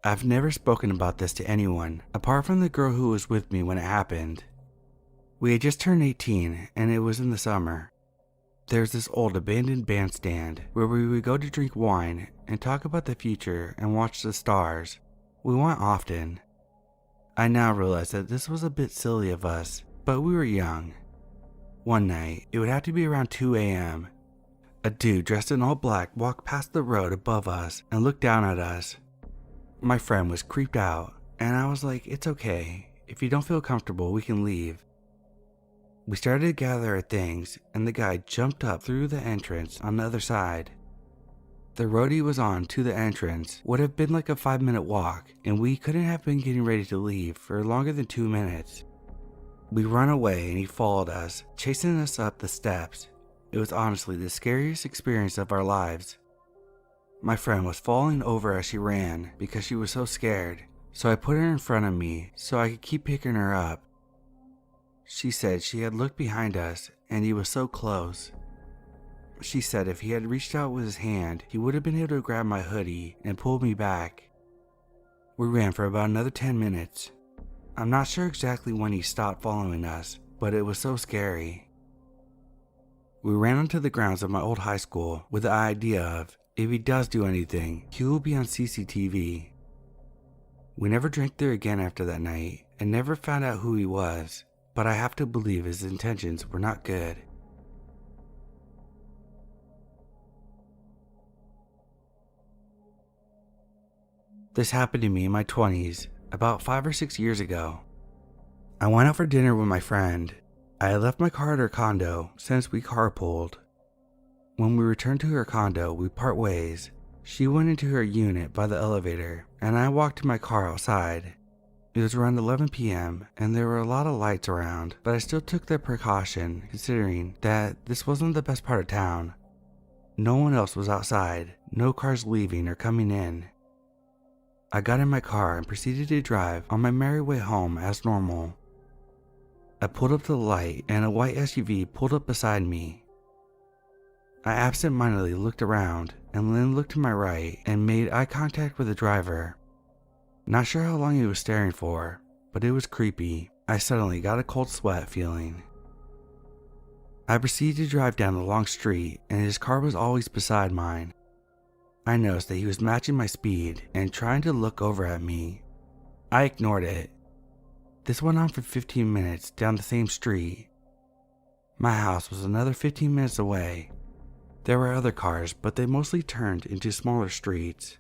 I've never spoken about this to anyone, apart from the girl who was with me when it happened. We had just turned 18, and it was in the summer. There's this old abandoned bandstand where we would go to drink wine and talk about the future and watch the stars. We went often. I now realize that this was a bit silly of us, but we were young. One night, it would have to be around 2 a.m. A dude dressed in all black walked past the road above us and looked down at us. My friend was creeped out, and I was like, it's okay. If you don't feel comfortable, we can leave. We started to gather our things, and the guy jumped up through the entrance on the other side. The road he was on to the entrance would have been like a 5-minute walk, and we couldn't have been getting ready to leave for longer than 2 minutes. We ran away and he followed us, chasing us up the steps. It was honestly the scariest experience of our lives. My friend was falling over as she ran because she was so scared, so I put her in front of me so I could keep picking her up. She said she had looked behind us and he was so close. She said if he had reached out with his hand, he would have been able to grab my hoodie and pull me back. We ran for about another 10 minutes. I'm not sure exactly when he stopped following us, but it was so scary. We ran onto the grounds of my old high school with the idea of, if he does do anything, he will be on CCTV. We never drank there again after that night and never found out who he was, but I have to believe his intentions were not good. This happened to me in my 20s, about 5 or 6 years ago. I went out for dinner with my friend. I had left my car at her condo since we carpooled. When we returned to her condo, we part ways. She went into her unit by the elevator, and I walked to my car outside. It was around 11 p.m. and there were a lot of lights around, but I still took the precaution considering that this wasn't the best part of town. No one else was outside, no cars leaving or coming in. I got in my car and proceeded to drive on my merry way home as normal. I pulled up to the light and a white SUV pulled up beside me. I absent-mindedly looked around and then looked to my right and made eye contact with the driver. Not sure how long he was staring for, but it was creepy. I suddenly got a cold sweat feeling. I proceeded to drive down the long street and his car was always beside mine. I noticed that he was matching my speed and trying to look over at me. I ignored it. This went on for 15 minutes down the same street. My house was another 15 minutes away. There were other cars, but they mostly turned into smaller streets.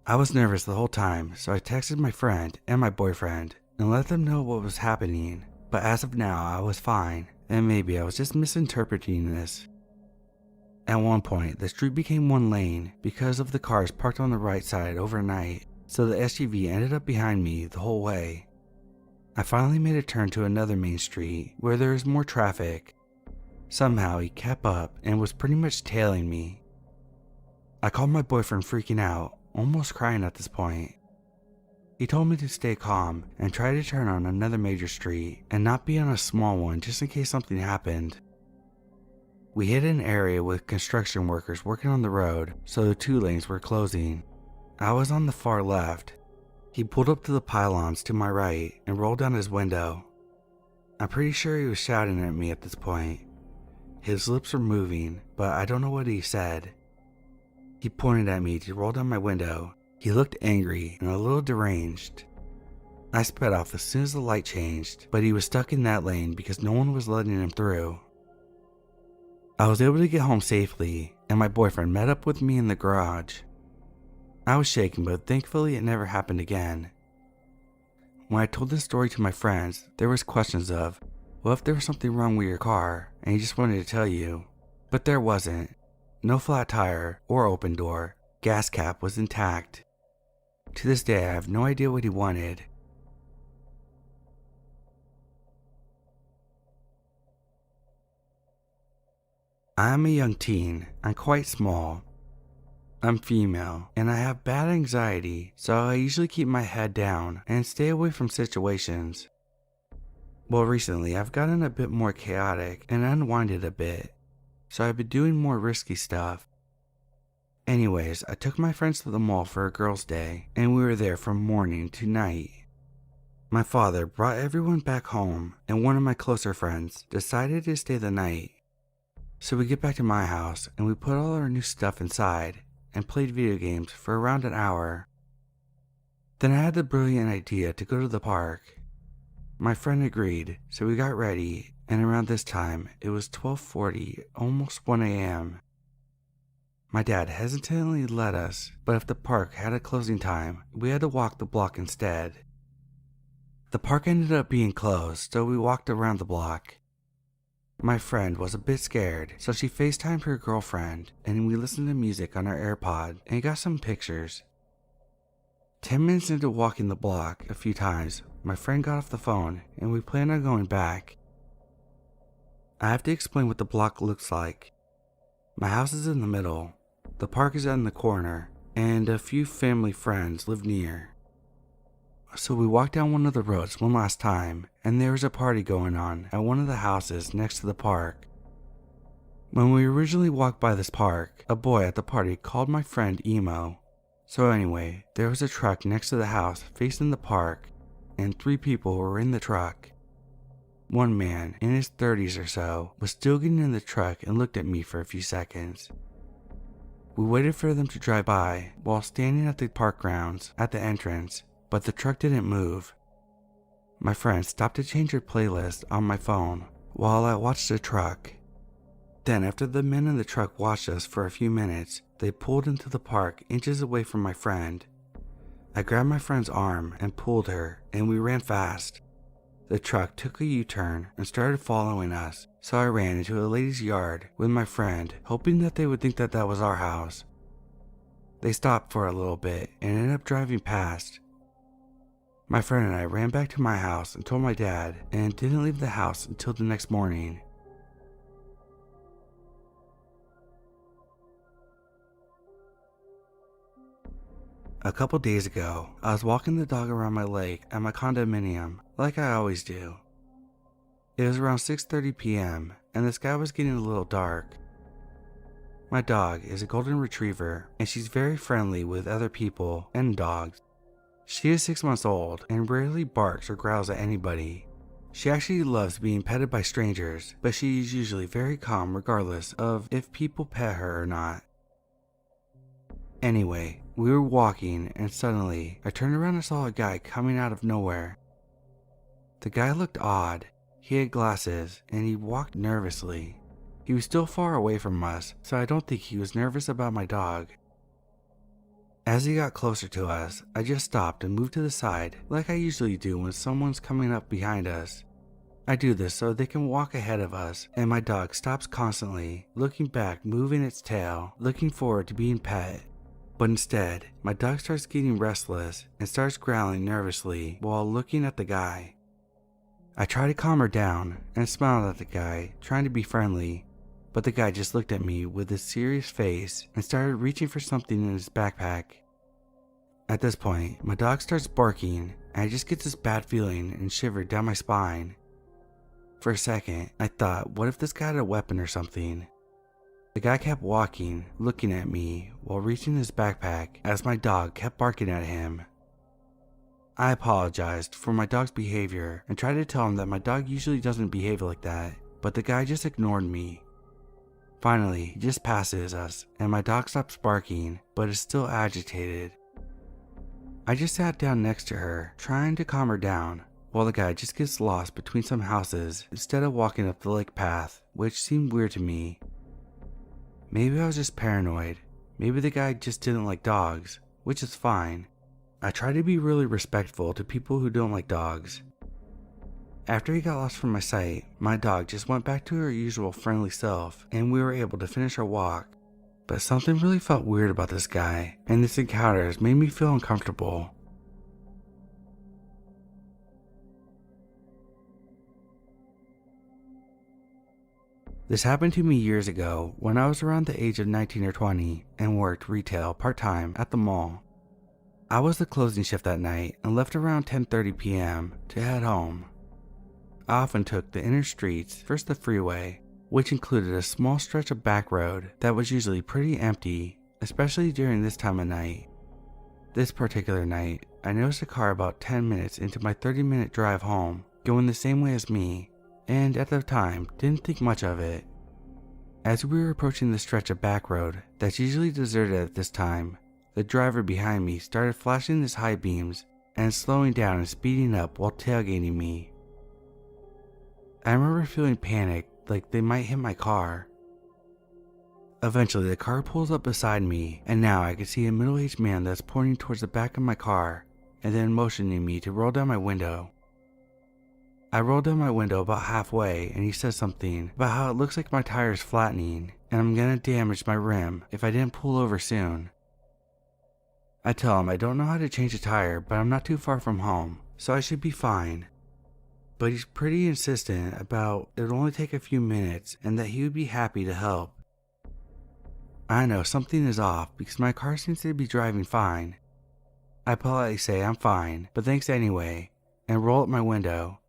I was nervous the whole time, so I texted my friend and my boyfriend and let them know what was happening, but as of now I was fine, and maybe I was just misinterpreting this. At one point, the street became one lane because of the cars parked on the right side overnight, so the SUV ended up behind me the whole way. I finally made a turn to another main street where there was more traffic. Somehow he kept up and was pretty much tailing me. I called my boyfriend freaking out, almost crying at this point. He told me to stay calm and try to turn on another major street and not be on a small one just in case something happened. We hit an area with construction workers working on the road, so the 2 lanes were closing. I was on the far left. He pulled up to the pylons to my right and rolled down his window. I'm pretty sure he was shouting at me at this point. His lips were moving, but I don't know what he said. He pointed at me to roll down my window. He looked angry and a little deranged. I sped off as soon as the light changed, but he was stuck in that lane because no one was letting him through. I was able to get home safely, and my boyfriend met up with me in the garage. I was shaking, but thankfully it never happened again. When I told this story to my friends, there was questions of, what if there was something wrong with your car and he just wanted to tell you? But there wasn't. No flat tire or open door. Gas cap was intact. To this day, I have no idea what he wanted. I am a young teen. I'm quite small. I'm female, and I have bad anxiety, so I usually keep my head down and stay away from situations. Well, recently I've gotten a bit more chaotic and unwinded a bit, so I've been doing more risky stuff. Anyways, I took my friends to the mall for a girls' day, and we were there from morning to night. My father brought everyone back home, and one of my closer friends decided to stay the night. So we get back to my house, and we put all our new stuff inside, and played video games for around an hour. Then I had the brilliant idea to go to the park. My friend agreed, so we got ready, and around this time, it was 12:40, almost 1 a.m. My dad hesitantly let us, but if the park had a closing time, we had to walk the block instead. The park ended up being closed, so we walked around the block. My friend was a bit scared, so she FaceTimed her girlfriend, and we listened to music on our AirPod and got some pictures. 10 minutes into walking the block a few times, my friend got off the phone, and we planned on going back. I have to explain what the block looks like. My house is in the middle, the park is in the corner, and a few family friends live near. So we walked down one of the roads one last time, and there was a party going on at one of the houses next to the park. When we originally walked by this park, a boy at the party called my friend emo. So anyway, there was a truck next to the house facing the park, and 3 people were in the truck. One man, in his 30s or so, was still getting in the truck and looked at me for a few seconds. We waited for them to drive by while standing at the park grounds at the entrance, but the truck didn't move. My friend stopped to change her playlist on my phone while I watched the truck. Then after the men in the truck watched us for a few minutes, they pulled into the park inches away from my friend. I grabbed my friend's arm and pulled her, and we ran fast. The truck took a U-turn and started following us, so I ran into a lady's yard with my friend, hoping that they would think that that was our house. They stopped for a little bit and ended up driving past. My friend and I ran back to my house and told my dad, and didn't leave the house until the next morning. A couple days ago, I was walking the dog around my lake at my condominium, like I always do. It was around 6:30 p.m., and the sky was getting a little dark. My dog is a golden retriever, and she's very friendly with other people and dogs. She is 6 months old and rarely barks or growls at anybody. She actually loves being petted by strangers, but she is usually very calm regardless of if people pet her or not. Anyway, we were walking, and suddenly I turned around and saw a guy coming out of nowhere. The guy looked odd. He had glasses, and he walked nervously. He was still far away from us, so I don't think he was nervous about my dog. As he got closer to us, I just stopped and moved to the side like I usually do when someone's coming up behind us. I do this so they can walk ahead of us, and my dog stops constantly, looking back, moving its tail, looking forward to being pet. But instead, my dog starts getting restless and starts growling nervously while looking at the guy. I try to calm her down and smiled at the guy, trying to be friendly, but the guy just looked at me with a serious face and started reaching for something in his backpack. At this point, my dog starts barking, and I just get this bad feeling and shiver down my spine. For a second, I thought, what if this guy had a weapon or something? The guy kept walking, looking at me while reaching his backpack as my dog kept barking at him. I apologized for my dog's behavior and tried to tell him that my dog usually doesn't behave like that, but the guy just ignored me. Finally, he just passes us, and my dog stops barking, but is still agitated. I just sat down next to her, trying to calm her down, while the guy just gets lost between some houses instead of walking up the lake path, which seemed weird to me. Maybe I was just paranoid. Maybe the guy just didn't like dogs, which is fine. I try to be really respectful to people who don't like dogs. After he got lost from my sight, my dog just went back to her usual friendly self, and we were able to finish our walk. But something really felt weird about this guy, and this encounter has made me feel uncomfortable. This happened to me years ago when I was around the age of 19 or 20 and worked retail part-time at the mall. I was the closing shift that night and left around 10:30 p.m. to head home. I often took the inner streets, first the freeway, which included a small stretch of back road that was usually pretty empty, especially during this time of night. This particular night, I noticed a car about 10 minutes into my 30-minute drive home, going the same way as me, and at the time, didn't think much of it. As we were approaching the stretch of back road that's usually deserted at this time, the driver behind me started flashing his high beams and slowing down and speeding up while tailgating me. I remember feeling panicked, like they might hit my car. Eventually, the car pulls up beside me, and now I can see a middle-aged man that's pointing towards the back of my car and then motioning me to roll down my window. I rolled down my window about halfway, and he says something about how it looks like my tire is flattening and I'm gonna damage my rim if I didn't pull over soon. I tell him I don't know how to change a tire, but I'm not too far from home, so I should be fine. But he's pretty insistent about it would only take a few minutes and that he would be happy to help. I know something is off because my car seems to be driving fine. I politely say I'm fine, but thanks anyway, and roll up my window.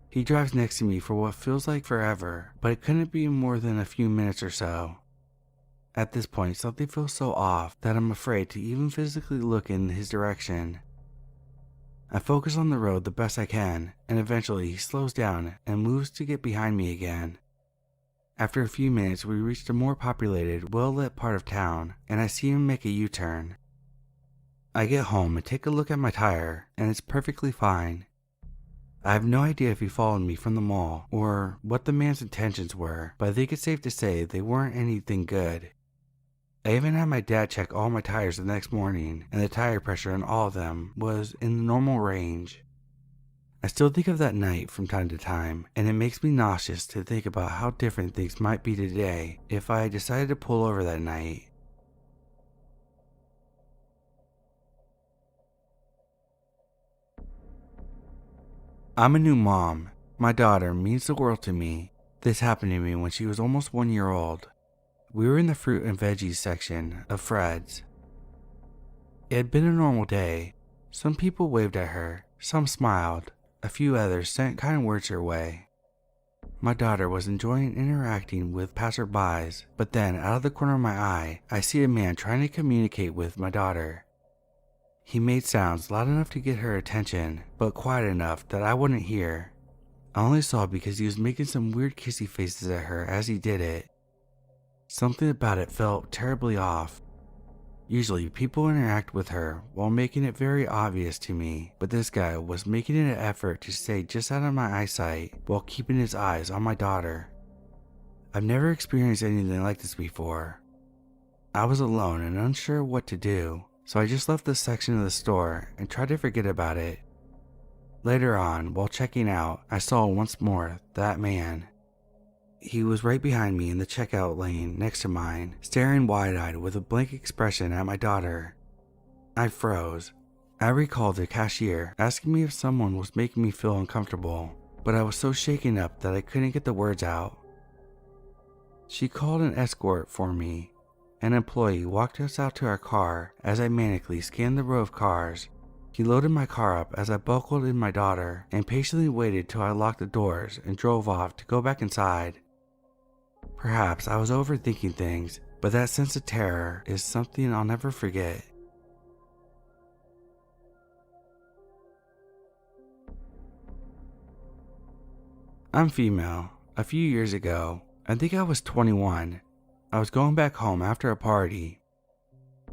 He drives next to me for what feels like forever, but it couldn't be more than a few minutes or so. At this point, something feels so off that I'm afraid to even physically look in his direction. I focus on the road the best I can, and eventually he slows down and moves to get behind me again. After a few minutes, we reached a more populated, well-lit part of town, and I see him make a U-turn. I get home and take a look at my tire, and it's perfectly fine. I have no idea if he followed me from the mall or what the man's intentions were, but I think it's safe to say they weren't anything good. I even had my dad check all my tires the next morning, and the tire pressure on all of them was in the normal range. I still think of that night from time to time, and it makes me nauseous to think about how different things might be today if I decided to pull over that night. I'm a new mom. My daughter means the world to me. This happened to me when she was almost 1 year old. We were in the fruit and veggies section of Fred's. It had been a normal day. Some people waved at her, some smiled. A few others sent kind words her way. My daughter was enjoying interacting with passerbys, but then out of the corner of my eye, I see a man trying to communicate with my daughter. He made sounds loud enough to get her attention, but quiet enough that I wouldn't hear. I only saw because he was making some weird kissy faces at her as he did it. Something about it felt terribly off. Usually people interact with her while making it very obvious to me, but this guy was making an effort to stay just out of my eyesight while keeping his eyes on my daughter. I've never experienced anything like this before. I was alone and unsure what to do, so I just left this section of the store and tried to forget about it. Later on, while checking out, I saw once more that man. He was right behind me in the checkout lane next to mine, staring wide-eyed with a blank expression at my daughter. I froze. I recalled the cashier asking me if someone was making me feel uncomfortable, but I was so shaken up that I couldn't get the words out. She called an escort for me. An employee walked us out to our car as I manically scanned the row of cars. He loaded my car up as I buckled in my daughter and patiently waited till I locked the doors and drove off to go back inside. Perhaps I was overthinking things, but that sense of terror is something I'll never forget. I'm female. A few years ago, I think I was 21. I was going back home after a party.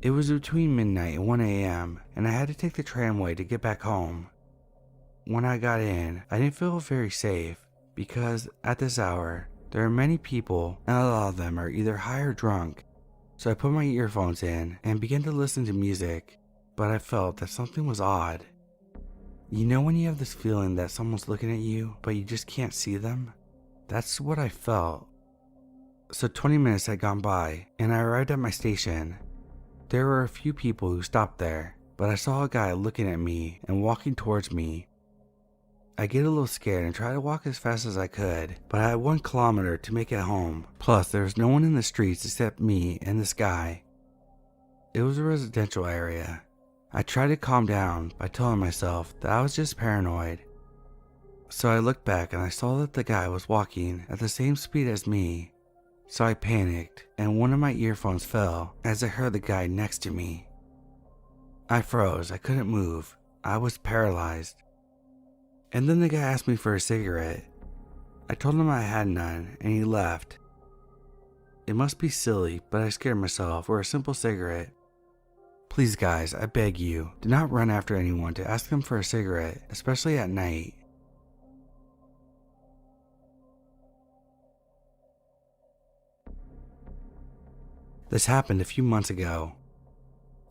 It was between midnight and 1 a.m., and I had to take the tramway to get back home. When I got in, I didn't feel very safe, because at this hour, there are many people, and a lot of them are either high or drunk. So I put my earphones in and began to listen to music, but I felt that something was odd. You know when you have this feeling that someone's looking at you, but you just can't see them? That's what I felt. So 20 minutes had gone by, and I arrived at my station. There were a few people who stopped there, but I saw a guy looking at me and walking towards me. I get a little scared and try to walk as fast as I could, but I had 1 kilometer to make it home. Plus, there was no one in the streets except me and this guy. It was a residential area. I tried to calm down by telling myself that I was just paranoid. So I looked back and I saw that the guy was walking at the same speed as me. so I panicked and one of my earphones fell as I heard the guy next to me. I froze, I couldn't move, I was paralyzed. And then the guy asked me for a cigarette. I told him I had none and he left. It must be silly, but I scared myself for a simple cigarette. Please guys, I beg you, do not run after anyone to ask them for a cigarette, especially at night. This happened a few months ago.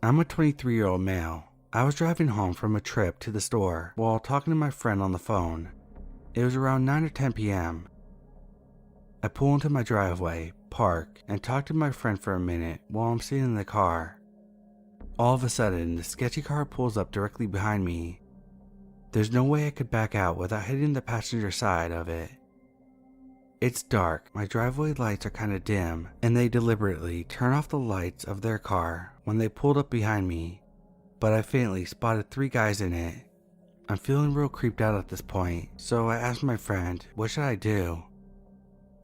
I'm a 23-year-old male. I was driving home from a trip to the store while talking to my friend on the phone. It was around 9 or 10 p.m. I pull into my driveway, park, and talk to my friend for a minute while I'm sitting in the car. All of a sudden, the sketchy car pulls up directly behind me. There's no way I could back out without hitting the passenger side of it. It's dark, my driveway lights are kinda dim, and they deliberately turn off the lights of their car when they pulled up behind me, but I faintly spotted 3 guys in it. I'm feeling real creeped out at this point, so I asked my friend, what should I do?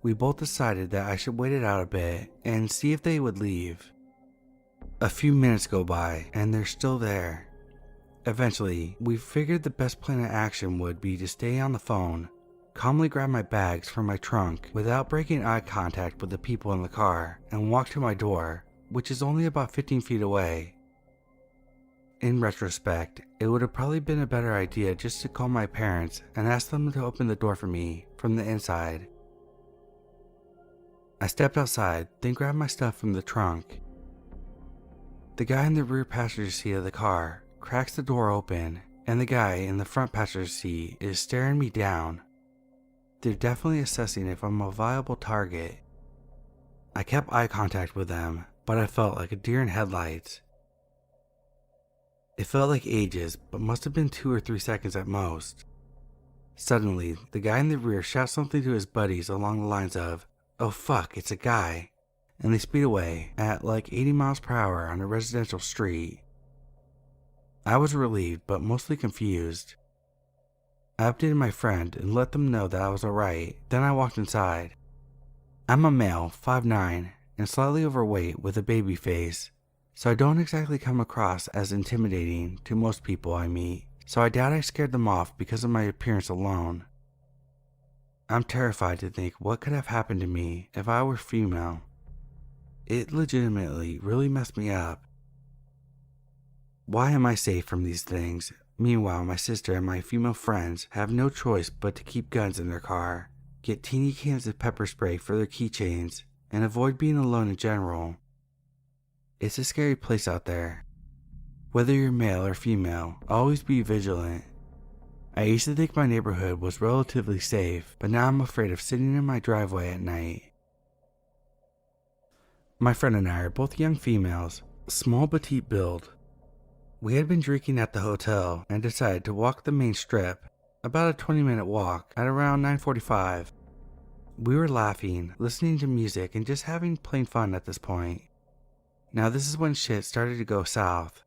We both decided that I should wait it out a bit and see if they would leave. A few minutes go by, and they're still there. Eventually, we figured the best plan of action would be to stay on the phone, calmly grab my bags from my trunk without breaking eye contact with the people in the car, and walk to my door, which is only about 15 feet away. In retrospect, it would have probably been a better idea just to call my parents and ask them to open the door for me from the inside. I stepped outside, then grabbed my stuff from the trunk. The guy in the rear passenger seat of the car cracks the door open, and the guy in the front passenger seat is staring me down. They're definitely assessing if I'm a viable target. I kept eye contact with them, but I felt like a deer in headlights. It felt like ages, but must have been 2 or 3 seconds at most. Suddenly, the guy in the rear shouts something to his buddies along the lines of, "Oh fuck, it's a guy," and they speed away at like 80 miles per hour on a residential street. I was relieved, but mostly confused. I updated my friend and let them know that I was alright, then I walked inside. I'm a male, 5'9", and slightly overweight with a baby face, so I don't exactly come across as intimidating to most people I meet, so I doubt I scared them off because of my appearance alone. I'm terrified to think what could have happened to me if I were female. It legitimately really messed me up. Why am I safe from these things? Meanwhile, my sister and my female friends have no choice but to keep guns in their car, get teeny cans of pepper spray for their keychains, and avoid being alone in general. It's a scary place out there. Whether you're male or female, always be vigilant. I used to think my neighborhood was relatively safe, but now I'm afraid of sitting in my driveway at night. My friend and I are both young females, small petite build. We had been drinking at the hotel and decided to walk the main strip, about a 20-minute walk, at around 9:45. We were laughing, listening to music, and just having plain fun at this point. Now this is when shit started to go south.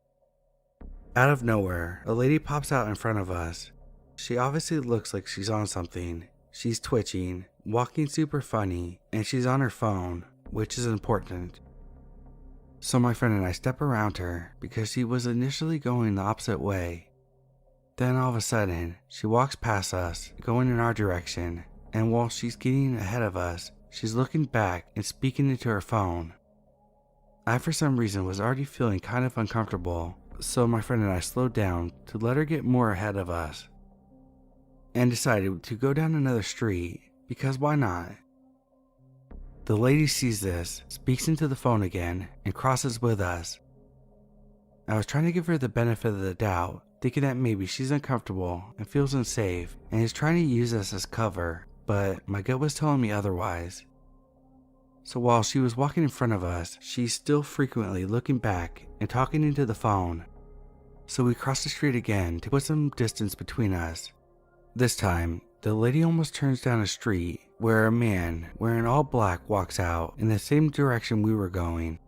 Out of nowhere, a lady pops out in front of us. She obviously looks like she's on something. She's twitching, walking super funny, and she's on her phone, which is important. So my friend and I step around her because she was initially going the opposite way. Then all of a sudden, she walks past us, going in our direction, and while she's getting ahead of us, she's looking back and speaking into her phone. I for some reason was already feeling kind of uncomfortable, so my friend and I slowed down to let her get more ahead of us, and decided to go down another street, because why not? The lady sees this, speaks into the phone again, and crosses with us. I was trying to give her the benefit of the doubt, thinking that maybe she's uncomfortable and feels unsafe and is trying to use us as cover, but my gut was telling me otherwise. So while she was walking in front of us, she's still frequently looking back and talking into the phone. So we crossed the street again to put some distance between us. This time, the lady almost turns down a street where a man wearing all black walks out in the same direction we were going.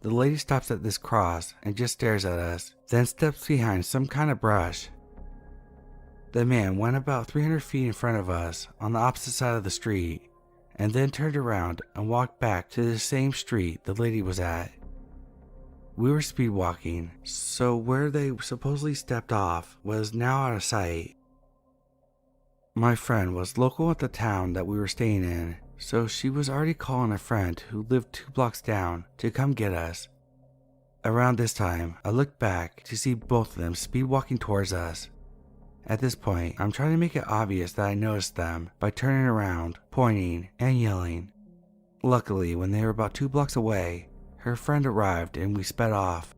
The lady stops at this cross and just stares at us, then steps behind some kind of brush. The man went about 300 feet in front of us on the opposite side of the street, and then turned around and walked back to the same street the lady was at. We were speed walking, so where they supposedly stepped off was now out of sight. My friend was local at the town that we were staying in, so she was already calling a friend who lived 2 blocks down to come get us. Around this time, I looked back to see both of them speed walking towards us. At this point, I'm trying to make it obvious that I noticed them by turning around, pointing, and yelling. Luckily, when they were about 2 blocks away, her friend arrived and we sped off.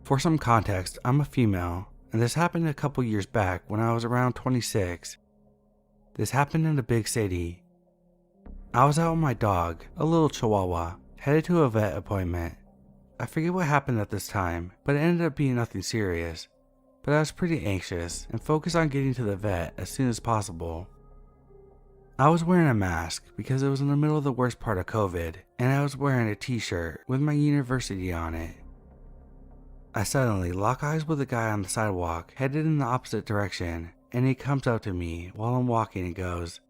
For some context, I'm a female, and this happened a couple years back when I was around 26. This happened in a big city. I was out with my dog, a little chihuahua, headed to a vet appointment. I forget what happened at this time, but it ended up being nothing serious. But I was pretty anxious and focused on getting to the vet as soon as possible. I was wearing a mask because it was in the middle of the worst part of COVID, and I was wearing a t-shirt with my university on it. I suddenly lock eyes with a guy on the sidewalk headed in the opposite direction, and he comes up to me while I'm walking and goes,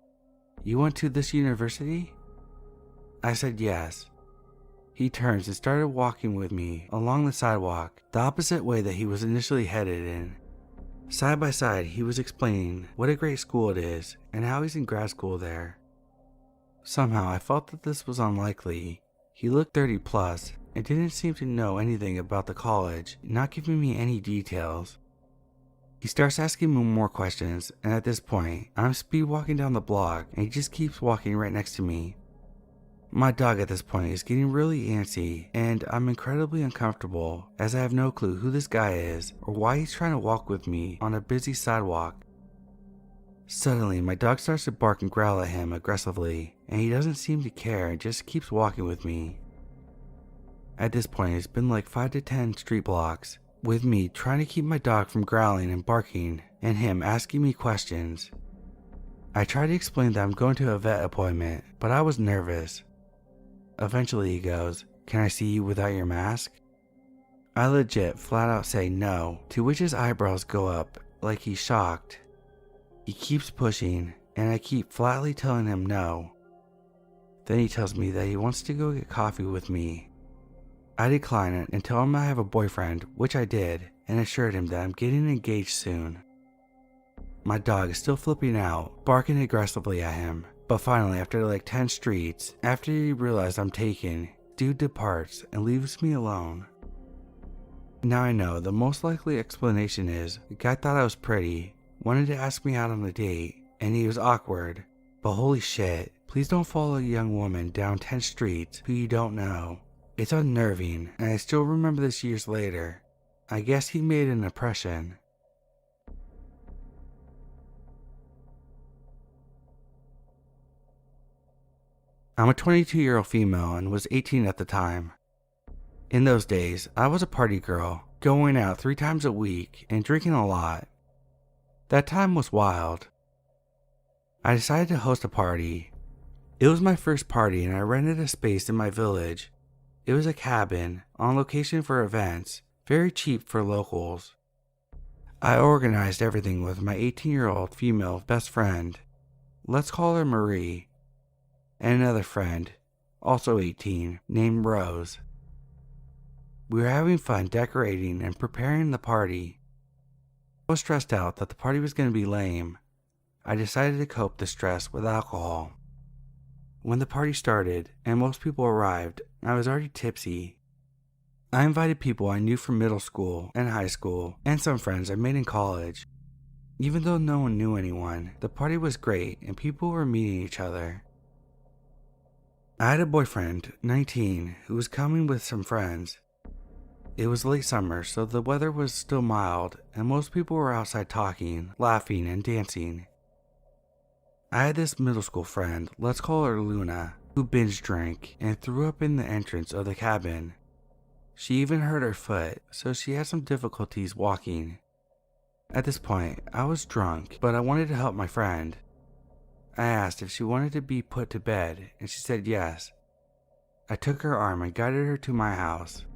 "You went to this university?" I said yes. He turns and started walking with me along the sidewalk, the opposite way that he was initially headed in. Side by side, he was explaining what a great school it is and how he's in grad school there. Somehow I felt that this was unlikely. He looked 30 plus and didn't seem to know anything about the college, not giving me any details. He starts asking me more questions, and at this point, I'm speed walking down the block and he just keeps walking right next to me. My dog at this point is getting really antsy, and I'm incredibly uncomfortable as I have no clue who this guy is or why he's trying to walk with me on a busy sidewalk. Suddenly, my dog starts to bark and growl at him aggressively, and he doesn't seem to care and just keeps walking with me. At this point, it's been like 5 to 10 street blocks, with me trying to keep my dog from growling and barking, and him asking me questions. I try to explain that I'm going to a vet appointment, but I was nervous. Eventually he goes, "Can I see you without your mask?" I legit flat out say no, to which his eyebrows go up like he's shocked. He keeps pushing, and I keep flatly telling him no. Then he tells me that he wants to go get coffee with me. I decline it and tell him I have a boyfriend, which I did, and assured him that I'm getting engaged soon. My dog is still flipping out, barking aggressively at him, but finally after like 10 streets, after he realizes I'm taken, dude departs and leaves me alone. Now I know the most likely explanation is the guy thought I was pretty, wanted to ask me out on a date, and he was awkward, but holy shit, please don't follow a young woman down 10 streets who you don't know. It's unnerving, and I still remember this years later. I guess he made an impression. I'm a 22-year-old female and was 18 at the time. In those days, I was a party girl, going out 3 times a week and drinking a lot. That time was wild. I decided to host a party. It was my first party and I rented a space in my village. It was a cabin, on location for events, very cheap for locals. I organized everything with my 18-year-old female best friend. Let's call her Marie. And another friend, also 18, named Rose. We were having fun decorating and preparing the party. I was stressed out that the party was going to be lame. I decided to cope the stress with alcohol. When the party started and most people arrived, I was already tipsy. I invited people I knew from middle school and high school, and some friends I made in college. Even though no one knew anyone, the party was great and people were meeting each other. I had a boyfriend, 19, who was coming with some friends. It was late summer, so the weather was still mild, and most people were outside talking, laughing, and dancing. I had this middle school friend, let's call her Luna, who binge drank and threw up in the entrance of the cabin. She even hurt her foot, so she had some difficulties walking. At this point, I was drunk, but I wanted to help my friend. I asked if she wanted to be put to bed, and she said yes. I took her arm and guided her to my house.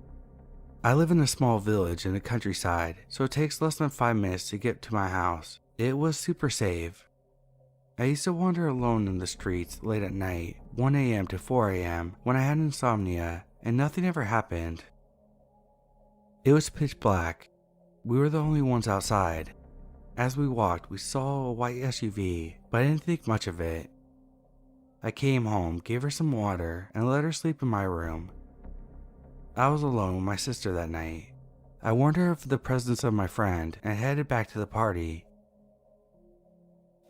I live in a small village in the countryside, so it takes less than 5 minutes to get to my house. It was super safe. I used to wander alone in the streets late at night, 1 a.m. to 4 a.m. when I had insomnia, and nothing ever happened. It was pitch black. We were the only ones outside. As we walked, we saw a white SUV, but I didn't think much of it. I came home, gave her some water, and let her sleep in my room. I was alone with my sister that night. I warned her of the presence of my friend and headed back to the party.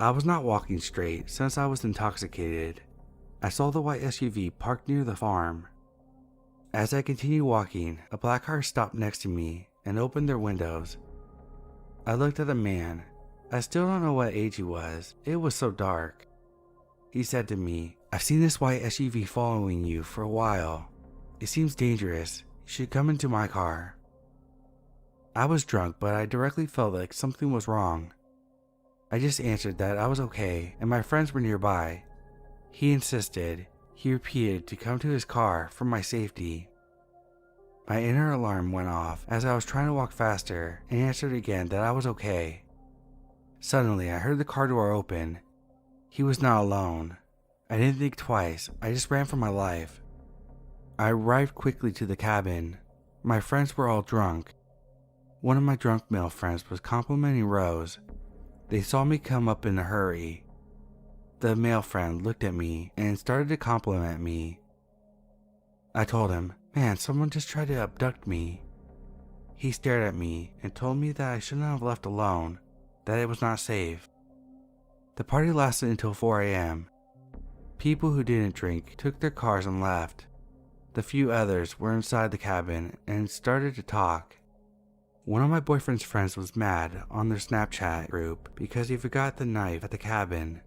I was not walking straight since I was intoxicated. I saw the white SUV parked near the farm. As I continued walking, a black car stopped next to me and opened their windows. I looked at the man. I still don't know what age he was. It was so dark. He said to me, "I've seen this white SUV following you for a while. It seems dangerous. You should come into my car." I was drunk, but I directly felt like something was wrong. I just answered that I was okay and my friends were nearby. He insisted. He repeated to come to his car for my safety. My inner alarm went off as I was trying to walk faster and answered again that I was okay. Suddenly, I heard the car door open. He was not alone. I didn't think twice. I just ran for my life. I arrived quickly to the cabin. My friends were all drunk. One of my drunk male friends was complimenting Rose. They saw me come up in a hurry. The male friend looked at me and started to compliment me. I told him, "Man, someone just tried to abduct me." He stared at me and told me that I shouldn't have left alone, that it was not safe. The party lasted until 4 a.m. People who didn't drink took their cars and left. The few others were inside the cabin and started to talk. One of my boyfriend's friends was mad on their Snapchat group because he forgot the knife at the cabin.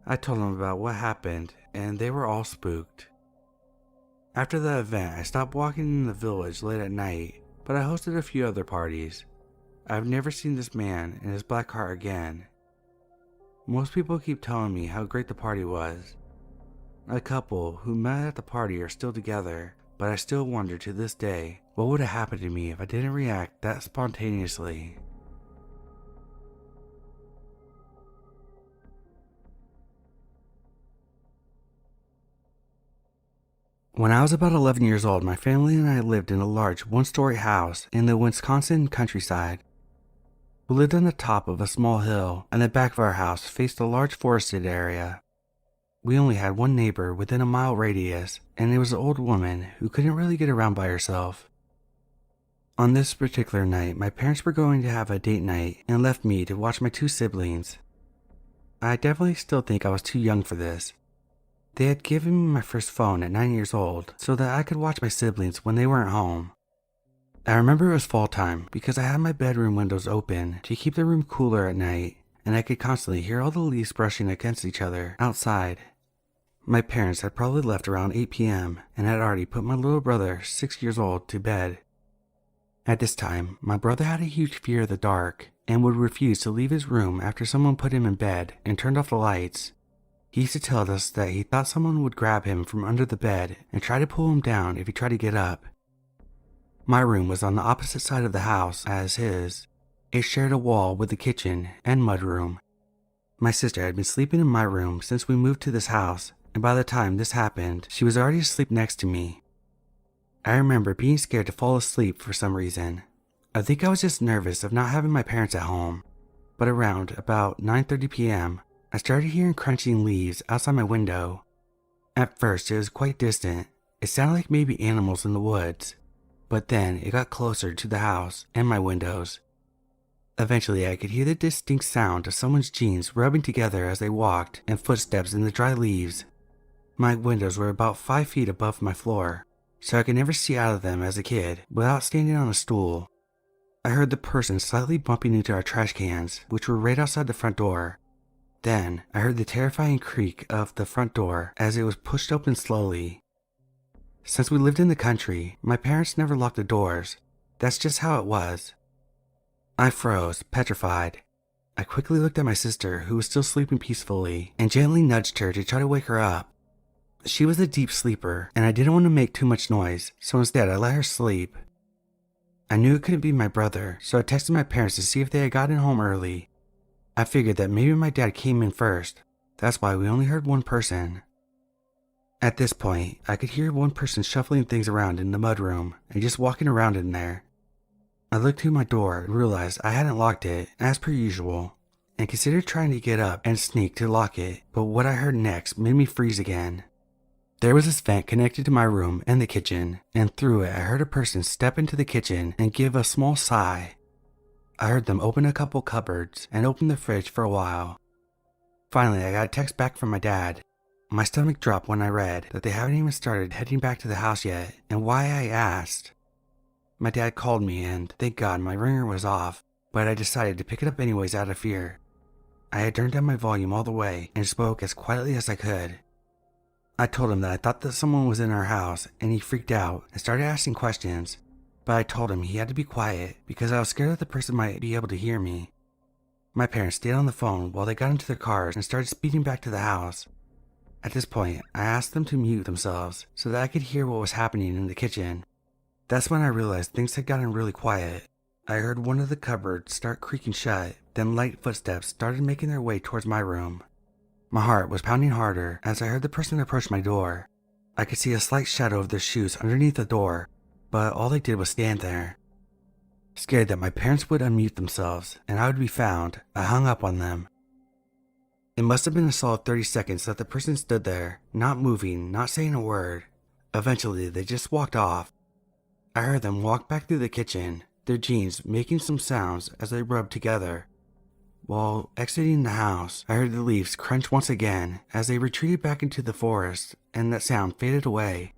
I told them about what happened and they were all spooked. After the event, I stopped walking in the village late at night, but I hosted a few other parties. I've never seen this man in his black car again. Most people keep telling me how great the party was. A couple who met at the party are still together, but I still wonder to this day what would have happened to me if I didn't react that spontaneously. When I was about 11 years old, my family and I lived in a large one-story house in the Wisconsin countryside. We lived on the top of a small hill, and the back of our house faced a large forested area. We only had one neighbor within a mile radius, and it was an old woman who couldn't really get around by herself. On this particular night, my parents were going to have a date night and left me to watch my two siblings. I definitely still think I was too young for this. They had given me my first phone at 9 years old so that I could watch my siblings when they weren't home. I remember it was fall time because I had my bedroom windows open to keep the room cooler at night, and I could constantly hear all the leaves brushing against each other outside. My parents had probably left around 8 p.m. and had already put my little brother, 6 years old, to bed. At this time, my brother had a huge fear of the dark and would refuse to leave his room after someone put him in bed and turned off the lights. He used to tell us that he thought someone would grab him from under the bed and try to pull him down if he tried to get up. My room was on the opposite side of the house as his. It shared a wall with the kitchen and mudroom. My sister had been sleeping in my room since we moved to this house, and by the time this happened, she was already asleep next to me. I remember being scared to fall asleep for some reason. I think I was just nervous of not having my parents at home, but around about 9:30 p.m., I started hearing crunching leaves outside my window. At first, it was quite distant. It sounded like maybe animals in the woods, but then it got closer to the house and my windows. Eventually, I could hear the distinct sound of someone's jeans rubbing together as they walked and footsteps in the dry leaves. My windows were about 5 feet above my floor, so I could never see out of them as a kid without standing on a stool. I heard the person slightly bumping into our trash cans, which were right outside the front door. Then, I heard the terrifying creak of the front door as it was pushed open slowly. Since we lived in the country, my parents never locked the doors. That's just how it was. I froze, petrified. I quickly looked at my sister, who was still sleeping peacefully, and gently nudged her to try to wake her up. She was a deep sleeper, and I didn't want to make too much noise, so instead I let her sleep. I knew it couldn't be my brother, so I texted my parents to see if they had gotten home early. I figured that maybe my dad came in first. That's why we only heard one person. At this point, I could hear one person shuffling things around in the mudroom and just walking around in there. I looked to my door and realized I hadn't locked it, as per usual, and considered trying to get up and sneak to lock it, but what I heard next made me freeze again. There was this vent connected to my room and the kitchen, and through it I heard a person step into the kitchen and give a small sigh. I heard them open a couple cupboards and open the fridge for a while. Finally, I got a text back from my dad. My stomach dropped when I read that they haven't even started heading back to the house yet, and why I asked. My dad called me and, thank God, my ringer was off, but I decided to pick it up anyways out of fear. I had turned down my volume all the way and spoke as quietly as I could. I told him that I thought that someone was in our house, and he freaked out and started asking questions, but I told him he had to be quiet because I was scared that the person might be able to hear me. My parents stayed on the phone while they got into their cars and started speeding back to the house. At this point, I asked them to mute themselves so that I could hear what was happening in the kitchen. That's when I realized things had gotten really quiet. I heard one of the cupboards start creaking shut, then light footsteps started making their way towards my room. My heart was pounding harder as I heard the person approach my door. I could see a slight shadow of their shoes underneath the door, but all they did was stand there. Scared that my parents would unmute themselves and I would be found, I hung up on them. It must have been a solid 30 seconds that the person stood there, not moving, not saying a word. Eventually, they just walked off. I heard them walk back through the kitchen, their jeans making some sounds as they rubbed together. While exiting the house, I heard the leaves crunch once again as they retreated back into the forest, and that sound faded away.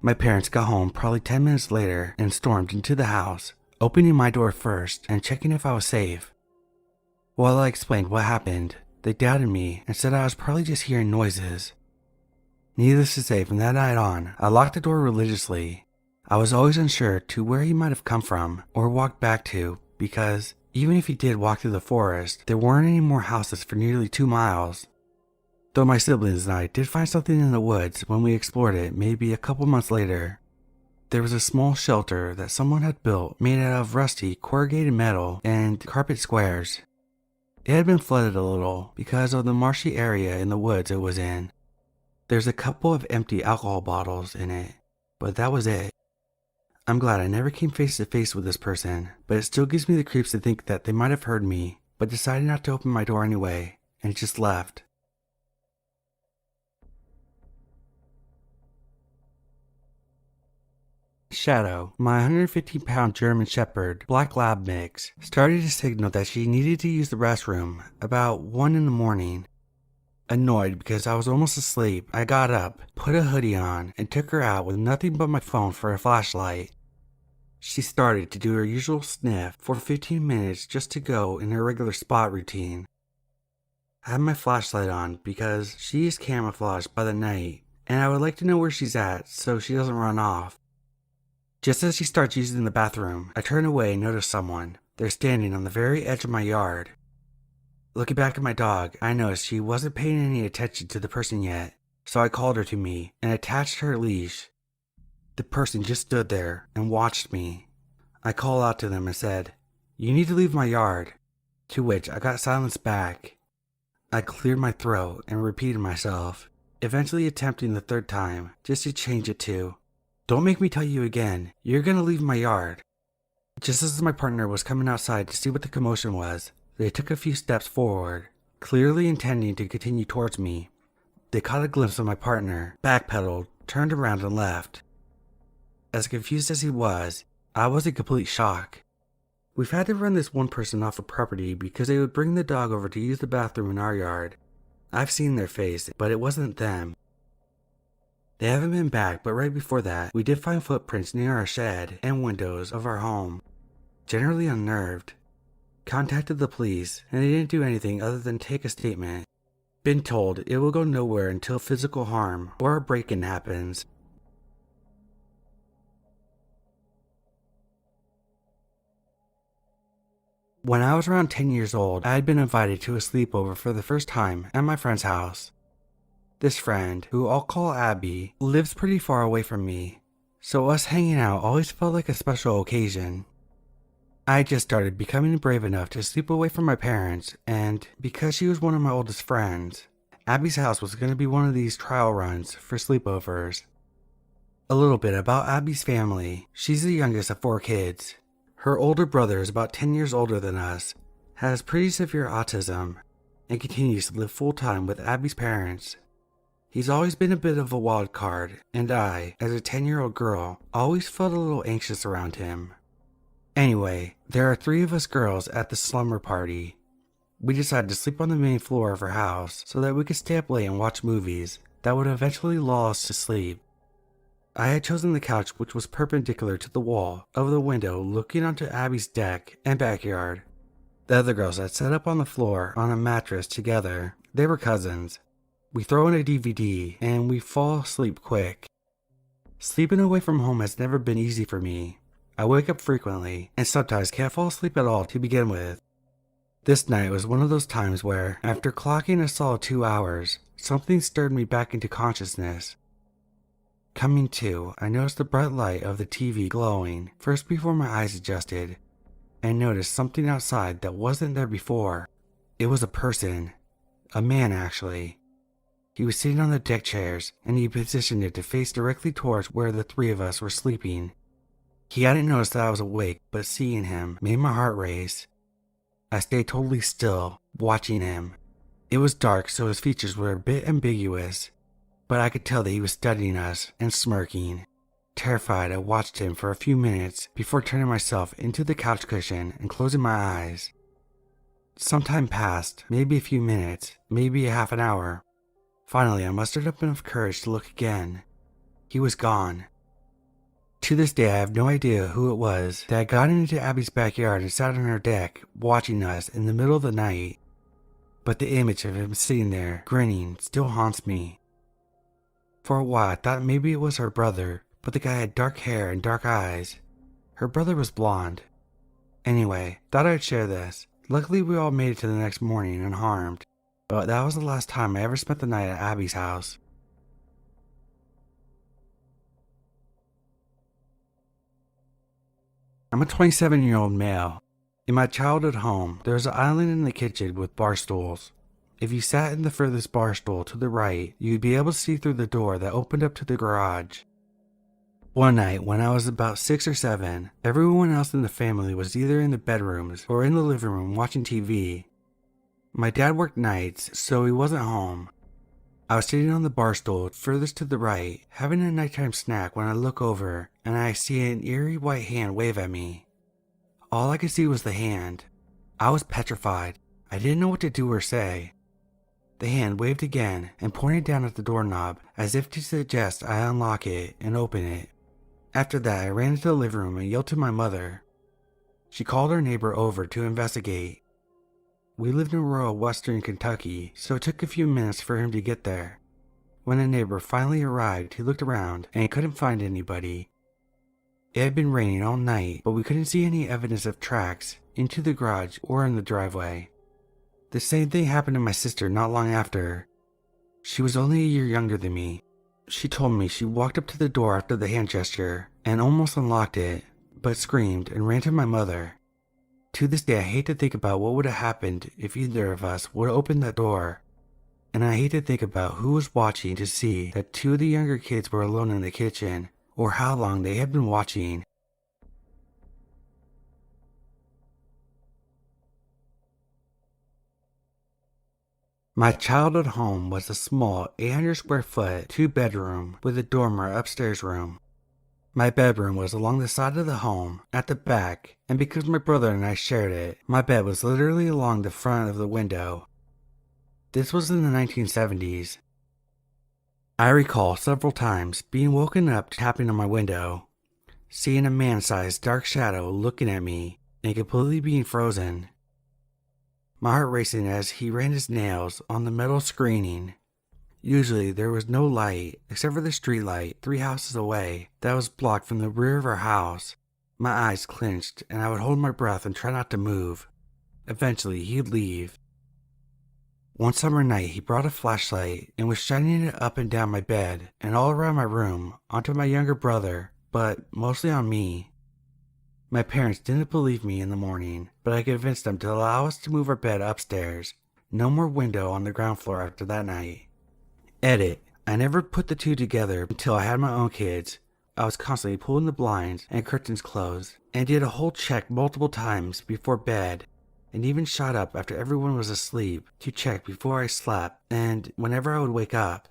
My parents got home probably 10 minutes later and stormed into the house, opening my door first and checking if I was safe. While I explained what happened, they doubted me and said I was probably just hearing noises. Needless to say, from that night on, I locked the door religiously. I was always unsure to where he might have come from or walked back to because even if he did walk through the forest, there weren't any more houses for nearly 2 miles. Though my siblings and I did find something in the woods when we explored it maybe a couple months later. There was a small shelter that someone had built made out of rusty corrugated metal and carpet squares. It had been flooded a little because of the marshy area in the woods it was in. There's a couple of empty alcohol bottles in it, but that was it. I'm glad I never came face to face with this person, but it still gives me the creeps to think that they might have heard me, but decided not to open my door anyway, and just left. Shadow, my 115-pound German Shepherd Black Lab mix, started to signal that she needed to use the restroom about 1 in the morning. Annoyed because I was almost asleep, I got up, put a hoodie on, and took her out with nothing but my phone for a flashlight. She started to do her usual sniff for 15 minutes just to go in her regular spot routine. I have my flashlight on because she is camouflaged by the night, and I would like to know where she's at so she doesn't run off. Just as she starts using the bathroom, I turn away and notice someone. They're standing on the very edge of my yard. Looking back at my dog, I noticed she wasn't paying any attention to the person yet, so I called her to me and attached her leash. The person just stood there and watched me. I called out to them and said, "You need to leave my yard," to which I got silence back. I cleared my throat and repeated myself, eventually attempting the 3rd time just to change it to, "Don't make me tell you again, you're gonna leave my yard." Just as my partner was coming outside to see what the commotion was, they took a few steps forward, clearly intending to continue towards me. They caught a glimpse of my partner, backpedaled, turned around and left. As confused as he was, I was in complete shock. We've had to run this one person off the property because they would bring the dog over to use the bathroom in our yard. I've seen their face, but it wasn't them. They haven't been back, but right before that, we did find footprints near our shed and windows of our home. Generally unnerved. Contacted the police, and they didn't do anything other than take a statement. Been told it will go nowhere until physical harm or a break-in happens. When I was around 10 years old, I had been invited to a sleepover for the first time at my friend's house. This friend, who I'll call Abby, lives pretty far away from me, so us hanging out always felt like a special occasion. I just started becoming brave enough to sleep away from my parents, and because she was one of my oldest friends, Abby's house was going to be one of these trial runs for sleepovers. A little bit about Abby's family. She's the youngest of 4 kids. Her older brother is about 10 years older than us, has pretty severe autism, and continues to live full-time with Abby's parents. He's always been a bit of a wild card, and I, as a 10-year-old girl, always felt a little anxious around him. Anyway, there are 3 of us girls at the slumber party. We decided to sleep on the main floor of her house so that we could stay up late and watch movies that would eventually lull us to sleep. I had chosen the couch, which was perpendicular to the wall of the window looking onto Abby's deck and backyard. The other girls had sat up on the floor on a mattress together. They were cousins. We throw in a DVD and we fall asleep quick. Sleeping away from home has never been easy for me. I wake up frequently and sometimes can't fall asleep at all to begin with. This night was one of those times where, after clocking a solid 2 hours, something stirred me back into consciousness. Coming to, I noticed the bright light of the TV glowing, first before my eyes adjusted, and noticed something outside that wasn't there before. It was a person. A man, actually. He was sitting on the deck chairs, and he positioned it to face directly towards where the 3 of us were sleeping. He hadn't noticed that I was awake, but seeing him made my heart race. I stayed totally still, watching him. It was dark, so his features were a bit ambiguous, but I could tell that he was studying us and smirking. Terrified, I watched him for a few minutes before turning myself into the couch cushion and closing my eyes. Some time passed, maybe a few minutes, maybe a half an hour. Finally, I mustered up enough courage to look again. He was gone. To this day, I have no idea who it was that had gotten into Abby's backyard and sat on her deck, watching us in the middle of the night. But the image of him sitting there, grinning, still haunts me. For a while, I thought maybe it was her brother, but the guy had dark hair and dark eyes. Her brother was blonde. Anyway, thought I'd share this. Luckily, we all made it to the next morning unharmed, but that was the last time I ever spent the night at Abby's house. I'm a 27-year-old male. In my childhood home, there was an island in the kitchen with bar stools. If you sat in the furthest bar stool to the right, you'd be able to see through the door that opened up to the garage. One night, when I was about 6 or 7, everyone else in the family was either in the bedrooms or in the living room watching TV. My dad worked nights, so he wasn't home. I was sitting on the bar stool furthest to the right, having a nighttime snack when I look over and I see an eerie white hand wave at me. All I could see was the hand. I was petrified. I didn't know what to do or say. The hand waved again and pointed down at the doorknob as if to suggest I unlock it and open it. After that, I ran into the living room and yelled to my mother. She called our neighbor over to investigate. We lived in rural western Kentucky, so it took a few minutes for him to get there. When the neighbor finally arrived, he looked around and he couldn't find anybody. It had been raining all night, but we couldn't see any evidence of tracks into the garage or in the driveway. The same thing happened to my sister not long after. She was only a year younger than me. She told me she walked up to the door after the hand gesture and almost unlocked it, but screamed and ran to my mother. To this day, I hate to think about what would have happened if either of us would have opened that door. And I hate to think about who was watching to see that 2 of the younger kids were alone in the kitchen, or how long they had been watching. My childhood home was a small 800 square foot 2-bedroom with a dormer upstairs room. My bedroom was along the side of the home at the back, and because my brother and I shared it, my bed was literally along the front of the window. This was in the 1970s. I recall several times being woken up to tapping on my window, seeing a man-sized dark shadow looking at me and completely being frozen. My heart racing as he ran his nails on the metal screening. Usually there was no light except for the street light 3 houses away that was blocked from the rear of our house. My eyes clenched and I would hold my breath and try not to move. Eventually he'd leave. One summer night he brought a flashlight and was shining it up and down my bed and all around my room onto my younger brother, but mostly on me. My parents didn't believe me in the morning, but I convinced them to allow us to move our bed upstairs. No more window on the ground floor after that night. Edit. I never put the two together until I had my own kids. I was constantly pulling the blinds and curtains closed, and did a whole check multiple times before bed, and even shot up after everyone was asleep to check before I slept and whenever I would wake up.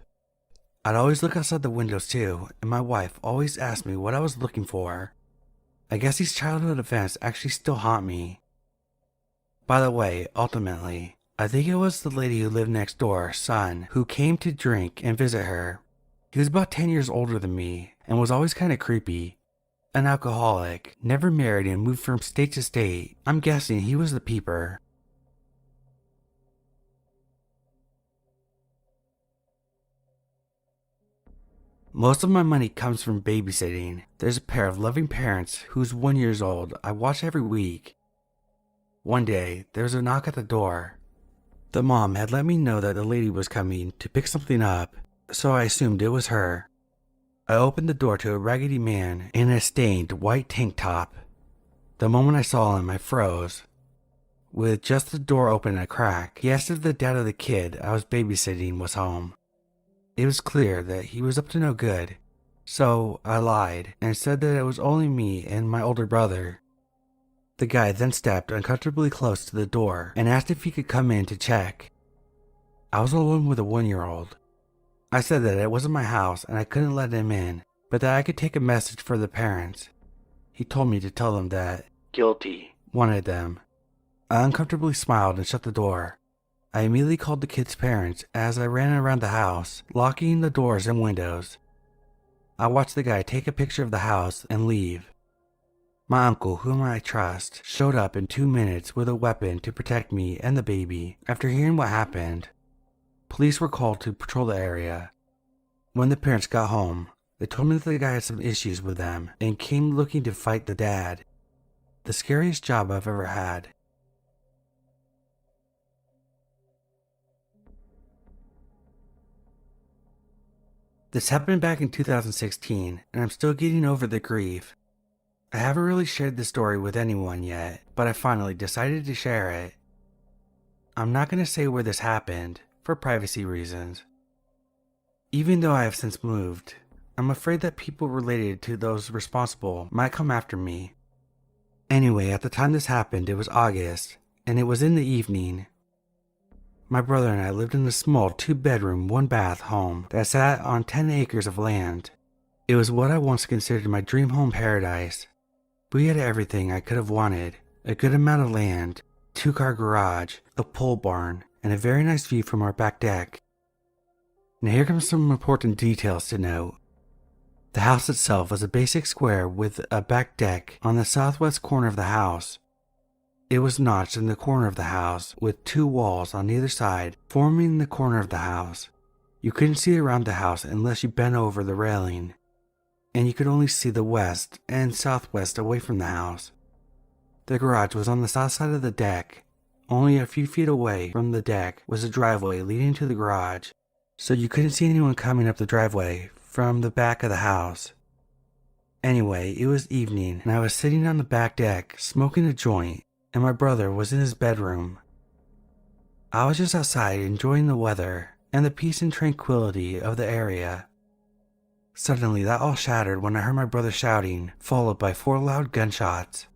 I'd always look outside the windows too, and my wife always asked me what I was looking for. I guess these childhood events actually still haunt me. By the way, ultimately, I think it was the lady who lived next door, son, who came to drink and visit her. He was about 10 years older than me and was always kind of creepy. An alcoholic, never married and moved from state to state. I'm guessing he was the peeper. Most of my money comes from babysitting. There's a pair of loving parents who's 1 year old I watch every week. One day, there was a knock at the door. The mom had let me know that the lady was coming to pick something up, so I assumed it was her. I opened the door to a raggedy man in a stained white tank top. The moment I saw him, I froze. With just the door open a crack, he asked if the dad of the kid I was babysitting was home. It was clear that he was up to no good, so I lied and said that it was only me and my older brother. The guy then stepped uncomfortably close to the door and asked if he could come in to check. I was alone with a 1 year old. I said that it wasn't my house and I couldn't let him in, but that I could take a message for the parents. He told me to tell them that guilty wanted them. I uncomfortably smiled and shut the door. I immediately called the kids' parents as I ran around the house, locking the doors and windows. I watched the guy take a picture of the house and leave. My uncle, whom I trust, showed up in 2 minutes with a weapon to protect me and the baby after hearing what happened. Police were called to patrol the area. When the parents got home, they told me that the guy had some issues with them and came looking to fight the dad. The scariest job I've ever had. This happened back in 2016, and I'm still getting over the grief. I haven't really shared this story with anyone yet, but I finally decided to share it. I'm not going to say where this happened, for privacy reasons. Even though I have since moved, I'm afraid that people related to those responsible might come after me. Anyway, at the time this happened, it was August, and it was in the evening. My brother and I lived in a small 2-bedroom, 1-bath home that sat on 10 acres of land. It was what I once considered my dream home paradise. We had everything I could have wanted, a good amount of land, 2-car garage, a pole barn, and a very nice view from our back deck. Now here comes some important details to note. The house itself was a basic square with a back deck on the southwest corner of the house. It was notched in the corner of the house with 2 walls on either side forming the corner of the house. You couldn't see around the house unless you bent over the railing, and you could only see the west and southwest away from the house. The garage was on the south side of the deck. Only a few feet away from the deck was a driveway leading to the garage, so you couldn't see anyone coming up the driveway from the back of the house. Anyway, it was evening and I was sitting on the back deck smoking a joint, and my brother was in his bedroom. I was just outside enjoying the weather and the peace and tranquility of the area. Suddenly that all shattered when I heard my brother shouting, followed by 4 loud gunshots.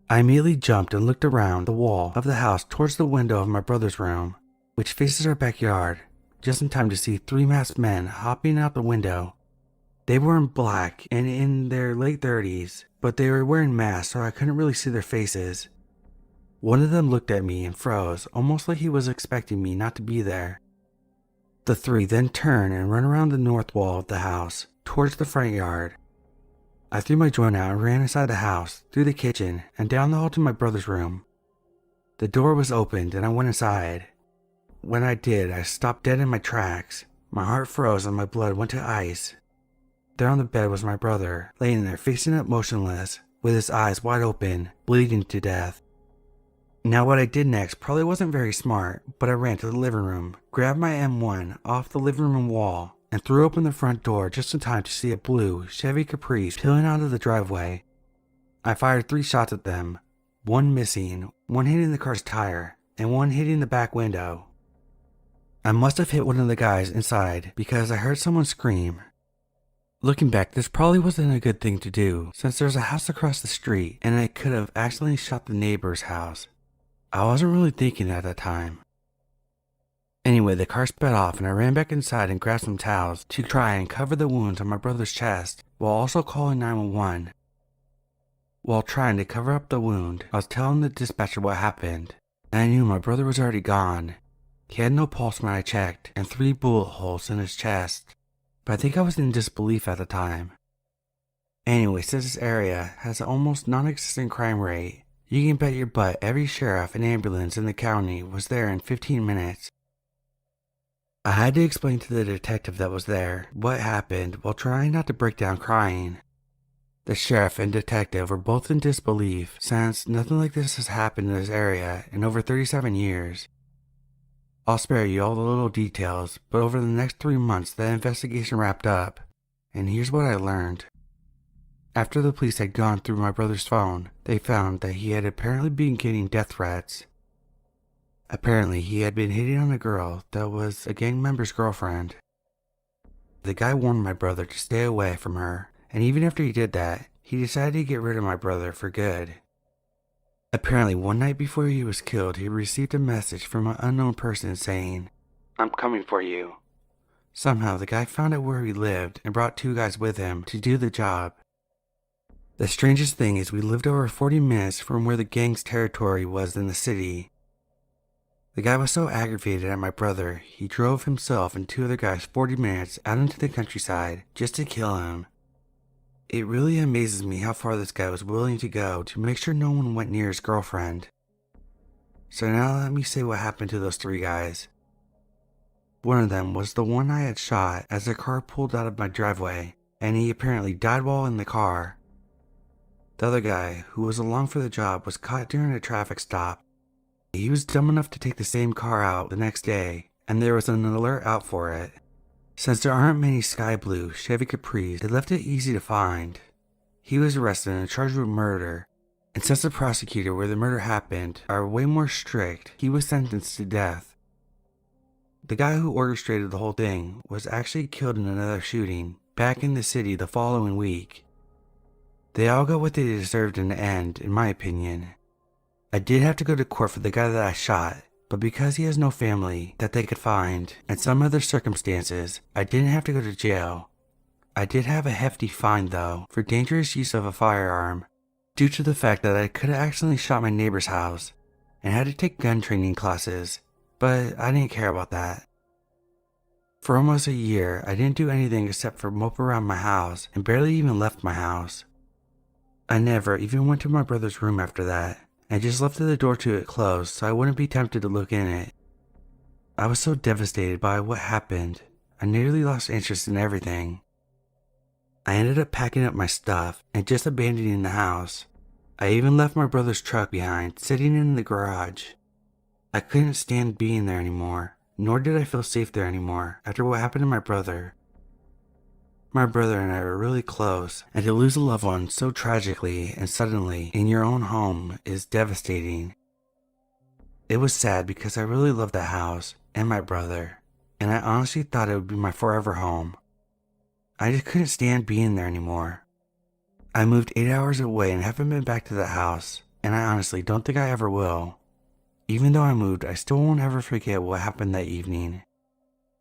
I immediately jumped and looked around the wall of the house towards the window of my brother's room, which faces our backyard, just in time to see 3 masked men hopping out the window. They were in black and in their late 30s, but they were wearing masks so I couldn't really see their faces. One of them looked at me and froze, almost like he was expecting me not to be there. The 3 then turned and ran around the north wall of the house, towards the front yard. I threw my joint out and ran inside the house, through the kitchen, and down the hall to my brother's room. The door was opened and I went inside. When I did, I stopped dead in my tracks. My heart froze and my blood went to ice. There on the bed was my brother, laying there facing up motionless, with his eyes wide open, bleeding to death. Now what I did next probably wasn't very smart, but I ran to the living room, grabbed my M1 off the living room wall, and threw open the front door just in time to see a blue Chevy Caprice peeling out of the driveway. I fired 3 shots at them, 1 missing, 1 hitting the car's tire, and 1 hitting the back window. I must have hit one of the guys inside because I heard someone scream. Looking back, this probably wasn't a good thing to do since there's a house across the street and I could have accidentally shot the neighbor's house. I wasn't really thinking at that time. Anyway, the car sped off and I ran back inside and grabbed some towels to try and cover the wounds on my brother's chest while also calling 911. While trying to cover up the wound, I was telling the dispatcher what happened, and I knew my brother was already gone. He had no pulse when I checked and 3 bullet holes in his chest, but I think I was in disbelief at the time. Anyway, since this area has an almost non-existent crime rate, you can bet your butt every sheriff and ambulance in the county was there in 15 minutes. I had to explain to the detective that was there what happened while trying not to break down crying. The sheriff and detective were both in disbelief since nothing like this has happened in this area in over 37 years. I'll spare you all the little details, but over the next 3 months the investigation wrapped up, and here's what I learned. After the police had gone through my brother's phone, they found that he had apparently been getting death threats. Apparently he had been hitting on a girl that was a gang member's girlfriend. The guy warned my brother to stay away from her, and even after he did that, he decided to get rid of my brother for good. Apparently, one night before he was killed, he received a message from an unknown person saying, "I'm coming for you." Somehow, the guy found out where he lived and brought 2 guys with him to do the job. The strangest thing is we lived over 40 minutes from where the gang's territory was in the city. The guy was so aggravated at my brother, he drove himself and 2 other guys 40 minutes out into the countryside just to kill him. It really amazes me how far this guy was willing to go to make sure no one went near his girlfriend. So now let me say what happened to those 3 guys. One of them was the one I had shot as the car pulled out of my driveway, and he apparently died while in the car. The other guy, who was along for the job, was caught during a traffic stop. He was dumb enough to take the same car out the next day, and there was an alert out for it. Since there aren't many sky blue Chevy Capris, it left it easy to find. He was arrested and charged with murder, and since the prosecutor where the murder happened are way more strict, he was sentenced to death. The guy who orchestrated the whole thing was actually killed in another shooting back in the city the following week. They all got what they deserved in the end, in my opinion. I did have to go to court for the guy that I shot, but because he has no family that they could find, and some other circumstances, I didn't have to go to jail. I did have a hefty fine though, for dangerous use of a firearm, due to the fact that I could have accidentally shot my neighbor's house, and had to take gun training classes, but I didn't care about that. For almost a year, I didn't do anything except for mope around my house, and barely even left my house. I never even went to my brother's room after that. I just left the door to it closed so I wouldn't be tempted to look in it. I was so devastated by what happened, I nearly lost interest in everything. I ended up packing up my stuff and just abandoning the house. I even left my brother's truck behind, sitting in the garage. I couldn't stand being there anymore, nor did I feel safe there anymore after what happened to my brother. My brother and I were really close, and to lose a loved one so tragically and suddenly in your own home is devastating. It was sad because I really loved that house and my brother, and I honestly thought it would be my forever home. I just couldn't stand being there anymore. I moved 8 hours away and haven't been back to that house, and I honestly don't think I ever will. Even though I moved, I still won't ever forget what happened that evening.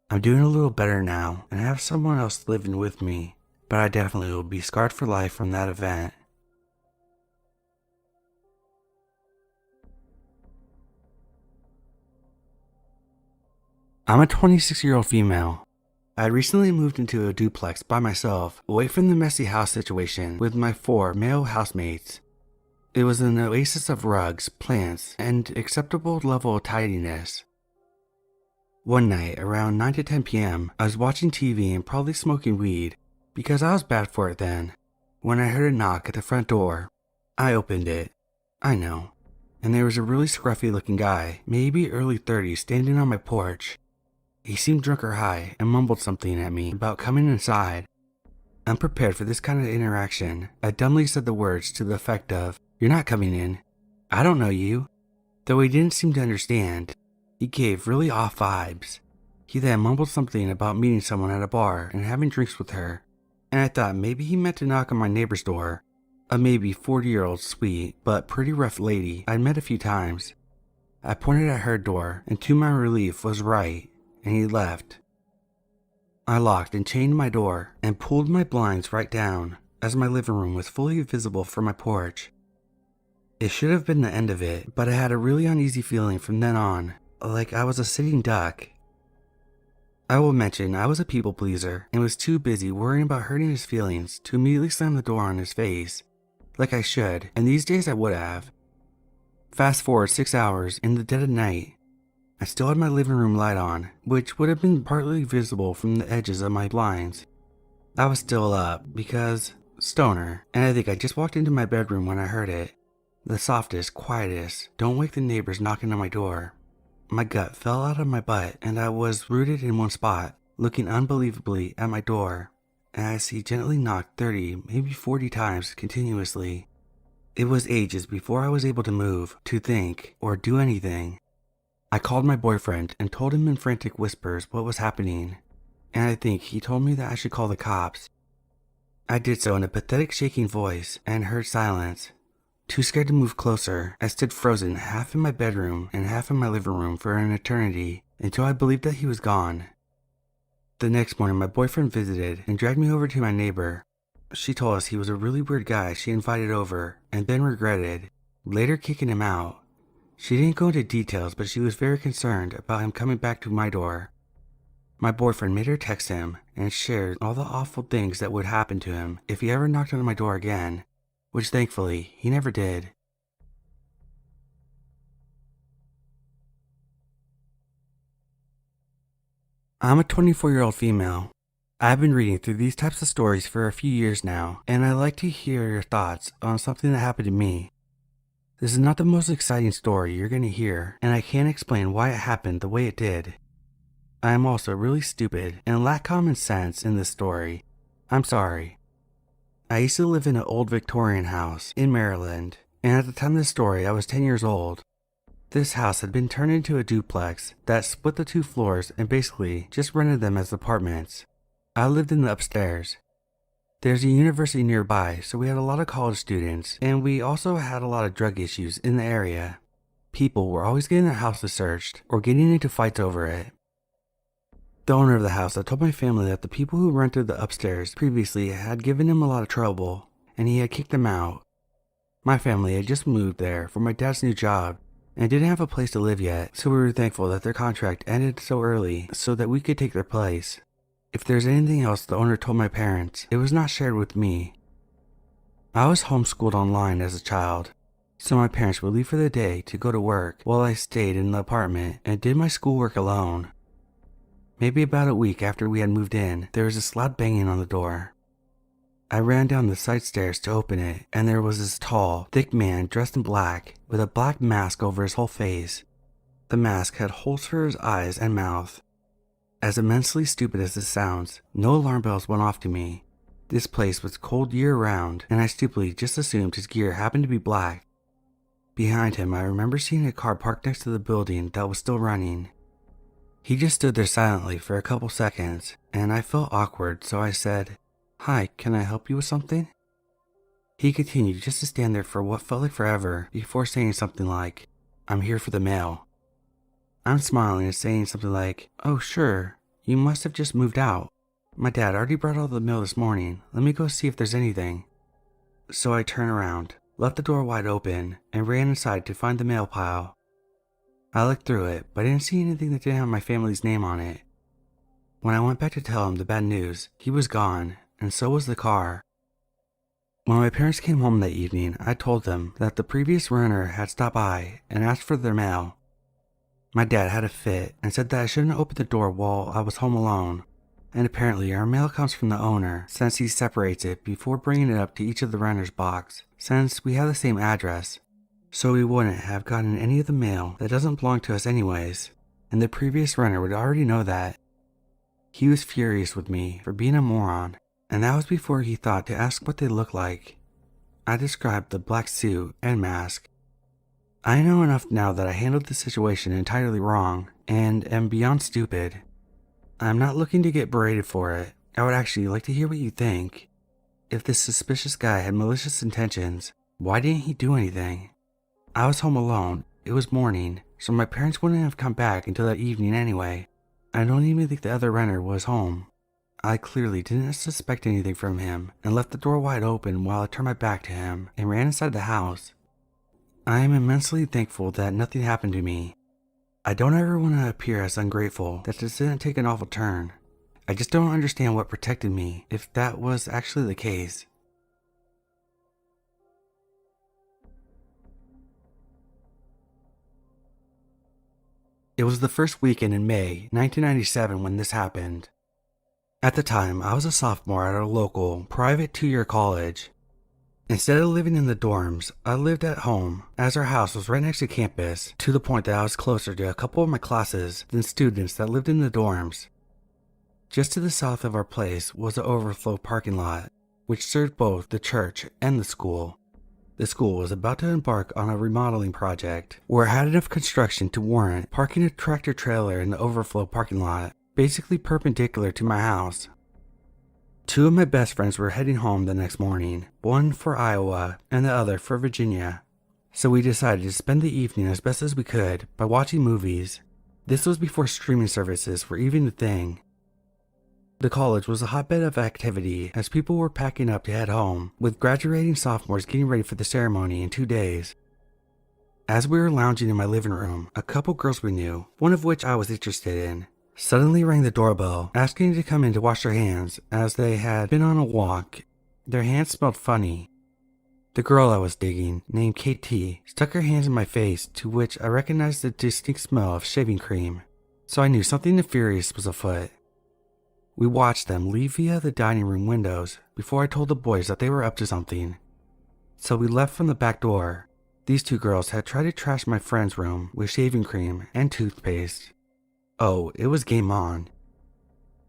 I'm doing a little better now, and I have someone else living with me, but I definitely will be scarred for life from that event. I'm a 26-year-old female. I had recently moved into a duplex by myself, away from the messy house situation with my 4 male housemates. It was an oasis of rugs, plants, and acceptable level of tidiness. One night, around 9 to 10 p.m., I was watching TV and probably smoking weed, because I was bad for it then, when I heard a knock at the front door. I opened it. I know. And there was a really scruffy looking guy, maybe early 30s, standing on my porch. He seemed drunk or high and mumbled something at me about coming inside. Unprepared for this kind of interaction, I dumbly said the words to the effect of, "You're not coming in. I don't know you." Though he didn't seem to understand, he gave really off vibes. He then mumbled something about meeting someone at a bar and having drinks with her, and I thought maybe he meant to knock on my neighbor's door, a maybe 40-year-old sweet but pretty rough lady I'd met a few times. I pointed at her door, and to my relief was right, and he left. I locked and chained my door and pulled my blinds right down, as my living room was fully visible from my porch. It should have been the end of it, but I had a really uneasy feeling from then on, like I was a sitting duck. I will mention I was a people pleaser and was too busy worrying about hurting his feelings to immediately slam the door on his face, like I should, and these days I would have. Fast forward 6 hours in the dead of night. I still had my living room light on, which would have been partly visible from the edges of my blinds. I was still up because stoner, and I think I just walked into my bedroom when I heard it. The softest, quietest, don't wake the neighbors knocking on my door. My gut fell out of my butt and I was rooted in one spot, looking unbelievably at my door, as he gently knocked 30, maybe 40 times continuously. It was ages before I was able to move, to think, or do anything. I called my boyfriend and told him in frantic whispers what was happening, and I think he told me that I should call the cops. I did so in a pathetic shaking voice and heard silence. Too scared to move closer, I stood frozen half in my bedroom and half in my living room for an eternity until I believed that he was gone. The next morning my boyfriend visited and dragged me over to my neighbor. She told us he was a really weird guy she invited over and then regretted, later kicking him out. She didn't go into details, but she was very concerned about him coming back to my door. My boyfriend made her text him and shared all the awful things that would happen to him if he ever knocked on my door again, which thankfully he never did. I'm a 24-year-old female. I've been reading through these types of stories for a few years now, and I'd like to hear your thoughts on something that happened to me. This is not the most exciting story you're going to hear, and I can't explain why it happened the way it did. I am also really stupid and lack common sense in this story. I'm sorry. I used to live in an old Victorian house in Maryland, and at the time of this story I was 10 years old. This house had been turned into a duplex that split the 2 floors and basically just rented them as apartments. I lived in the upstairs. There's a university nearby, so we had a lot of college students, and we also had a lot of drug issues in the area. People were always getting their houses searched or getting into fights over it. The owner of the house had told my family that the people who rented the upstairs previously had given him a lot of trouble, and he had kicked them out. My family had just moved there for my dad's new job, and didn't have a place to live yet, so we were thankful that their contract ended so early so that we could take their place. If there's anything else the owner told my parents, it was not shared with me. I was homeschooled online as a child, so my parents would leave for the day to go to work while I stayed in the apartment and did my schoolwork alone. Maybe about a week after we had moved in, there was this loud banging on the door. I ran down the side stairs to open it, and there was this tall, thick man dressed in black with a black mask over his whole face. The mask had holes for his eyes and mouth. As immensely stupid as this sounds, no alarm bells went off to me. This place was cold year-round, and I stupidly just assumed his gear happened to be black. Behind him, I remember seeing a car parked next to the building that was still running. He just stood there silently for a couple seconds, and I felt awkward, so I said, "Hi, can I help you with something?" He continued just to stand there for what felt like forever before saying something like, "I'm here for the mail." I'm smiling and saying something like, "Oh sure, you must have just moved out. My dad already brought all the mail this morning. Let me go see if there's anything." So I turned around, left the door wide open, and ran inside to find the mail pile. I looked through it, but I didn't see anything that didn't have my family's name on it. When I went back to tell him the bad news, he was gone, and so was the car. When my parents came home that evening, I told them that the previous renter had stopped by and asked for their mail. My dad had a fit and said that I shouldn't open the door while I was home alone, and apparently our mail comes from the owner since he separates it before bringing it up to each of the renter's box, since we have the same address, so we wouldn't have gotten any of the mail that doesn't belong to us anyways, and the previous renter would already know that. He was furious with me for being a moron. and that was before he thought to ask what they looked like. I described the black suit and mask. I know enough now that I handled the situation entirely wrong and am beyond stupid. I'm not looking to get berated for it. I would actually like to hear what you think. If this suspicious guy had malicious intentions, why didn't he do anything? I was home alone. It was morning, so my parents wouldn't have come back until that evening anyway. I don't even think the other renter was home. I clearly didn't suspect anything from him and left the door wide open while I turned my back to him and ran inside the house. I am immensely thankful that nothing happened to me. I don't ever want to appear as ungrateful that this didn't take an awful turn. I just don't understand what protected me if that was actually the case. It was the first weekend in May 1997 when this happened. At the time, I was a sophomore at a local, private 2-year college. Instead of living in the dorms, I lived at home, as our house was right next to campus, to the point that I was closer to a couple of my classes than students that lived in the dorms. Just to the south of our place was the overflow parking lot, which served both the church and the school. The school was about to embark on a remodeling project, where it had enough construction to warrant parking a tractor trailer in the overflow parking lot, basically perpendicular to my house. 2 of my best friends were heading home the next morning, one for Iowa and the other for Virginia. So we decided to spend the evening as best as we could by watching movies. This was before streaming services were even a thing. The college was a hotbed of activity as people were packing up to head home, with graduating sophomores getting ready for the ceremony in 2 days. As we were lounging in my living room, a couple girls we knew, one of which I was interested in, suddenly rang the doorbell, asking to come in to wash their hands as they had been on a walk. Their hands smelled funny. The girl I was digging, named KT, stuck her hands in my face, to which I recognized the distinct smell of shaving cream, so I knew something nefarious was afoot. We watched them leave via the dining room windows before I told the boys that they were up to something. So we left from the back door. These 2 girls had tried to trash my friend's room with shaving cream and toothpaste. Oh, it was game on.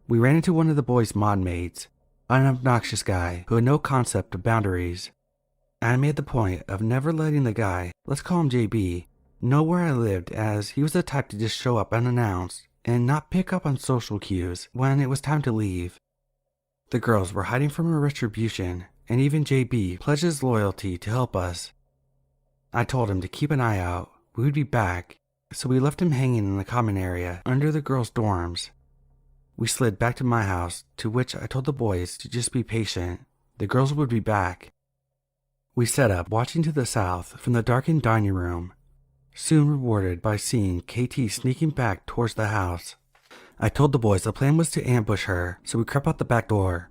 We ran into one of the boys' mod mates, an obnoxious guy who had no concept of boundaries. I made the point of never letting the guy, let's call him JB, know where I lived, as he was the type to just show up unannounced and not pick up on social cues when it was time to leave. The girls were hiding from a retribution, and even JB pledged his loyalty to help us. I told him to keep an eye out, we would be back, so we left him hanging in the common area under the girls' dorms. We slid back to my house, to which I told the boys to just be patient. The girls would be back. We set up, watching to the south from the darkened dining room, soon rewarded by seeing KT sneaking back towards the house. I told the boys the plan was to ambush her, so we crept out the back door.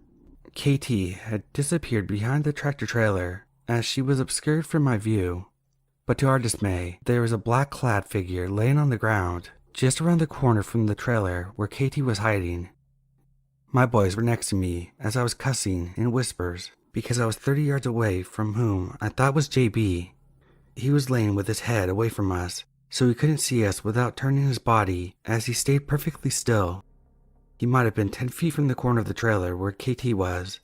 KT had disappeared behind the tractor trailer, as she was obscured from my view. But to our dismay, there was a black-clad figure laying on the ground, just around the corner from the trailer where KT was hiding. My boys were next to me as I was cussing in whispers, because I was 30 yards away from whom I thought was JB. He was laying with his head away from us, so he couldn't see us without turning his body as he stayed perfectly still. He might have been 10 feet from the corner of the trailer where KT was.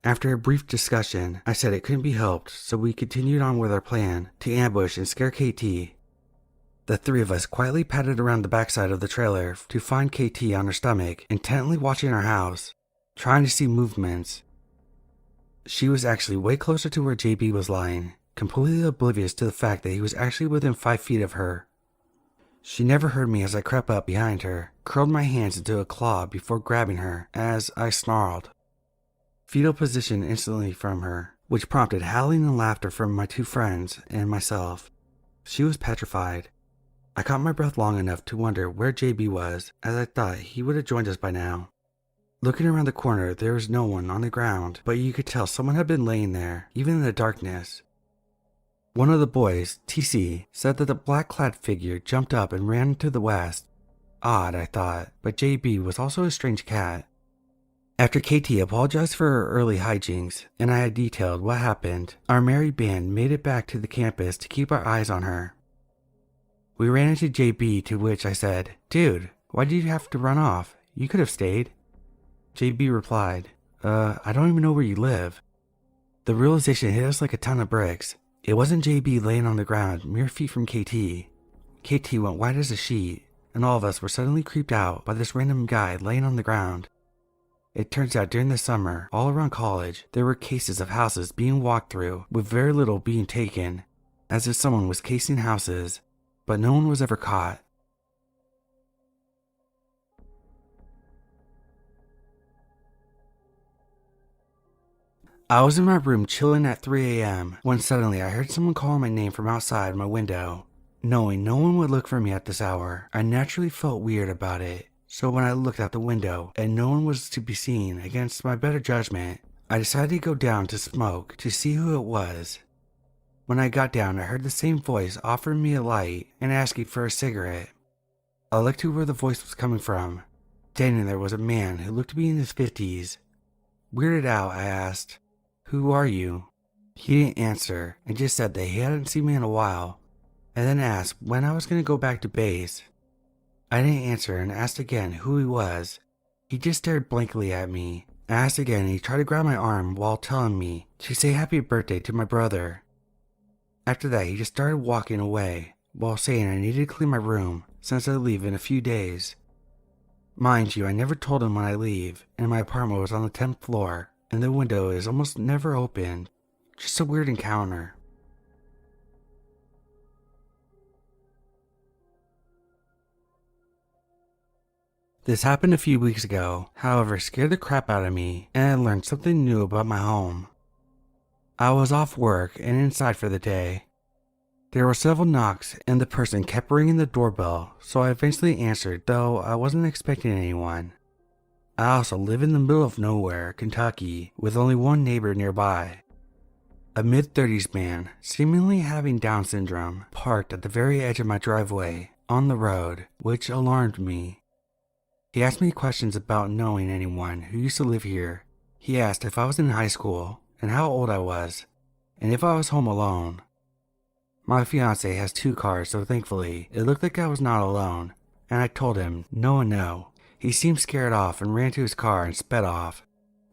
After a brief discussion, I said it couldn't be helped, so we continued on with our plan to ambush and scare KT. The 3 of us quietly padded around the backside of the trailer to find KT on her stomach, intently watching our house, trying to see movements. She was actually way closer to where JB was lying, completely oblivious to the fact that he was actually within 5 feet of her. She never heard me as I crept up behind her, curled my hands into a claw before grabbing her as I snarled. Fetal position instantly from her, which prompted howling and laughter from my 2 friends and myself. She was petrified. I caught my breath long enough to wonder where JB was, as I thought he would have joined us by now. Looking around the corner, there was no one on the ground, but you could tell someone had been laying there, even in the darkness. One of the boys, TC, said that the black-clad figure jumped up and ran to the west. Odd, I thought, but JB was also a strange cat. After KT apologized for her early hijinks, and I had detailed what happened, our merry band made it back to the campus to keep our eyes on her. We ran into JB, to which I said, "Dude, why did you have to run off? You could have stayed." JB replied, I don't even know where you live." The realization hit us like a ton of bricks. It wasn't JB laying on the ground mere feet from KT. KT went white as a sheet, and all of us were suddenly creeped out by this random guy laying on the ground. It turns out during the summer, all around college, there were cases of houses being walked through with very little being taken, as if someone was casing houses, but no one was ever caught. I was in my room chilling at 3 a.m. when suddenly I heard someone calling my name from outside my window. Knowing no one would look for me at this hour, I naturally felt weird about it. So when I looked out the window and no one was to be seen against my better judgment, I decided to go down to smoke to see who it was. When I got down, I heard the same voice offering me a light and asking for a cigarette. I looked to where the voice was coming from. Standing there was a man who looked to be in his 50s. Weirded out, I asked, "Who are you?" He didn't answer and just said that he hadn't seen me in a while, and then asked when I was going to go back to base. I didn't answer and asked again who he was. He just stared blankly at me. I asked again and he tried to grab my arm while telling me to say happy birthday to my brother. After that, he just started walking away while saying I needed to clean my room since I leave in a few days. Mind you, I never told him when I leave, and my apartment was on the 10th floor, and the window is almost never open. Just a weird encounter. This happened a few weeks ago, however, scared the crap out of me, and I learned something new about my home. I was off work and inside for the day. There were several knocks and the person kept ringing the doorbell, so I eventually answered, though I wasn't expecting anyone. I also live in the middle of nowhere, Kentucky, with only one neighbor nearby. A mid-30s man, seemingly having Down syndrome, parked at the very edge of my driveway, on the road, which alarmed me. He asked me questions about knowing anyone who used to live here. He asked if I was in high school, and how old I was, and if I was home alone. My fiance has 2 cars, so thankfully, it looked like I was not alone, and I told him no and no. He seemed scared off and ran to his car and sped off.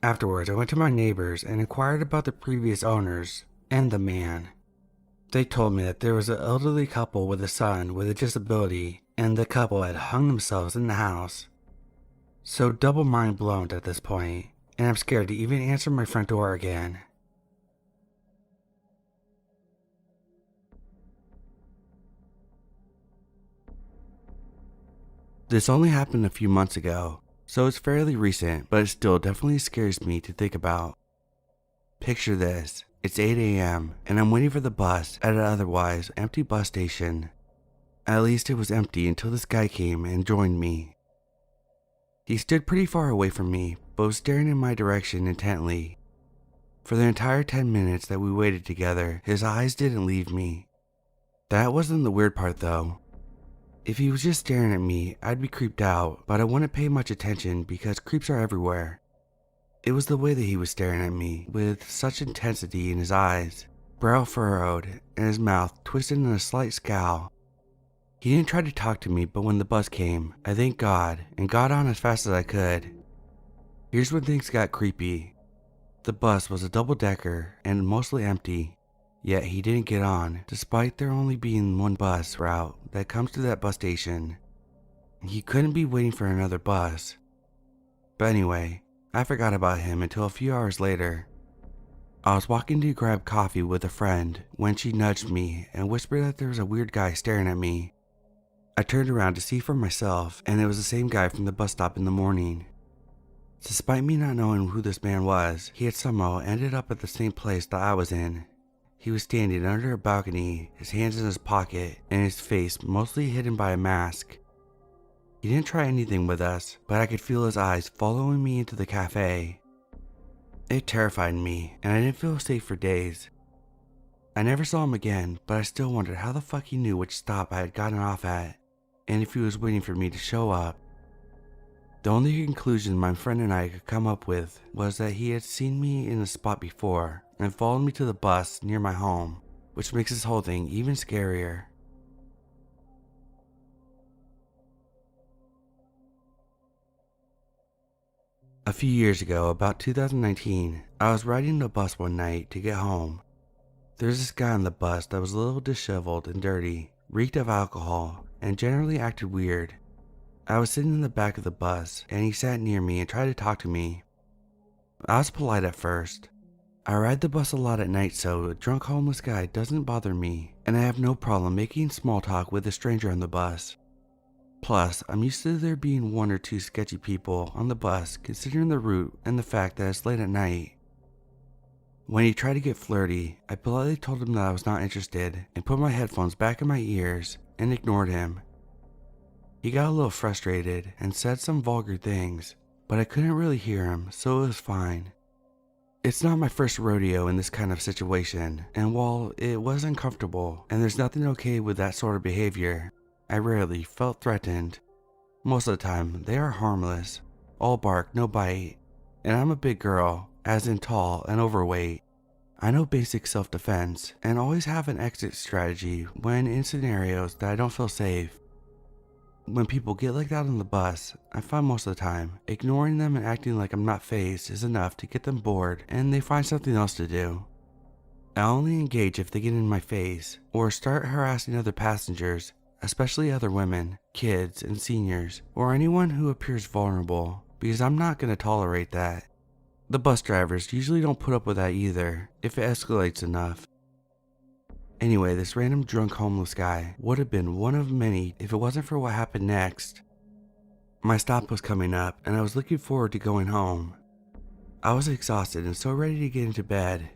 Afterwards, I went to my neighbors and inquired about the previous owners and the man. They told me that there was an elderly couple with a son with a disability, and the couple had hung themselves in the house. So double mind blown at this point, and I'm scared to even answer my front door again. This only happened a few months ago, so it's fairly recent, but it still definitely scares me to think about. Picture this, it's 8 a.m. and I'm waiting for the bus at an otherwise empty bus station. At least it was empty until this guy came and joined me. He stood pretty far away from me, but was staring in my direction intently. For the entire 10 minutes that we waited together, his eyes didn't leave me. That wasn't the weird part though. If he was just staring at me, I'd be creeped out, but I wouldn't pay much attention because creeps are everywhere. It was the way that he was staring at me, with such intensity in his eyes, brow furrowed, and his mouth twisted in a slight scowl. He didn't try to talk to me, but when the bus came, I thanked God and got on as fast as I could. Here's when things got creepy. The bus was a double-decker and mostly empty. Yet he didn't get on, despite there only being one bus route that comes to that bus station. He couldn't be waiting for another bus. But anyway, I forgot about him until a few hours later. I was walking to grab coffee with a friend when she nudged me and whispered that there was a weird guy staring at me. I turned around to see for myself, and it was the same guy from the bus stop in the morning. Despite me not knowing who this man was, he had somehow ended up at the same place that I was in. He was standing under a balcony, his hands in his pocket, and his face mostly hidden by a mask. He didn't try anything with us, but I could feel his eyes following me into the cafe. It terrified me, and I didn't feel safe for days. I never saw him again, but I still wondered how the fuck he knew which stop I had gotten off at, and if he was waiting for me to show up. The only conclusion my friend and I could come up with was that he had seen me in the spot before and followed me to the bus near my home, which makes this whole thing even scarier. A A few years ago, about 2019, I was riding the bus one night to get home. There's this guy on the bus that was a little disheveled and dirty, reeked of alcohol, and generally acted weird. I was sitting in the back of the bus, and he sat near me and tried to talk to me. I was polite at first. I ride the bus a lot at night, so a drunk homeless guy doesn't bother me, and I have no problem making small talk with a stranger on the bus. Plus, I'm used to there being one or two sketchy people on the bus considering the route and the fact that it's late at night. When he tried to get flirty, I politely told him that I was not interested and put my headphones back in my ears and ignored him. He got a little frustrated and said some vulgar things, but I couldn't really hear him, so it was fine. It's not my first rodeo in this kind of situation, and while it was uncomfortable and there's nothing okay with that sort of behavior, I rarely felt threatened. Most of the time, they are harmless, all bark, no bite, and I'm a big girl, as in tall and overweight. I know basic self-defense and always have an exit strategy when in scenarios that I don't feel safe. When people get like that on the bus, I find most of the time, ignoring them and acting like I'm not fazed is enough to get them bored and they find something else to do. I only engage if they get in my face or start harassing other passengers, especially other women, kids, and seniors, or anyone who appears vulnerable, because I'm not going to tolerate that. The bus drivers usually don't put up with that either, if it escalates enough. Anyway, this random drunk homeless guy would have been one of many if it wasn't for what happened next. My stop was coming up, and I was looking forward to going home. I was exhausted and so ready to get into bed.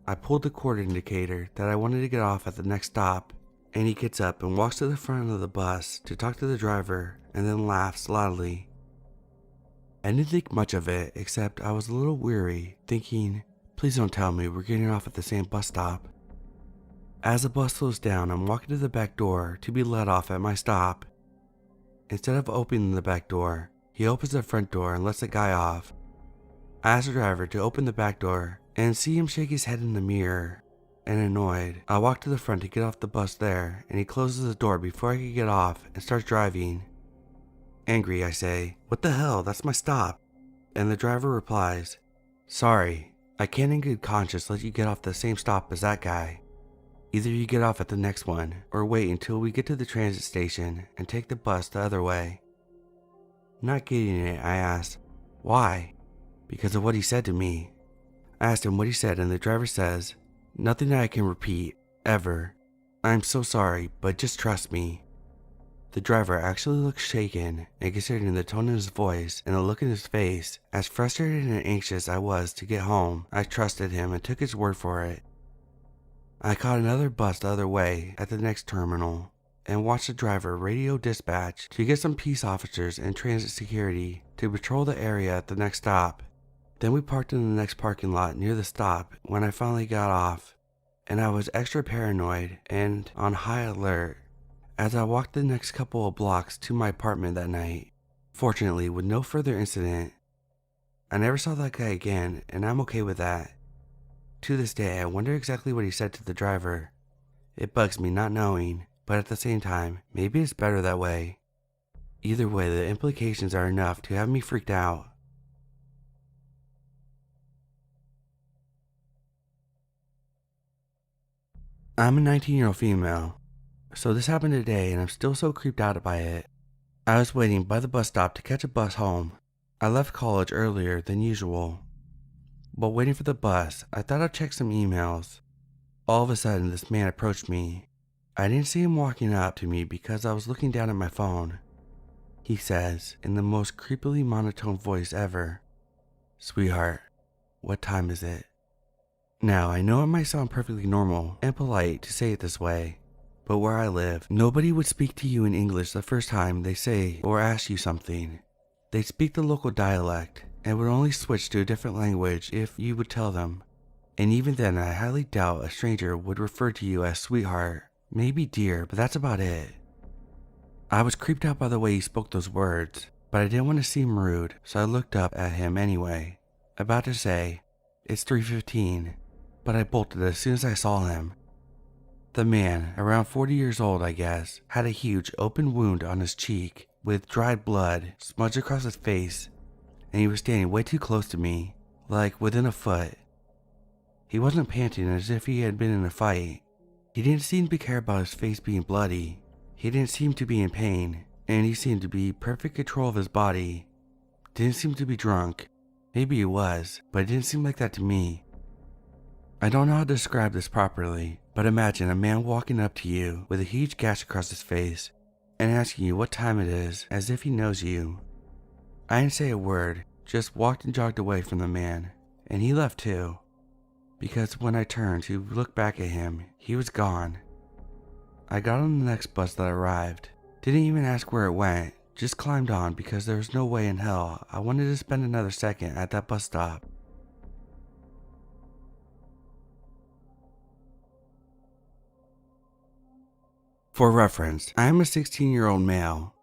I pulled the cord indicator that I wanted to get off at the next stop, and he gets up and walks to the front of the bus to talk to the driver and then laughs loudly. I didn't think much of it, except I was a little weary, thinking, please don't tell me we're getting off at the same bus stop. As the bus slows down, I'm walking to the back door to be let off at my stop. Instead of opening the back door, he opens the front door and lets the guy off. I ask the driver to open the back door and see him shake his head in the mirror. And annoyed, I walk to the front to get off the bus there, and he closes the door before I can get off and starts driving. Angry, I say, what the hell, that's my stop. And the driver replies, sorry, I can't in good conscience let you get off the same stop as that guy. Either you get off at the next one, or wait until we get to the transit station and take the bus the other way. Not getting it, I asked, why? Because of what he said to me. I asked him what he said, and the driver says, nothing that I can repeat, ever. I'm so sorry, but just trust me. The driver actually looks shaken, and considering the tone in his voice and the look in his face, as frustrated and anxious I was to get home, I trusted him and took his word for it. I caught another bus the other way at the next terminal, and watched the driver radio dispatch to get some peace officers and transit security to patrol the area at the next stop. Then we parked in the next parking lot near the stop when I finally got off, and I was extra paranoid and on high alert as I walked the next couple of blocks to my apartment that night, fortunately with no further incident. I never saw that guy again, and I'm okay with that. To this day, I wonder exactly what he said to the driver. It bugs me not knowing, but at the same time, maybe it's better that way. Either way, the implications are enough to have me freaked out. I'm a 19-year-old female, so this happened today and I'm still so creeped out by it. I was waiting by the bus stop to catch a bus home. I left college earlier than usual. While waiting for the bus, I thought I'd check some emails. All of a sudden, this man approached me. I didn't see him walking up to me because I was looking down at my phone. He says, in the most creepily monotone voice ever, "Sweetheart, what time is it?" Now, I know it might sound perfectly normal and polite to say it this way, but where I live, nobody would speak to you in English the first time they say or ask you something. They'd speak the local dialect and would only switch to a different language if you would tell them. And even then, I highly doubt a stranger would refer to you as sweetheart, maybe dear, but that's about it. I was creeped out by the way he spoke those words, but I didn't want to seem rude, so I looked up at him anyway, about to say, it's 3:15, but I bolted as soon as I saw him. The man, around 40 years old I guess, had a huge open wound on his cheek with dried blood smudged across his face, and he was standing way too close to me, like within a foot. He wasn't panting as if he had been in a fight. He didn't seem to care about his face being bloody. He didn't seem to be in pain, and he seemed to be in perfect control of his body. Didn't seem to be drunk. Maybe he was, but it didn't seem like that to me. I don't know how to describe this properly, but imagine a man walking up to you with a huge gash across his face and asking you what time it is as if he knows you. I didn't say a word, just walked and jogged away from the man, and he left too. Because when I turned to look back at him, he was gone. I got on the next bus that arrived. Didn't even ask where it went, just climbed on because there was no way in hell I wanted to spend another second at that bus stop. For reference, I am a 16-year-old male.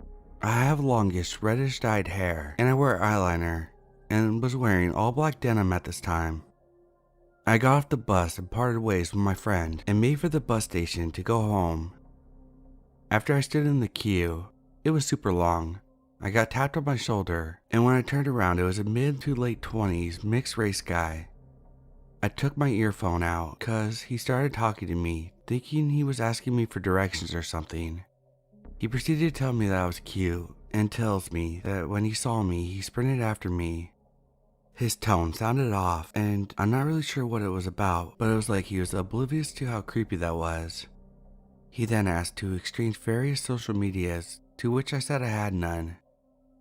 I have longish reddish dyed hair and I wear eyeliner and was wearing all black denim at this time. I got off the bus and parted ways with my friend and made for the bus station to go home. After I stood in the queue, it was super long. I got tapped on my shoulder, and when I turned around it was a mid to late 20s mixed race guy. I took my earphone out cause he started talking to me, thinking he was asking me for directions or something. He proceeded to tell me that I was cute and tells me that when he saw me he sprinted after me. His tone sounded off and I'm not really sure what it was about, but it was like he was oblivious to how creepy that was. He then asked to exchange various social medias, to which I said I had none.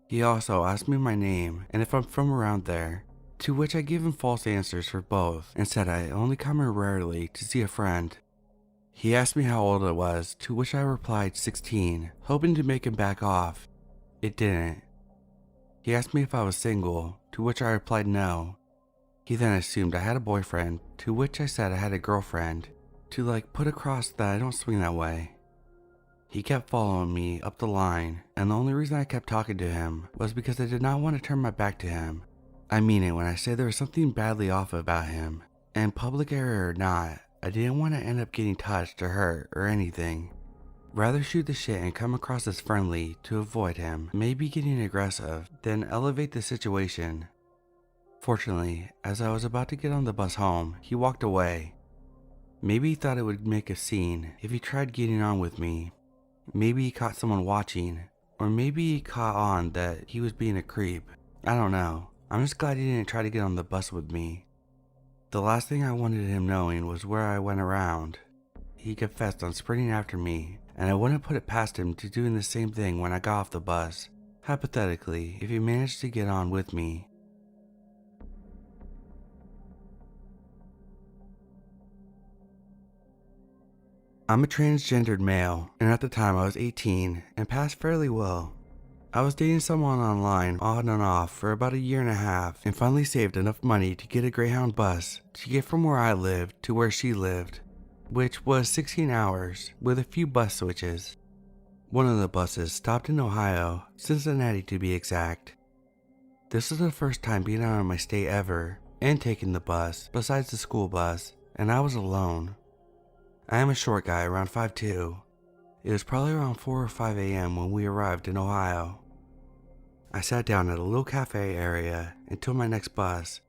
He also asked me my name and if I'm from around there, to which I gave him false answers for both and said I only come here rarely to see a friend. He asked me how old I was, to which I replied 16, hoping to make him back off. It didn't. He asked me if I was single, to which I replied no. He then assumed I had a boyfriend, to which I said I had a girlfriend, to put across that I don't swing that way. He kept following me up the line, and the only reason I kept talking to him was because I did not want to turn my back to him. I mean it when I say there was something badly off about him, and public area or not, I didn't want to end up getting touched or hurt or anything. Rather shoot the shit and come across as friendly to avoid him, maybe getting aggressive, than elevate the situation. Fortunately, as I was about to get on the bus home, he walked away. Maybe he thought it would make a scene if he tried getting on with me. Maybe he caught someone watching, or maybe he caught on that he was being a creep. I don't know. I'm just glad he didn't try to get on the bus with me. The last thing I wanted him knowing was where I went around. He confessed on sprinting after me, and I wouldn't put it past him to doing the same thing when I got off the bus, hypothetically, if he managed to get on with me. I'm a transgendered male, and at the time I was 18 and passed fairly well. I was dating someone online on and off for about a year and a half and finally saved enough money to get a Greyhound bus to get from where I lived to where she lived, which was 16 hours with a few bus switches. One of the buses stopped in Ohio, Cincinnati to be exact. This was the first time being out of my state ever and taking the bus besides the school bus, and I was alone. I am a short guy around 5'2". It was probably around 4 or 5 a.m. when we arrived in Ohio. I sat down at a little cafe area until my next bus,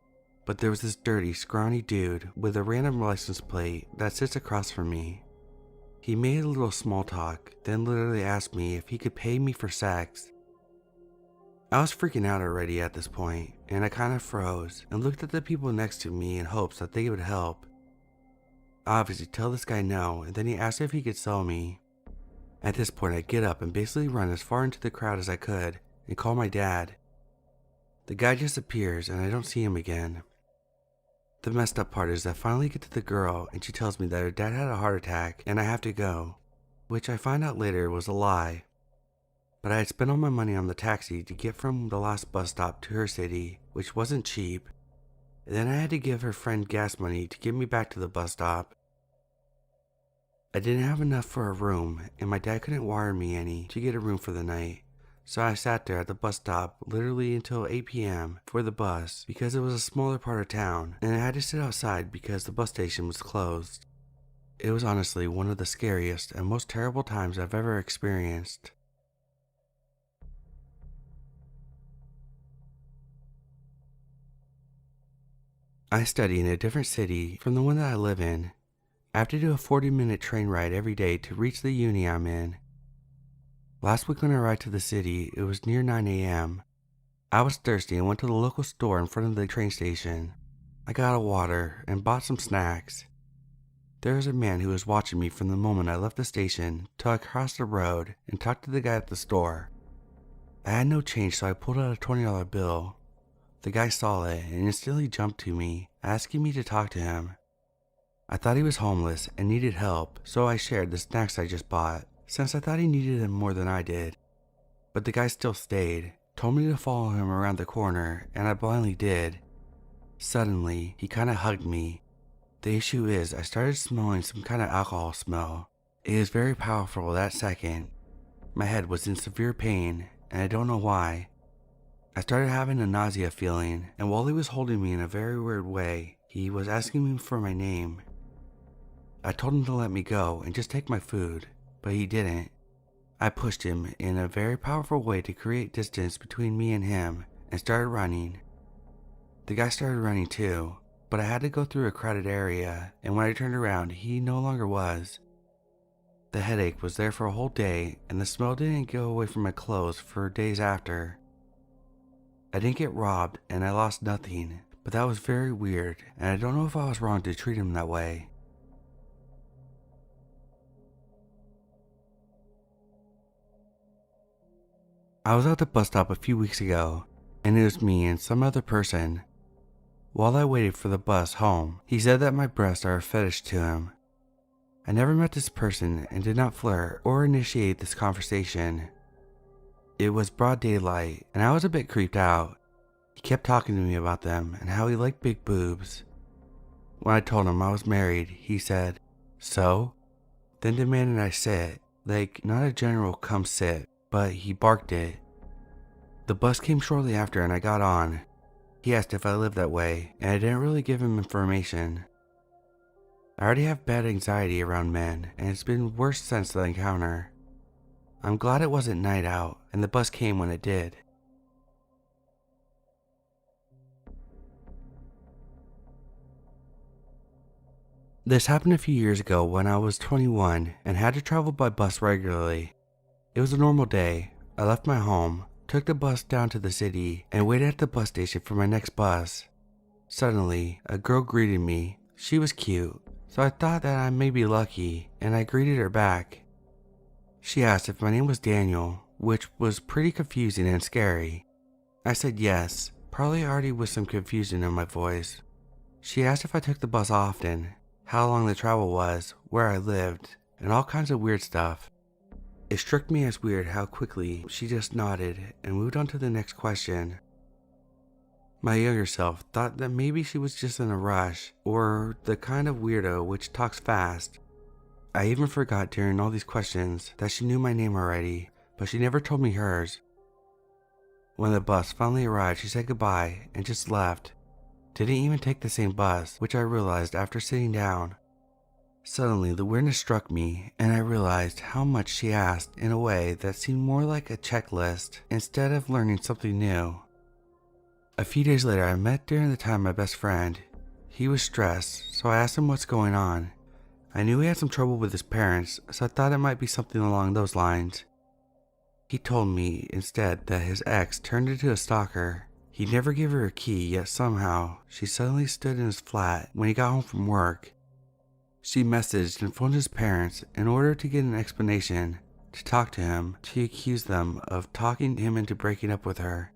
but there was this dirty, scrawny dude with a random license plate that sits across from me. He made a little small talk, then literally asked me if he could pay me for sex. I was freaking out already at this point, and I kind of froze and looked at the people next to me in hopes that they would help. I obviously tell this guy no, and then he asked if he could sell me. At this point I get up and basically run as far into the crowd as I could and call my dad. The guy just appears and I don't see him again. The messed up part is I finally get to the girl and she tells me that her dad had a heart attack and I have to go, which I find out later was a lie. But I had spent all my money on the taxi to get from the last bus stop to her city, which wasn't cheap. And then I had to give her friend gas money to get me back to the bus stop. I didn't have enough for a room, and my dad couldn't wire me any to get a room for the night, so I sat there at the bus stop literally until 8 p.m. for the bus because it was a smaller part of town, and I had to sit outside because the bus station was closed. It was honestly one of the scariest and most terrible times I've ever experienced. I study in a different city from the one that I live in. I have to do a 40-minute train ride every day to reach the uni I'm in. Last week when I arrived to the city, it was near 9 a.m. I was thirsty and went to the local store in front of the train station. I got a water and bought some snacks. There was a man who was watching me from the moment I left the station till I crossed the road and talked to the guy at the store. I had no change, so I pulled out a $20 bill. The guy saw it and instantly jumped to me, asking me to talk to him. I thought he was homeless and needed help, so I shared the snacks I just bought, since I thought he needed them more than I did. But the guy still stayed, told me to follow him around the corner, and I blindly did. Suddenly, he kinda hugged me. The issue is, I started smelling some kind of alcohol smell. It was very powerful that second. My head was in severe pain, and I don't know why. I started having a nausea feeling, and while he was holding me in a very weird way, he was asking me for my name. I told him to let me go and just take my food, but he didn't. I pushed him in a very powerful way to create distance between me and him and started running. The guy started running too, but I had to go through a crowded area, and when I turned around, he no longer was. The headache was there for a whole day, and the smell didn't go away from my clothes for days after. I didn't get robbed, and I lost nothing, but that was very weird, and I don't know if I was wrong to treat him that way. I was at the bus stop a few weeks ago, and it was me and some other person. While I waited for the bus home, he said that my breasts are a fetish to him. I never met this person and did not flirt or initiate this conversation. It was broad daylight, and I was a bit creeped out. He kept talking to me about them and how he liked big boobs. When I told him I was married, he said, "So?" Then demanded I sit, like not a general come sit, but he barked it. The bus came shortly after and I got on. He asked if I lived that way, and I didn't really give him information. I already have bad anxiety around men, and it's been worse since the encounter. I'm glad it wasn't night out, and the bus came when it did. This happened a few years ago when I was 21 and had to travel by bus regularly. It was a normal day. I left my home, took the bus down to the city, and waited at the bus station for my next bus. Suddenly, a girl greeted me. She was cute, so I thought that I may be lucky, and I greeted her back. She asked if my name was Daniel, which was pretty confusing and scary. I said yes, probably already with some confusion in my voice. She asked if I took the bus often, how long the travel was, where I lived, and all kinds of weird stuff. It struck me as weird how quickly she just nodded and moved on to the next question. My younger self thought that maybe she was just in a rush, or the kind of weirdo which talks fast. I even forgot during all these questions that she knew my name already, but she never told me hers. When the bus finally arrived, she said goodbye and just left. Didn't even take the same bus, which I realized after sitting down. Suddenly, the weirdness struck me, and I realized how much she asked in a way that seemed more like a checklist instead of learning something new. A few days later, I met during the time my best friend. He was stressed, so I asked him what's going on. I knew he had some trouble with his parents, so I thought it might be something along those lines. He told me instead that his ex turned into a stalker. He never gave her a key, yet somehow she suddenly stood in his flat when he got home from work. She messaged and phoned his parents in order to get an explanation, to talk to him, to accuse them of talking him into breaking up with her.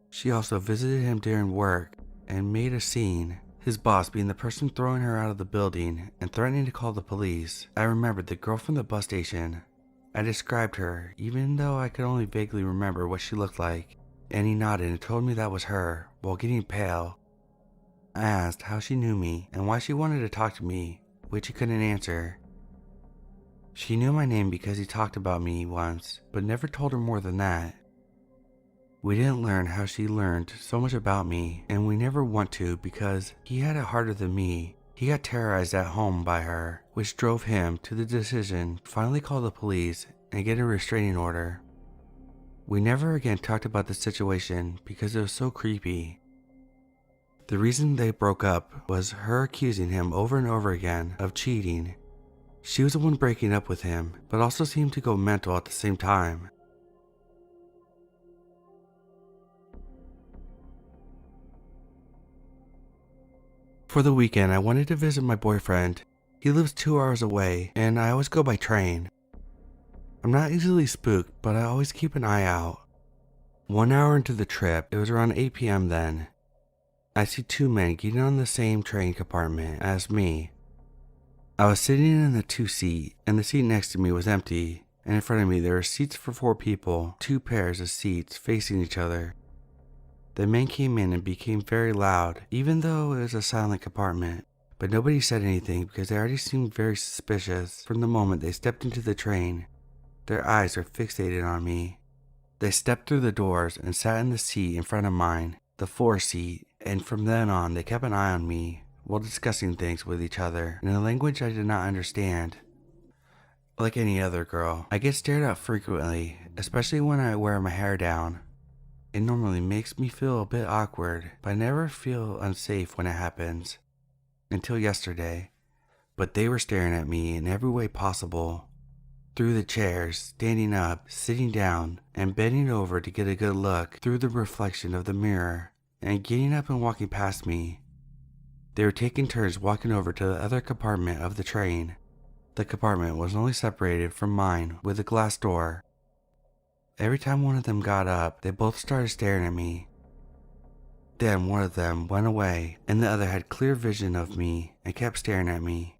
She also visited him during work and made a scene, his boss being the person throwing her out of the building and threatening to call the police. I remembered the girl from the bus station. I described her, even though I could only vaguely remember what she looked like, and he nodded and told me that was her, while getting pale. I asked how she knew me and why she wanted to talk to me, which he couldn't answer. She knew my name because he talked about me once, but never told her more than that. We didn't learn how she learned so much about me, and we never want to because he had it harder than me. He got terrorized at home by her, which drove him to the decision to finally call the police and get a restraining order. We never again talked about the situation because it was so creepy. The reason they broke up was her accusing him over and over again of cheating. She was the one breaking up with him, but also seemed to go mental at the same time. For the weekend, I wanted to visit my boyfriend. He lives 2 hours away, and I always go by train. I'm not easily spooked, but I always keep an eye out. 1 hour into the trip, it was around 8 p.m. then. I see 2 men getting on the same train compartment as me. I was sitting in the 2 seat, and the seat next to me was empty, and in front of me there were seats for 4 people, 2 pairs of seats facing each other. The men came in and became very loud, even though it was a silent compartment, but nobody said anything because they already seemed very suspicious from the moment they stepped into the train. Their eyes were fixated on me. They stepped through the doors and sat in the seat in front of mine, the 4 seat, and from then on they kept an eye on me while discussing things with each other in a language I did not understand. Like any other girl, I get stared at frequently, especially when I wear my hair down. It normally makes me feel a bit awkward, but I never feel unsafe when it happens. Until yesterday. But they were staring at me in every way possible. Through the chairs, standing up, sitting down, and bending over to get a good look through the reflection of the mirror, and getting up and walking past me. They were taking turns walking over to the other compartment of the train. The compartment was only separated from mine with a glass door. Every time one of them got up, they both started staring at me. Then one of them went away, and the other had clear vision of me and kept staring at me.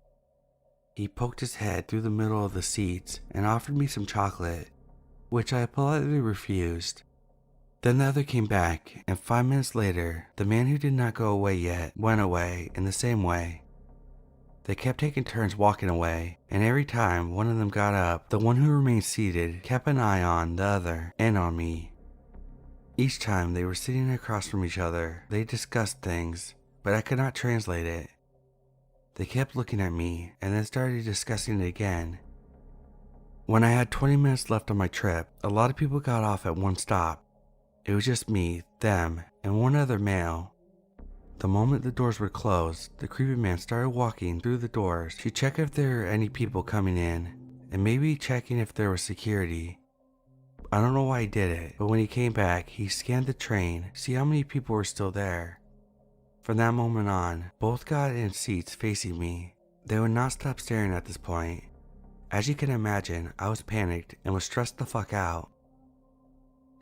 He poked his head through the middle of the seats and offered me some chocolate, which I politely refused. Then the other came back, and 5 minutes later, the man who did not go away yet went away in the same way. They kept taking turns walking away, and every time one of them got up, the one who remained seated kept an eye on the other and on me. Each time they were sitting across from each other, they discussed things, but I could not translate it. They kept looking at me and then started discussing it again. When I had 20 minutes left on my trip, a lot of people got off at one stop. It was just me, them, and one other male. The moment the doors were closed, the creepy man started walking through the doors to check if there were any people coming in, and maybe checking if there was security. I don't know why he did it, but when he came back, he scanned the train to see how many people were still there. From that moment on, both got in seats facing me. They would not stop staring at this point. As you can imagine, I was panicked and was stressed the fuck out.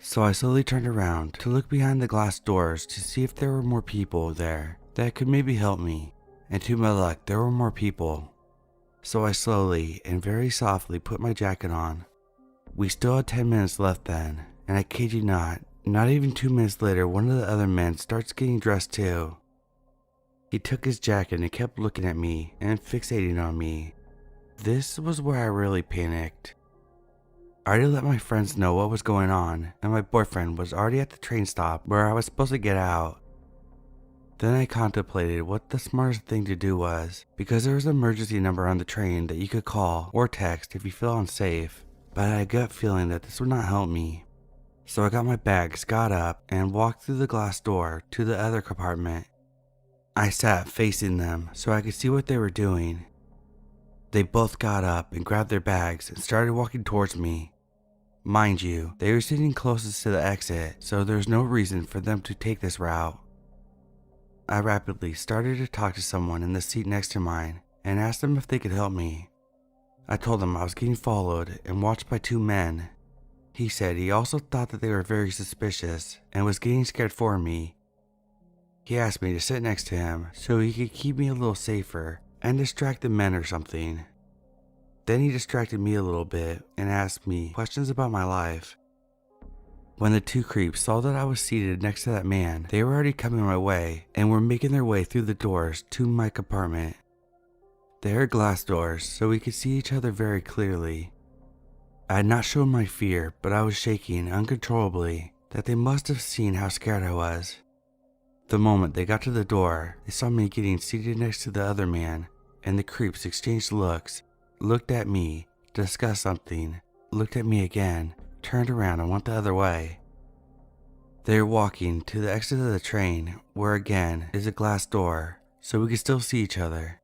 So I slowly turned around to look behind the glass doors to see if there were more people there that could maybe help me, and to my luck there were more people. So I slowly and very softly put my jacket on. We still had 10 minutes left then, and I kid you not even 2 minutes later one of the other men starts getting dressed too. He took his jacket and kept looking at me and fixating on me. This was where I really panicked. I already let my friends know what was going on, and my boyfriend was already at the train stop where I was supposed to get out. Then I contemplated what the smartest thing to do was, because there was an emergency number on the train that you could call or text if you feel unsafe, but I had a gut feeling that this would not help me. So I got my bags, got up, and walked through the glass door to the other compartment. I sat facing them so I could see what they were doing. They both got up and grabbed their bags and started walking towards me. Mind you, they were sitting closest to the exit, so there was no reason for them to take this route. I rapidly started to talk to someone in the seat next to mine and asked them if they could help me. I told them I was getting followed and watched by 2 men. He said he also thought that they were very suspicious and was getting scared for me. He asked me to sit next to him so he could keep me a little safer and distract the men or something. Then he distracted me a little bit and asked me questions about my life. When the 2 creeps saw that I was seated next to that man, they were already coming my way and were making their way through the doors to my compartment. They are glass doors, so we could see each other very clearly. I had not shown my fear, but I was shaking uncontrollably, that they must have seen how scared I was. The moment they got to the door, they saw me getting seated next to the other man, and the creeps exchanged looks, looked at me, discussed something, looked at me again, turned around and went the other way. They were walking to the exit of the train, where again is a glass door, so we could still see each other.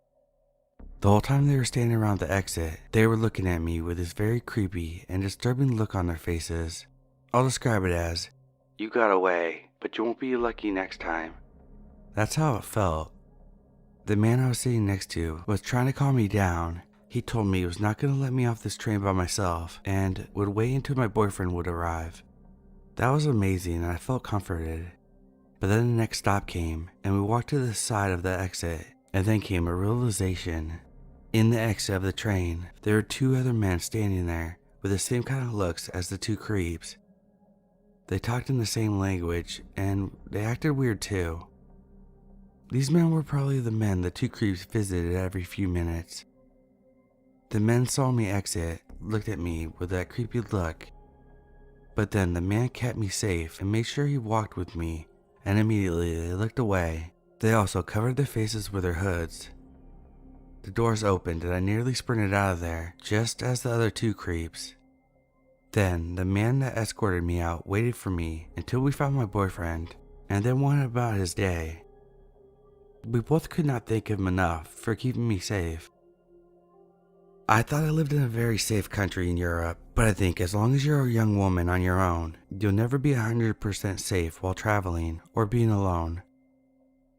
The whole time they were standing around the exit, they were looking at me with this very creepy and disturbing look on their faces. I'll describe it as, "You got away, but you won't be lucky next time." That's how it felt. The man I was sitting next to was trying to calm me down. He told me he was not going to let me off this train by myself and would wait until my boyfriend would arrive. That was amazing and I felt comforted. But then the next stop came and we walked to the side of the exit, and then came a realization. In the exit of the train, there were two other men standing there with the same kind of looks as the two creeps. They talked in the same language and they acted weird too. These men were probably the men the two creeps visited every few minutes. The men saw me exit, looked at me with that creepy look. But then the man kept me safe and made sure he walked with me, and immediately they looked away. They also covered their faces with their hoods. The doors opened and I nearly sprinted out of there, just as the other two creeps. Then the man that escorted me out waited for me until we found my boyfriend, and then went about his day. We both could not thank him enough for keeping me safe. I thought I lived in a very safe country in Europe, but I think as long as you're a young woman on your own, you'll never be 100% safe while traveling or being alone.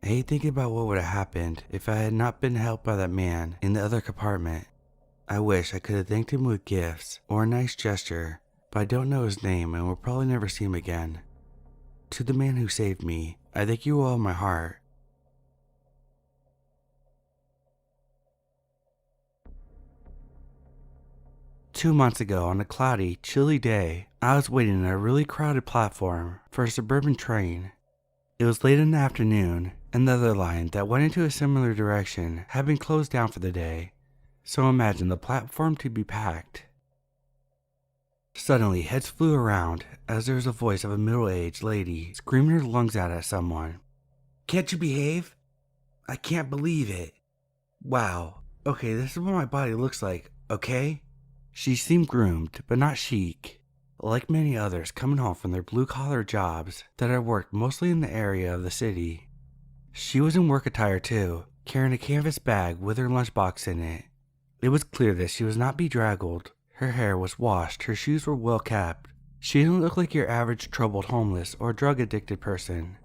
I hate thinking about what would have happened if I had not been helped by that man in the other compartment. I wish I could have thanked him with gifts or a nice gesture, but I don't know his name and will probably never see him again. To the man who saved me, I thank you with all my heart. Two months ago, on a cloudy, chilly day, I was waiting on a really crowded platform for a suburban train. It was late in the afternoon, and the other line that went into a similar direction had been closed down for the day, so imagine the platform to be packed. Suddenly, heads flew around as there was a voice of a middle-aged lady screaming her lungs out at someone. "Can't you behave? I can't believe it. Wow, okay, this is what my body looks like, okay?" She seemed groomed, but not chic. Like many others coming home from their blue-collar jobs that had worked mostly in the area of the city. She was in work attire too, carrying a canvas bag with her lunchbox in it. It was clear that she was not bedraggled. Her hair was washed, her shoes were well kept. She didn't look like your average troubled homeless or drug-addicted person.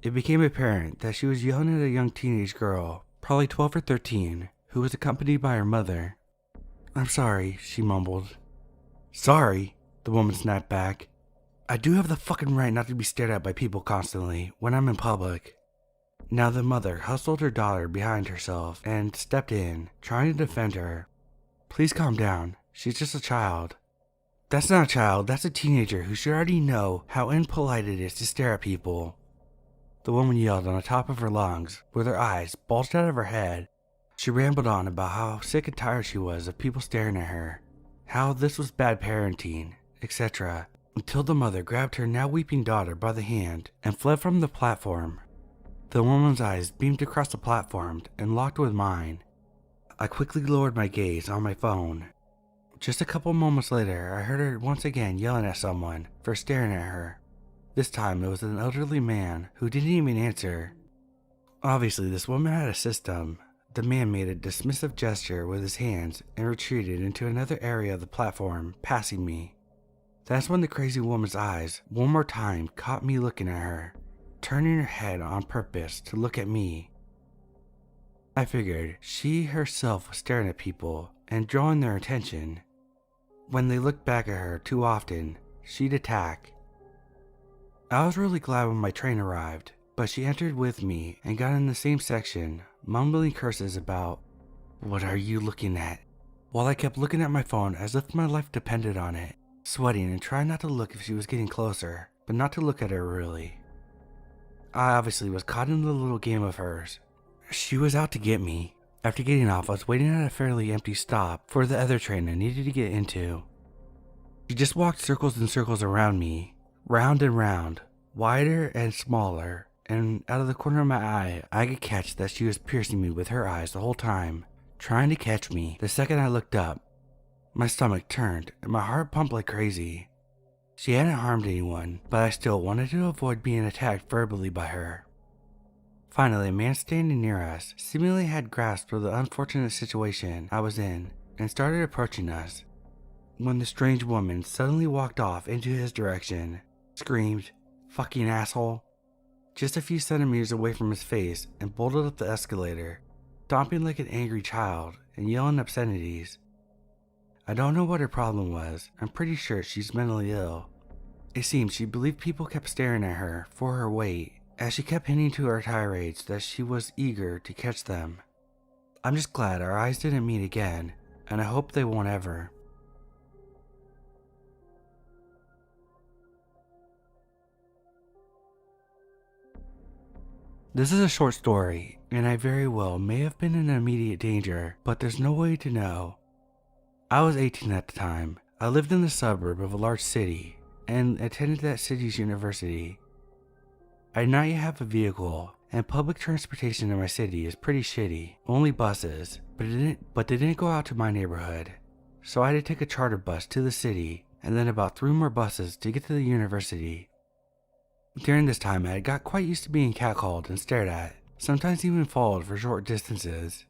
It became apparent that she was yelling at a young teenage girl, probably 12 or 13, who was accompanied by her mother. "I'm sorry," she mumbled. "Sorry?" the woman snapped back. "I do have the fucking right not to be stared at by people constantly when I'm in public." Now the mother hustled her daughter behind herself and stepped in, trying to defend her. "Please calm down. She's just a child." "That's not a child, that's a teenager who should already know how impolite it is to stare at people." The woman yelled on the top of her lungs, with her eyes bulged out of her head. She rambled on about how sick and tired she was of people staring at her, how this was bad parenting, etc., until the mother grabbed her now weeping daughter by the hand and fled from the platform. The woman's eyes beamed across the platform and locked with mine. I quickly lowered my gaze on my phone. Just a couple moments later, I heard her once again yelling at someone for staring at her. This time it was an elderly man who didn't even answer. Obviously, this woman had a system. The man made a dismissive gesture with his hands and retreated into another area of the platform, passing me. That's when the crazy woman's eyes, one more time, caught me looking at her, turning her head on purpose to look at me. I figured she herself was staring at people and drawing their attention. When they looked back at her too often, she'd attack. I was really glad when my train arrived, but she entered with me and got in the same section, mumbling curses about, "What are you looking at?" while I kept looking at my phone as if my life depended on it, sweating and trying not to look if she was getting closer, but not to look at her really. I obviously was caught in the little game of hers. She was out to get me. After getting off, I was waiting at a fairly empty stop for the other train I needed to get into. She just walked circles and circles around me, round and round, wider and smaller, and out of the corner of my eye, I could catch that she was piercing me with her eyes the whole time, trying to catch me. The second I looked up, my stomach turned and my heart pumped like crazy. She hadn't harmed anyone, but I still wanted to avoid being attacked verbally by her. Finally, a man standing near us seemingly had grasp of the unfortunate situation I was in and started approaching us, when the strange woman suddenly walked off into his direction, screamed, "Fucking asshole," just a few centimeters away from his face, and bolted up the escalator, stomping like an angry child and yelling obscenities. I don't know what her problem was. I'm pretty sure she's mentally ill. It seemed she believed people kept staring at her for her weight, as she kept hinting to her tirades that she was eager to catch them. I'm just glad our eyes didn't meet again, and I hope they won't ever. This is a short story, and I very well may have been in immediate danger, but there's no way to know. I was 18 at the time. I lived in the suburb of a large city, and attended that city's university. I did not yet have a vehicle, and public transportation in my city is pretty shitty, only buses, but they didn't go out to my neighborhood. So I had to take a charter bus to the city, and then about 3 more buses to get to the university. During this time, I had got quite used to being catcalled and stared at, sometimes even followed for short distances.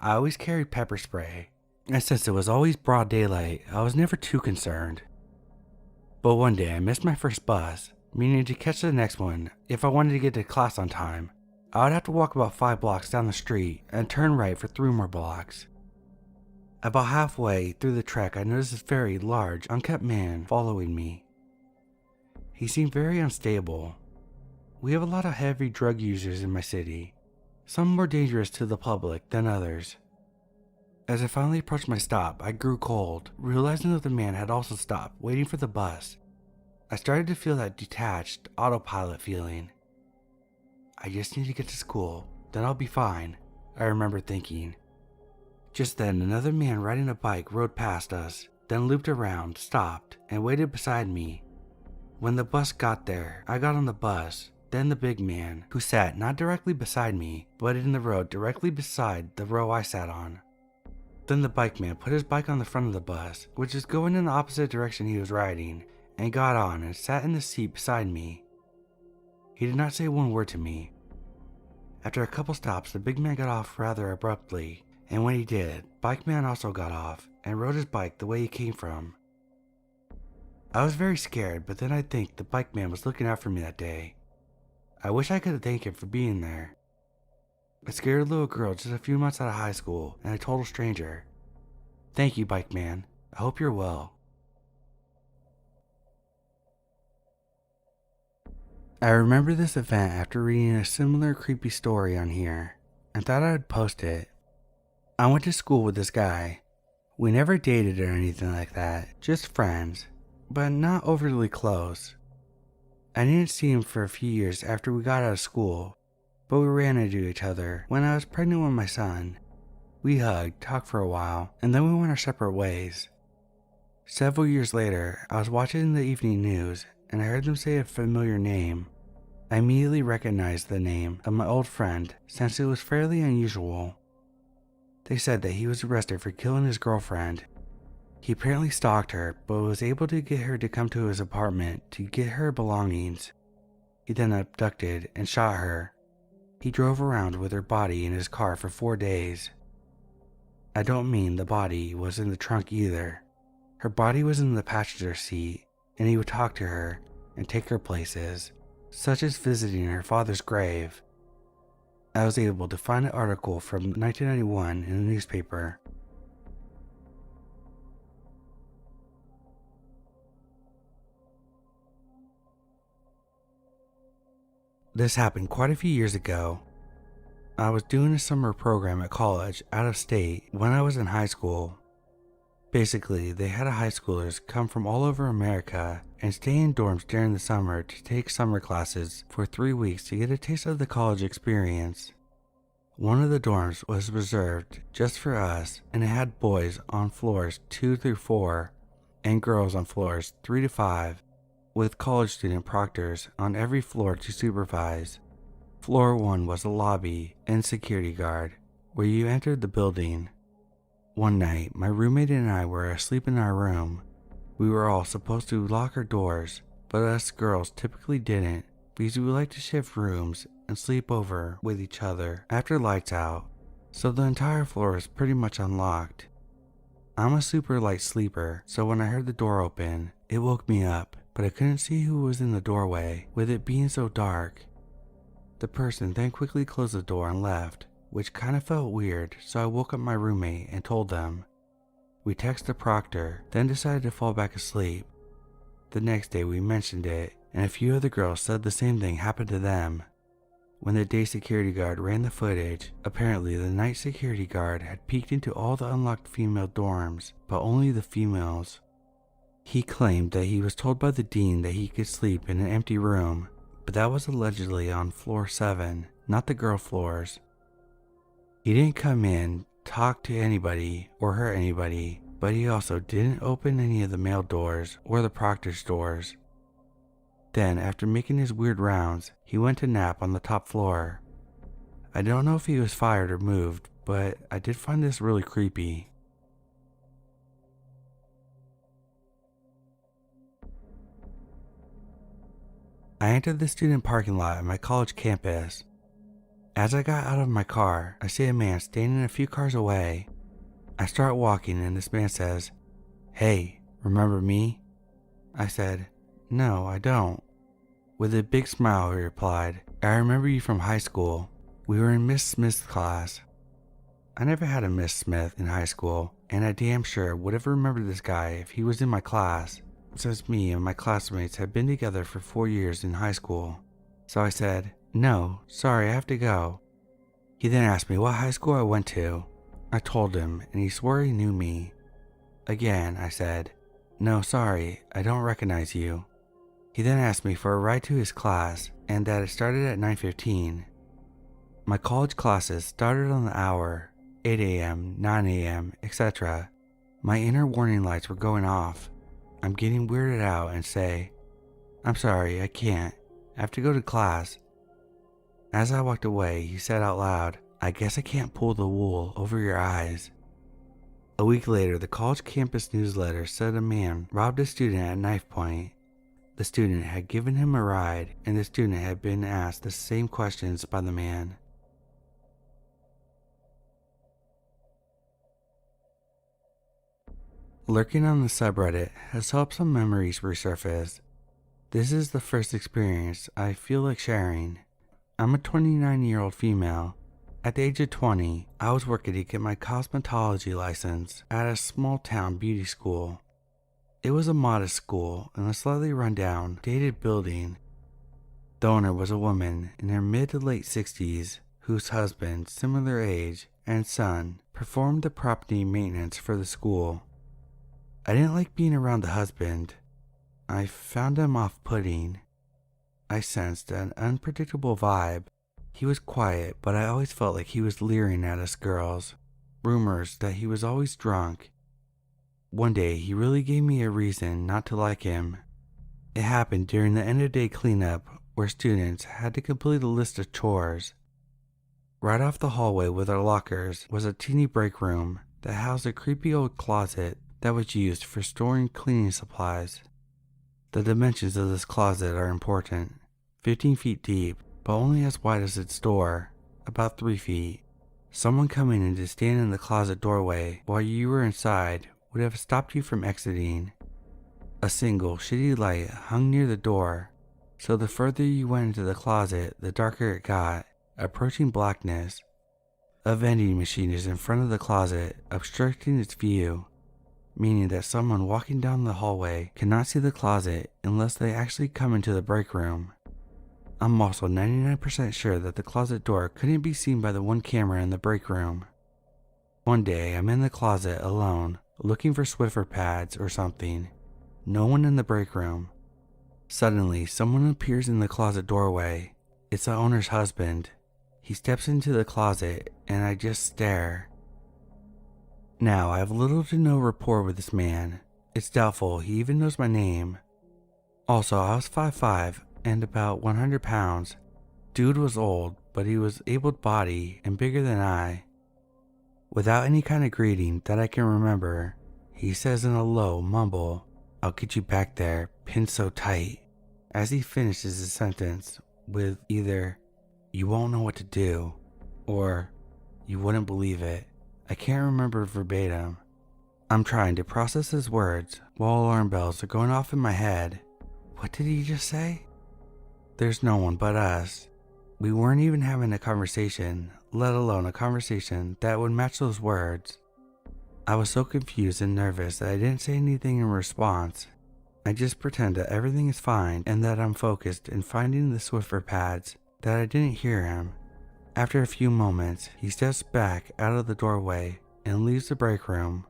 I always carried pepper spray, and since it was always broad daylight, I was never too concerned. But one day I missed my first bus, meaning to catch the next one if I wanted to get to class on time. I would have to walk about 5 blocks down the street and turn right for 3 more blocks. About halfway through the trek, I noticed this very large, unkempt man following me. He seemed very unstable. We have a lot of heavy drug users in my city, some more dangerous to the public than others. As I finally approached my stop, I grew cold, realizing that the man had also stopped, waiting for the bus. I started to feel that detached, autopilot feeling. I just need to get to school, then I'll be fine, I remember thinking. Just then, another man riding a bike rode past us, then looped around, stopped, and waited beside me. When the bus got there, I got on the bus, then the big man, who sat not directly beside me, but in the road directly beside the row I sat on. Then the bike man put his bike on the front of the bus, which is going in the opposite direction he was riding, and got on and sat in the seat beside me. He did not say one word to me. After a couple stops, the big man got off rather abruptly, and when he did, bike man also got off and rode his bike the way he came from. I was very scared, but then I think the bike man was looking out for me that day. I wish I could thank him for being there. I scared a little girl just a few months out of high school and a total stranger. Thank you, bike man. I hope you're well. I remember this event after reading a similar creepy story on here and thought I would post it. I went to school with this guy. We never dated or anything like that, just friends, but not overly close. I didn't see him for a few years after we got out of school, but we ran into each other when I was pregnant with my son. We hugged, talked for a while, and then we went our separate ways. Several years later, I was watching the evening news and I heard them say a familiar name. I immediately recognized the name of my old friend since it was fairly unusual. They said that he was arrested for killing his girlfriend. He apparently stalked her, but was able to get her to come to his apartment to get her belongings. He then abducted and shot her. He drove around with her body in his car for 4 days. I don't mean the body was in the trunk either. Her body was in the passenger seat, and he would talk to her and take her places, such as visiting her father's grave. I was able to find an article from 1991 in a newspaper. This happened quite a few years ago. I was doing a summer program at college out of state when I was in high school. Basically, they had high schoolers come from all over America and stay in dorms during the summer to take summer classes for 3 weeks to get a taste of the college experience. One of the dorms was reserved just for us, and it had boys on floors 2 through 4 and girls on floors 3 to 5. With college student proctors on every floor to supervise. Floor 1 was the lobby and security guard, where you entered the building. One night, my roommate and I were asleep in our room. We were all supposed to lock our doors, but us girls typically didn't because we like to shift rooms and sleep over with each other after lights out, so the entire floor is pretty much unlocked. I'm a super light sleeper, so when I heard the door open, it woke me up, but I couldn't see who was in the doorway with it being so dark. The person then quickly closed the door and left, which kind of felt weird, so I woke up my roommate and told them. We texted the proctor, then decided to fall back asleep. The next day we mentioned it, and a few other girls said the same thing happened to them. When the day security guard ran the footage, apparently the night security guard had peeked into all the unlocked female dorms, but only the females. He claimed that he was told by the dean that he could sleep in an empty room, but that was allegedly on floor 7, not the girl floors. He didn't come in, talk to anybody, or hurt anybody, but he also didn't open any of the male doors or the proctor's doors. Then, after making his weird rounds, he went to nap on the top floor. I don't know if he was fired or moved, but I did find this really creepy. I entered the student parking lot at my college campus. As I got out of my car, I see a man standing a few cars away. I start walking and this man says, "Hey, remember me?" I said, "No, I don't." With a big smile he replied, "I remember you from high school. We were in Miss Smith's class." I never had a Miss Smith in high school, and I damn sure would have remembered this guy if he was in my class, since me and my classmates had been together for 4 years in high school. So I said, "No, sorry, I have to go." He then asked me what high school I went to. I told him, and he swore he knew me. Again, I said, "No, sorry, I don't recognize you." He then asked me for a ride to his class, and that it started at 9:15. My college classes started on the hour, 8 a.m., 9 a.m., etc. My inner warning lights were going off. I'm getting weirded out and say, "I'm sorry, I can't. I have to go to class." As I walked away, he said out loud, "I guess I can't pull the wool over your eyes." A week later, the college campus newsletter said a man robbed a student at knife point. The student had given him a ride, and the student had been asked the same questions by the man. Lurking on the subreddit has helped some memories resurface. This is the first experience I feel like sharing. I'm a 29-year-old female. At the age of 20, I was working to get my cosmetology license at a small town beauty school. It was a modest school in a slightly rundown, dated building. The owner was a woman in her mid to late 60s whose husband, similar age, and son performed the property maintenance for the school. I didn't like being around the husband. I found him off-putting. I sensed an unpredictable vibe. He was quiet, but I always felt like he was leering at us girls. Rumors that he was always drunk. One day, he really gave me a reason not to like him. It happened during the end-of-day cleanup where students had to complete a list of chores. Right off the hallway with our lockers was a teeny break room that housed a creepy old closet that was used for storing cleaning supplies. The dimensions of this closet are important. 15 feet deep, but only as wide as its door, about 3 feet. Someone coming in to stand in the closet doorway while you were inside would have stopped you from exiting. A single shitty light hung near the door, so the further you went into the closet, the darker it got, approaching blackness. A vending machine is in front of the closet, obstructing its view, meaning that someone walking down the hallway cannot see the closet unless they actually come into the break room. I'm also 99% sure that the closet door couldn't be seen by the one camera in the break room. One day, I'm in the closet alone, looking for Swiffer pads or something. No one in the break room. Suddenly, someone appears in the closet doorway. It's the owner's husband. He steps into the closet, and I just stare. Now, I have little to no rapport with this man. It's doubtful he even knows my name. Also, I was 5'5", and about 100 pounds. Dude was old, but he was able-bodied and bigger than I. Without any kind of greeting that I can remember, he says in a low mumble, I'll get you back there, pinned so tight. As he finishes his sentence with either, you won't know what to do, or you wouldn't believe it. I can't remember verbatim. I'm trying to process his words while alarm bells are going off in my head. What did he just say? There's no one but us. We weren't even having a conversation, let alone a conversation that would match those words. I was so confused and nervous that I didn't say anything in response. I just pretend that everything is fine and that I'm focused in finding the Swiffer pads, that I didn't hear him. After a few moments, he steps back out of the doorway and leaves the break room.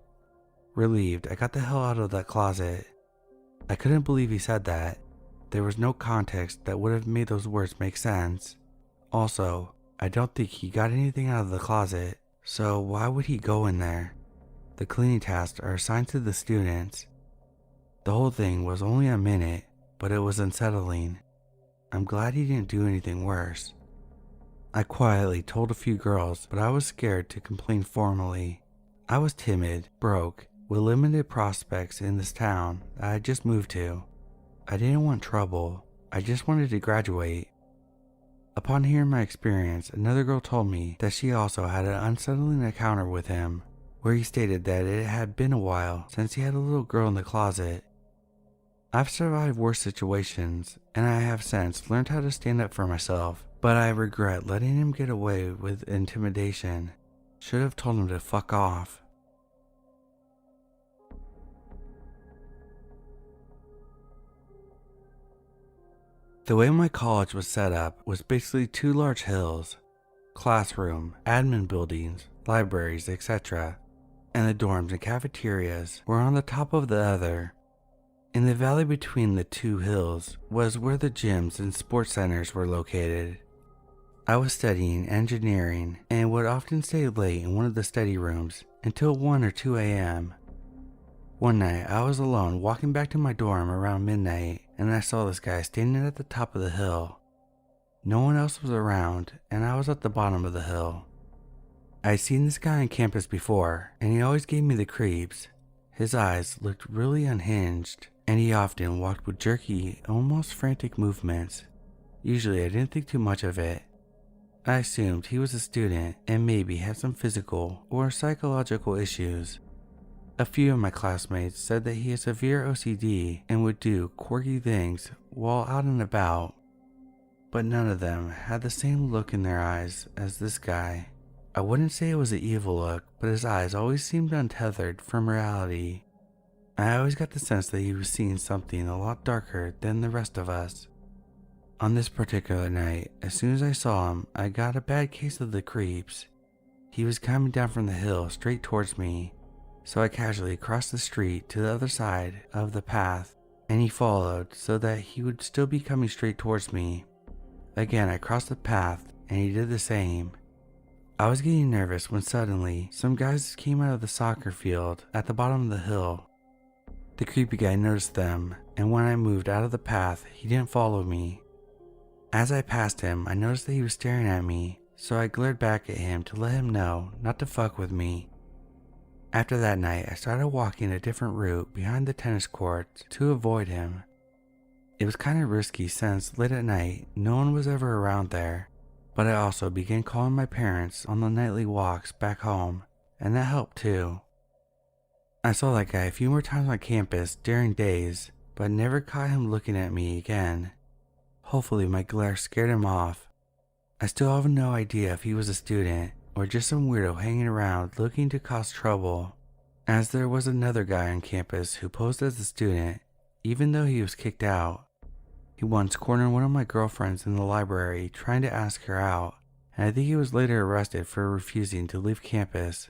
Relieved, I got the hell out of that closet. I couldn't believe he said that. There was no context that would have made those words make sense. Also, I don't think he got anything out of the closet, so why would he go in there? The cleaning tasks are assigned to the students. The whole thing was only a minute, but it was unsettling. I'm glad he didn't do anything worse. I quietly told a few girls, but I was scared to complain formally. I was timid, broke, with limited prospects in this town that I just moved to. I didn't want trouble, I just wanted to graduate. Upon hearing my experience, another girl told me that she also had an unsettling encounter with him, where he stated that it had been a while since he had a little girl in the closet. I've survived worse situations, and I have since learned how to stand up for myself, but I regret letting him get away with intimidation. Should have told him to fuck off. The way my college was set up was basically two large hills, classroom, admin buildings, libraries, etc., and the dorms and cafeterias were on the top of the other. In the valley between the two hills was where the gyms and sports centers were located. I was studying engineering and would often stay late in one of the study rooms until 1 or 2 a.m. One night I was alone walking back to my dorm around midnight, and I saw this guy standing at the top of the hill. No one else was around, and I was at the bottom of the hill. I had seen this guy on campus before, and he always gave me the creeps. His eyes looked really unhinged, and he often walked with jerky, almost frantic movements. Usually I didn't think too much of it. I assumed he was a student and maybe had some physical or psychological issues. A few of my classmates said that he had severe OCD and would do quirky things while out and about, but none of them had the same look in their eyes as this guy. I wouldn't say it was an evil look, but his eyes always seemed untethered from reality. I always got the sense that he was seeing something a lot darker than the rest of us. On this particular night, as soon as I saw him, I got a bad case of the creeps. He was coming down from the hill straight towards me, so I casually crossed the street to the other side of the path, and he followed so that he would still be coming straight towards me. Again, I crossed the path, and he did the same. I was getting nervous when suddenly some guys came out of the soccer field at the bottom of the hill. The creepy guy noticed them, and when I moved out of the path, he didn't follow me. As I passed him, I noticed that he was staring at me, so I glared back at him to let him know not to fuck with me. After that night, I started walking a different route behind the tennis courts to avoid him. It was kind of risky since late at night, no one was ever around there, but I also began calling my parents on the nightly walks back home, and that helped too. I saw that guy a few more times on campus during days, but never caught him looking at me again. Hopefully my glare scared him off. I still have no idea if he was a student or just some weirdo hanging around looking to cause trouble, as there was another guy on campus who posed as a student, even though he was kicked out. He once cornered one of my girlfriends in the library trying to ask her out, and I think he was later arrested for refusing to leave campus.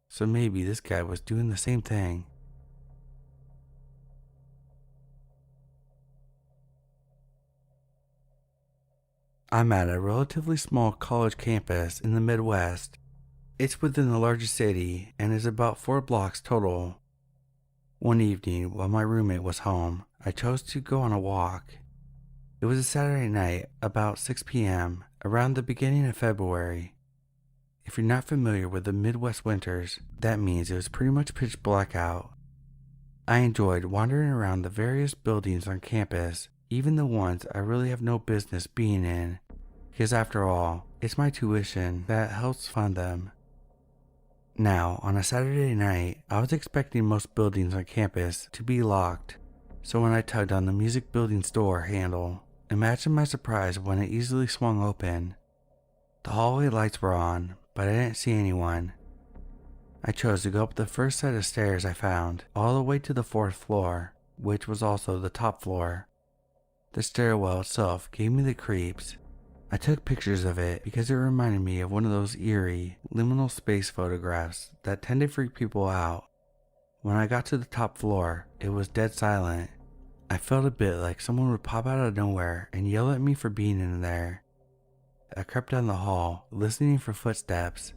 So maybe this guy was doing the same thing. I'm at a relatively small college campus in the Midwest. It's within the largest city and is about 4 blocks total. One evening, while my roommate was home, I chose to go on a walk. It was a Saturday night, about 6 p.m., around the beginning of February. If you're not familiar with the Midwest winters, that means it was pretty much pitch black out. I enjoyed wandering around the various buildings on campus, even the ones I really have no business being in, because after all, it's my tuition that helps fund them. Now, on a Saturday night, I was expecting most buildings on campus to be locked, so when I tugged on the music building's door handle, imagine my surprise when it easily swung open. The hallway lights were on, but I didn't see anyone. I chose to go up the first set of stairs I found, all the way to the 4th floor, which was also the top floor. The stairwell itself gave me the creeps. I took pictures of it because it reminded me of one of those eerie, liminal space photographs that tend to freak people out. When I got to the top floor, it was dead silent. I felt a bit like someone would pop out of nowhere and yell at me for being in there. I crept down the hall, listening for footsteps.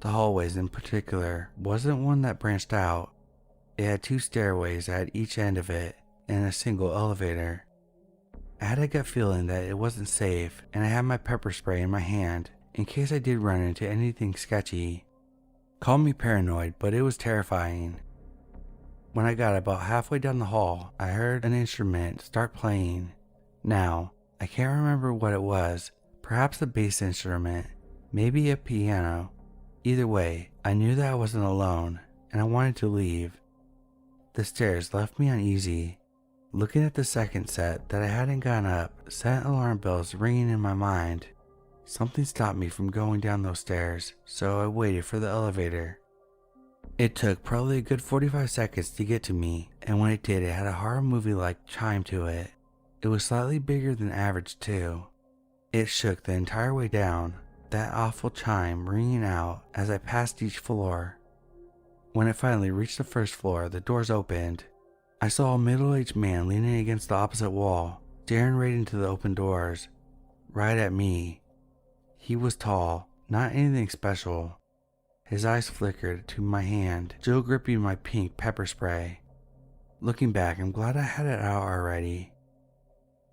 The hallways in particular wasn't one that branched out. It had 2 stairways at each end of it and a single elevator. I had a gut feeling that it wasn't safe, and I had my pepper spray in my hand in case I did run into anything sketchy. Call me paranoid, but it was terrifying. When I got about halfway down the hall, I heard an instrument start playing. Now, I can't remember what it was, perhaps a bass instrument, maybe a piano. Either way, I knew that I wasn't alone, and I wanted to leave. The stairs left me uneasy. Looking at the second set that I hadn't gone up sent alarm bells ringing in my mind. Something stopped me from going down those stairs, so I waited for the elevator. It took probably a good 45 seconds to get to me, and when it did, it had a horror movie-like chime to it. It was slightly bigger than average too. It shook the entire way down, that awful chime ringing out as I passed each floor. When it finally reached the 1st floor, the doors opened. I saw a middle-aged man leaning against the opposite wall, staring right into the open doors, right at me. He was tall, not anything special. His eyes flickered to my hand, still gripping my pink pepper spray. Looking back, I'm glad I had it out already.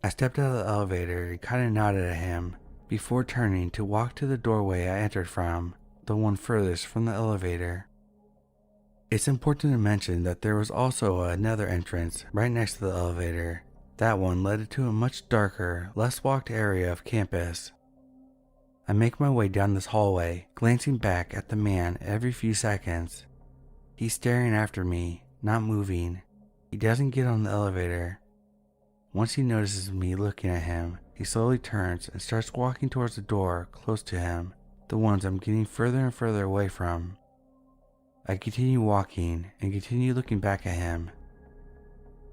I stepped out of the elevator and kinda nodded at him, before turning to walk to the doorway I entered from, the one furthest from the elevator. It's important to mention that there was also another entrance right next to the elevator. That one led to a much darker, less walked area of campus. I make my way down this hallway, glancing back at the man every few seconds. He's staring after me, not moving. He doesn't get on the elevator. Once he notices me looking at him, he slowly turns and starts walking towards the door close to him, the ones I'm getting further and further away from. I continue walking and continue looking back at him.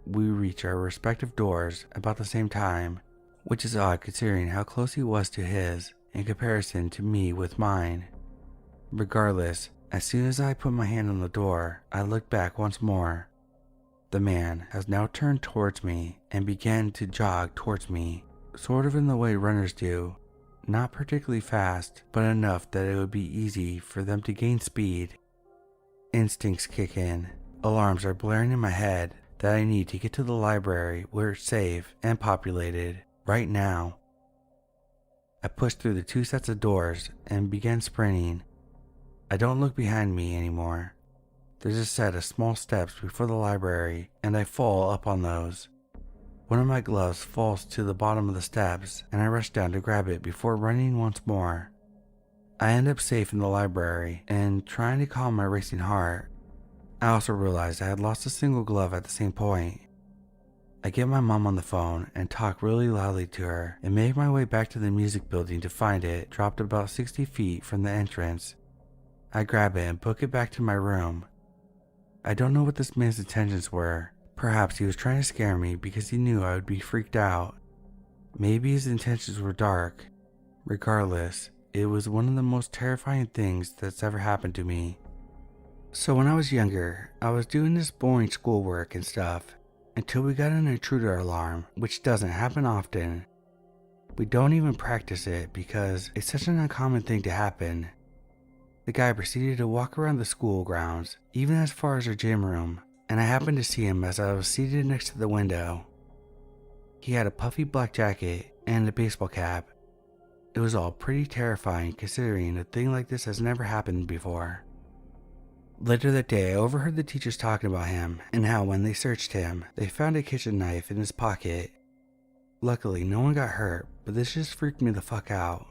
We reach our respective doors about the same time, which is odd considering how close he was to his in comparison to me with mine. Regardless, as soon as I put my hand on the door, I look back once more. The man has now turned towards me and began to jog towards me, sort of in the way runners do, not particularly fast, but enough that it would be easy for them to gain speed. Instincts kick in. Alarms are blaring in my head that I need to get to the library where it's safe and populated, right now. I push through the 2 sets of doors and begin sprinting. I don't look behind me anymore. There's a set of small steps before the library, and I fall up on those. One of my gloves falls to the bottom of the steps, and I rush down to grab it before running once more. I end up safe in the library, and trying to calm my racing heart. I also realized I had lost a single glove at the same point. I get my mom on the phone and talk really loudly to her, and make my way back to the music building to find it dropped about 60 feet from the entrance. I grab it and book it back to my room. I don't know what this man's intentions were. Perhaps he was trying to scare me because he knew I would be freaked out. Maybe his intentions were dark. Regardless, it was one of the most terrifying things that's ever happened to me. So when I was younger, I was doing this boring schoolwork and stuff, until we got an intruder alarm, which doesn't happen often. We don't even practice it because it's such an uncommon thing to happen. The guy proceeded to walk around the school grounds, even as far as our gym room, and I happened to see him as I was seated next to the window. He had a puffy black jacket and a baseball cap. It was all pretty terrifying considering a thing like this has never happened before. Later that day, I overheard the teachers talking about him and how when they searched him, they found a kitchen knife in his pocket. Luckily, no one got hurt, but this just freaked me the fuck out.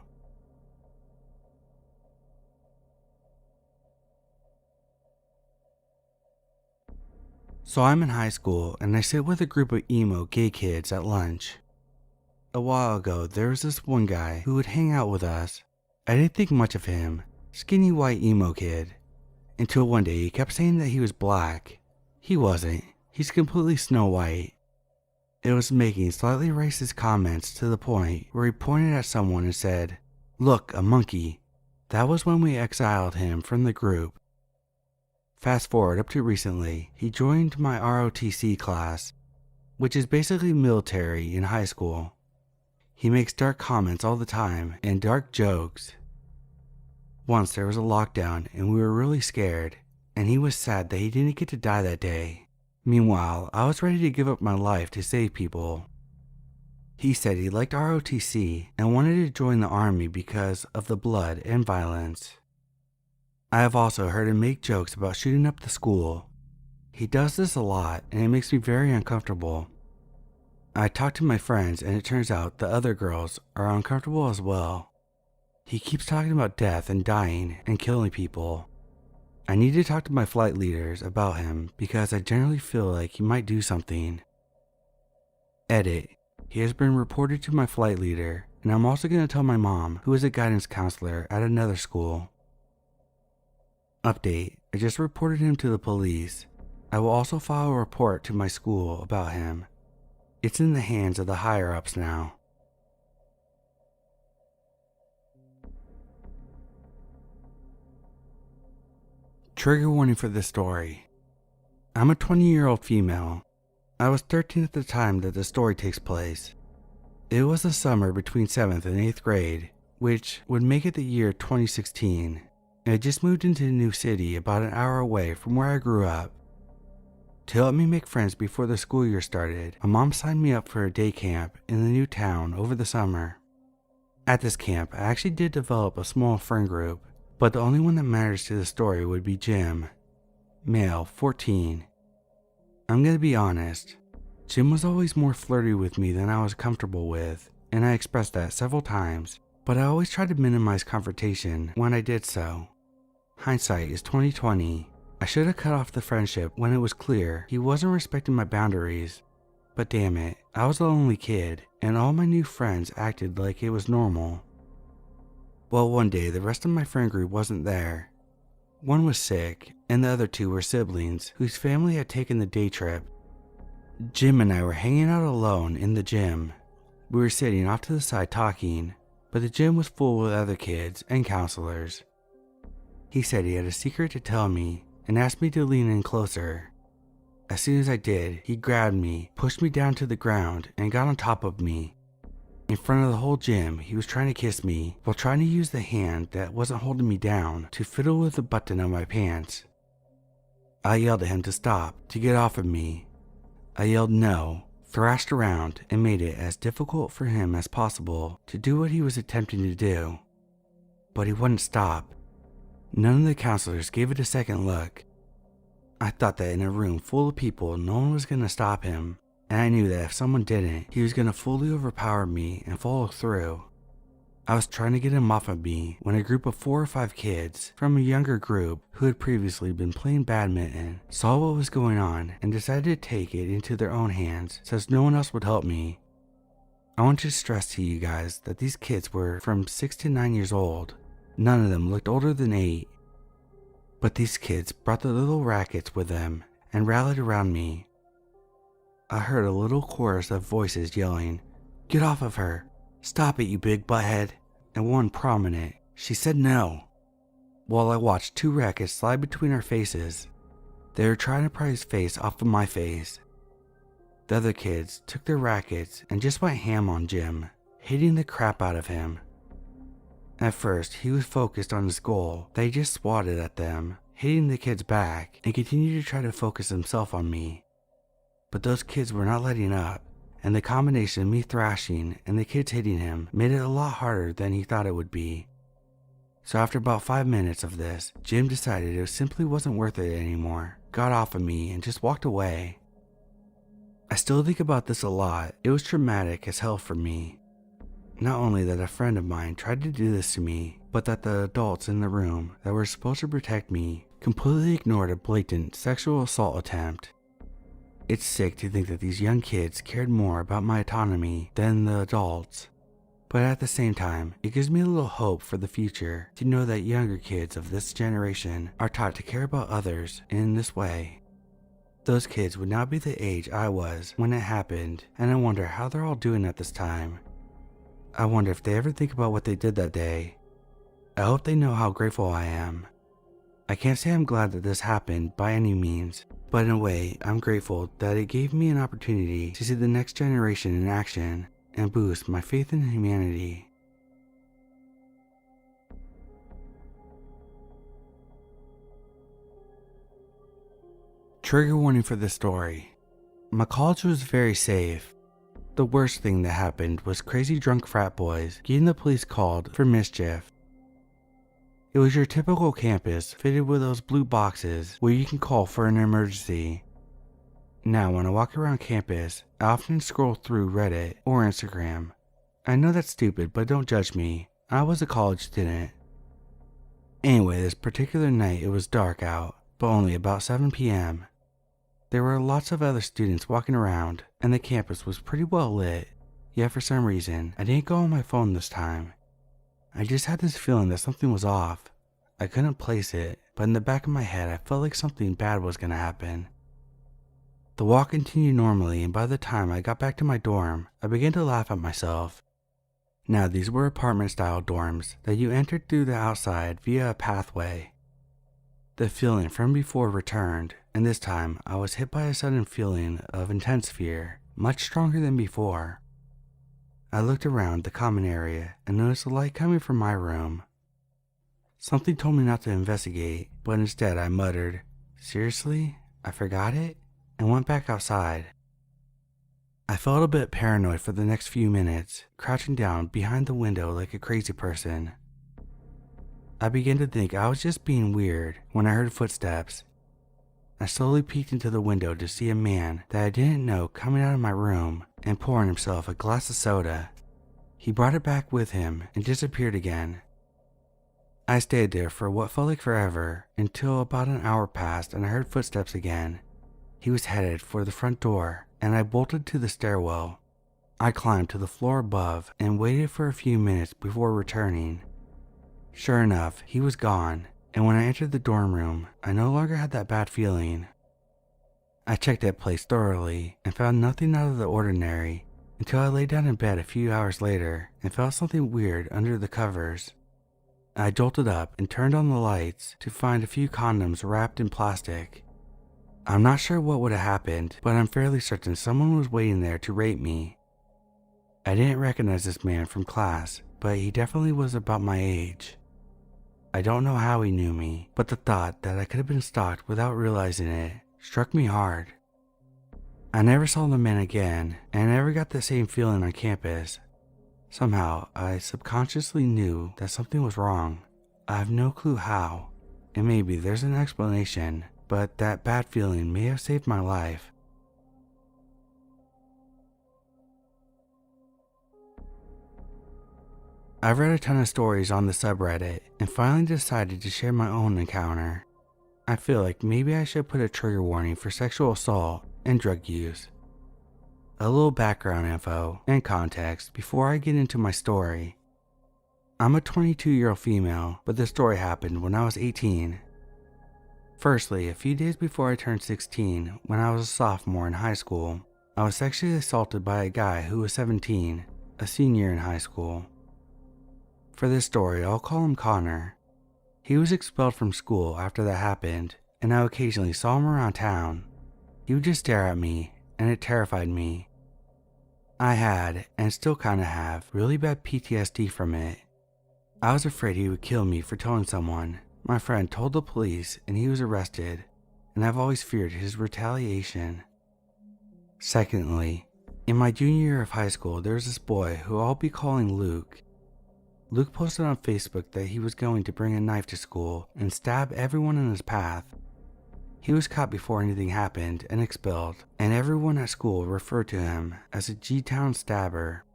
So I'm in high school and I sit with a group of emo gay kids at lunch. A while ago, there was this one guy who would hang out with us. I didn't think much of him, skinny white emo kid, until one day he kept saying that he was black. He wasn't, he's completely Snow White. It was making slightly racist comments to the point where he pointed at someone and said, "Look, a monkey." That was when we exiled him from the group. Fast forward up to recently, he joined my ROTC class, which is basically military in high school. He makes dark comments all the time and dark jokes. Once there was a lockdown and we were really scared, and he was sad that he didn't get to die that day. Meanwhile, I was ready to give up my life to save people. He said he liked ROTC and wanted to join the army because of the blood and violence. I have also heard him make jokes about shooting up the school. He does this a lot and it makes me very uncomfortable. I talked to my friends and it turns out the other girls are uncomfortable as well. He keeps talking about death and dying and killing people. I need to talk to my flight leaders about him because I generally feel like he might do something. Edit. He has been reported to my flight leader, and I'm also going to tell my mom, who is a guidance counselor at another school. Update. I just reported him to the police. I will also file a report to my school about him. It's in the hands of the higher-ups now. Trigger warning for this story. I'm a 20-year-old female. I was 13 at the time that the story takes place. It was the summer between 7th and 8th grade, which would make it the year 2016. I had just moved into a new city about an hour away from where I grew up. To help me make friends before the school year started, my mom signed me up for a day camp in the new town over the summer. At this camp, I actually did develop a small friend group, but the only one that matters to the story would be Jim, male, 14. I'm gonna be honest, Jim was always more flirty with me than I was comfortable with, and I expressed that several times, but I always tried to minimize confrontation when I did so. Hindsight is 2020. I should have cut off the friendship when it was clear he wasn't respecting my boundaries, but damn it, I was the only kid, and all my new friends acted like it was normal. Well, one day the rest of my friend group wasn't there. One was sick, and the other two were siblings whose family had taken the day trip. Jim and I were hanging out alone in the gym. We were sitting off to the side talking, but the gym was full with other kids and counselors. He said he had a secret to tell me and asked me to lean in closer. As soon as I did, he grabbed me, pushed me down to the ground, and got on top of me. In front of the whole gym, he was trying to kiss me while trying to use the hand that wasn't holding me down to fiddle with the button of my pants. I yelled at him to stop, to get off of me. I yelled no, thrashed around, and made it as difficult for him as possible to do what he was attempting to do. But he wouldn't stop. None of the counselors gave it a second look. I thought that in a room full of people, no one was going to stop him, and I knew that if someone didn't, he was going to fully overpower me and follow through. I was trying to get him off of me when a group of 4 or 5 kids from a younger group who had previously been playing badminton saw what was going on and decided to take it into their own hands since no one else would help me. I want to stress to you guys that these kids were from 6 to 9 years old. None of them looked older than 8. But these kids brought their little rackets with them and rallied around me. I heard a little chorus of voices yelling, "Get off of her! Stop it, you big butthead!" And one prominent, she said no. While I watched 2 rackets slide between our faces, they were trying to pry his face off of my face. The other kids took their rackets and just went ham on Jim, hitting the crap out of him. At first, he was focused on his goal that he just swatted at them, hitting the kids back, and continued to try to focus himself on me. But those kids were not letting up, and the combination of me thrashing and the kids hitting him made it a lot harder than he thought it would be. So after about 5 minutes of this, Jim decided it simply wasn't worth it anymore, got off of me, and just walked away. I still think about this a lot. It was traumatic as hell for me. Not only that a friend of mine tried to do this to me, but that the adults in the room that were supposed to protect me completely ignored a blatant sexual assault attempt. It's sick to think that these young kids cared more about my autonomy than the adults. But at the same time, it gives me a little hope for the future to know that younger kids of this generation are taught to care about others in this way. Those kids would now be the age I was when it happened, and I wonder how they're all doing at this time. I wonder if they ever think about what they did that day. I hope they know how grateful I am. I can't say I'm glad that this happened by any means, but in a way, I'm grateful that it gave me an opportunity to see the next generation in action and boost my faith in humanity. Trigger warning for this story. My college was very safe. The worst thing that happened was crazy drunk frat boys getting the police called for mischief. It was your typical campus fitted with those blue boxes where you can call for an emergency. Now when I walk around campus, I often scroll through Reddit or Instagram. I know that's stupid, but don't judge me. I was a college student. Anyway, this particular night it was dark out, but only about 7 p.m. There were lots of other students walking around, and the campus was pretty well lit. Yet for some reason, I didn't go on my phone this time. I just had this feeling that something was off. I couldn't place it, but in the back of my head I felt like something bad was gonna happen. The walk continued normally, and by the time I got back to my dorm, I began to laugh at myself. Now these were apartment-style dorms that you entered through the outside via a pathway. The feeling from before returned, and this time I was hit by a sudden feeling of intense fear, much stronger than before. I looked around the common area and noticed a light coming from my room. Something told me not to investigate, but instead I muttered, "Seriously? I forgot it?" and went back outside. I felt a bit paranoid for the next few minutes, crouching down behind the window like a crazy person. I began to think I was just being weird when I heard footsteps. I slowly peeked into the window to see a man that I didn't know coming out of my room and pouring himself a glass of soda. He brought it back with him and disappeared again. I stayed there for what felt like forever until about an hour passed and I heard footsteps again. He was headed for the front door and I bolted to the stairwell. I climbed to the floor above and waited for a few minutes before returning. Sure enough, he was gone, and when I entered the dorm room, I no longer had that bad feeling. I checked that place thoroughly and found nothing out of the ordinary until I lay down in bed a few hours later and felt something weird under the covers. I jolted up and turned on the lights to find a few condoms wrapped in plastic. I'm not sure what would have happened, but I'm fairly certain someone was waiting there to rape me. I didn't recognize this man from class, but he definitely was about my age. I don't know how he knew me, but the thought that I could have been stalked without realizing it struck me hard. I never saw the man again, and I never got the same feeling on campus. Somehow, I subconsciously knew that something was wrong. I have no clue how, and maybe there's an explanation, but that bad feeling may have saved my life. I've read a ton of stories on the subreddit and finally decided to share my own encounter. I feel like maybe I should put a trigger warning for sexual assault and drug use. A little background info and context before I get into my story. I'm a 22-year-old female, but this story happened when I was 18. Firstly, a few days before I turned 16, when I was a sophomore in high school, I was sexually assaulted by a guy who was 17, a senior in high school. For this story, I'll call him Connor. He was expelled from school after that happened, and I occasionally saw him around town. He would just stare at me, and it terrified me. I had, and still kinda have, really bad PTSD from it. I was afraid he would kill me for telling someone. My friend told the police, and he was arrested, and I've always feared his retaliation. Secondly, in my junior year of high school, there was this boy who I'll be calling Luke. Luke posted on Facebook that he was going to bring a knife to school and stab everyone in his path. He was caught before anything happened and expelled, and everyone at school referred to him as a G-Town stabber.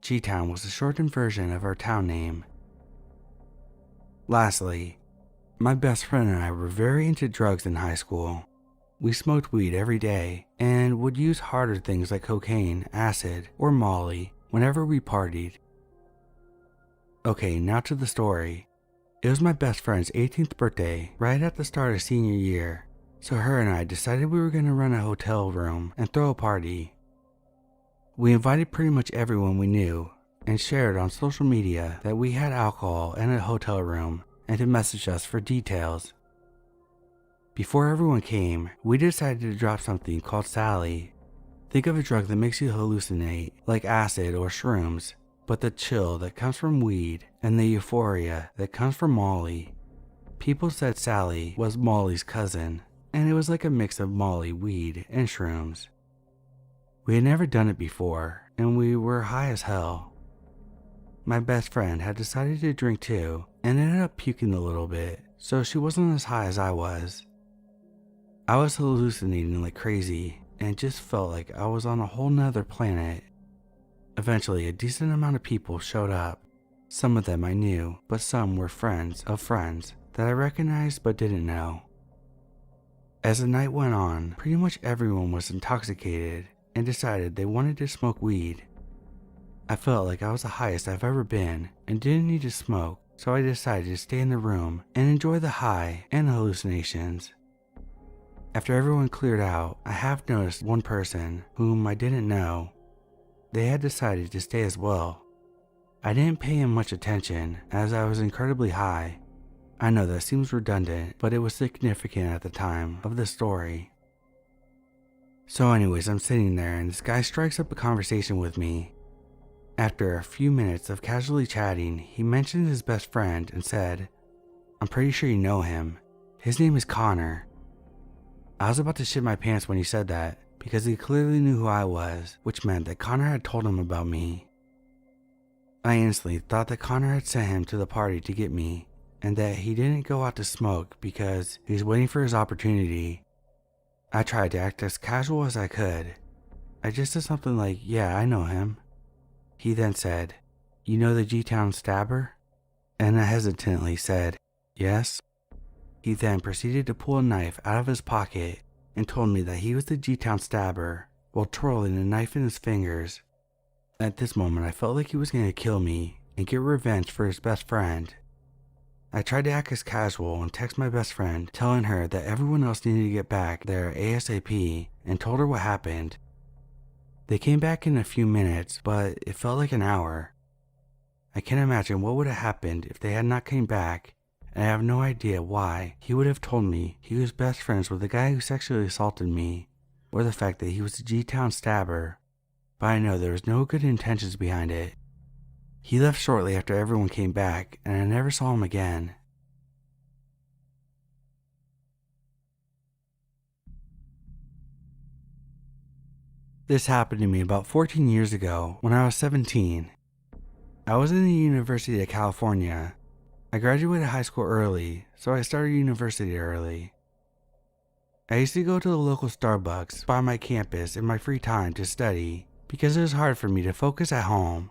G-Town was a shortened version of our town name. Lastly, my best friend and I were very into drugs in high school. We smoked weed every day and would use harder things like cocaine, acid, or Molly whenever we partied. Okay, now to the story. It was my best friend's 18th birthday right at the start of senior year, so her and I decided we were going to rent a hotel room and throw a party. We invited pretty much everyone we knew and shared on social media that we had alcohol and a hotel room and to message us for details. Before everyone came, we decided to drop something called Sally. Think of a drug that makes you hallucinate, like acid or shrooms, but the chill that comes from weed and the euphoria that comes from Molly. People said Sally was Molly's cousin, and it was like a mix of Molly, weed, and shrooms. We had never done it before, and we were high as hell. My best friend had decided to drink too, and ended up puking a little bit, so she wasn't as high as I was. I was hallucinating like crazy, and just felt like I was on a whole nother planet. Eventually, a decent amount of people showed up. Some of them I knew, but some were friends of friends that I recognized but didn't know. As the night went on, pretty much everyone was intoxicated and decided they wanted to smoke weed. I felt like I was the highest I've ever been and didn't need to smoke, so I decided to stay in the room and enjoy the high and hallucinations. After everyone cleared out, I have noticed one person whom I didn't know. They had decided to stay as well. I didn't pay him much attention as I was incredibly high. I know that seems redundant, but it was significant at the time of the story. So anyways, I'm sitting there and this guy strikes up a conversation with me. After a few minutes of casually chatting, he mentioned his best friend and said, "I'm pretty sure you know him. His name is Connor." I was about to shit my pants when he said that, because he clearly knew who I was, which meant that Connor had told him about me. I instantly thought that Connor had sent him to the party to get me, and that he didn't go out to smoke because he was waiting for his opportunity. I tried to act as casual as I could. I just said something like, "Yeah, I know him." He then said, "You know the G-Town stabber?" And I hesitantly said, "Yes." He then proceeded to pull a knife out of his pocket and told me that he was the G-Town stabber while twirling a knife in his fingers. At this moment, I felt like he was going to kill me and get revenge for his best friend. I tried to act as casual and text my best friend telling her that everyone else needed to get back there ASAP and told her what happened. They came back in a few minutes, but it felt like an hour. I can't imagine what would have happened if they had not came back, and I have no idea why he would have told me he was best friends with the guy who sexually assaulted me, or the fact that he was a G-Town stabber, but I know there was no good intentions behind it. He left shortly after everyone came back, and I never saw him again. This happened to me about 14 years ago when I was 17. I was in the University of California. I graduated high school early, so I started university early. I used to go to the local Starbucks by my campus in my free time to study because it was hard for me to focus at home.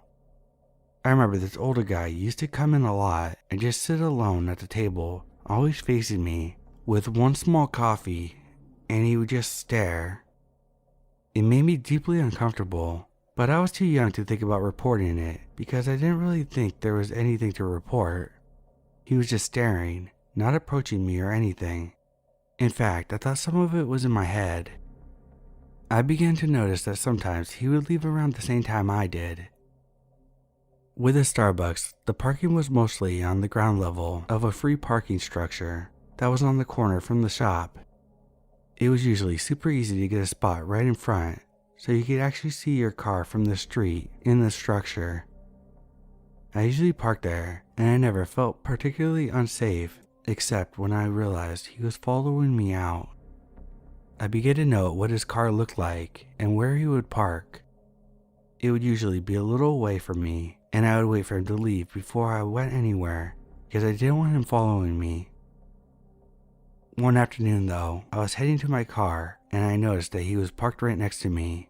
I remember this older guy used to come in a lot and just sit alone at the table, always facing me, with one small coffee, and he would just stare. It made me deeply uncomfortable, but I was too young to think about reporting it because I didn't really think there was anything to report. He was just staring, not approaching me or anything. In fact, I thought some of it was in my head. I began to notice that sometimes he would leave around the same time I did. With the Starbucks, the parking was mostly on the ground level of a free parking structure that was on the corner from the shop. It was usually super easy to get a spot right in front, so you could actually see your car from the street in the structure. I usually parked there, and I never felt particularly unsafe, except when I realized he was following me out. I began to note what his car looked like and where he would park. It would usually be a little away from me, and I would wait for him to leave before I went anywhere because I didn't want him following me. One afternoon though, I was heading to my car and I noticed that he was parked right next to me.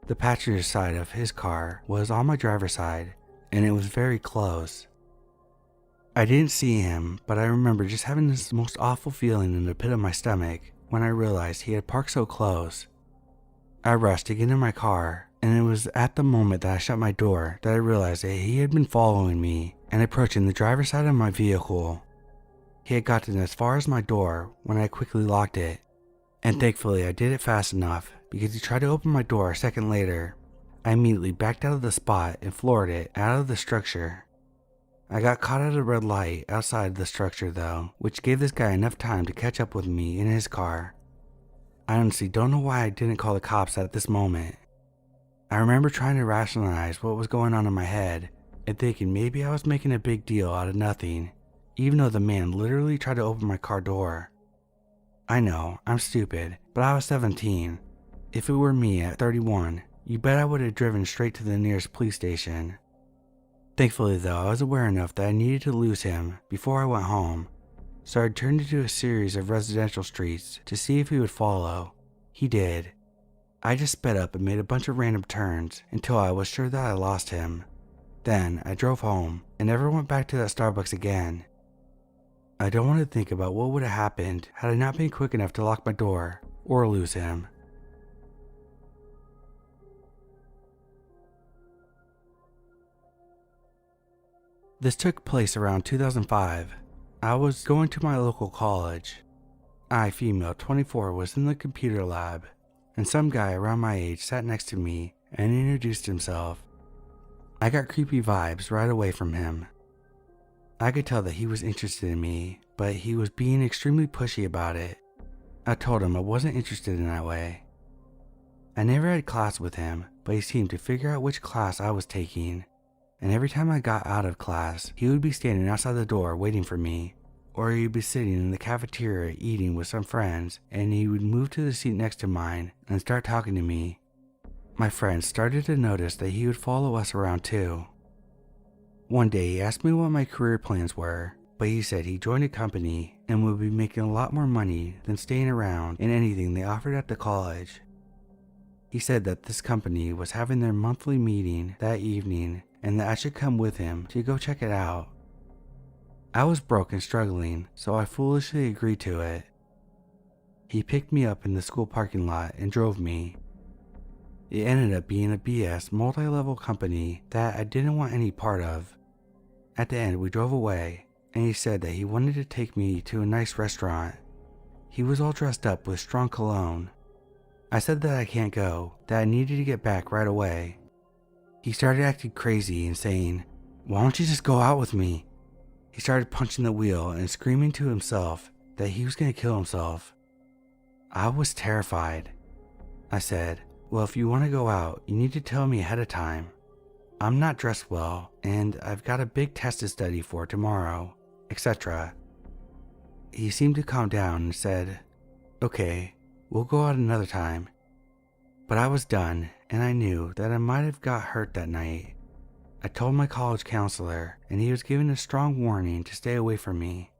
The passenger side of his car was on my driver's side and it was very close. I didn't see him, but I remember just having this most awful feeling in the pit of my stomach when I realized he had parked so close. I rushed to get in my car, and it was at the moment that I shut my door that I realized that he had been following me and approaching the driver's side of my vehicle. He had gotten as far as my door when I quickly locked it, and thankfully I did it fast enough because he tried to open my door a second later. I immediately backed out of the spot and floored it out of the structure. I got caught at a red light outside the structure though, which gave this guy enough time to catch up with me in his car. I honestly don't know why I didn't call the cops at this moment. I remember trying to rationalize what was going on in my head and thinking maybe I was making a big deal out of nothing, even though the man literally tried to open my car door. I know, I'm stupid, but I was 17. If it were me at 31, you bet I would have driven straight to the nearest police station. Thankfully though, I was aware enough that I needed to lose him before I went home, so I turned into a series of residential streets to see if he would follow. He did. I just sped up and made a bunch of random turns until I was sure that I lost him. Then I drove home and never went back to that Starbucks again. I don't want to think about what would have happened had I not been quick enough to lock my door or lose him. This took place around 2005. I was going to my local college. I, female 24, was in the computer lab, and some guy around my age sat next to me and introduced himself. I got creepy vibes right away from him. I could tell that he was interested in me, but he was being extremely pushy about it. I told him I wasn't interested in that way. I never had class with him, but he seemed to figure out which class I was taking. And every time I got out of class, he would be standing outside the door waiting for me, or he'd be sitting in the cafeteria eating with some friends, and he would move to the seat next to mine and start talking to me. My friends started to notice that he would follow us around too. One day he asked me what my career plans were, but he said he joined a company and would be making a lot more money than staying around in anything they offered at the college. He said that this company was having their monthly meeting that evening and that I should come with him to go check it out. I was broke and struggling, so I foolishly agreed to it. He picked me up in the school parking lot and drove me. It ended up being a BS multi-level company that I didn't want any part of. At the end we drove away, and he said that he wanted to take me to a nice restaurant. He was all dressed up with strong cologne. I said that I can't go, that I needed to get back right away. He started acting crazy and saying, "Why don't you just go out with me?" He started punching the wheel and screaming to himself that he was going to kill himself. I was terrified. I said, "Well, if you want to go out, you need to tell me ahead of time. I'm not dressed well, and I've got a big test to study for tomorrow, etc." He seemed to calm down and said, "Okay, we'll go out another time." But I was done, and I knew that I might have got hurt that night. I told my college counselor, and he was given a strong warning to stay away from me.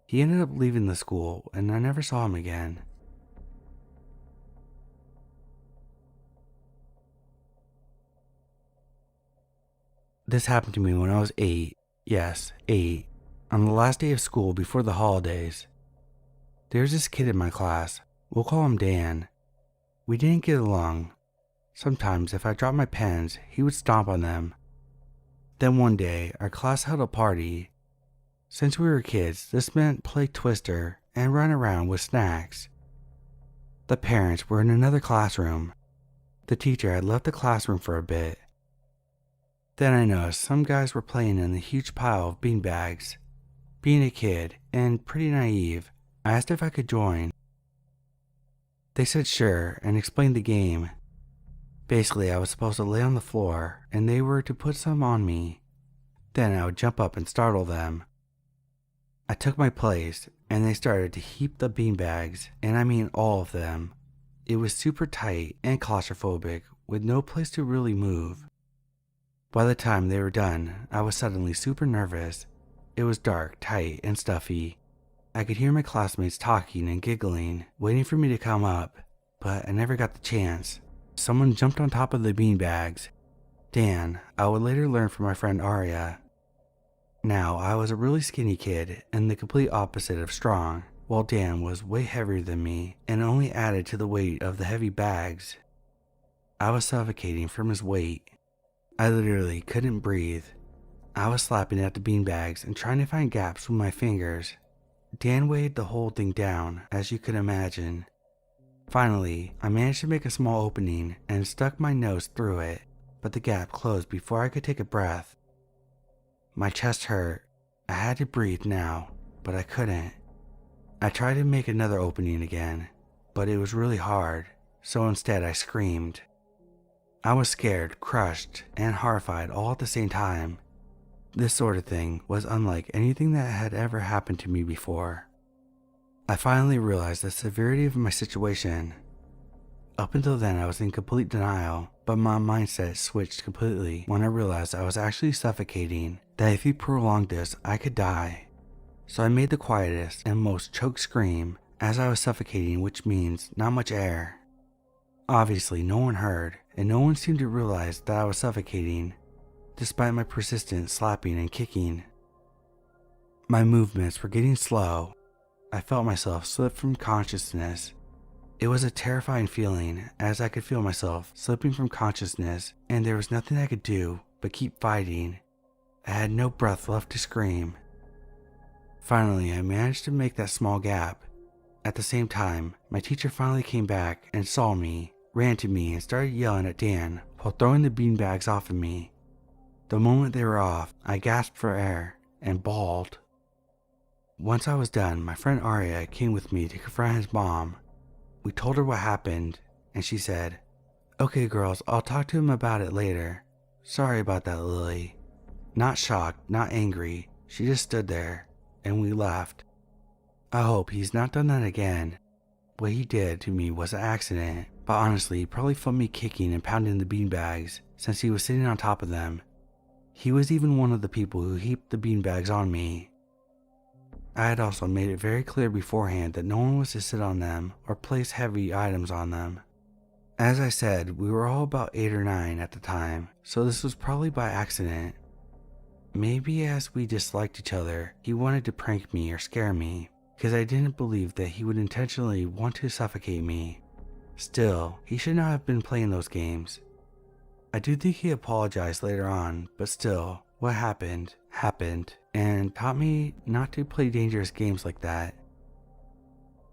He ended up leaving the school, and I never saw him again. This happened to me when I was 8. Yes, 8. On the last day of school before the holidays. There's this kid in my class. We'll call him Dan. We didn't get along. Sometimes if I dropped my pens, he would stomp on them. Then one day, our class held a party. Since we were kids, this meant play Twister and run around with snacks. The parents were in another classroom. The teacher had left the classroom for a bit. Then I noticed some guys were playing in the huge pile of beanbags. Being a kid, and pretty naive, I asked if I could join. They said sure and explained the game. Basically, I was supposed to lay on the floor and they were to put some on me. Then I would jump up and startle them. I took my place and they started to heap the beanbags, and I mean all of them. It was super tight and claustrophobic with no place to really move. By the time they were done, I was suddenly super nervous. It was dark, tight, and stuffy. I could hear my classmates talking and giggling, waiting for me to come up, but I never got the chance. Someone jumped on top of the beanbags. Dan, I would later learn from my friend Arya. Now, I was a really skinny kid and the complete opposite of strong, while Dan was way heavier than me and only added to the weight of the heavy bags. I was suffocating from his weight. I literally couldn't breathe. I was slapping at the beanbags and trying to find gaps with my fingers. Dan weighed the whole thing down, as you could imagine. Finally, I managed to make a small opening and stuck my nose through it, but the gap closed before I could take a breath. My chest hurt. I had to breathe now, but I couldn't. I tried to make another opening again, but it was really hard, so instead I screamed. I was scared, crushed, and horrified all at the same time. This sort of thing was unlike anything that had ever happened to me before. I finally realized the severity of my situation. Up until then I was in complete denial, but my mindset switched completely when I realized I was actually suffocating, that if he prolonged this I could die. So I made the quietest and most choked scream as I was suffocating, which means not much air. Obviously no one heard, and no one seemed to realize that I was suffocating, despite my persistent slapping and kicking. My movements were getting slow. I felt myself slip from consciousness. It was a terrifying feeling, as I could feel myself slipping from consciousness and there was nothing I could do but keep fighting. I had no breath left to scream. Finally, I managed to make that small gap. At the same time, my teacher finally came back and saw me, ran to me and started yelling at Dan while throwing the beanbags off of me. The moment they were off, I gasped for air and bawled. Once I was done, my friend Arya came with me to confront his mom. We told her what happened, and she said, "Okay girls, I'll talk to him about it later. Sorry about that, Lily." Not shocked, not angry, she just stood there, and we left. I hope he's not done that again. What he did to me was an accident, but honestly, he probably felt me kicking and pounding the beanbags since he was sitting on top of them. He was even one of the people who heaped the beanbags on me. I had also made it very clear beforehand that no one was to sit on them or place heavy items on them. As I said, we were all about 8 or 9 at the time, so this was probably by accident. Maybe as we disliked each other, he wanted to prank me or scare me, because I didn't believe that he would intentionally want to suffocate me. Still, he should not have been playing those games. I do think he apologized later on, but still, what happened, happened, and taught me not to play dangerous games like that.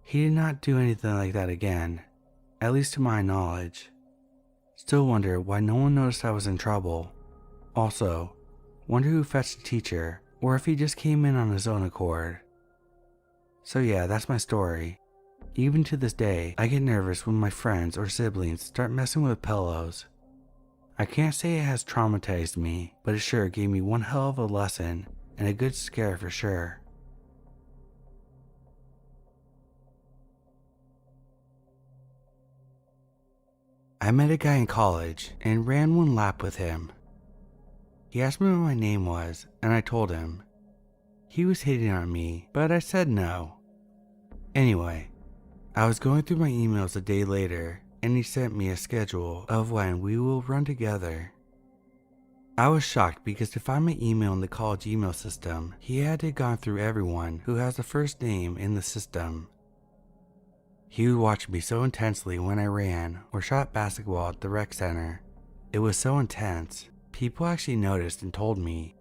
He did not do anything like that again, at least to my knowledge. Still wonder why no one noticed I was in trouble. Also, wonder who fetched the teacher, or if he just came in on his own accord. So yeah, that's my story. Even to this day, I get nervous when my friends or siblings start messing with pillows. I can't say it has traumatized me, but it sure gave me one hell of a lesson, and a good scare for sure. I met a guy in college and ran one lap with him. He asked me what my name was, and I told him. He was hitting on me, but I said no. Anyway, I was going through my emails a day later, and he sent me a schedule of when we will run together. I was shocked because to find my email in the college email system, he had to have gone through everyone who has the first name in the system. He would watch me so intensely when I ran or shot basketball at the rec center. It was so intense, people actually noticed and told me.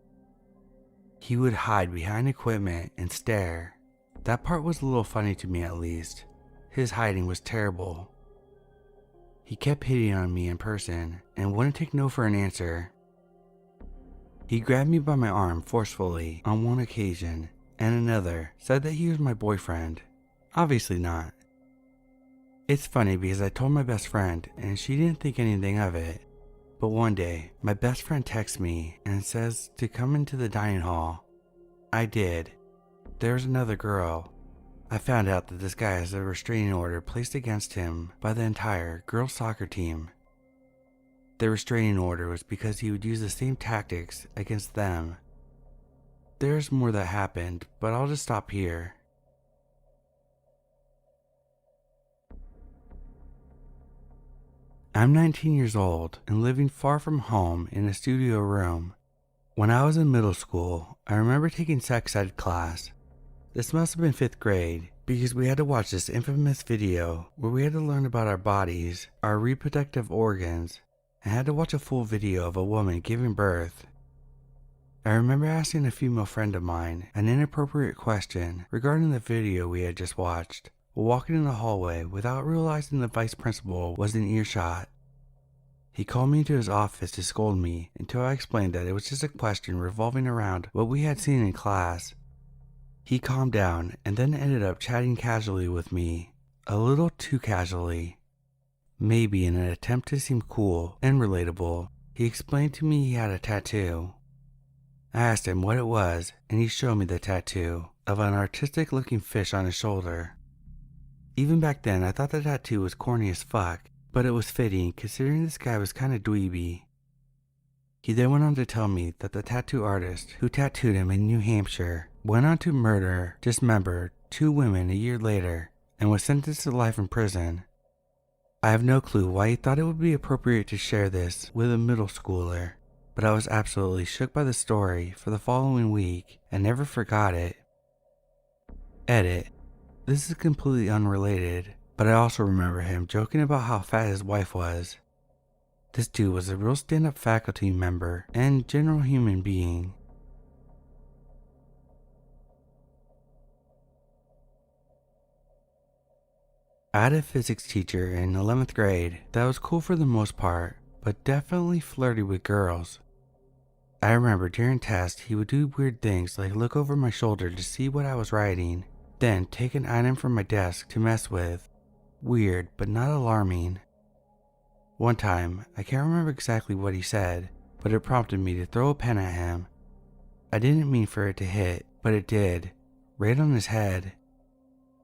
He would hide behind equipment and stare. That part was a little funny to me at least. His hiding was terrible. He kept hitting on me in person and wouldn't take no for an answer. He grabbed me by my arm forcefully on one occasion, and another said that he was my boyfriend. Obviously not. It's funny because I told my best friend and she didn't think anything of it. But one day, my best friend texts me and says to come into the dining hall. I did. There's another girl. I found out that this guy has a restraining order placed against him by the entire girls' soccer team. The restraining order was because he would use the same tactics against them. There's more that happened, but I'll just stop here. I'm 19 years old and living far from home in a studio room. When I was in middle school, I remember taking sex ed class. This must have been 5th grade because we had to watch this infamous video where we had to learn about our bodies, our reproductive organs, and had to watch a full video of a woman giving birth. I remember asking a female friend of mine an inappropriate question regarding the video we had just watched while walking in the hallway without realizing the vice principal was in earshot. He called me into his office to scold me until I explained that it was just a question revolving around what we had seen in class. He calmed down and then ended up chatting casually with me, a little too casually. Maybe in an attempt to seem cool and relatable, he explained to me he had a tattoo. I asked him what it was, and he showed me the tattoo of an artistic-looking fish on his shoulder. Even back then, I thought the tattoo was corny as fuck, but it was fitting considering this guy was kinda dweeby. He then went on to tell me that the tattoo artist who tattooed him in New Hampshire went on to murder, dismember 2 women a year later and was sentenced to life in prison. I have no clue why he thought it would be appropriate to share this with a middle schooler, but I was absolutely shook by the story for the following week and never forgot it. Edit. This is completely unrelated, but I also remember him joking about how fat his wife was. This dude was a real stand-up faculty member and general human being. I had a physics teacher in 11th grade that was cool for the most part, but definitely flirty with girls. I remember during tests he would do weird things like look over my shoulder to see what I was writing, then take an item from my desk to mess with. Weird, but not alarming. One time, I can't remember exactly what he said, but it prompted me to throw a pen at him. I didn't mean for it to hit, but it did, right on his head.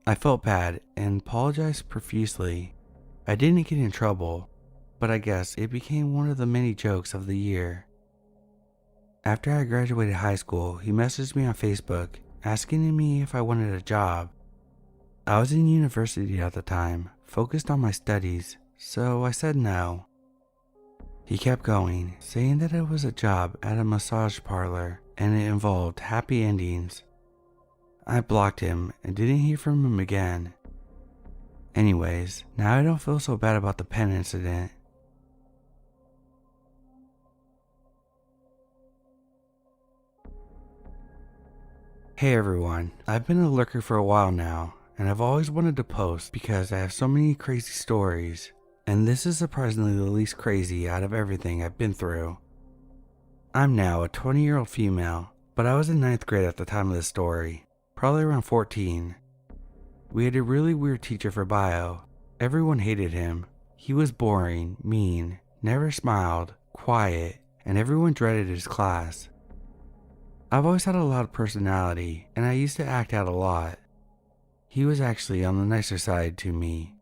I felt bad and apologized profusely. I didn't get in trouble, but I guess it became one of the many jokes of the year. After I graduated high school, he messaged me on Facebook asking me if I wanted a job. I was in university at the time, focused on my studies, so I said no. He kept going, saying that it was a job at a massage parlor and it involved happy endings. I blocked him and didn't hear from him again. Anyways, now I don't feel so bad about the pen incident. Hey everyone, I've been a lurker for a while now, and I've always wanted to post because I have so many crazy stories, and this is surprisingly the least crazy out of everything I've been through. I'm now a 20-year-old female, but I was in 9th grade at the time of the story, probably around 14. We had a really weird teacher for bio. Everyone hated him. He was boring, mean, never smiled, quiet, and everyone dreaded his class. I've always had a lot of personality, and I used to act out a lot. He was actually on the nicer side to me.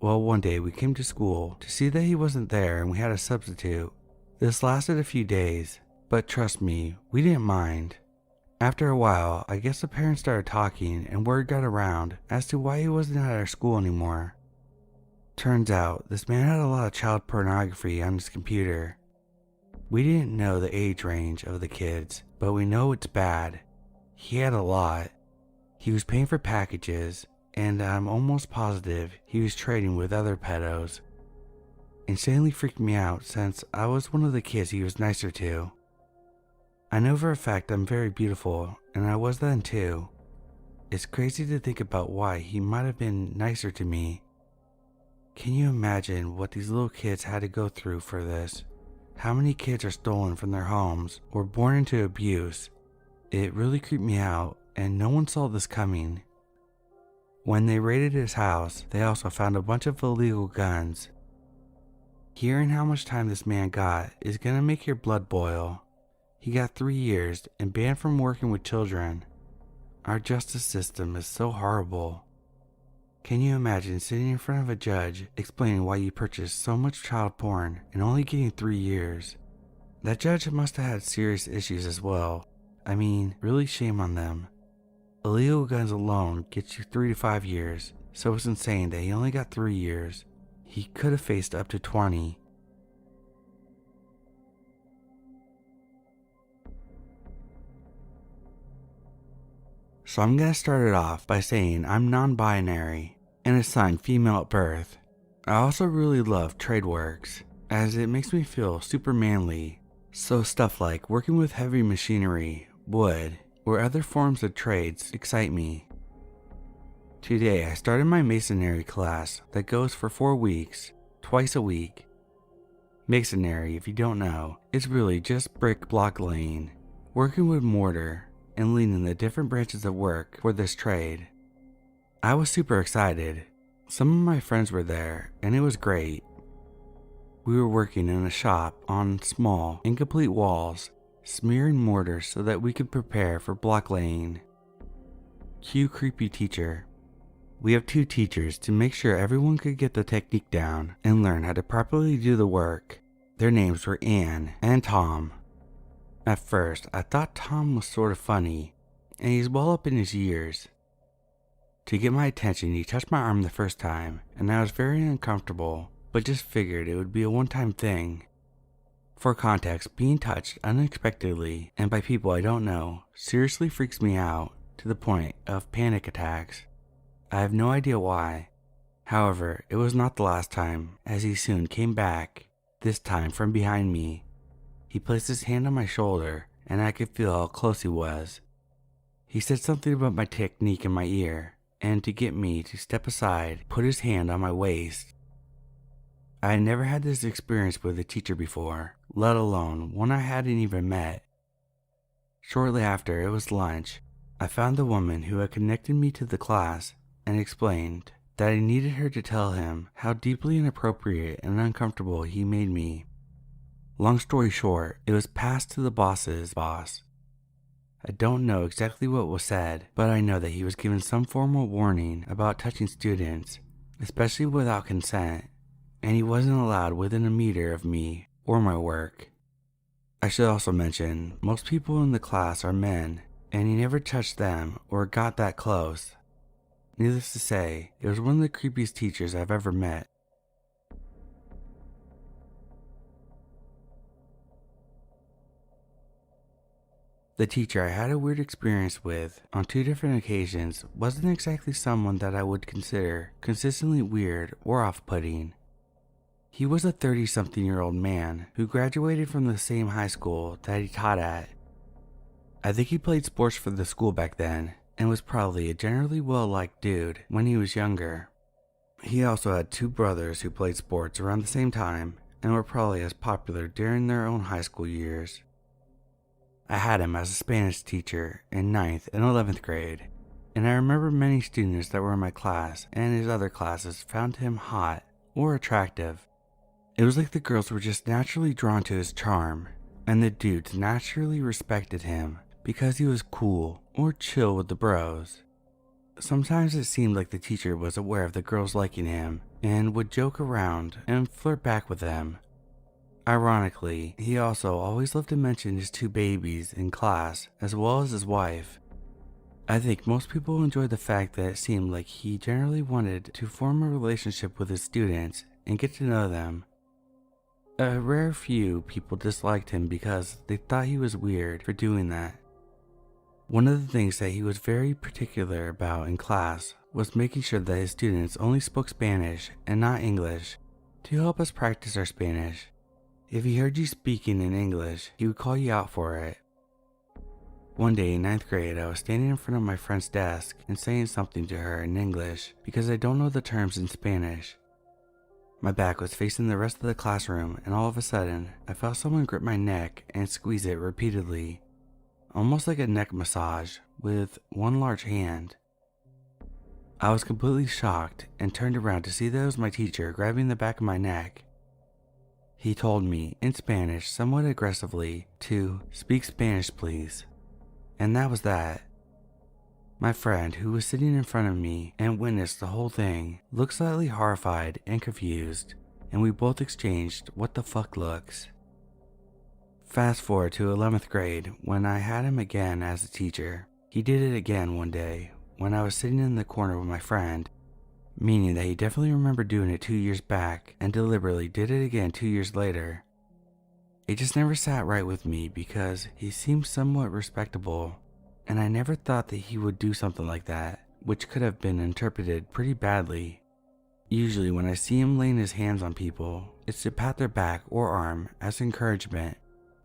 Well, one day we came to school to see that he wasn't there and we had a substitute. This lasted a few days, but trust me, we didn't mind. After a while, I guess the parents started talking and word got around as to why he wasn't at our school anymore. Turns out, this man had a lot of child pornography on his computer. We didn't know the age range of the kids, but we know it's bad. He had a lot. He was paying for packages, and I'm almost positive he was trading with other pedos. Insanely freaked me out since I was one of the kids he was nicer to. I know for a fact I'm very beautiful, and I was then too. It's crazy to think about why he might have been nicer to me. Can you imagine what these little kids had to go through for this? How many kids are stolen from their homes or born into abuse? It really creeped me out, and no one saw this coming. When they raided his house, they also found a bunch of illegal guns. Hearing how much time this man got is gonna make your blood boil. He got 3 years and banned from working with children. Our justice system is so horrible. Can you imagine sitting in front of a judge explaining why you purchased so much child porn and only getting 3 years? That judge must have had serious issues as well. I mean, really shame on them. Illegal guns alone gets you 3 to 5 years, so it's insane that he only got 3 years. He could have faced up to 20. So I'm gonna start it off by saying I'm non-binary and assigned female at birth. I also really love trade works, as it makes me feel super manly. So stuff like working with heavy machinery, wood, or other forms of trades excite me. Today I started my masonry class that goes for 4 weeks, twice a week. Masonry, if you don't know, is really just brick block laying, working with mortar, and leading the different branches of work for this trade. I was super excited. Some of my friends were there, and it was great. We were working in a shop on small, incomplete walls, smearing mortar so that we could prepare for block laying. Cue creepy teacher. We have 2 teachers to make sure everyone could get the technique down and learn how to properly do the work. Their names were Anne and Tom. At first, I thought Tom was sort of funny, and he's well up in his years. To get my attention, he touched my arm the first time, and I was very uncomfortable, but just figured it would be a one-time thing. For context, being touched unexpectedly and by people I don't know seriously freaks me out to the point of panic attacks. I have no idea why. However, it was not the last time, as he soon came back, this time from behind me. He placed his hand on my shoulder, and I could feel how close he was. He said something about my technique in my ear, and to get me to step aside, put his hand on my waist. I had never had this experience with a teacher before, let alone one I hadn't even met. Shortly after it was lunch, I found the woman who had connected me to the class and explained that I needed her to tell him how deeply inappropriate and uncomfortable he made me. Long story short, it was passed to the boss's boss. I don't know exactly what was said, but I know that he was given some formal warning about touching students, especially without consent, and he wasn't allowed within a meter of me or my work. I should also mention, most people in the class are men, and he never touched them or got that close. Needless to say, it was one of the creepiest teachers I've ever met. The teacher I had a weird experience with on 2 different occasions wasn't exactly someone that I would consider consistently weird or off-putting. He was a 30-something-year-old man who graduated from the same high school that he taught at. I think he played sports for the school back then and was probably a generally well-liked dude when he was younger. He also had 2 brothers who played sports around the same time and were probably as popular during their own high school years. I had him as a Spanish teacher in 9th and 11th grade, and I remember many students that were in my class and his other classes found him hot or attractive. It was like the girls were just naturally drawn to his charm, and the dudes naturally respected him because he was cool or chill with the bros. Sometimes it seemed like the teacher was aware of the girls liking him and would joke around and flirt back with them. Ironically, he also always loved to mention his 2 babies in class as well as his wife. I think most people enjoyed the fact that it seemed like he generally wanted to form a relationship with his students and get to know them. A rare few people disliked him because they thought he was weird for doing that. One of the things that he was very particular about in class was making sure that his students only spoke Spanish and not English to help us practice our Spanish. If he heard you speaking in English, he would call you out for it. One day in 9th grade, I was standing in front of my friend's desk and saying something to her in English because I don't know the terms in Spanish. My back was facing the rest of the classroom, and all of a sudden, I felt someone grip my neck and squeeze it repeatedly, almost like a neck massage with one large hand. I was completely shocked and turned around to see that it was my teacher grabbing the back of my neck. He told me, in Spanish, somewhat aggressively, to speak Spanish please. And that was that. My friend, who was sitting in front of me and witnessed the whole thing, looked slightly horrified and confused, and we both exchanged what the fuck looks. Fast forward to 11th grade when I had him again as a teacher. He did it again one day when I was sitting in the corner with my friend, meaning that he definitely remembered doing it 2 years back and deliberately did it again 2 years later. It just never sat right with me because he seemed somewhat respectable, and I never thought that he would do something like that, which could have been interpreted pretty badly. Usually when I see him laying his hands on people, it's to pat their back or arm as encouragement,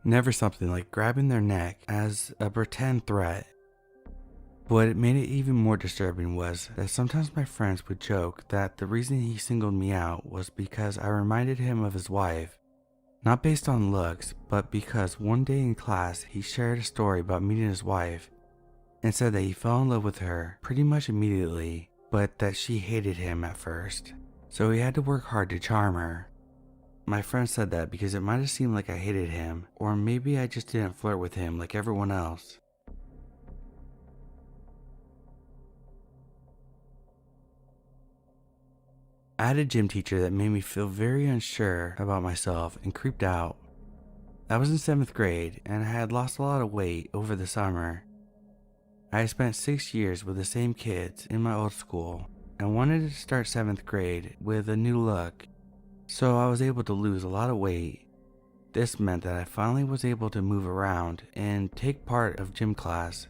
never something like grabbing their neck as a pretend threat. What made it even more disturbing was that sometimes my friends would joke that the reason he singled me out was because I reminded him of his wife. Not based on looks, but because one day in class he shared a story about meeting his wife and said that he fell in love with her pretty much immediately, but that she hated him at first, so he had to work hard to charm her. My friend said that because it might have seemed like I hated him, or maybe I just didn't flirt with him like everyone else. I had a gym teacher that made me feel very unsure about myself and creeped out. I was in 7th grade and I had lost a lot of weight over the summer. I had spent 6 years with the same kids in my old school and wanted to start 7th grade with a new look, so I was able to lose a lot of weight. This meant that I finally was able to move around and take part of gym class.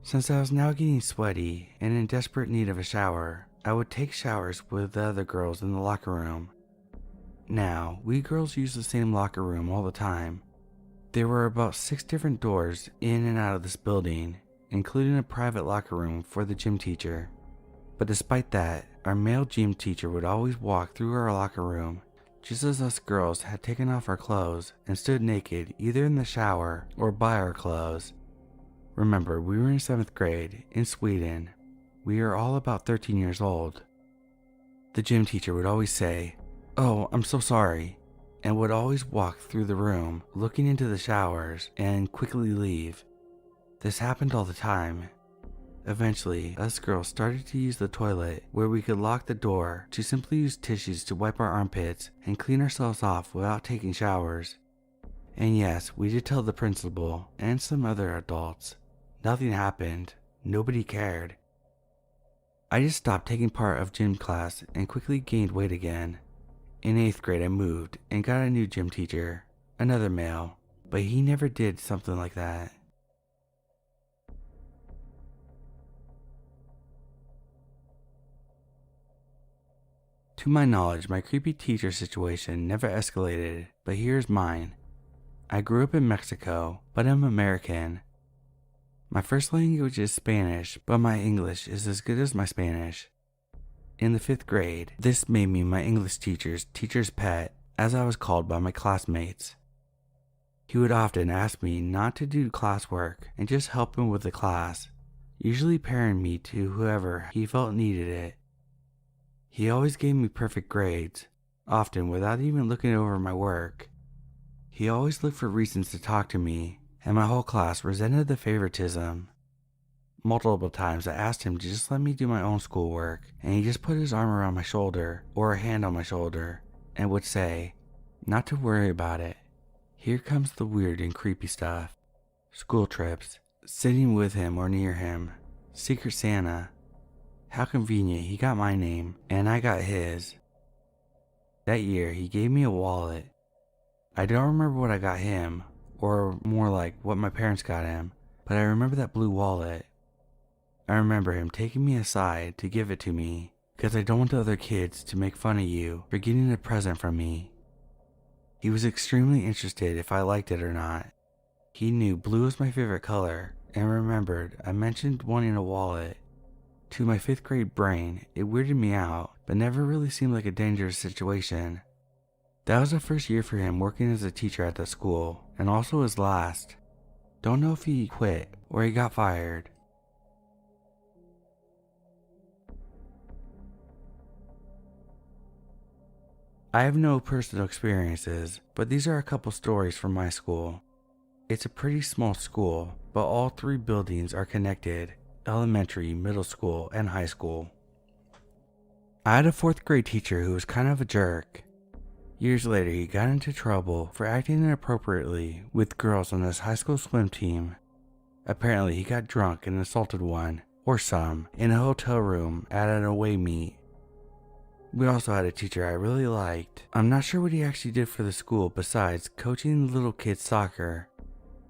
Since I was now getting sweaty and in desperate need of a shower, I would take showers with the other girls in the locker room. Now, we girls used the same locker room all the time. There were about 6 different doors in and out of this building, including a private locker room for the gym teacher. But despite that, our male gym teacher would always walk through our locker room just as us girls had taken off our clothes and stood naked either in the shower or by our clothes. Remember, we were in 7th grade in Sweden. We are all about 13 years old. The gym teacher would always say, "Oh, I'm so sorry," and would always walk through the room looking into the showers and quickly leave. This happened all the time. Eventually, us girls started to use the toilet where we could lock the door to simply use tissues to wipe our armpits and clean ourselves off without taking showers. And yes, we did tell the principal and some other adults. Nothing happened. Nobody cared. I just stopped taking part of gym class and quickly gained weight again. In 8th grade I moved and got a new gym teacher, another male, but he never did something like that. To my knowledge, my creepy teacher situation never escalated, but here's mine. I grew up in Mexico, but I'm American. My first language is Spanish, but my English is as good as my Spanish. In the 5th grade, this made me my English teacher's pet, as I was called by my classmates. He would often ask me not to do classwork and just help him with the class, usually pairing me to whoever he felt needed it. He always gave me perfect grades, often without even looking over my work. He always looked for reasons to talk to me, and my whole class resented the favoritism. Multiple times I asked him to just let me do my own schoolwork, and he just put his arm around my shoulder or a hand on my shoulder and would say, not to worry about it. Here comes the weird and creepy stuff. School trips, sitting with him or near him, Secret Santa. How convenient, he got my name and I got his. That year he gave me a wallet. I don't remember what I got him, or more like what my parents got him, but I remember that blue wallet. I remember him taking me aside to give it to me, because I don't want the other kids to make fun of you for getting a present from me. He was extremely interested if I liked it or not. He knew blue was my favorite color, and remembered I mentioned wanting a wallet. To my 5th grade brain, it weirded me out, but never really seemed like a dangerous situation. That was the first year for him working as a teacher at that school, and also his last. Don't know if he quit or he got fired. I have no personal experiences, but these are a couple stories from my school. It's a pretty small school, but all 3 buildings are connected, elementary, middle school, and high school. I had a 4th grade teacher who was kind of a jerk. Years later, he got into trouble for acting inappropriately with girls on his high school swim team. Apparently, he got drunk and assaulted one, or some, in a hotel room at an away meet. We also had a teacher I really liked. I'm not sure what he actually did for the school besides coaching the little kids soccer.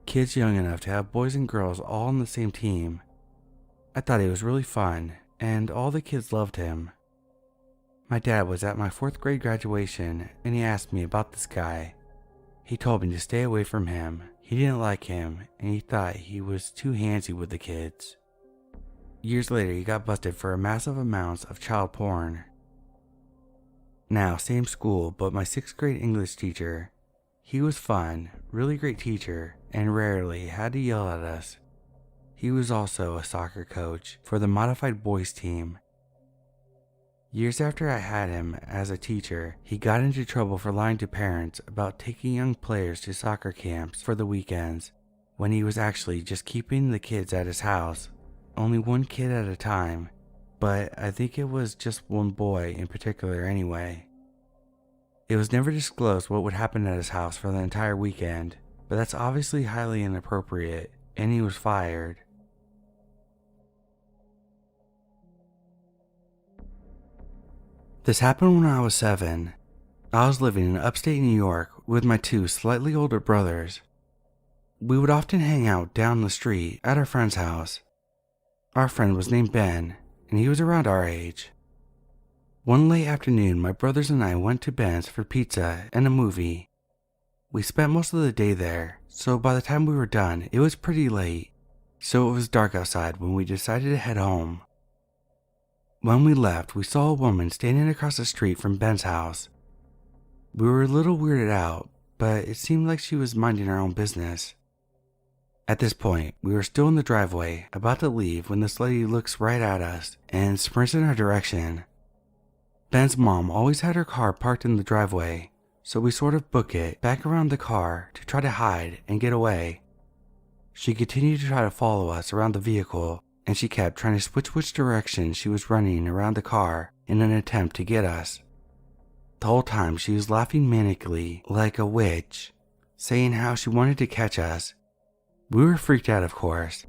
Kids young enough to have boys and girls all on the same team. I thought he was really fun, and all the kids loved him. My dad was at my 4th grade graduation, and he asked me about this guy. He told me to stay away from him. He didn't like him, and he thought he was too handsy with the kids. Years later, he got busted for massive amounts of child porn. Now, same school, but my 6th grade English teacher. He was fun, really great teacher, and rarely had to yell at us. He was also a soccer coach for the modified boys team. Years after I had him as a teacher, he got into trouble for lying to parents about taking young players to soccer camps for the weekends, when he was actually just keeping the kids at his house, only one kid at a time, but I think it was just one boy in particular anyway. It was never disclosed what would happen at his house for the entire weekend, but that's obviously highly inappropriate, and he was fired. This happened when I was 7. I was living in upstate New York with my 2 slightly older brothers. We would often hang out down the street at our friend's house. Our friend was named Ben, and he was around our age. One late afternoon, my brothers and I went to Ben's for pizza and a movie. We spent most of the day there, so by the time we were done, it was pretty late, so it was dark outside when we decided to head home. When we left, we saw a woman standing across the street from Ben's house. We were a little weirded out, but it seemed like she was minding her own business. At this point, we were still in the driveway, about to leave when this lady looks right at us and sprints in our direction. Ben's mom always had her car parked in the driveway, so we sort of book it back around the car to try to hide and get away. She continued to try to follow us around the vehicle, and she kept trying to switch which direction she was running around the car in an attempt to get us. The whole time she was laughing manically like a witch, saying how she wanted to catch us. We were freaked out, of course.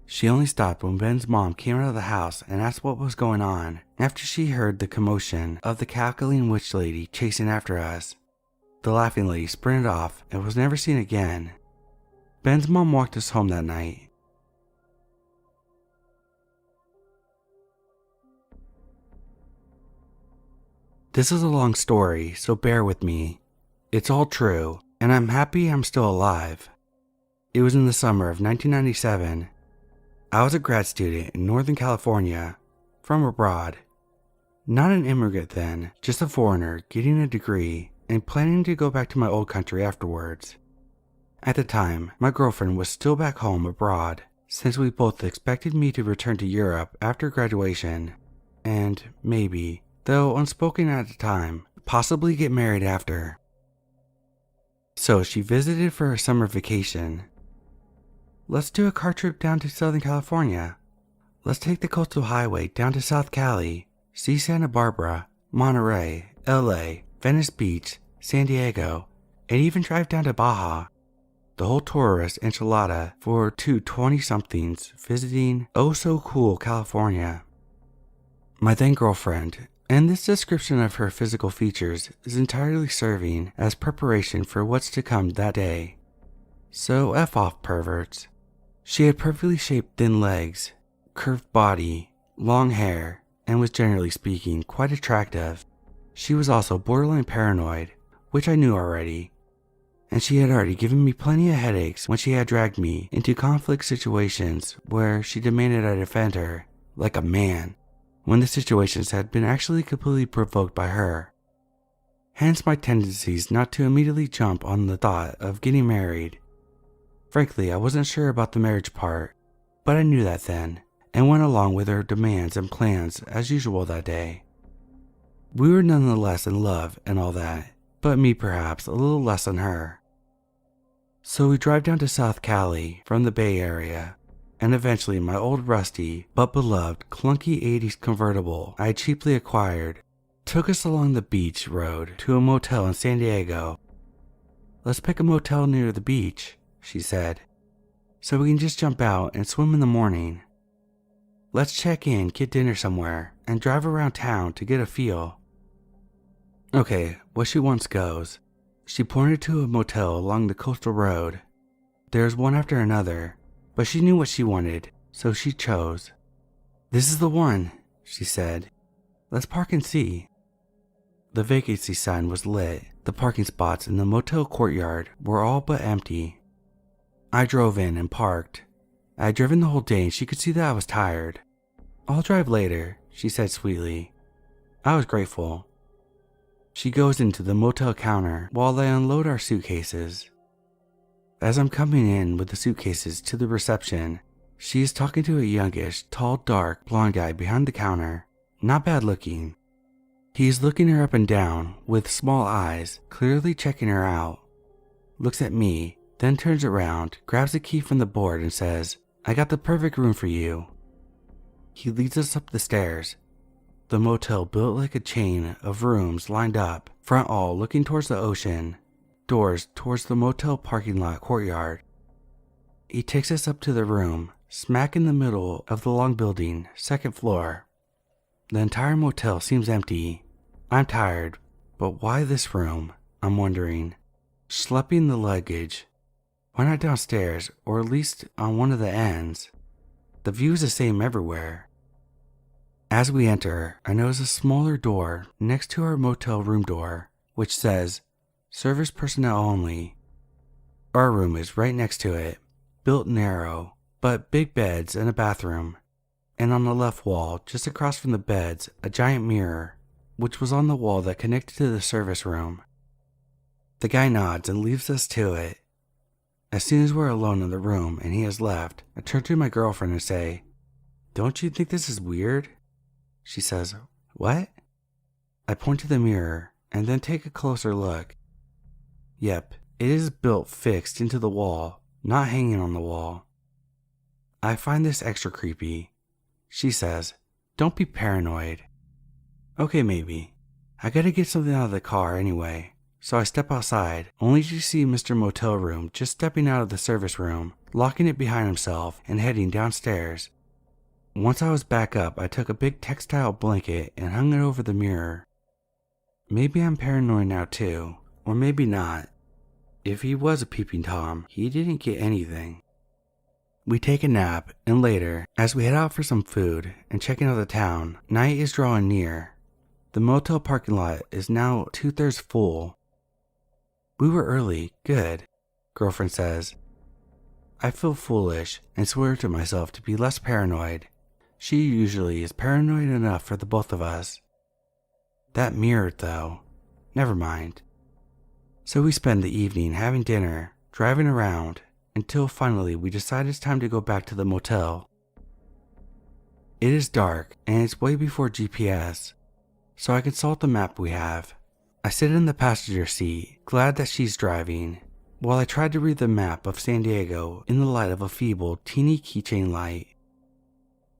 She only stopped when Ben's mom came out of the house and asked what was going on after she heard the commotion of the cackling witch lady chasing after us. The laughing lady sprinted off and was never seen again. Ben's mom walked us home that night. This is a long story, so bear with me. It's all true, and I'm happy I'm still alive. It was in the summer of 1997. I was a grad student in Northern California, from abroad. Not an immigrant then, just a foreigner getting a degree and planning to go back to my old country afterwards. At the time, my girlfriend was still back home abroad, since we both expected me to return to Europe after graduation, and maybe, though unspoken at the time, possibly get married after. So she visited for her summer vacation. Let's do a car trip down to Southern California. Let's take the coastal highway down to South Cali, see Santa Barbara, Monterey, LA, Venice Beach, San Diego, and even drive down to Baja. The whole tourist enchilada for 2 20-somethings visiting oh so cool California. My then girlfriend, and this description of her physical features is entirely serving as preparation for what's to come that day. So F off, perverts. She had perfectly shaped thin legs, curved body, long hair, and was generally speaking quite attractive. She was also borderline paranoid, which I knew already, and she had already given me plenty of headaches when she had dragged me into conflict situations where she demanded I defend her, like a man, when the situations had been actually completely provoked by her. Hence my tendencies not to immediately jump on the thought of getting married. Frankly, I wasn't sure about the marriage part, but I knew that then, and went along with her demands and plans as usual that day. We were nonetheless in love and all that, but me perhaps a little less than her. So we drive down to South Cali from the Bay Area, and eventually my old rusty but beloved clunky 80s convertible I had cheaply acquired took us along the beach road to a motel in San Diego. "Let's pick a motel near the beach," she said, "so we can just jump out and swim in the morning. Let's check in, get dinner somewhere, and drive around town to get a feel." Okay, what she wants goes. She pointed to a motel along the coastal road. There's one after another, but she knew what she wanted, so she chose. "This is the one," she said. "Let's park and see." The vacancy sign was lit. The parking spots in the motel courtyard were all but empty. I drove in and parked. I had driven the whole day and she could see that I was tired. "I'll drive later," she said sweetly. I was grateful. She goes into the motel counter while I unload our suitcases. As I'm coming in with the suitcases to the reception, she is talking to a youngish, tall, dark, blonde guy behind the counter. Not bad looking. He is looking her up and down with small eyes, clearly checking her out. Looks at me, then turns around, grabs a key from the board and says, "I got the perfect room for you." He leads us up the stairs. The motel built like a chain of rooms lined up, front all looking towards the ocean, doors towards the motel parking lot courtyard. He takes us up to the room, smack in the middle of the long building, second floor. The entire motel seems empty. I'm tired, but why this room? I'm wondering. Schlepping the luggage. Why not downstairs, or at least on one of the ends? The view is the same everywhere. As we enter, I notice a smaller door next to our motel room door, which says, "Service personnel only." Our room is right next to it, built narrow, but big beds and a bathroom. And on the left wall, just across from the beds, a giant mirror, which was on the wall that connected to the service room. The guy nods and leaves us to it. As soon as we're alone in the room and he has left, I turn to my girlfriend and say, "Don't you think this is weird?" She says, "What?" I point to the mirror and then take a closer look. Yep, it is built fixed into the wall, not hanging on the wall. I find this extra creepy. She says, "Don't be paranoid." Okay, maybe. I gotta get something out of the car anyway, so I step outside, only to see Mr. Motel Room just stepping out of the service room, locking it behind himself and heading downstairs. Once I was back up, I took a big textile blanket and hung it over the mirror. Maybe I'm paranoid now too, or maybe not. If he was a peeping Tom, he didn't get anything. We take a nap, and later, as we head out for some food and checking out the town, night is drawing near. The motel parking lot is now 2/3 full. "We were early, good," girlfriend says. I feel foolish and swear to myself to be less paranoid. She usually is paranoid enough for the both of us. That mirror though, never mind. So we spend the evening having dinner, driving around, until finally we decide it's time to go back to the motel. It is dark and it's way before GPS, so I consult the map we have. I sit in the passenger seat, glad that she's driving, while I try to read the map of San Diego in the light of a feeble, teeny keychain light.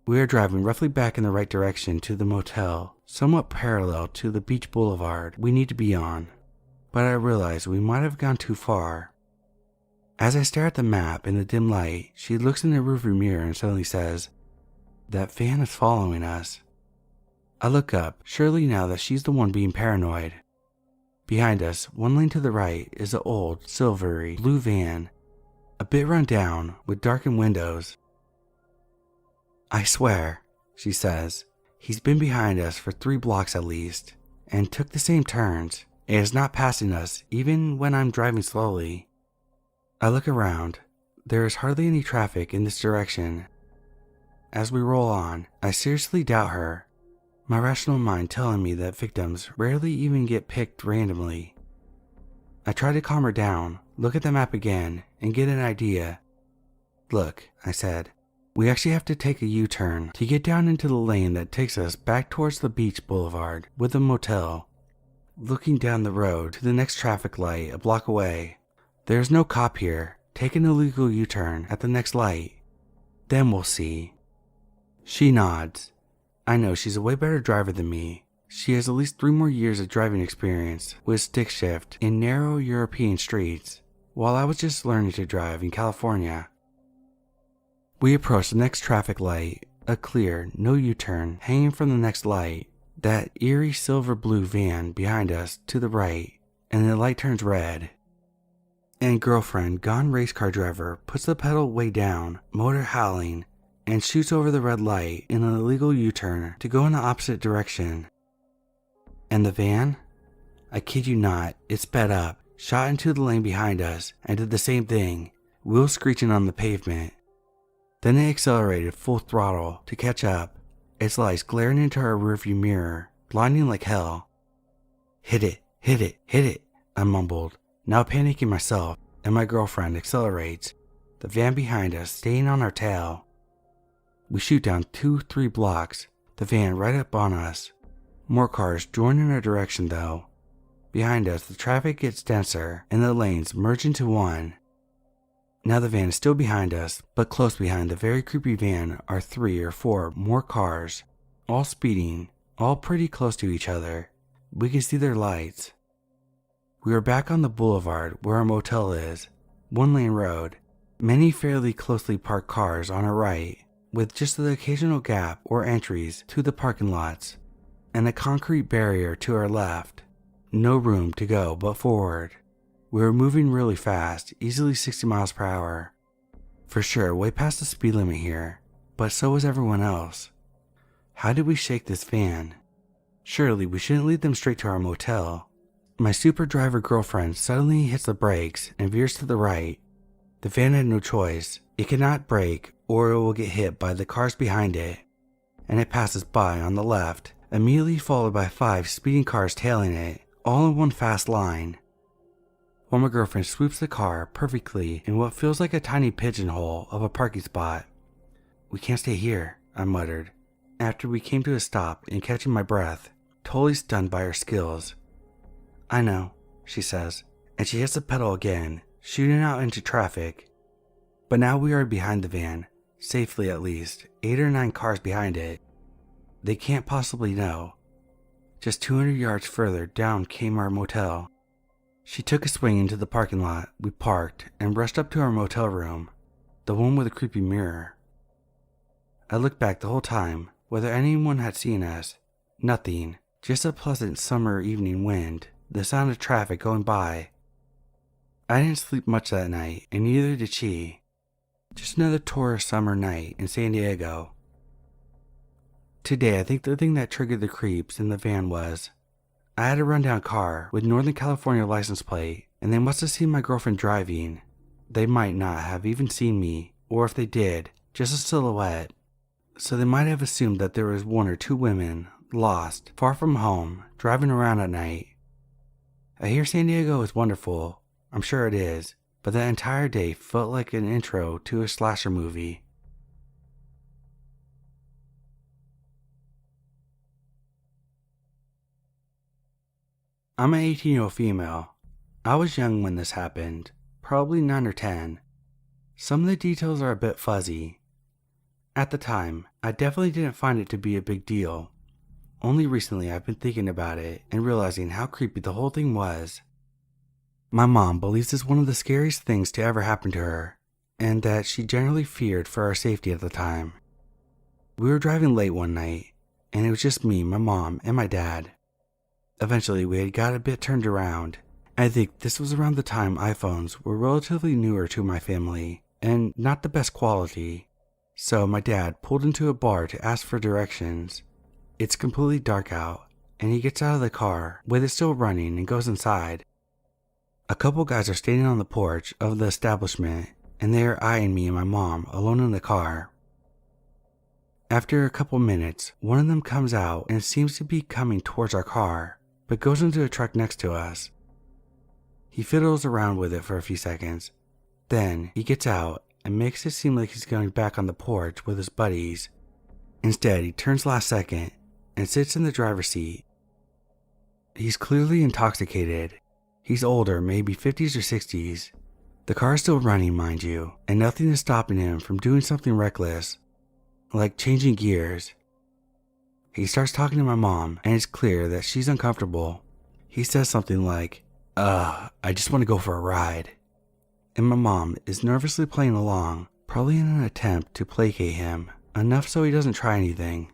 We are driving roughly back in the right direction to the motel, somewhat parallel to the beach boulevard we need to be on, but I realize we might have gone too far. As I stare at the map in the dim light, she looks in the rearview mirror and suddenly says, "That van is following us." I look up, surely now that she's the one being paranoid. Behind us, one lane to the right, is an old, silvery, blue van, a bit run down, with darkened windows. "I swear," she says, "he's been behind us for 3 blocks at least, and took the same turns, and is not passing us even when I'm driving slowly." I look around. There is hardly any traffic in this direction. As we roll on, I seriously doubt her, my rational mind telling me that victims rarely even get picked randomly. I try to calm her down, look at the map again, and get an idea. "Look," I said, "we actually have to take a U-turn to get down into the lane that takes us back towards the beach boulevard with the motel. Looking down the road to the next traffic light a block away. There is no cop here. Take an illegal U-turn at the next light. Then we'll see. She nods. I know she's a way better driver than me. She has at least 3 more years of driving experience with stick shift in narrow European streets, while I was just learning to drive in California. We approach the next traffic light, a clear, no U-turn hanging from the next light, that eerie silver-blue van behind us to the right, and the light turns red. And girlfriend, gone race car driver, puts the pedal way down, motor howling, and shoots over the red light in an illegal U-turn to go in the opposite direction. And the van? I kid you not, it sped up, shot into the lane behind us, and did the same thing, wheels screeching on the pavement. Then it accelerated full throttle to catch up, its lights glaring into our rearview mirror, blinding like hell. Hit it, hit it, hit it, I mumbled, now panicking myself, and my girlfriend accelerates, the van behind us staying on our tail. We shoot down 2-3 blocks, the van right up on us. More cars join in our direction though. Behind us, the traffic gets denser and the lanes merge into one. Now the van is still behind us, but close behind the very creepy van are 3 or 4 more cars, all speeding, all pretty close to each other. We can see their lights. We are back on the boulevard where our motel is, 1-lane road, many fairly closely parked cars on our right, with just the occasional gap or entries to the parking lots, and a concrete barrier to our left. No room to go but forward. We were moving really fast, easily 60 miles per hour. For sure, way past the speed limit here, but so was everyone else. How did we shake this van? Surely we shouldn't lead them straight to our motel. My super driver girlfriend suddenly hits the brakes and veers to the right. The van had no choice. It cannot brake or it will get hit by the cars behind it, and it passes by on the left, immediately followed by 5 speeding cars tailing it, all in one fast line. While my girlfriend swoops the car perfectly in what feels like a tiny pigeonhole of a parking spot. We can't stay here, I muttered, after we came to a stop and catching my breath, totally stunned by her skills. I know, she says, and she hits the pedal again, shooting out into traffic. But now we are behind the van, safely at least, 8 or 9 cars behind it. They can't possibly know. Just 200 yards further down came our motel. She took a swing into the parking lot. We parked and rushed up to our motel room, the one with a creepy mirror. I looked back the whole time, whether anyone had seen us. Nothing, just a pleasant summer evening wind, the sound of traffic going by. I didn't sleep much that night, and neither did she. Just another tourist summer night in San Diego. Today, I think the thing that triggered the creeps in the van was, I had a rundown car with Northern California license plate, and they must have seen my girlfriend driving. They might not have even seen me, or if they did, just a silhouette. So they might have assumed that there was 1 or 2 women, lost, far from home, driving around at night. I hear San Diego is wonderful, I'm sure it is, but that entire day felt like an intro to a slasher movie. I'm an 18-year-old female. I was young when this happened, probably 9 or 10. Some of the details are a bit fuzzy. At the time, I definitely didn't find it to be a big deal. Only recently I've been thinking about it and realizing how creepy the whole thing was. My mom believes it's one of the scariest things to ever happen to her, and that she generally feared for our safety at the time. We were driving late one night, and it was just me, my mom, and my dad. Eventually we had got a bit turned around. I think this was around the time iPhones were relatively newer to my family, and not the best quality. So my dad pulled into a bar to ask for directions. It's completely dark out, and he gets out of the car with it still running and goes inside. A couple guys are standing on the porch of the establishment, and they are eyeing me and my mom alone in the car. After a couple minutes, one of them comes out and seems to be coming towards our car, but goes into a truck next to us. He fiddles around with it for a few seconds. Then he gets out and makes it seem like he's going back on the porch with his buddies. Instead, he turns last second and sits in the driver's seat. He's clearly intoxicated. He's older, maybe 50s or 60s. The car is still running, mind you, and nothing is stopping him from doing something reckless, like changing gears. He starts talking to my mom, and it's clear that she's uncomfortable. He says something like, I just want to go for a ride. And my mom is nervously playing along, probably in an attempt to placate him, enough so he doesn't try anything.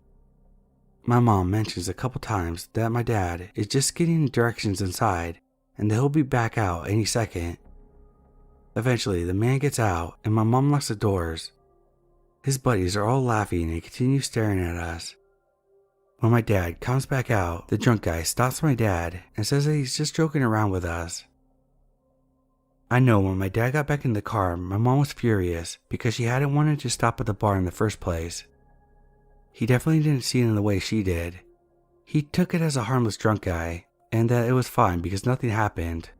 My mom mentions a couple times that my dad is just getting directions inside, and that he'll be back out any second. Eventually, the man gets out, and my mom locks the doors. His buddies are all laughing and continue staring at us. When my dad comes back out, the drunk guy stops my dad and says that he's just joking around with us. I know when my dad got back in the car, my mom was furious because she hadn't wanted to stop at the bar in the first place. He definitely didn't see it in the way she did. He took it as a harmless drunk guy, and that it was fine because nothing happened.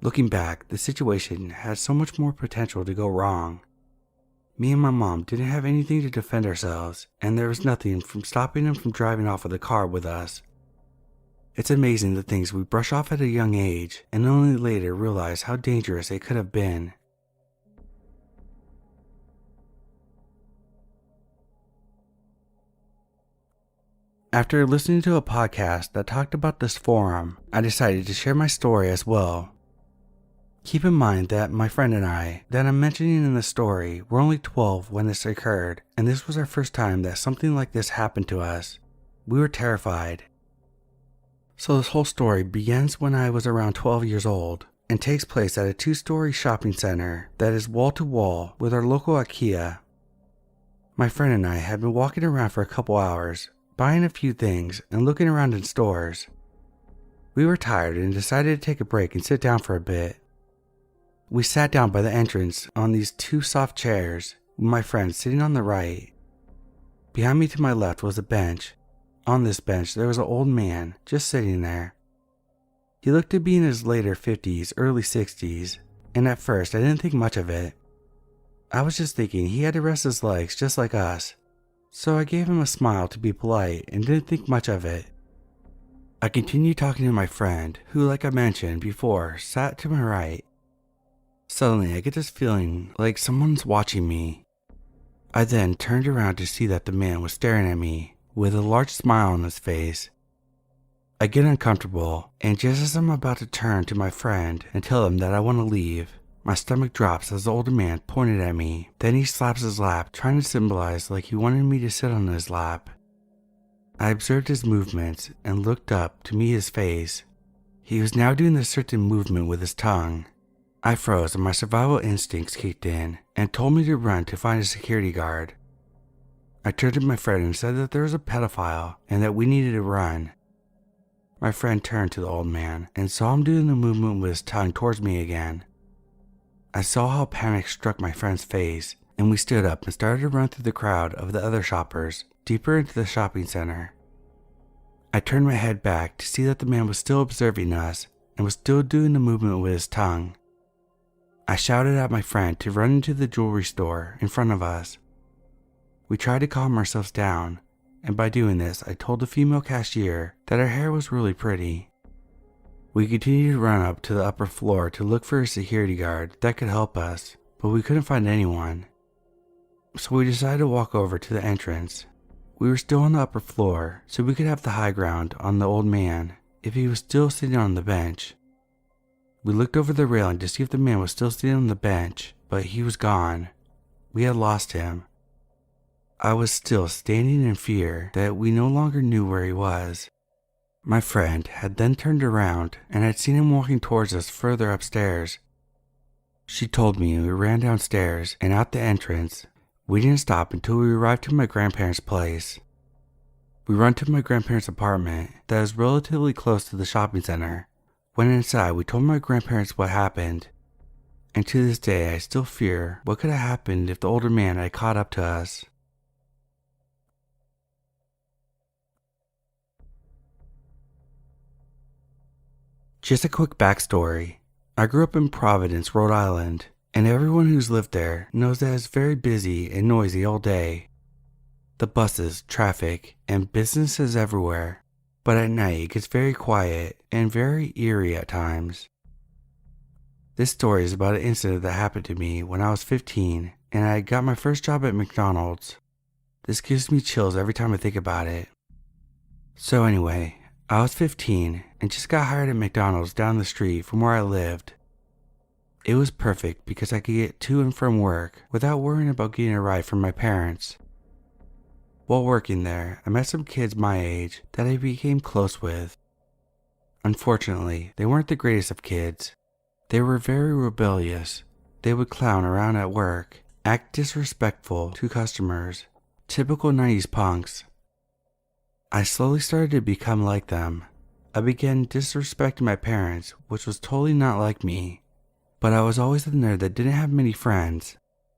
Looking back, the situation had so much more potential to go wrong. Me and my mom didn't have anything to defend ourselves, and there was nothing from stopping him from driving off with the car with us. It's amazing the things we brush off at a young age and only later realize how dangerous they could have been. After listening to a podcast that talked about this forum, I decided to share my story as well. Keep in mind that my friend and I, that I'm mentioning in the story, were only 12 when this occurred, and this was our first time that something like this happened to us. We were terrified. So this whole story begins when I was around 12 years old, and takes place at a 2-story shopping center that is wall to wall with our local IKEA. My friend and I had been walking around for a couple hours, buying a few things and looking around in stores. We were tired and decided to take a break and sit down for a bit. We sat down by the entrance on these 2 soft chairs, with my friend sitting on the right. Behind me to my left was a bench. On this bench there was an old man just sitting there. He looked to be in his later 50s, early 60s, and at first I didn't think much of it. I was just thinking he had to rest his legs just like us, so I gave him a smile to be polite and didn't think much of it. I continued talking to my friend, who, like I mentioned before, sat to my right. Suddenly, I get this feeling like someone's watching me. I then turned around to see that the man was staring at me with a large smile on his face. I get uncomfortable, and just as I'm about to turn to my friend and tell him that I want to leave, my stomach drops as the older man pointed at me. Then he slaps his lap, trying to symbolize like he wanted me to sit on his lap. I observed his movements and looked up to meet his face. He was now doing a certain movement with his tongue. I froze and my survival instincts kicked in and told me to run to find a security guard. I turned to my friend and said that there was a pedophile and that we needed to run. My friend turned to the old man and saw him doing the movement with his tongue towards me again. I saw how panic struck my friend's face, and we stood up and started to run through the crowd of the other shoppers, deeper into the shopping center. I turned my head back to see that the man was still observing us and was still doing the movement with his tongue. I shouted at my friend to run into the jewelry store in front of us. We tried to calm ourselves down, and by doing this, I told the female cashier that her hair was really pretty. We continued to run up to the upper floor to look for a security guard that could help us, but we couldn't find anyone. So we decided to walk over to the entrance. We were still on the upper floor, so we could have the high ground on the old man if he was still sitting on the bench. We looked over the railing to see if the man was still sitting on the bench, but he was gone. We had lost him. I was still standing in fear that we no longer knew where he was. My friend had then turned around and had seen him walking towards us further upstairs. She told me we ran downstairs and out the entrance. We didn't stop until we arrived to my grandparents' place. We ran to my grandparents' apartment that is relatively close to the shopping center. When inside, we told my grandparents what happened. And to this day, I still fear what could have happened if the older man had caught up to us. Just a quick backstory. I grew up in Providence, Rhode Island, and everyone who's lived there knows that it's very busy and noisy all day. The buses, traffic, and businesses everywhere. But at night it gets very quiet and very eerie at times. This story is about an incident that happened to me when I was 15 and I got my first job at McDonald's. This gives me chills every time I think about it. So anyway, I was 15 and just got hired at McDonald's down the street from where I lived. It was perfect because I could get to and from work without worrying about getting a ride from my parents. While working there, I met some kids my age that I became close with. Unfortunately, they weren't the greatest of kids. They were very rebellious. They would clown around at work, act disrespectful to customers, typical 90s punks. I slowly started to become like them. I began disrespecting my parents, which was totally not like me. But I was always the nerd that didn't have many friends,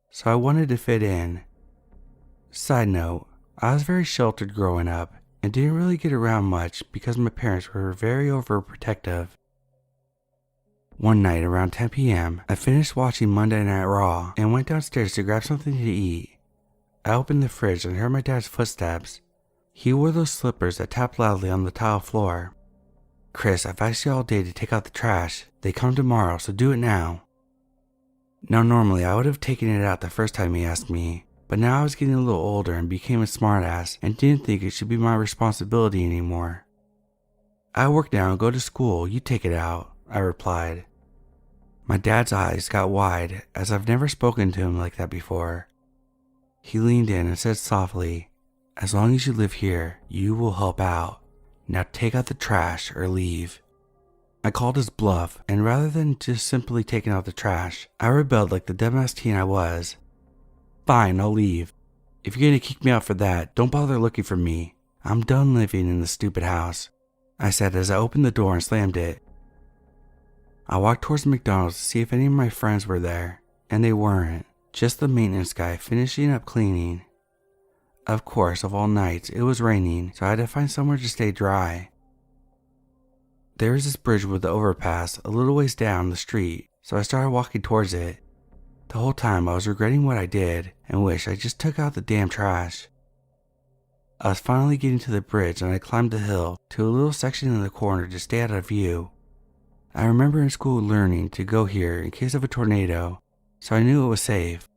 so I wanted to fit in. Side note, I was very sheltered growing up and didn't really get around much because my parents were very overprotective. One night around 10 p.m., I finished watching Monday Night Raw and went downstairs to grab something to eat. I opened the fridge and heard my dad's footsteps. He wore those slippers that tapped loudly on the tile floor. "Chris, I've asked you all day to take out the trash. They come tomorrow, so do it now." Now normally I would have taken it out the first time he asked me, but now I was getting a little older and became a smartass and didn't think it should be my responsibility anymore. "I work now and go to school, you take it out," I replied. My dad's eyes got wide as I've never spoken to him like that before. He leaned in and said softly, "As long as you live here, you will help out. Now take out the trash or leave." I called his bluff, and rather than just simply taking out the trash, I rebelled like the dumbass teen I was. "Fine, I'll leave. If you're gonna kick me out for that, don't bother looking for me. I'm done living in this stupid house," I said as I opened the door and slammed it. I walked towards McDonald's to see if any of my friends were there, and they weren't, just the maintenance guy finishing up cleaning. Of course, of all nights, it was raining, so I had to find somewhere to stay dry. There was this bridge with the overpass a little ways down the street, so I started walking towards it. The whole time I was regretting what I did and wished I just took out the damn trash. I was finally getting to the bridge and I climbed the hill to a little section in the corner to stay out of view. I remember in school learning to go here in case of a tornado, so I knew it was safe.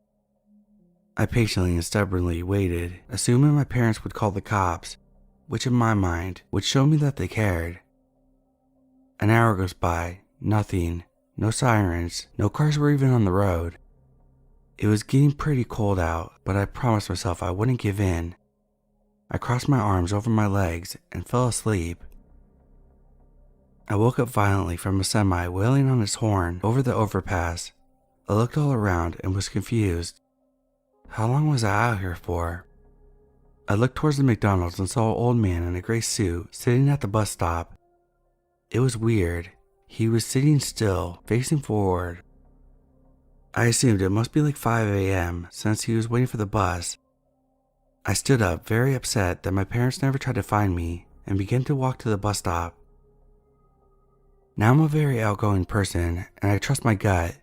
I patiently and stubbornly waited, assuming my parents would call the cops, which in my mind would show me that they cared. An hour goes by, nothing, no sirens, no cars were even on the road. It was getting pretty cold out, but I promised myself I wouldn't give in. I crossed my arms over my legs and fell asleep. I woke up violently from a semi wailing on its horn over the overpass. I looked all around and was confused. How long was I out here for? I looked towards the McDonald's and saw an old man in a gray suit sitting at the bus stop. It was weird. He was sitting still, facing forward. I assumed it must be like 5 a.m. since he was waiting for the bus. I stood up, very upset that my parents never tried to find me, and began to walk to the bus stop. Now I'm a very outgoing person, and I trust my gut.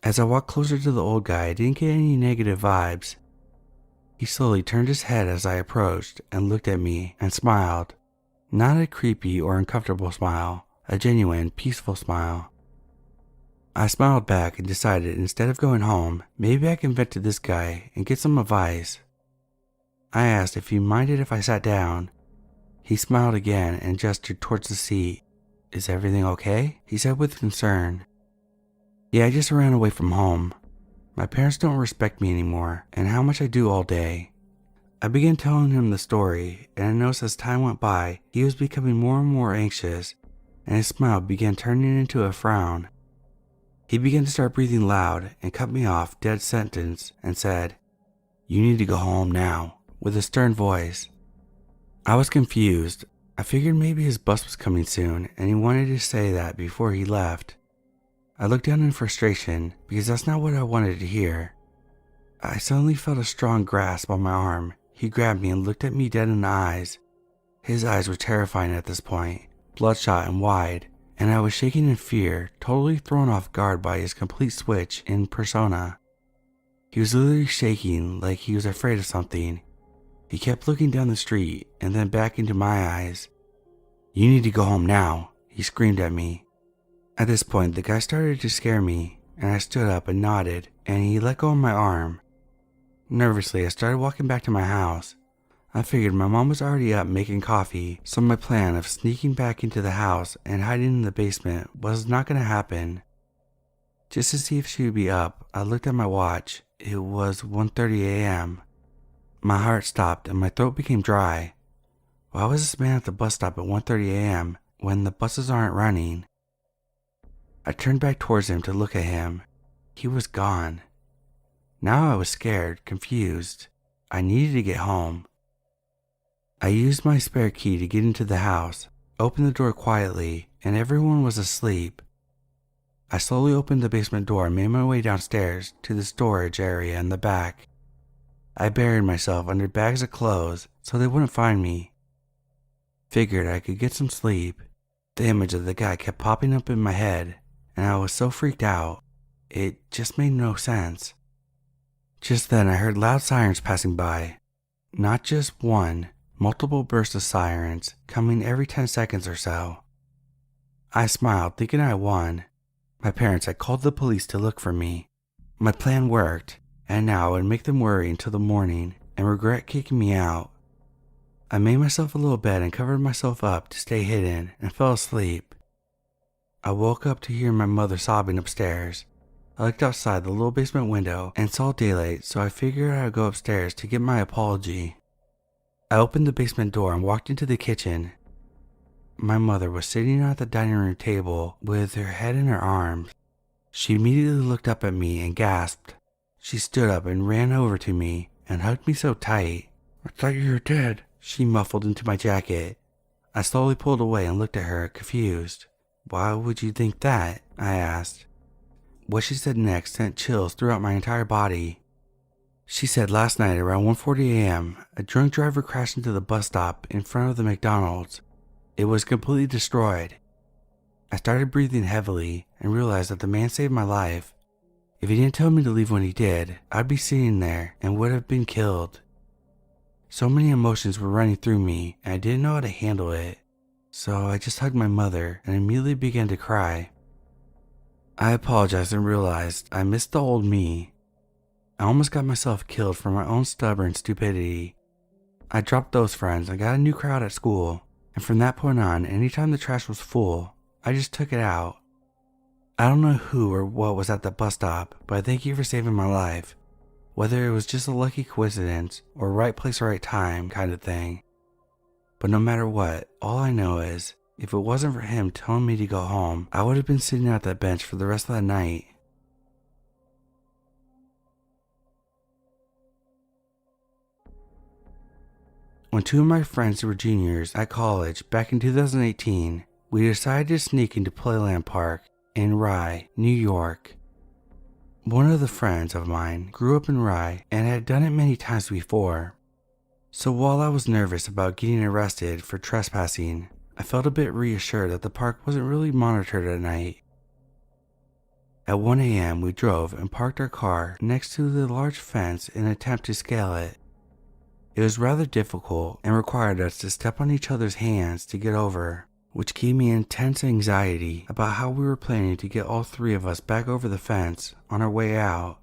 As I walked closer to the old guy, I didn't get any negative vibes. He slowly turned his head as I approached and looked at me and smiled. Not a creepy or uncomfortable smile, a genuine, peaceful smile. I smiled back and decided instead of going home, maybe I can vent to this guy and get some advice. I asked if he minded if I sat down. He smiled again and gestured towards the seat. "Is everything okay?" he said with concern. "Yeah, I just ran away from home. My parents don't respect me anymore and how much I do all day." I began telling him the story, and I noticed as time went by, he was becoming more and more anxious, and his smile began turning into a frown. He began to start breathing loud and cut me off dead sentence and said, "You need to go home now," with a stern voice. I was confused. I figured maybe his bus was coming soon and he wanted to say that before he left. I looked down in frustration because that's not what I wanted to hear. I suddenly felt a strong grasp on my arm. He grabbed me and looked at me dead in the eyes. His eyes were terrifying at this point, bloodshot and wide, and I was shaking in fear, totally thrown off guard by his complete switch in persona. He was literally shaking like he was afraid of something. He kept looking down the street and then back into my eyes. "You need to go home now," he screamed at me. At this point, the guy started to scare me, and I stood up and nodded, and he let go of my arm. Nervously, I started walking back to my house. I figured my mom was already up making coffee, so my plan of sneaking back into the house and hiding in the basement was not going to happen. Just to see if she would be up, I looked at my watch. It was 1:30 a.m. My heart stopped and my throat became dry. Why was this man at the bus stop at 1:30 a.m. when the buses aren't running? I turned back towards him to look at him. He was gone. Now I was scared, confused. I needed to get home. I used my spare key to get into the house, opened the door quietly, and everyone was asleep. I slowly opened the basement door and made my way downstairs to the storage area in the back. I buried myself under bags of clothes so they wouldn't find me. Figured I could get some sleep. The image of the guy kept popping up in my head, and I was so freaked out. It just made no sense. Just then I heard loud sirens passing by. Not just one, multiple bursts of sirens coming every 10 seconds or so. I smiled, thinking I won. My parents had called the police to look for me. My plan worked, and now I would make them worry until the morning and regret kicking me out. I made myself a little bed and covered myself up to stay hidden and fell asleep. I woke up to hear my mother sobbing upstairs. I looked outside the little basement window and saw daylight, so I figured I would go upstairs to get my apology. I opened the basement door and walked into the kitchen. My mother was sitting at the dining room table with her head in her arms. She immediately looked up at me and gasped. She stood up and ran over to me and hugged me so tight. "I thought you were dead," she muffled into my jacket. I slowly pulled away and looked at her, confused. "Why would you think that?" I asked. What she said next sent chills throughout my entire body. She said last night around 1:40 a.m., a drunk driver crashed into the bus stop in front of the McDonald's. It was completely destroyed. I started breathing heavily and realized that the man saved my life. If he didn't tell me to leave when he did, I'd be sitting there and would have been killed. So many emotions were running through me and I didn't know how to handle it. So I just hugged my mother and immediately began to cry. I apologized and realized I missed the old me. I almost got myself killed for my own stubborn stupidity. I dropped those friends and got a new crowd at school, and from that point on, anytime the trash was full, I just took it out. I don't know who or what was at the bus stop, but I thank you for saving my life. Whether it was just a lucky coincidence or right place, right time kind of thing. But no matter what, all I know is, if it wasn't for him telling me to go home, I would have been sitting at that bench for the rest of the night. When two of my friends were juniors at college back in 2018, we decided to sneak into Playland Park in Rye, New York. One of the friends of mine grew up in Rye and had done it many times before. So while I was nervous about getting arrested for trespassing, I felt a bit reassured that the park wasn't really monitored at night. At 1 a.m. we drove and parked our car next to the large fence in an attempt to scale it. It was rather difficult and required us to step on each other's hands to get over, which gave me intense anxiety about how we were planning to get all three of us back over the fence on our way out.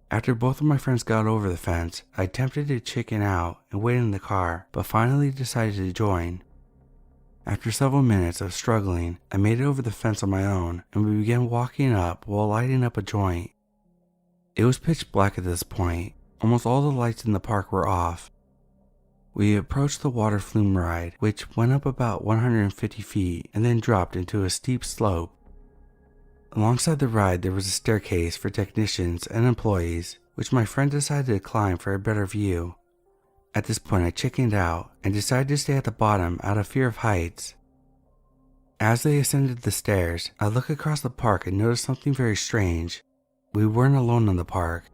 After both of my friends got over the fence, I attempted to chicken out and wait in the car, but finally decided to join. After several minutes of struggling, I made it over the fence on my own, and we began walking up while lighting up a joint. It was pitch black at this point. Almost all the lights in the park were off. We approached the water flume ride, which went up about 150 feet and then dropped into a steep slope. Alongside the ride there was a staircase for technicians and employees, which my friend decided to climb for a better view. At this point I chickened out and decided to stay at the bottom out of fear of heights. As they ascended the stairs, I looked across the park and noticed something very strange. We weren't alone in the park.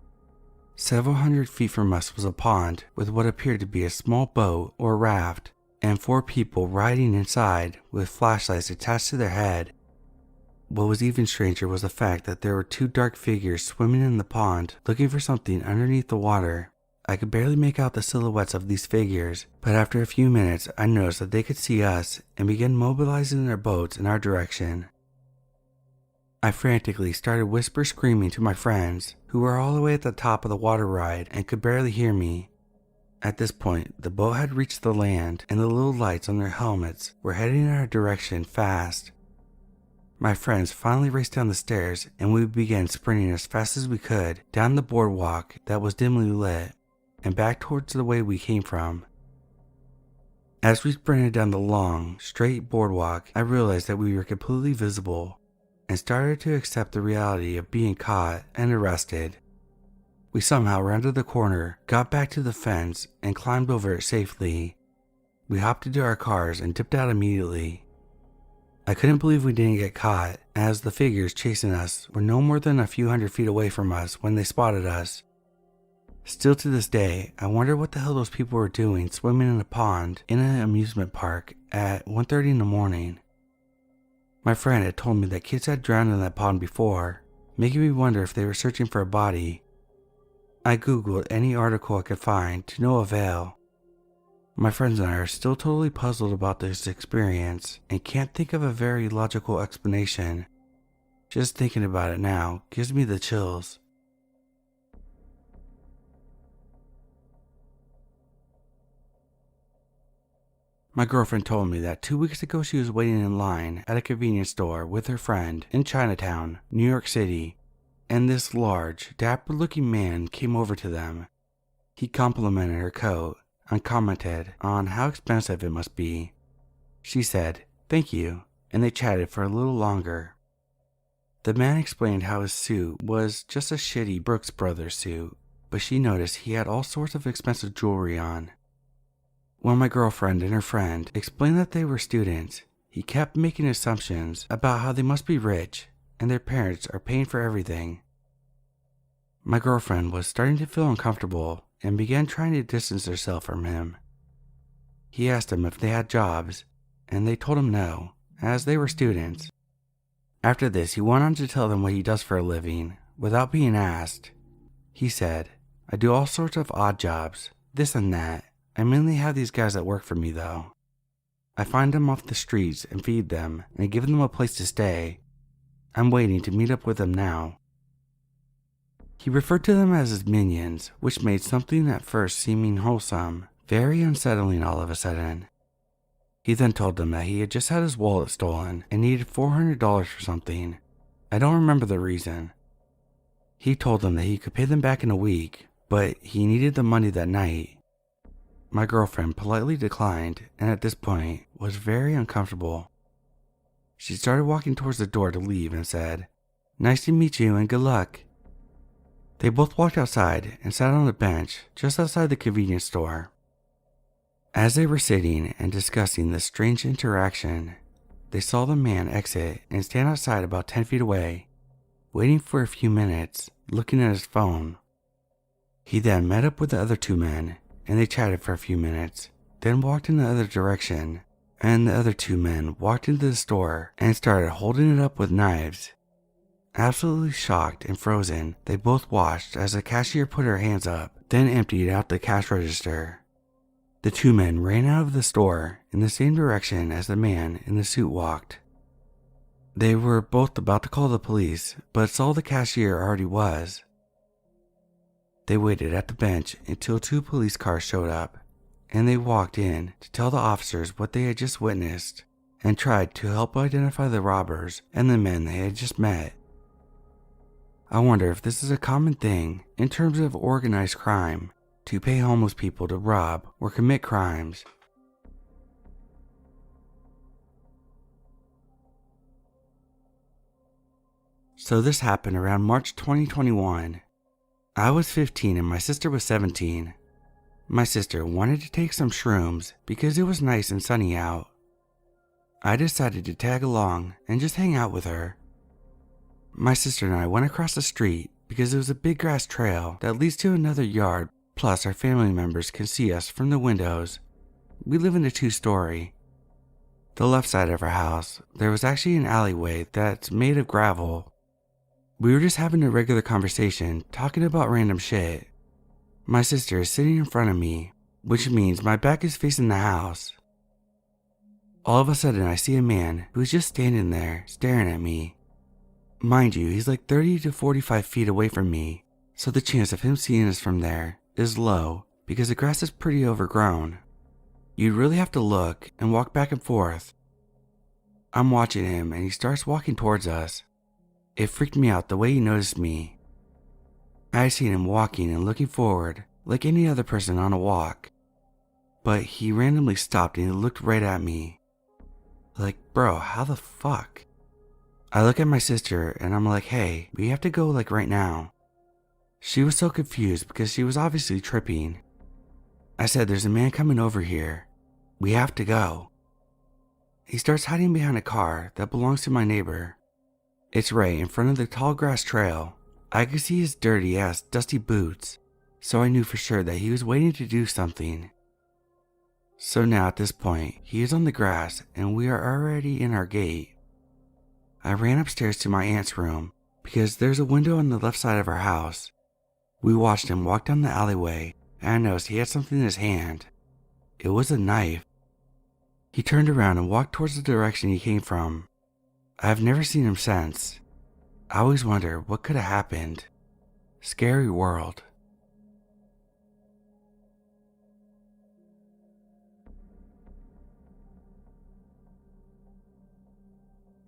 Several hundred feet from us was a pond with what appeared to be a small boat or raft, and 4 people riding inside with flashlights attached to their head. What was even stranger was the fact that there were 2 dark figures swimming in the pond looking for something underneath the water. I could barely make out the silhouettes of these figures, but after a few minutes I noticed that they could see us and began mobilizing their boats in our direction. I frantically started whisper screaming to my friends, who were all the way at the top of the water ride and could barely hear me. At this point, the boat had reached the land and the little lights on their helmets were heading in our direction fast. My friends finally raced down the stairs and we began sprinting as fast as we could down the boardwalk that was dimly lit and back towards the way we came from. As we sprinted down the long, straight boardwalk, I realized that we were completely visible and started to accept the reality of being caught and arrested. We somehow rounded the corner, got back to the fence, and climbed over it safely. We hopped into our cars and dipped out immediately. I couldn't believe we didn't get caught, as the figures chasing us were no more than a few hundred feet away from us when they spotted us. Still to this day, I wonder what the hell those people were doing swimming in a pond in an amusement park at 1:30 in the morning. My friend had told me that kids had drowned in that pond before, making me wonder if they were searching for a body. I googled any article I could find to no avail. My friends and I are still totally puzzled about this experience and can't think of a very logical explanation. Just thinking about it now gives me the chills. My girlfriend told me that 2 weeks ago she was waiting in line at a convenience store with her friend in Chinatown, New York City, and this large, dapper-looking man came over to them. He complimented her coat and commented on how expensive it must be. She said, "Thank you," and they chatted for a little longer. The man explained how his suit was just a shitty Brooks Brothers suit, but she noticed he had all sorts of expensive jewelry on. When my girlfriend and her friend explained that they were students, he kept making assumptions about how they must be rich and their parents are paying for everything. My girlfriend was starting to feel uncomfortable and began trying to distance herself from him. He asked them if they had jobs, and they told him no, as they were students. After this, he went on to tell them what he does for a living, without being asked. He said, "I do all sorts of odd jobs, this and that. I mainly have these guys that work for me though. I find them off the streets and feed them, and give them a place to stay. I'm waiting to meet up with them now." He referred to them as his minions, which made something at first seeming wholesome very unsettling all of a sudden. He then told them that he had just had his wallet stolen and needed $400 for something. I don't remember the reason. He told them that he could pay them back in a week, but he needed the money that night. My girlfriend politely declined, and at this point was very uncomfortable. She started walking towards the door to leave and said, "Nice to meet you and good luck." They both walked outside and sat on a bench just outside the convenience store. As they were sitting and discussing this strange interaction, they saw the man exit and stand outside about 10 feet away, waiting for a few minutes, looking at his phone. He then met up with the other two men, and they chatted for a few minutes, then walked in the other direction, and the other two men walked into the store and started holding it up with knives. Absolutely shocked and frozen, they both watched as the cashier put her hands up, then emptied out the cash register. The two men ran out of the store in the same direction as the man in the suit walked. They were both about to call the police, but saw the cashier already was. They waited at the bench until two police cars showed up, and they walked in to tell the officers what they had just witnessed and tried to help identify the robbers and the men they had just met. I wonder if this is a common thing in terms of organized crime to pay homeless people to rob or commit crimes. So this happened around March 2021. I was 15 and my sister was 17. My sister wanted to take some shrooms because it was nice and sunny out. I decided to tag along and just hang out with her. My sister and I went across the street because it was a big grass trail that leads to another yard, plus our family members can see us from the windows. We live in a 2-story. The left side of our house, there was actually an alleyway that's made of gravel. We were just having a regular conversation, talking about random shit. My sister is sitting in front of me, which means my back is facing the house. All of a sudden I see a man who's just standing there, staring at me. Mind you, he's like 30 to 45 feet away from me, so the chance of him seeing us from there is low because the grass is pretty overgrown. You'd really have to look and walk back and forth. I'm watching him and he starts walking towards us. It freaked me out the way he noticed me. I had seen him walking and looking forward like any other person on a walk, but he randomly stopped and he looked right at me. Like, bro, how the fuck? I look at my sister and I'm like, hey, we have to go like right now. She was so confused because she was obviously tripping. I said, there's a man coming over here. We have to go. He starts hiding behind a car that belongs to my neighbor. It's right in front of the tall grass trail. I could see his dirty ass, dusty boots, so I knew for sure that he was waiting to do something. So now at this point, he is on the grass and we are already in our gate. I ran upstairs to my aunt's room because there's a window on the left side of our house. We watched him walk down the alleyway and I noticed he had something in his hand. It was a knife. He turned around and walked towards the direction he came from. I have never seen him since. I always wonder what could have happened. Scary world.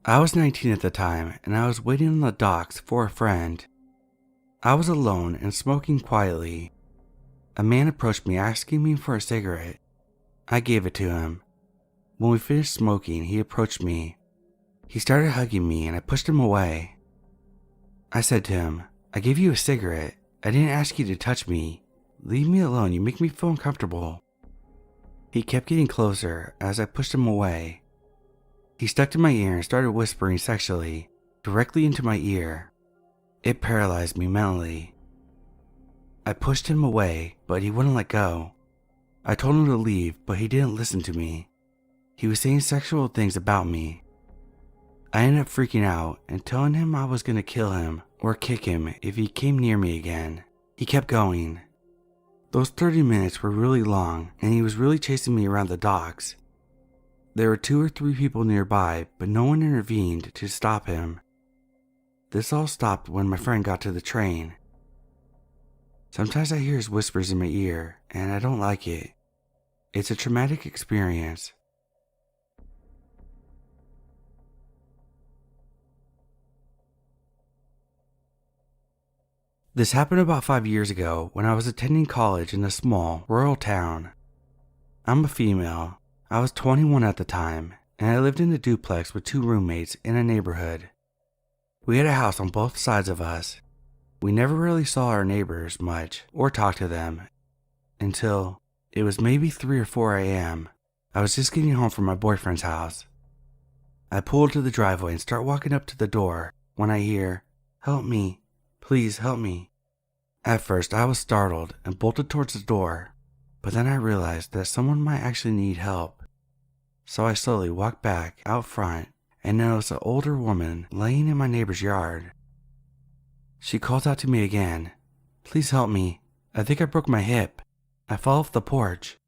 I was 19 at the time and I was waiting on the docks for a friend. I was alone and smoking quietly. A man approached me asking me for a cigarette. I gave it to him. When we finished smoking, he approached me. He started hugging me and I pushed him away. I said to him, I gave you a cigarette. I didn't ask you to touch me. Leave me alone, you make me feel uncomfortable. He kept getting closer as I pushed him away. He stuck to my ear and started whispering sexually, directly into my ear. It paralyzed me mentally. I pushed him away, but he wouldn't let go. I told him to leave, but he didn't listen to me. He was saying sexual things about me. I ended up freaking out and telling him I was gonna kill him or kick him if he came near me again. He kept going. Those 30 minutes were really long and he was really chasing me around the docks. There were 2 or 3 people nearby, but no one intervened to stop him. This all stopped when my friend got to the train. Sometimes I hear his whispers in my ear and I don't like it. It's a traumatic experience. This happened about 5 years ago when I was attending college in a small, rural town. I'm a female. I was 21 at the time, and I lived in a duplex with 2 roommates in a neighborhood. We had a house on both sides of us. We never really saw our neighbors much or talked to them until it was maybe 3 or 4 a.m. I was just getting home from my boyfriend's house. I pulled to the driveway and start walking up to the door when I hear, "Help me, please help me." At first I was startled and bolted towards the door, but then I realized that someone might actually need help. So I slowly walked back out front and noticed an older woman laying in my neighbor's yard. She calls out to me again, "Please help me. I think I broke my hip. I fell off the porch."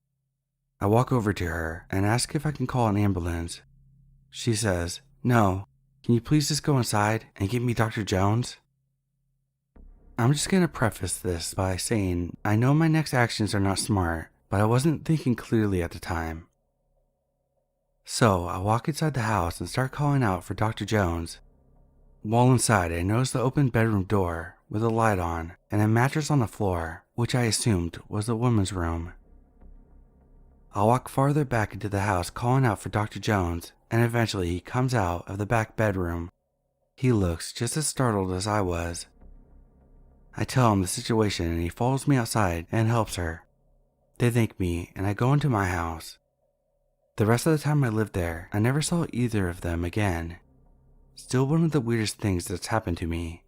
I walk over to her and ask if I can call an ambulance. She says, "No, can you please just go inside and get me Dr. Jones?" I'm just going to preface this by saying I know my next actions are not smart, but I wasn't thinking clearly at the time. So I walk inside the house and start calling out for Dr. Jones. While inside, I noticed the open bedroom door with a light on and a mattress on the floor, which I assumed was the woman's room. I walk farther back into the house calling out for Dr. Jones, and eventually he comes out of the back bedroom. He looks just as startled as I was. I tell him the situation and he follows me outside and helps her. They thank me and I go into my house. The rest of the time I lived there, I never saw either of them again. Still one of the weirdest things that's happened to me.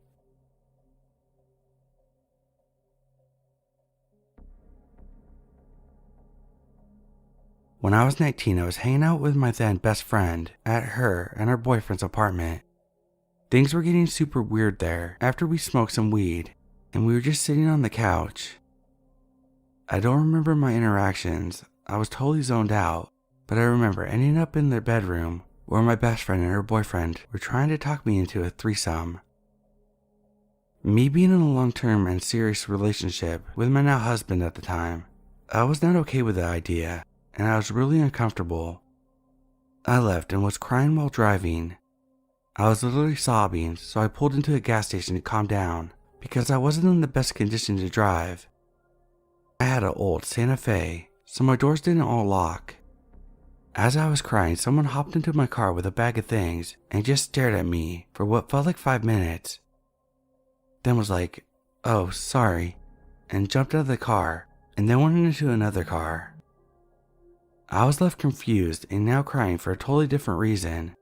When I was 19, I was hanging out with my then best friend at her and her boyfriend's apartment. Things were getting super weird there after we smoked some weed, and we were just sitting on the couch. I don't remember my interactions, I was totally zoned out, but I remember ending up in their bedroom where my best friend and her boyfriend were trying to talk me into a threesome. Me being in a long-term and serious relationship with my now husband at the time, I was not okay with the idea, and I was really uncomfortable. I left and was crying while driving. I was literally sobbing, so I pulled into a gas station to calm down because I wasn't in the best condition to drive. I had an old Santa Fe, so my doors didn't all lock. As I was crying, someone hopped into my car with a bag of things and just stared at me for what felt like 5 minutes. Then was like, "Oh, sorry," and jumped out of the car and then went into another car. I was left confused and now crying for a totally different reason,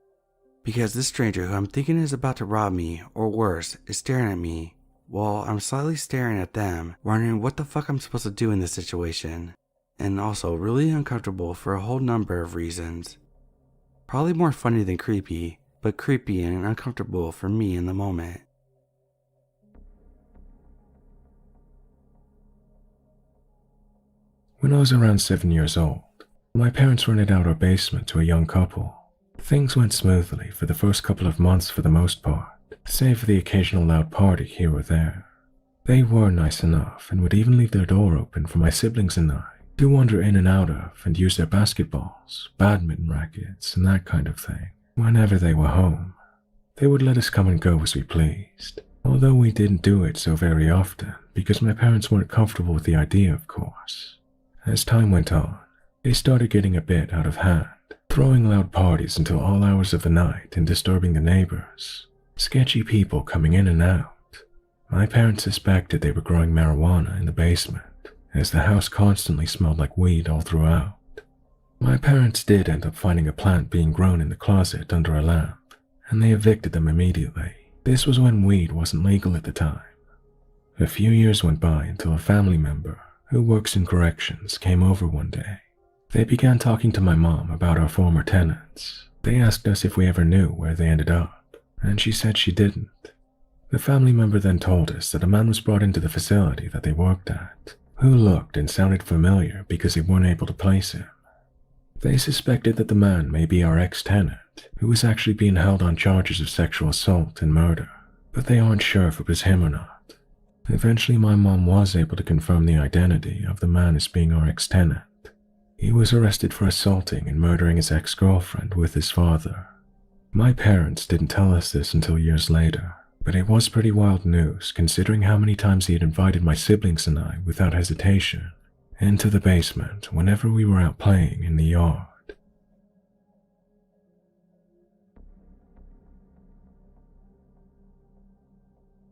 because this stranger who I'm thinking is about to rob me or worse is staring at me while I'm slightly staring at them, wondering what the fuck I'm supposed to do in this situation, and also really uncomfortable for a whole number of reasons. Probably more funny than creepy, but creepy and uncomfortable for me in the moment. When I was around 7 years old, my parents rented out our basement to a young couple. Things went smoothly for the first couple of months for the most part, save for the occasional loud party here or there. They were nice enough and would even leave their door open for my siblings and I to wander in and out of and use their basketballs, badminton rackets, and that kind of thing whenever they were home. They would let us come and go as we pleased, although we didn't do it so very often because my parents weren't comfortable with the idea, of course. As time went on, they started getting a bit out of hand, throwing loud parties until all hours of the night and disturbing the neighbors. Sketchy people coming in and out. My parents suspected they were growing marijuana in the basement, as the house constantly smelled like weed all throughout. My parents did end up finding a plant being grown in the closet under a lamp, and they evicted them immediately. This was when weed wasn't legal at the time. A few years went by until a family member who works in corrections came over one day. They began talking to my mom about our former tenants. They asked us if we ever knew where they ended up, and she said she didn't. The family member then told us that a man was brought into the facility that they worked at, who looked and sounded familiar because they weren't able to place him. They suspected that the man may be our ex-tenant, who was actually being held on charges of sexual assault and murder, but they aren't sure if it was him or not. Eventually, my mom was able to confirm the identity of the man as being our ex-tenant. He was arrested for assaulting and murdering his ex-girlfriend with his father. My parents didn't tell us this until years later, but it was pretty wild news considering how many times he had invited my siblings and I without hesitation into the basement whenever we were out playing in the yard.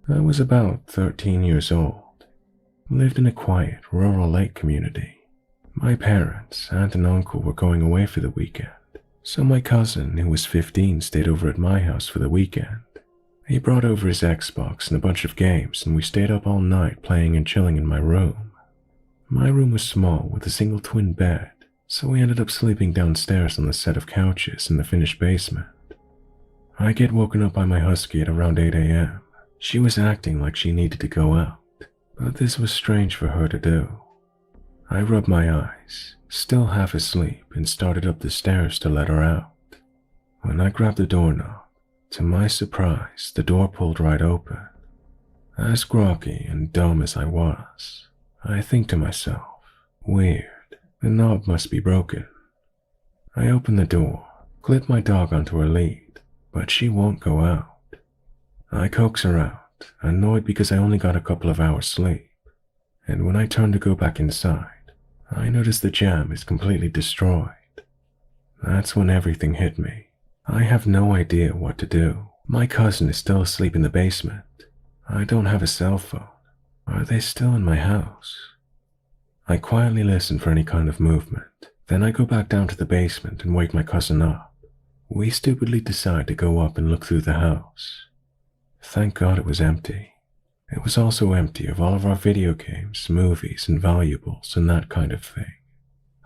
I was about 13 years old, lived in a quiet, rural lake community. My parents, aunt and uncle were going away for the weekend, so my cousin, who was 15, stayed over at my house for the weekend. He brought over his Xbox and a bunch of games, and we stayed up all night playing and chilling in my room. My room was small with a single twin bed, so we ended up sleeping downstairs on the set of couches in the finished basement. I get woken up by my husky at around 8 a.m. She was acting like she needed to go out, but this was strange for her to do. I rubbed my eyes, still half asleep, and started up the stairs to let her out. When I grabbed the doorknob, to my surprise, the door pulled right open. As groggy and dumb as I was, I think to myself, weird, the knob must be broken. I open the door, clip my dog onto her lead, but she won't go out. I coax her out, annoyed because I only got a couple of hours sleep, and when I turn to go back inside, I notice the jam is completely destroyed. That's when everything hit me. I have no idea what to do. My cousin is still asleep in the basement. I don't have a cell phone. Are they still in my house? I quietly listen for any kind of movement. Then I go back down to the basement and wake my cousin up. We stupidly decide to go up and look through the house. Thank God it was empty. It was also empty of all of our video games, movies, and valuables, and that kind of thing.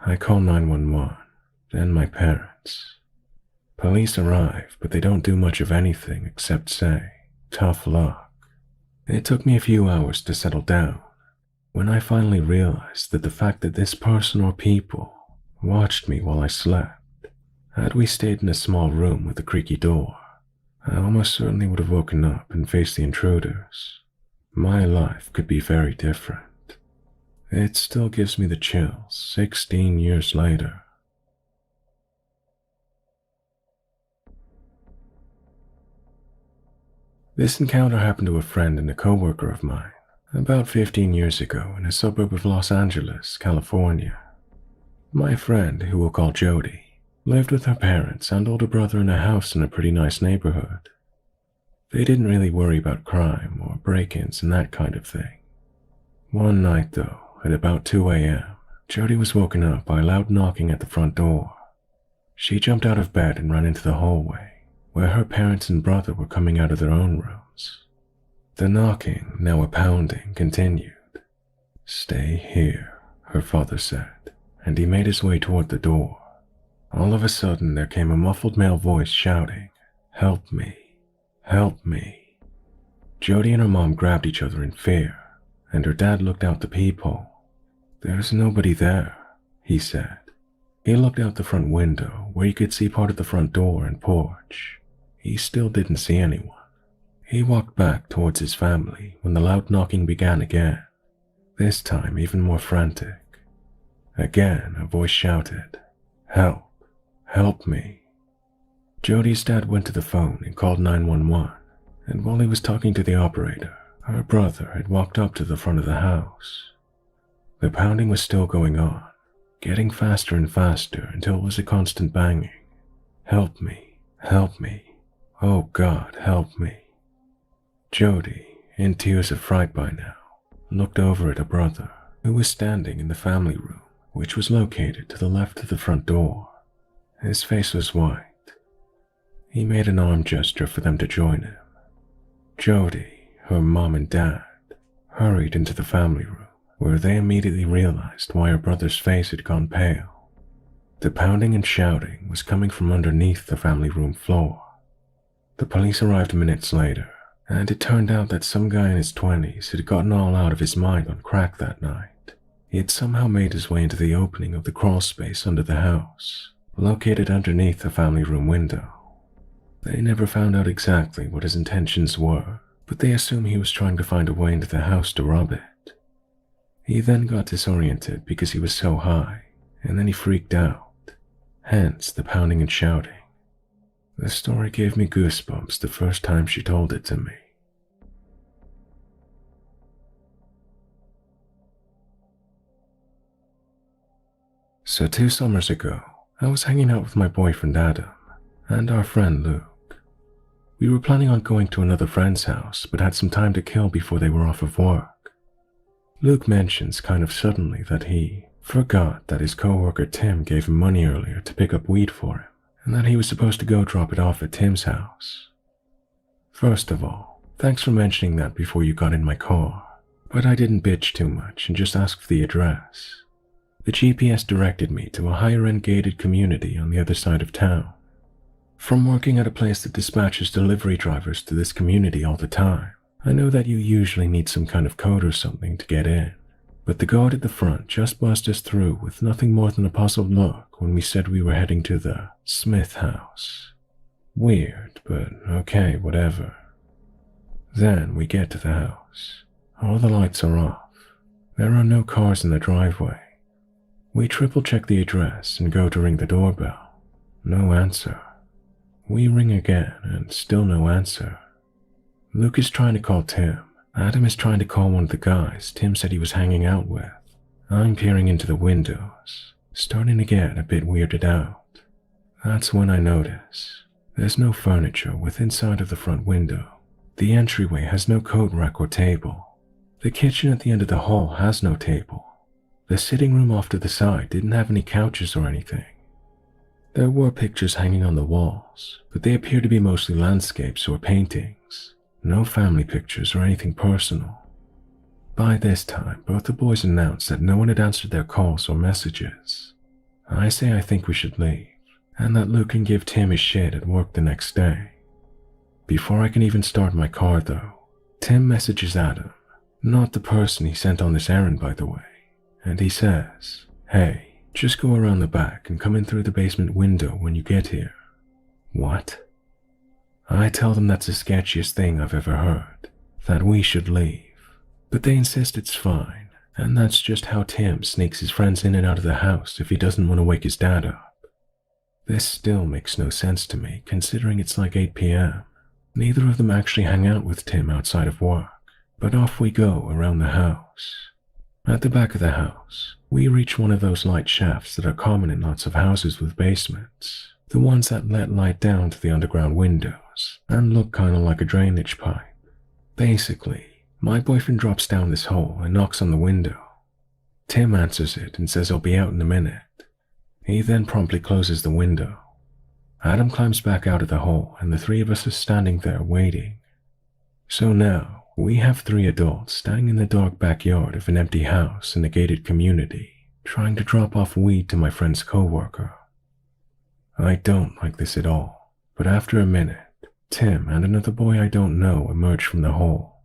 I call 911, then my parents. Police arrive, but they don't do much of anything except say, "Tough luck." It took me a few hours to settle down, when I finally realized that the fact that this person or people watched me while I slept. Had we stayed in a small room with a creaky door, I almost certainly would have woken up and faced the intruders. my life could be very different. It still gives me the chills 16 years later. This encounter happened to a friend and a coworker of mine about 15 years ago in a suburb of Los Angeles, California. My friend, who we'll call Jody, lived with her parents and older brother in a house in a pretty nice neighborhood. They didn't really worry about crime or break-ins and that kind of thing. One night though, at about 2 a.m., Jody was woken up by loud knocking at the front door. She jumped out of bed and ran into the hallway, where her parents and brother were coming out of their own rooms. The knocking, now a pounding, continued. "Stay here," her father said, and he made his way toward the door. All of a sudden, there came a muffled male voice shouting, "Help me, help me." Jody and her mom grabbed each other in fear, and her dad looked out the peephole. "There's nobody there," he said. He looked out the front window, where you could see part of the front door and porch. He still didn't see anyone. He walked back towards his family when the loud knocking began again, this time even more frantic. Again, a voice shouted, "Help, help me." Jody's dad went to the phone and called 911, and while he was talking to the operator, her brother had walked up to the front of the house. The pounding was still going on, getting faster and faster until it was a constant banging. "Help me, help me. Oh God, help me." Jody, in tears of fright by now, looked over at her brother, who was standing in the family room, which was located to the left of the front door. His face was white. He made an arm gesture for them to join him. Jody, her mom and dad, hurried into the family room, where they immediately realized why her brother's face had gone pale. The pounding and shouting was coming from underneath the family room floor. The police arrived minutes later, and it turned out that some guy in his 20s had gotten all out of his mind on crack that night. He had somehow made his way into the opening of the crawl space under the house, located underneath the family room window. They never found out exactly what his intentions were, but they assumed he was trying to find a way into the house to rob it. He then got disoriented because he was so high, and then he freaked out, hence the pounding and shouting. The story gave me goosebumps the first time she told it to me. So 2 summers ago, I was hanging out with my boyfriend Adam and our friend Luke. We were planning on going to another friend's house, but had some time to kill before they were off of work. Luke mentions kind of suddenly that he forgot that his coworker Tim gave him money earlier to pick up weed for him, and that he was supposed to go drop it off at Tim's house. First of all, thanks for mentioning that before you got in my car, but I didn't bitch too much and just asked for the address. The GPS directed me to a higher-end gated community on the other side of town. From working at a place that dispatches delivery drivers to this community all the time, I know that you usually need some kind of code or something to get in, but the guard at the front just buzzed us through with nothing more than a puzzled look when we said we were heading to the Smith house. Weird, but okay, whatever. Then we get to the house. All the lights are off. There are no cars in the driveway. We triple-check the address and go to ring the doorbell. No answer. We ring again and still no answer. Luke is trying to call Tim. Adam is trying to call one of the guys Tim said he was hanging out with. I'm peering into the windows, starting to get a bit weirded out. That's when I notice there's no furniture within sight of the front window. The entryway has no coat rack or table. The kitchen at the end of the hall has no table. The sitting room off to the side didn't have any couches or anything. There were pictures hanging on the walls, but they appear to be mostly landscapes or paintings. No family pictures or anything personal. By this time, both the boys announced that no one had answered their calls or messages. I say I think we should leave, and that Luke can give Tim his shit at work the next day. Before I can even start my car though, Tim messages Adam, not the person he sent on this errand by the way, and he says, "Hey, just go around the back and come in through the basement window when you get here." What? I tell them that's the sketchiest thing I've ever heard, that we should leave. But they insist it's fine, and that's just how Tim sneaks his friends in and out of the house if he doesn't want to wake his dad up. This still makes no sense to me, considering it's like 8 p.m. Neither of them actually hang out with Tim outside of work, but off we go around the house. At the back of the house, we reach one of those light shafts that are common in lots of houses with basements, the ones that let light down to the underground windows and look kinda like a drainage pipe. Basically, my boyfriend drops down this hole and knocks on the window. Tim answers it and says he'll be out in a minute. He then promptly closes the window. Adam climbs back out of the hole and the three of us are standing there waiting. So now, we have 3 adults standing in the dark backyard of an empty house in a gated community, trying to drop off weed to my friend's coworker. I don't like this at all, but after a minute, Tim and another boy I don't know emerge from the hole.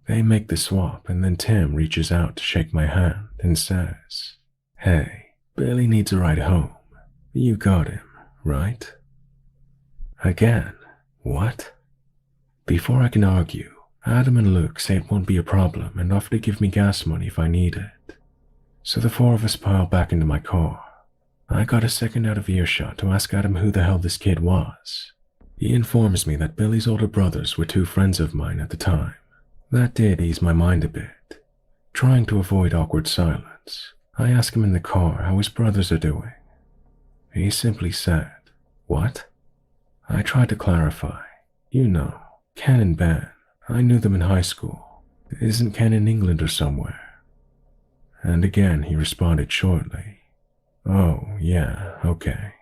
They make the swap and then Tim reaches out to shake my hand and says, "Hey, Billy needs a ride home. You got him, right?" Again, what? Before I can argue, Adam and Luke say it won't be a problem and offer to give me gas money if I need it. So the 4 of us pile back into my car. I got a second out of earshot to ask Adam who the hell this kid was. He informs me that Billy's older brothers were 2 friends of mine at the time. That did ease my mind a bit. Trying to avoid awkward silence, I ask him in the car how his brothers are doing. He simply said, "What?" I tried to clarify. You know, Ken and Ben. I knew them in high school. Isn't Ken in England or somewhere? And again he responded shortly, "Oh, yeah, okay."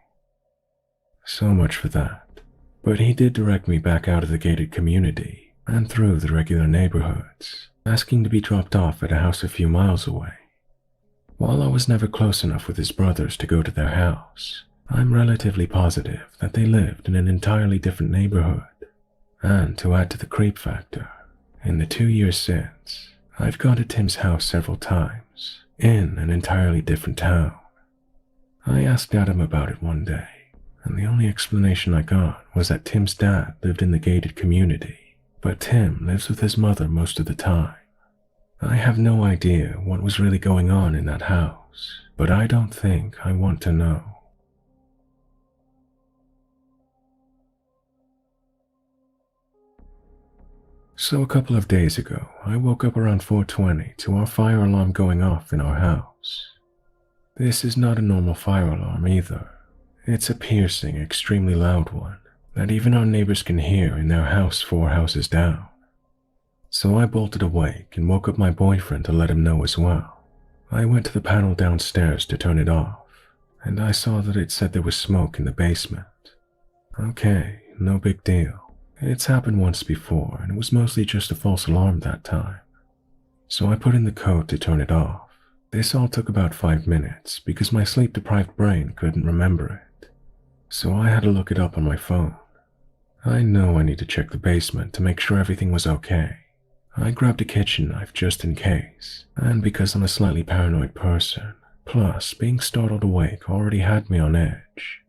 So much for that. But he did direct me back out of the gated community and through the regular neighborhoods, asking to be dropped off at a house a few miles away. While I was never close enough with his brothers to go to their house, I'm relatively positive that they lived in an entirely different neighborhood. And to add to the creep factor, in the 2 years since, I've gone to Tim's house several times, in an entirely different town. I asked Adam about it one day, and the only explanation I got was that Tim's dad lived in the gated community, but Tim lives with his mother most of the time. I have no idea what was really going on in that house, but I don't think I want to know. So a couple of days ago, I woke up around 4:20 to our fire alarm going off in our house. This is not a normal fire alarm either. It's a piercing, extremely loud one that even our neighbors can hear in their house 4 houses down. So I bolted awake and woke up my boyfriend to let him know as well. I went to the panel downstairs to turn it off, and I saw that it said there was smoke in the basement. Okay, no big deal. It's happened once before, and it was mostly just a false alarm that time. So I put in the code to turn it off. This all took about 5 minutes because my sleep-deprived brain couldn't remember it. So I had to look it up on my phone. I know I need to check the basement to make sure everything was okay. I grabbed a kitchen knife just in case, and because I'm a slightly paranoid person, plus being startled awake already had me on edge.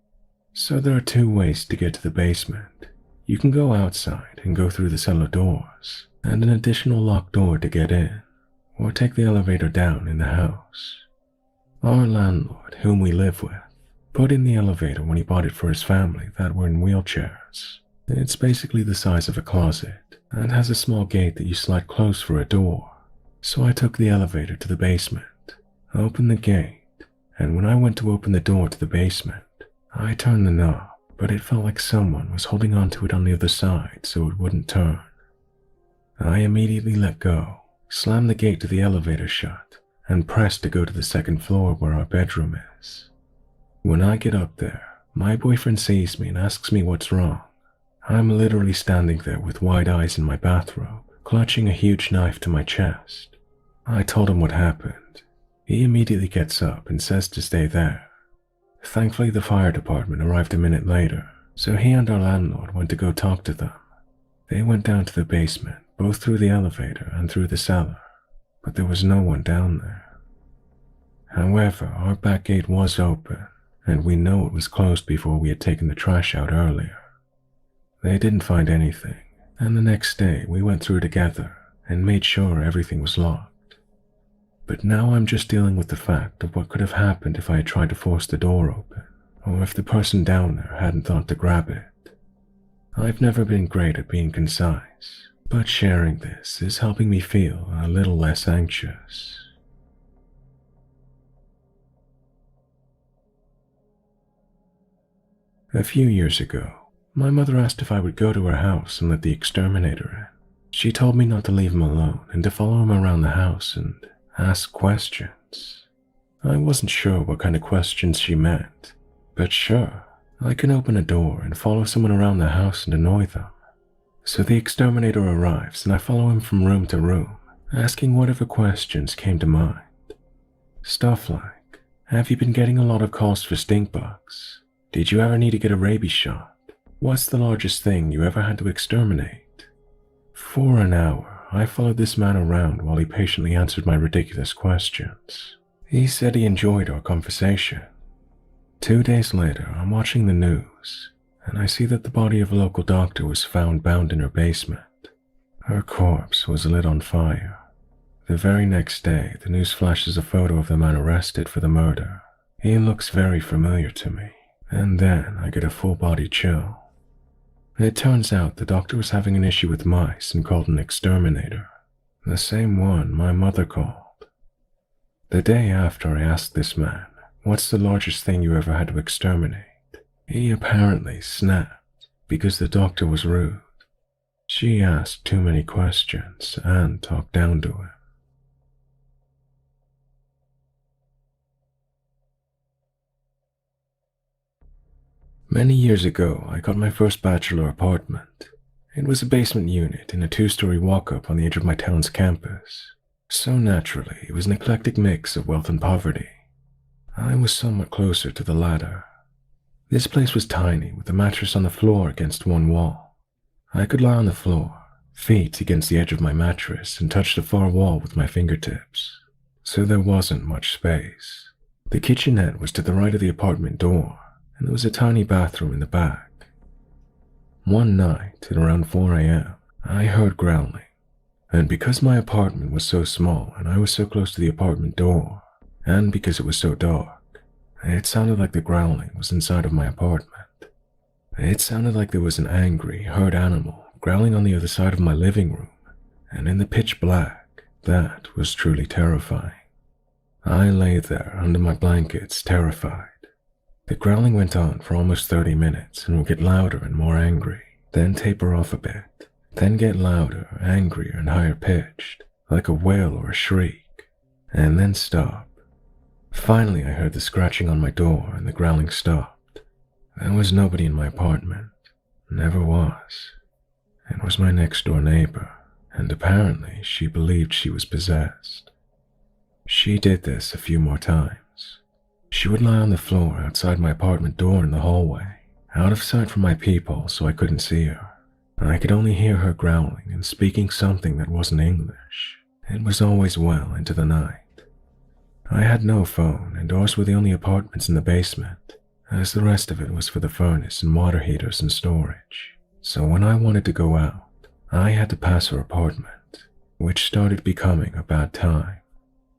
So there are 2 ways to get to the basement. You can go outside and go through the cellar doors, and an additional locked door to get in, or take the elevator down in the house. Our landlord, whom we live with, put in the elevator when he bought it for his family that were in wheelchairs. It's basically the size of a closet, and has a small gate that you slide closed for a door. So I took the elevator to the basement, opened the gate, and when I went to open the door to the basement, I turned the knob, but it felt like someone was holding onto it on the other side so it wouldn't turn. I immediately let go, slammed the gate to the elevator shut, and pressed to go to the 2nd floor where our bedroom is. When I get up there, my boyfriend sees me and asks me what's wrong. I'm literally standing there with wide eyes in my bathrobe, clutching a huge knife to my chest. I told him what happened. He immediately gets up and says to stay there. Thankfully, the fire department arrived a minute later, so he and our landlord went to go talk to them. They went down to the basement, both through the elevator and through the cellar, but there was no one down there. However, our back gate was open, and we know it was closed before we had taken the trash out earlier. They didn't find anything, and the next day we went through together and made sure everything was locked. But now I'm just dealing with the fact of what could have happened if I had tried to force the door open, or if the person down there hadn't thought to grab it. I've never been great at being concise, but sharing this is helping me feel a little less anxious. A few years ago, my mother asked if I would go to her house and let the exterminator in. She told me not to leave him alone and to follow him around the house and ask questions. I wasn't sure what kind of questions she meant, but sure, I can open a door and follow someone around the house and annoy them. So the exterminator arrives and I follow him from room to room, asking whatever questions came to mind. Stuff like, have you been getting a lot of calls for stink bugs? Did you ever need to get a rabies shot? What's the largest thing you ever had to exterminate? For an hour, I followed this man around while he patiently answered my ridiculous questions. He said he enjoyed our conversation. 2 days later, I'm watching the news, and I see that the body of a local doctor was found bound in her basement. Her corpse was lit on fire. The very next day, the news flashes a photo of the man arrested for the murder. He looks very familiar to me, and then I get a full-body chill. It turns out the doctor was having an issue with mice and called an exterminator, the same one my mother called. The day after I asked this man, what's the largest thing you ever had to exterminate? He apparently snapped because the doctor was rude. She asked too many questions and talked down to him. Many years ago, I got my first bachelor apartment. It was a basement unit in a 2-story walk-up on the edge of my town's campus. So naturally, it was an eclectic mix of wealth and poverty. I was somewhat closer to the latter. This place was tiny, with a mattress on the floor against one wall. I could lie on the floor, feet against the edge of my mattress, and touch the far wall with my fingertips. So there wasn't much space. The kitchenette was to the right of the apartment door, and there was a tiny bathroom in the back. One night, at around 4 a.m., I heard growling, and because my apartment was so small and I was so close to the apartment door, and because it was so dark, it sounded like the growling was inside of my apartment. It sounded like there was an angry, hurt animal growling on the other side of my living room, and in the pitch black, that was truly terrifying. I lay there under my blankets, terrified. The growling went on for almost 30 minutes and would get louder and more angry, then taper off a bit, then get louder, angrier, and higher pitched, like a wail or a shriek, and then stop. Finally, I heard the scratching on my door and the growling stopped. There was nobody in my apartment. Never was. It was my next-door neighbor, and apparently she believed she was possessed. She did this a few more times. She would lie on the floor outside my apartment door in the hallway, out of sight from my peephole so I couldn't see her. I could only hear her growling and speaking something that wasn't English. It was always well into the night. I had no phone, and ours were the only apartments in the basement, as the rest of it was for the furnace and water heaters and storage. So when I wanted to go out, I had to pass her apartment, which started becoming a bad time.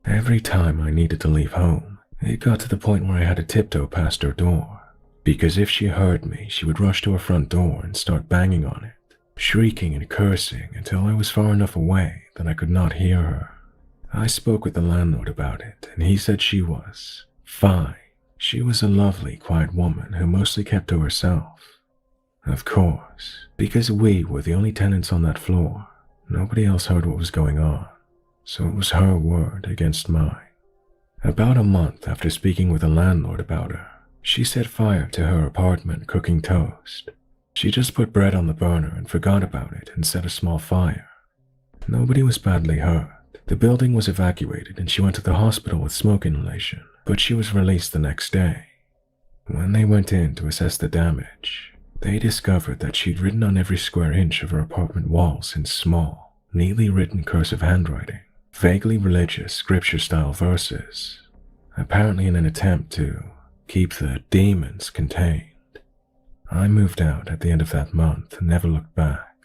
Every time I needed to leave home, it got to the point where I had to tiptoe past her door, because if she heard me, she would rush to her front door and start banging on it, shrieking and cursing until I was far enough away that I could not hear her. I spoke with the landlord about it, and he said she was fine. She was a lovely, quiet woman who mostly kept to herself. Of course, because we were the only tenants on that floor, nobody else heard what was going on, so it was her word against mine. About a month after speaking with the landlord about her, she set fire to her apartment cooking toast. She just put bread on the burner and forgot about it and set a small fire. Nobody was badly hurt. The building was evacuated and she went to the hospital with smoke inhalation, but she was released the next day. When they went in to assess the damage, they discovered that she'd written on every square inch of her apartment walls in small, neatly written cursive handwriting, vaguely religious scripture-style verses, apparently in an attempt to keep the demons contained. I moved out at the end of that month and never looked back.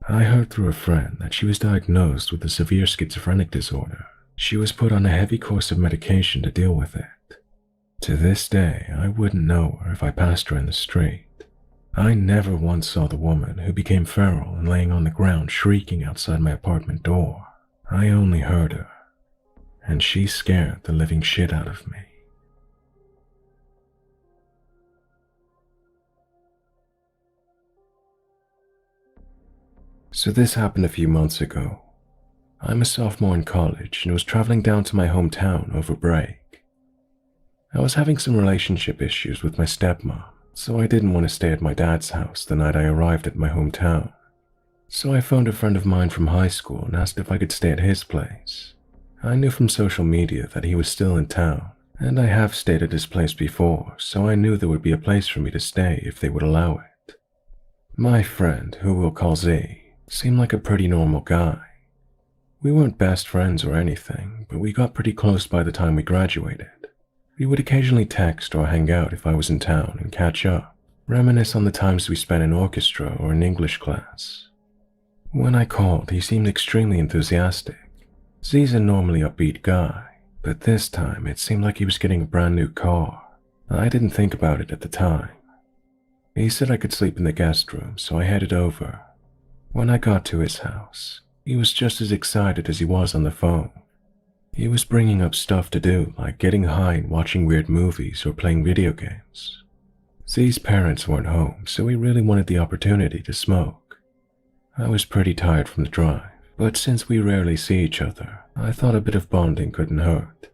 I heard through a friend that she was diagnosed with a severe schizophrenic disorder. She was put on a heavy course of medication to deal with it. To this day, I wouldn't know her if I passed her in the street. I never once saw the woman who became feral and laying on the ground shrieking outside my apartment door. I only heard her, and she scared the living shit out of me. So this happened a few months ago. I'm a sophomore in college and was traveling down to my hometown over break. I was having some relationship issues with my stepmom, so I didn't want to stay at my dad's house the night I arrived at my hometown. So I phoned a friend of mine from high school and asked if I could stay at his place. I knew from social media that he was still in town, and I have stayed at his place before, so I knew there would be a place for me to stay if they would allow it. My friend, who we'll call Z, seemed like a pretty normal guy. We weren't best friends or anything, but we got pretty close by the time we graduated. We would occasionally text or hang out if I was in town and catch up, reminisce on the times we spent in orchestra or in English class. When I called, he seemed extremely enthusiastic. Z's a normally upbeat guy, but this time it seemed like he was getting a brand new car. I didn't think about it at the time. He said I could sleep in the guest room, so I headed over. When I got to his house, he was just as excited as he was on the phone. He was bringing up stuff to do, like getting high and watching weird movies or playing video games. Z's parents weren't home, so he really wanted the opportunity to smoke. I was pretty tired from the drive, but since we rarely see each other, I thought a bit of bonding couldn't hurt.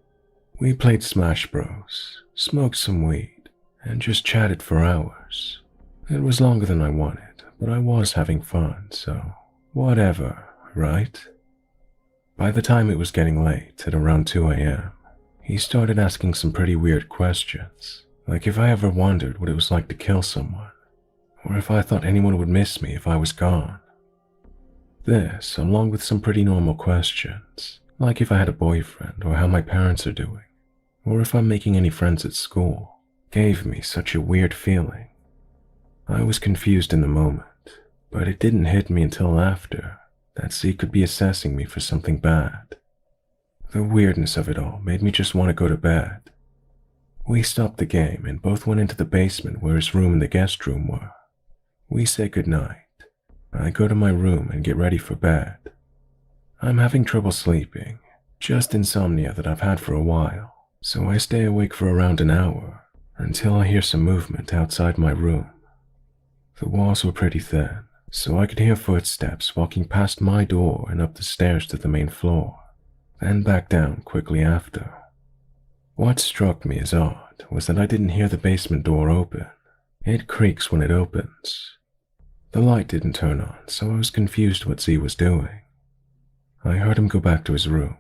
We played Smash Bros, smoked some weed, and just chatted for hours. It was longer than I wanted, but I was having fun, so whatever, right? By the time it was getting late, at around 2 a.m., he started asking some pretty weird questions, like if I ever wondered what it was like to kill someone, or if I thought anyone would miss me if I was gone. This, along with some pretty normal questions, like if I had a boyfriend or how my parents are doing, or if I'm making any friends at school, gave me such a weird feeling. I was confused in the moment, but it didn't hit me until after that Z could be assessing me for something bad. The weirdness of it all made me just want to go to bed. We stopped the game and both went into the basement where his room and the guest room were. We say goodnight. I go to my room and get ready for bed. I'm having trouble sleeping, just insomnia that I've had for a while, so I stay awake for around an hour until I hear some movement outside my room. The walls were pretty thin, so I could hear footsteps walking past my door and up the stairs to the main floor, then back down quickly after. What struck me as odd was that I didn't hear the basement door open. It creaks when it opens. The light didn't turn on, so I was confused what Z was doing. I heard him go back to his room,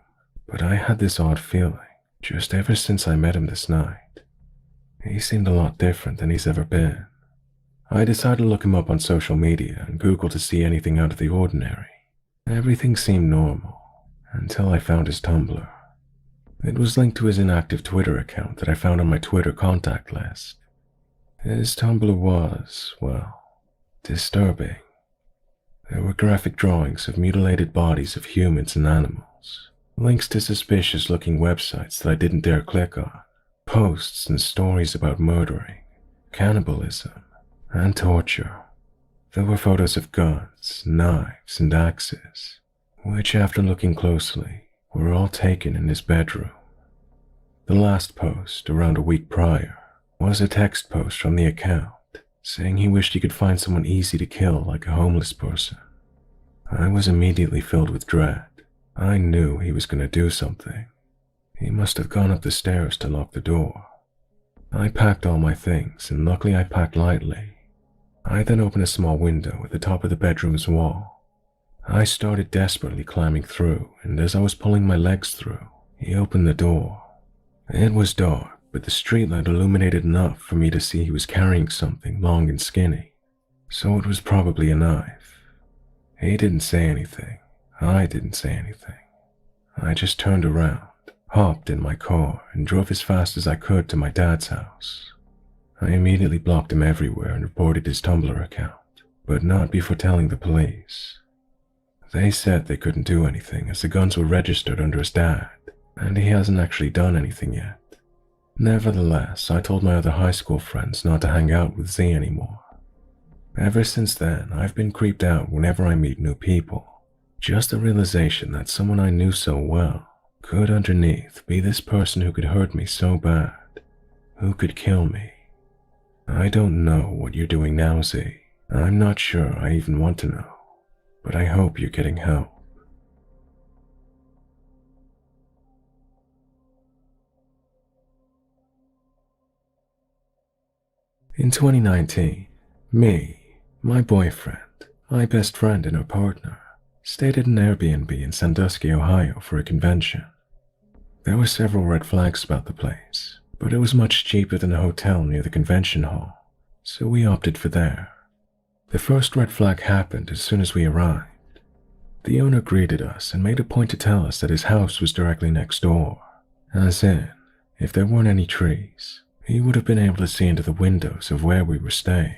but I had this odd feeling just ever since I met him this night. He seemed a lot different than he's ever been. I decided to look him up on social media and Google to see anything out of the ordinary. Everything seemed normal, until I found his Tumblr. It was linked to his inactive Twitter account that I found on my Twitter contact list. His Tumblr was, well, disturbing. There were graphic drawings of mutilated bodies of humans and animals, links to suspicious-looking websites that I didn't dare click on, posts and stories about murdering, cannibalism, and torture. There were photos of guns, knives, and axes, which after looking closely, were all taken in his bedroom. The last post, around a week prior, was a text post from the account, saying he wished he could find someone easy to kill like a homeless person. I was immediately filled with dread. I knew he was going to do something. He must have gone up the stairs to lock the door. I packed all my things, and luckily I packed lightly. I then opened a small window at the top of the bedroom's wall. I started desperately climbing through, and as I was pulling my legs through, he opened the door. It was dark, but the streetlight illuminated enough for me to see he was carrying something long and skinny, so it was probably a knife. He didn't say anything. I didn't say anything. I just turned around, hopped in my car, and drove as fast as I could to my dad's house. I immediately blocked him everywhere and reported his Tumblr account, but not before telling the police. They said they couldn't do anything as the guns were registered under his dad, and he hasn't actually done anything yet. Nevertheless, I told my other high school friends not to hang out with Z anymore. Ever since then, I've been creeped out whenever I meet new people. Just the realization that someone I knew so well could underneath be this person who could hurt me so bad, who could kill me. I don't know what you're doing now, Z. I'm not sure I even want to know, but I hope you're getting help. In 2019, me, my boyfriend, my best friend and her partner, stayed at an Airbnb in Sandusky, Ohio for a convention. There were several red flags about the place, but it was much cheaper than a hotel near the convention hall, so we opted for there. The first red flag happened as soon as we arrived. The owner greeted us and made a point to tell us that his house was directly next door, as in, if there weren't any trees, he would have been able to see into the windows of where we were staying.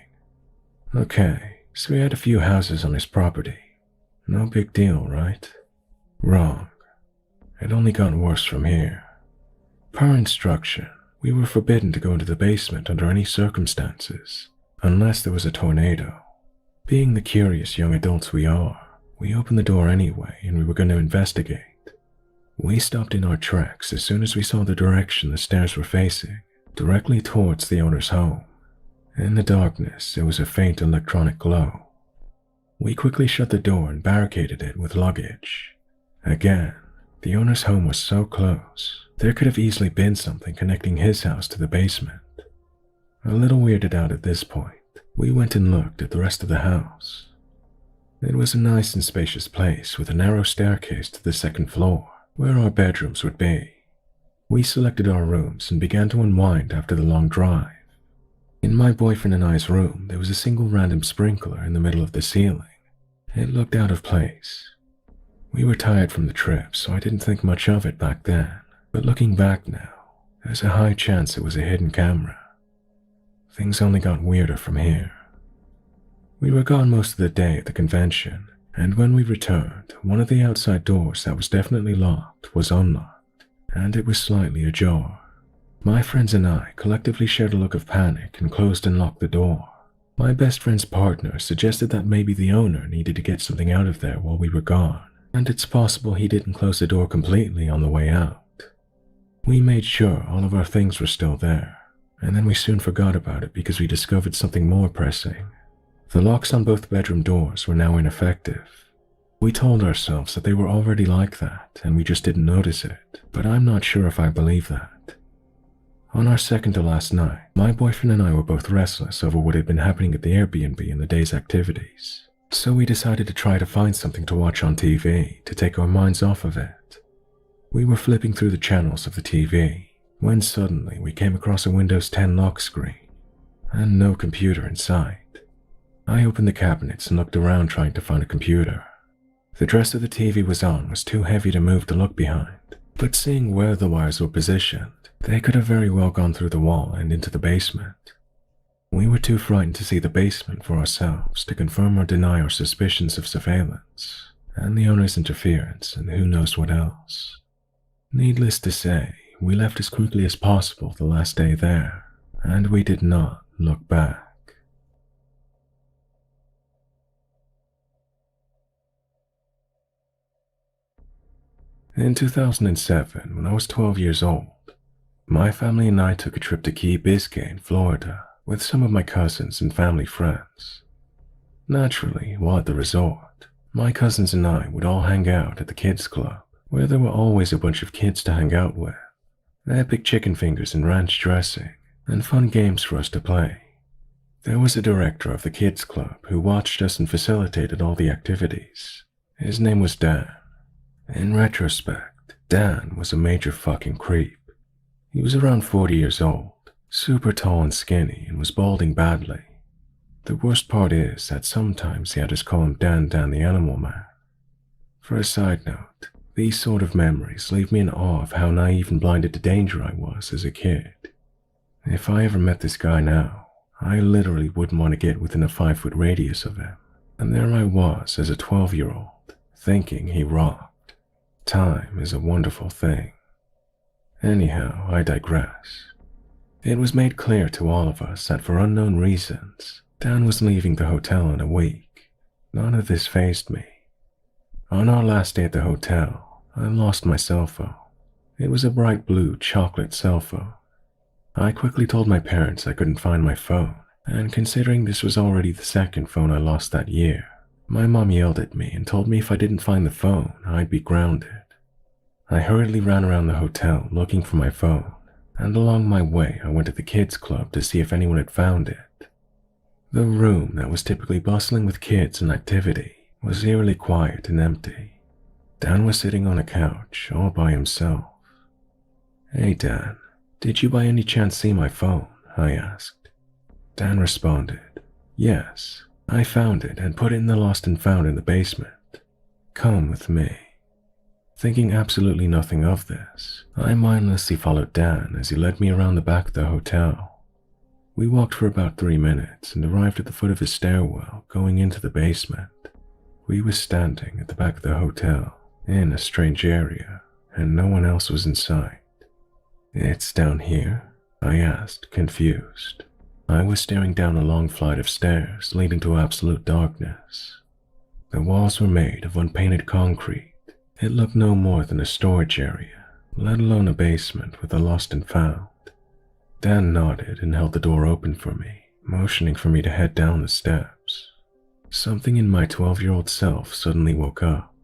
Okay, so he had a few houses on his property. No big deal, right? Wrong. It only got worse from here. Per instruction, we were forbidden to go into the basement under any circumstances, unless there was a tornado. Being the curious young adults we are, we opened the door anyway and we were going to investigate. We stopped in our tracks as soon as we saw the direction the stairs were facing, directly towards the owner's home. In the darkness, there was a faint electronic glow. We quickly shut the door and barricaded it with luggage. Again, the owner's home was so close, there could have easily been something connecting his house to the basement. A little weirded out at this point, we went and looked at the rest of the house. It was a nice and spacious place with a narrow staircase to the second floor, where our bedrooms would be. We selected our rooms and began to unwind after the long drive. In my boyfriend and I's room, there was a single random sprinkler in the middle of the ceiling. It looked out of place. We were tired from the trip, so I didn't think much of it back then, but looking back now, there's a high chance it was a hidden camera. Things only got weirder from here. We were gone most of the day at the convention, and when we returned, one of the outside doors that was definitely locked was unlocked, and it was slightly ajar. My friends and I collectively shared a look of panic and closed and locked the door. My best friend's partner suggested that maybe the owner needed to get something out of there while we were gone, and it's possible he didn't close the door completely on the way out. We made sure all of our things were still there, and then we soon forgot about it because we discovered something more pressing. The locks on both bedroom doors were now ineffective. We told ourselves that they were already like that, and we just didn't notice it, but I'm not sure if I believe that. On our second to last night, my boyfriend and I were both restless over what had been happening at the Airbnb and the day's activities, so we decided to try to find something to watch on TV to take our minds off of it. We were flipping through the channels of the TV, when suddenly we came across a Windows 10 lock screen, and no computer in sight. I opened the cabinets and looked around trying to find a computer. The dress that the TV was on was too heavy to move to look behind, but seeing where the wires were positioned, they could have very well gone through the wall and into the basement. We were too frightened to see the basement for ourselves to confirm or deny our suspicions of surveillance, and the owner's interference, and who knows what else. Needless to say, we left as quickly as possible the last day there, and we did not look back. In 2007, when I was 12 years old, my family and I took a trip to Key Biscayne, Florida, with some of my cousins and family friends. Naturally, while at the resort, my cousins and I would all hang out at the kids' club, where there were always a bunch of kids to hang out with, epic chicken fingers and ranch dressing, and fun games for us to play. There was a director of the kids' club who watched us and facilitated all the activities. His name was Dan. In retrospect, Dan was a major fucking creep. He was around 40 years old, super tall and skinny, and was balding badly. The worst part is that sometimes he had us call him Dan the Animal Man. For a side note, these sort of memories leave me in awe of how naive and blinded to danger I was as a kid. If I ever met this guy now, I literally wouldn't want to get within a 5-foot radius of him. And there I was as a 12-year-old, thinking he rocked. Time is a wonderful thing. Anyhow, I digress. It was made clear to all of us that for unknown reasons, Dan was leaving the hotel in a week. None of this fazed me. On our last day at the hotel, I lost my cell phone. It was a bright blue chocolate cell phone. I quickly told my parents I couldn't find my phone, and considering this was already the second phone I lost that year, my mom yelled at me and told me if I didn't find the phone, I'd be grounded. I hurriedly ran around the hotel looking for my phone, and along my way I went to the kids' club to see if anyone had found it. The room that was typically bustling with kids and activity was eerily quiet and empty. Dan was sitting on a couch all by himself. "Hey Dan, did you by any chance see my phone?" I asked. Dan responded, "Yes, I found it and put it in the lost and found in the basement. Come with me." Thinking absolutely nothing of this, I mindlessly followed Dan as he led me around the back of the hotel. We walked for about 3 minutes and arrived at the foot of his stairwell going into the basement. We were standing at the back of the hotel in a strange area, and no one else was in sight. "It's down here?" I asked, confused. I was staring down a long flight of stairs leading to absolute darkness. The walls were made of unpainted concrete. It looked no more than a storage area, let alone a basement with a lost and found. Dan nodded and held the door open for me, motioning for me to head down the steps. Something in my 12-year-old self suddenly woke up.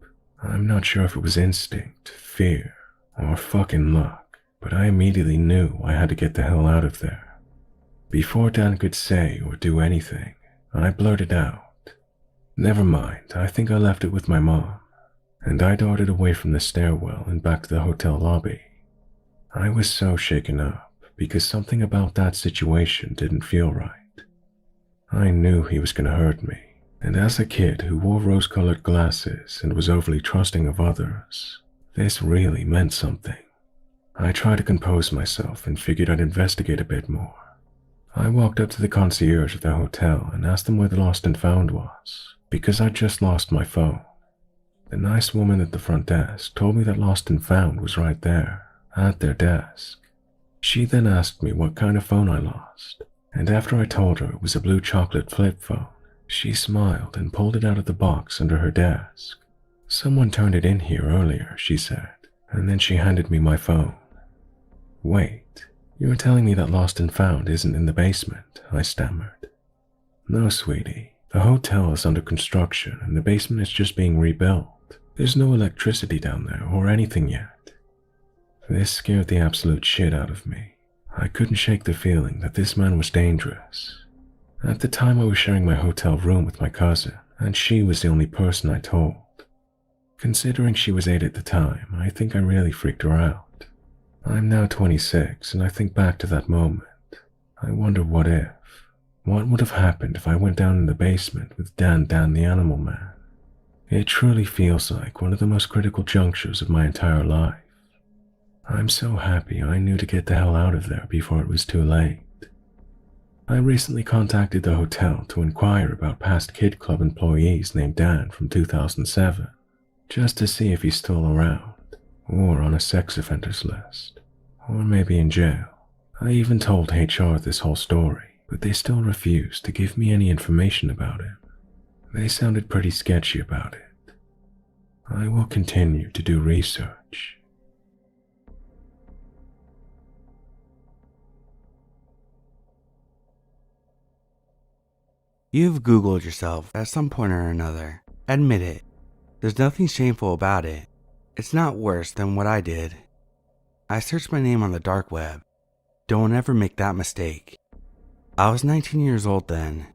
I'm not sure if it was instinct, fear, or fucking luck, but I immediately knew I had to get the hell out of there. Before Dan could say or do anything, I blurted out, "Never mind, I think I left it with my mom," and I darted away from the stairwell and back to the hotel lobby. I was so shaken up because something about that situation didn't feel right. I knew he was going to hurt me, and as a kid who wore rose-colored glasses and was overly trusting of others, this really meant something. I tried to compose myself and figured I'd investigate a bit more. I walked up to the concierge of the hotel and asked them where the lost and found was, because I'd just lost my phone. The nice woman at the front desk told me that lost and found was right there, at their desk. She then asked me what kind of phone I lost, and after I told her it was a blue chocolate flip phone, she smiled and pulled it out of the box under her desk. "Someone turned it in here earlier," she said, and then she handed me my phone. "Wait, you're telling me that lost and found isn't in the basement?" I stammered. "No, sweetie. The hotel is under construction and the basement is just being rebuilt. There's no electricity down there or anything yet." This scared the absolute shit out of me. I couldn't shake the feeling that this man was dangerous. At the time I was sharing my hotel room with my cousin, and she was the only person I told. Considering she was 8 at the time, I think I really freaked her out. I'm now 26 and I think back to that moment. I wonder what would have happened if I went down in the basement with Dan the Animal Man. It truly feels like one of the most critical junctures of my entire life. I'm so happy I knew to get the hell out of there before it was too late. I recently contacted the hotel to inquire about past kid club employees named Dan from 2007, just to see if he's still around, or on a sex offenders list, or maybe in jail. I even told HR this whole story, but they still refused to give me any information about him. They sounded pretty sketchy about it. I will continue to do research. You've Googled yourself at some point or another. Admit it. There's nothing shameful about it. It's not worse than what I did. I searched my name on the dark web. Don't ever make that mistake. I was 19 years old then.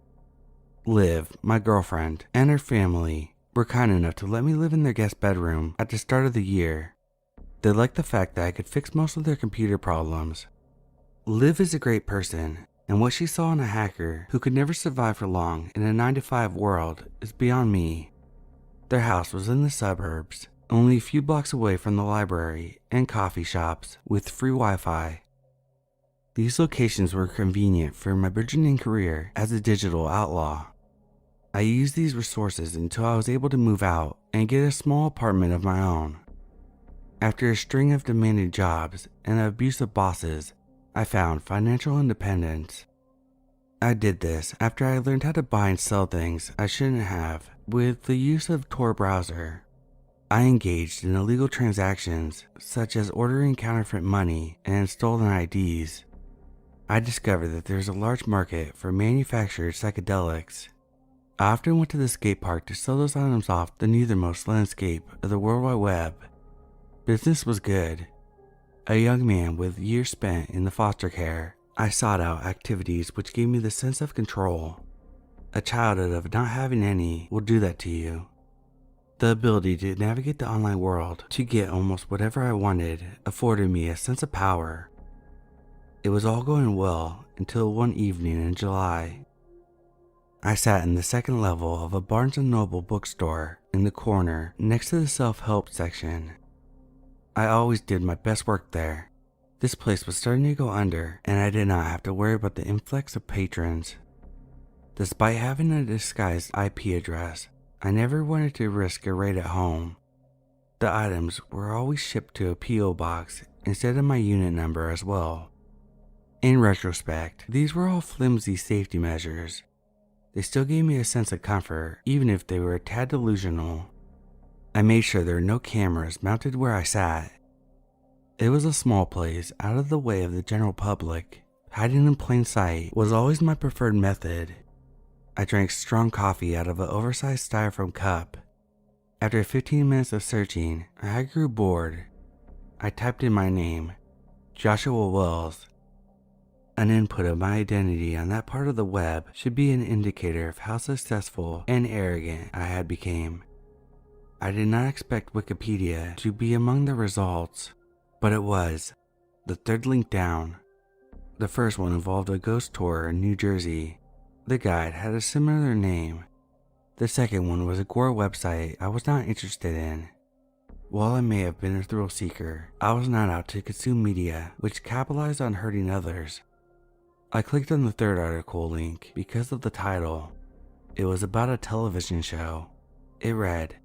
Liv, my girlfriend, and her family were kind enough to let me live in their guest bedroom at the start of the year. They liked the fact that I could fix most of their computer problems. Liv is a great person, and what she saw in a hacker who could never survive for long in a 9-to-5 world is beyond me. Their house was in the suburbs, only a few blocks away from the library and coffee shops with free Wi-Fi. These locations were convenient for my burgeoning career as a digital outlaw. I used these resources until I was able to move out and get a small apartment of my own. After a string of demanding jobs and abusive bosses, I found financial independence. I did this after I learned how to buy and sell things I shouldn't have with the use of Tor browser. I engaged in illegal transactions such as ordering counterfeit money and stolen IDs. I discovered that there's a large market for manufactured psychedelics. I often went to the skate park to sell those items off the nethermost landscape of the World Wide Web. Business was good. A young man with years spent in the foster care, I sought out activities which gave me the sense of control. A childhood of not having any will do that to you. The ability to navigate the online world to get almost whatever I wanted afforded me a sense of power. It was all going well until one evening in July. I sat in the second level of a Barnes & Noble bookstore in the corner next to the self-help section. I always did my best work there. This place was starting to go under, and I did not have to worry about the influx of patrons. Despite having a disguised IP address, I never wanted to risk a raid at home. The items were always shipped to a P.O. box instead of my unit number as well. In retrospect, these were all flimsy safety measures. They still gave me a sense of comfort, even if they were a tad delusional. I made sure there were no cameras mounted where I sat. It was a small place out of the way of the general public. Hiding in plain sight was always my preferred method. I drank strong coffee out of an oversized styrofoam cup. After 15 minutes of searching, I grew bored. I typed in my name, Joshua Wells. An input of my identity on that part of the web should be an indicator of how successful and arrogant I had become. I did not expect Wikipedia to be among the results, but it was. The third link down. The first one involved a ghost tour in New Jersey. The guide had a similar name. The second one was a gore website I was not interested in. While I may have been a thrill seeker, I was not out to consume media which capitalized on hurting others. I clicked on the third article link because of the title. It was about a television show. It read,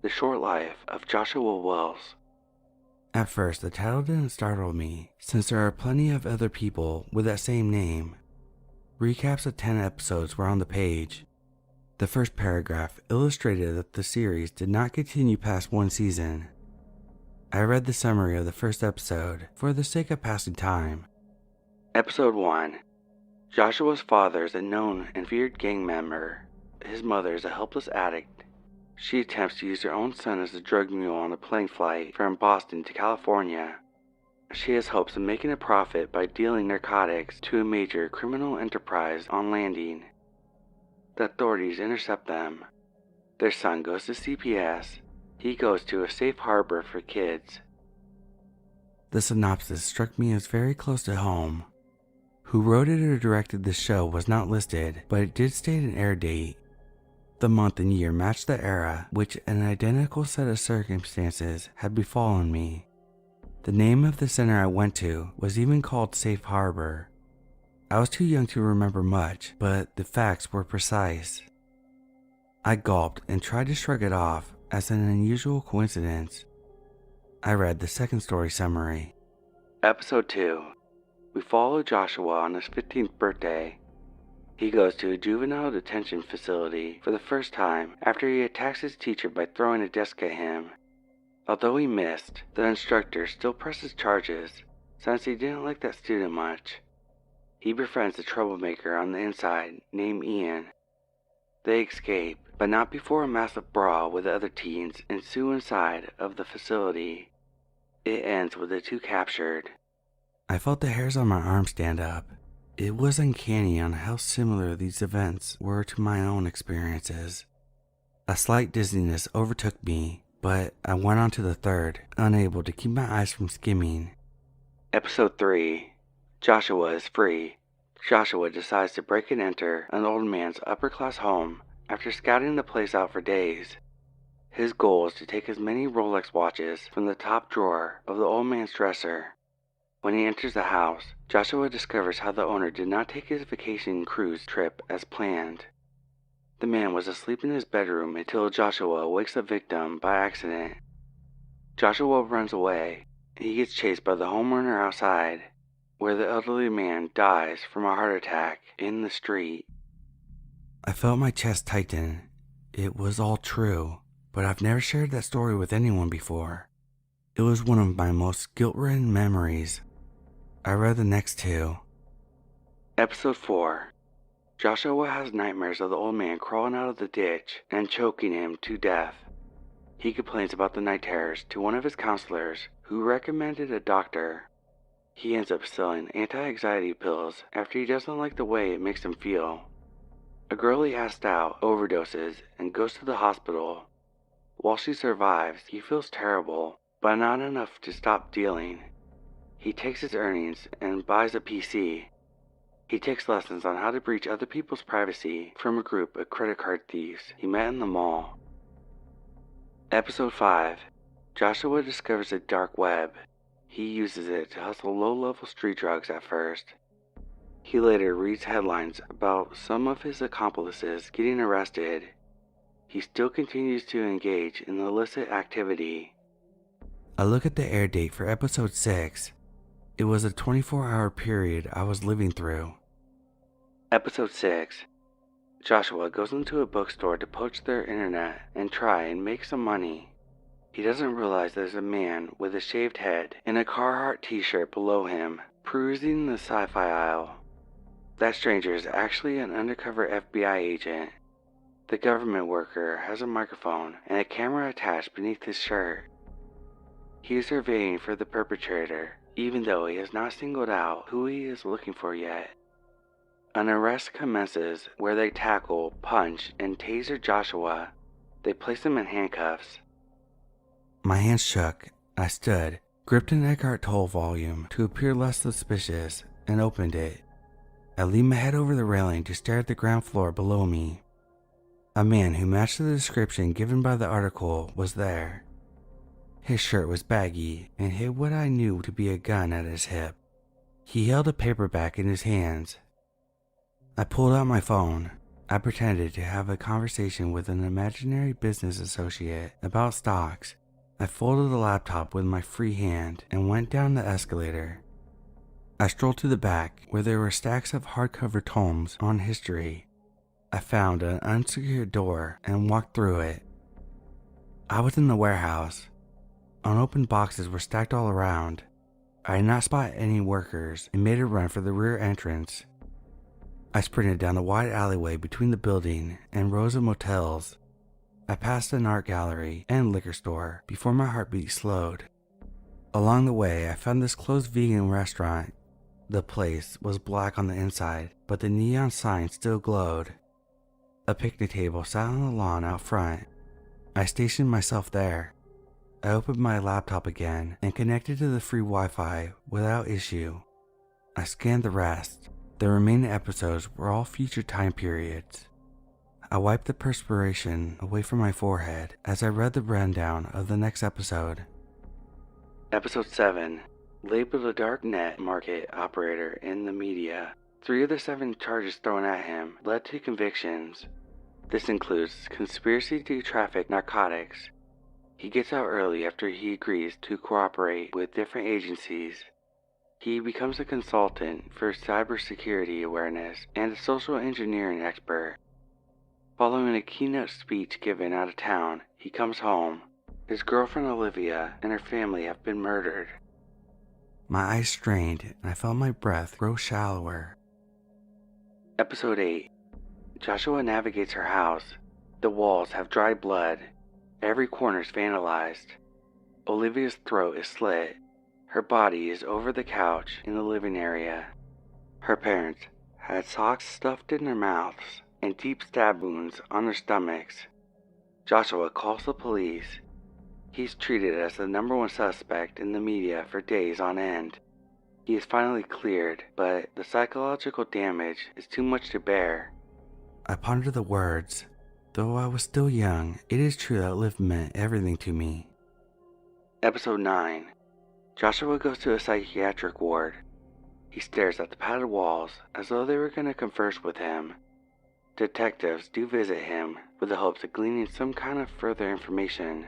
The Short Life of Joshua Wells. At first, the title didn't startle me, since there are plenty of other people with that same name. Recaps of 10 episodes were on the page. The first paragraph illustrated that the series did not continue past one season. I read the summary of the first episode for the sake of passing time. Episode 1. Joshua's father is a known and feared gang member. His mother is a helpless addict. She attempts to use her own son as a drug mule on a plane flight from Boston to California. She has hopes of making a profit by dealing narcotics to a major criminal enterprise on landing. The authorities intercept them. Their son goes to CPS. He goes to a safe harbor for kids. The synopsis struck me as very close to home. Who wrote it or directed the show was not listed, but it did state an air date. The month and year matched the era which an identical set of circumstances had befallen me. The name of the center I went to was even called Safe Harbor. I was too young to remember much, but the facts were precise. I gulped and tried to shrug it off as an unusual coincidence. I read the second story summary. Episode 2. We follow Joshua on his 15th birthday. He goes to a juvenile detention facility for the first time after he attacks his teacher by throwing a desk at him. Although he missed, the instructor still presses charges since he didn't like that student much. He befriends a troublemaker on the inside named Ian. They escape, but not before a massive brawl with the other teens ensue inside of the facility. It ends with the two captured. I felt the hairs on my arm stand up. It was uncanny on how similar these events were to my own experiences. A slight dizziness overtook me, but I went on to the third, unable to keep my eyes from skimming. Episode 3. Joshua is free. Joshua decides to break and enter an old man's upper-class home after scouting the place out for days. His goal is to take as many Rolex watches from the top drawer of the old man's dresser. When he enters the house, Joshua discovers how the owner did not take his vacation cruise trip as planned. The man was asleep in his bedroom until Joshua wakes the victim by accident. Joshua runs away, and he gets chased by the homeowner outside, where the elderly man dies from a heart attack in the street. I felt my chest tighten. It was all true, but I've never shared that story with anyone before. It was one of my most guilt-ridden memories. I read the next two. Episode 4. Joshua has nightmares of the old man crawling out of the ditch and choking him to death. He complains about the night terrors to one of his counselors, who recommended a doctor. He ends up selling anti-anxiety pills after he doesn't like the way it makes him feel. A girl he asked out overdoses and goes to the hospital. While she survives, he feels terrible, but not enough to stop dealing. He takes his earnings and buys a PC. He takes lessons on how to breach other people's privacy from a group of credit card thieves he met in the mall. Episode 5. Joshua discovers a dark web. He uses it to hustle low-level street drugs at first. He later reads headlines about some of his accomplices getting arrested. He still continues to engage in illicit activity. I look at the air date for episode 6. It was a 24-hour period I was living through. Episode 6. Joshua goes into a bookstore to poach their internet and try and make some money. He doesn't realize there's a man with a shaved head and a Carhartt t-shirt below him, perusing the sci-fi aisle. That stranger is actually an undercover FBI agent. The government worker has a microphone and a camera attached beneath his shirt. He is surveying for the perpetrator, even though he has not singled out who he is looking for yet. An arrest commences where they tackle, punch, and taser Joshua. They place him in handcuffs. My hands shook. I stood, gripped an Eckhart Tolle volume to appear less suspicious, and opened it. I leaned my head over the railing to stare at the ground floor below me. A man who matched the description given by the article was there. His shirt was baggy and hid what I knew to be a gun at his hip. He held a paperback in his hands. I pulled out my phone. I pretended to have a conversation with an imaginary business associate about stocks. I folded the laptop with my free hand and went down the escalator. I strolled to the back where there were stacks of hardcover tomes on history. I found an unsecured door and walked through it. I was in the warehouse. Unopened boxes were stacked all around. I did not spot any workers and made a run for the rear entrance. I sprinted down the wide alleyway between the building and rows of motels. I passed an art gallery and liquor store before my heartbeat slowed. Along the way, I found this closed vegan restaurant. The place was black on the inside, but the neon sign still glowed. A picnic table sat on the lawn out front. I stationed myself there. I opened my laptop again and connected to the free Wi-Fi without issue. I scanned the rest. The remaining episodes were all future time periods. I wiped the perspiration away from my forehead as I read the rundown of the next episode. Episode 7. Labeled a dark net market operator in the media. 3 of the 7 charges thrown at him led to convictions. This includes conspiracy to traffic narcotics. He gets out early after he agrees to cooperate with different agencies. He becomes a consultant for cybersecurity awareness and a social engineering expert. Following a keynote speech given out of town, he comes home. His girlfriend Olivia and her family have been murdered. My eyes strained and I felt my breath grow shallower. Episode 8. Joshua navigates her house. The walls have dried blood. Every corner is vandalized. Olivia's throat is slit. Her body is over the couch in the living area. Her parents had socks stuffed in their mouths and deep stab wounds on their stomachs. Joshua calls the police. He's treated as the #1 suspect in the media for days on end. He is finally cleared, but the psychological damage is too much to bear. I pondered the words. Though I was still young, it is true that life meant everything to me. Episode 9. Joshua goes to a psychiatric ward. He stares at the padded walls as though they were going to converse with him. Detectives do visit him with the hopes of gleaning some kind of further information.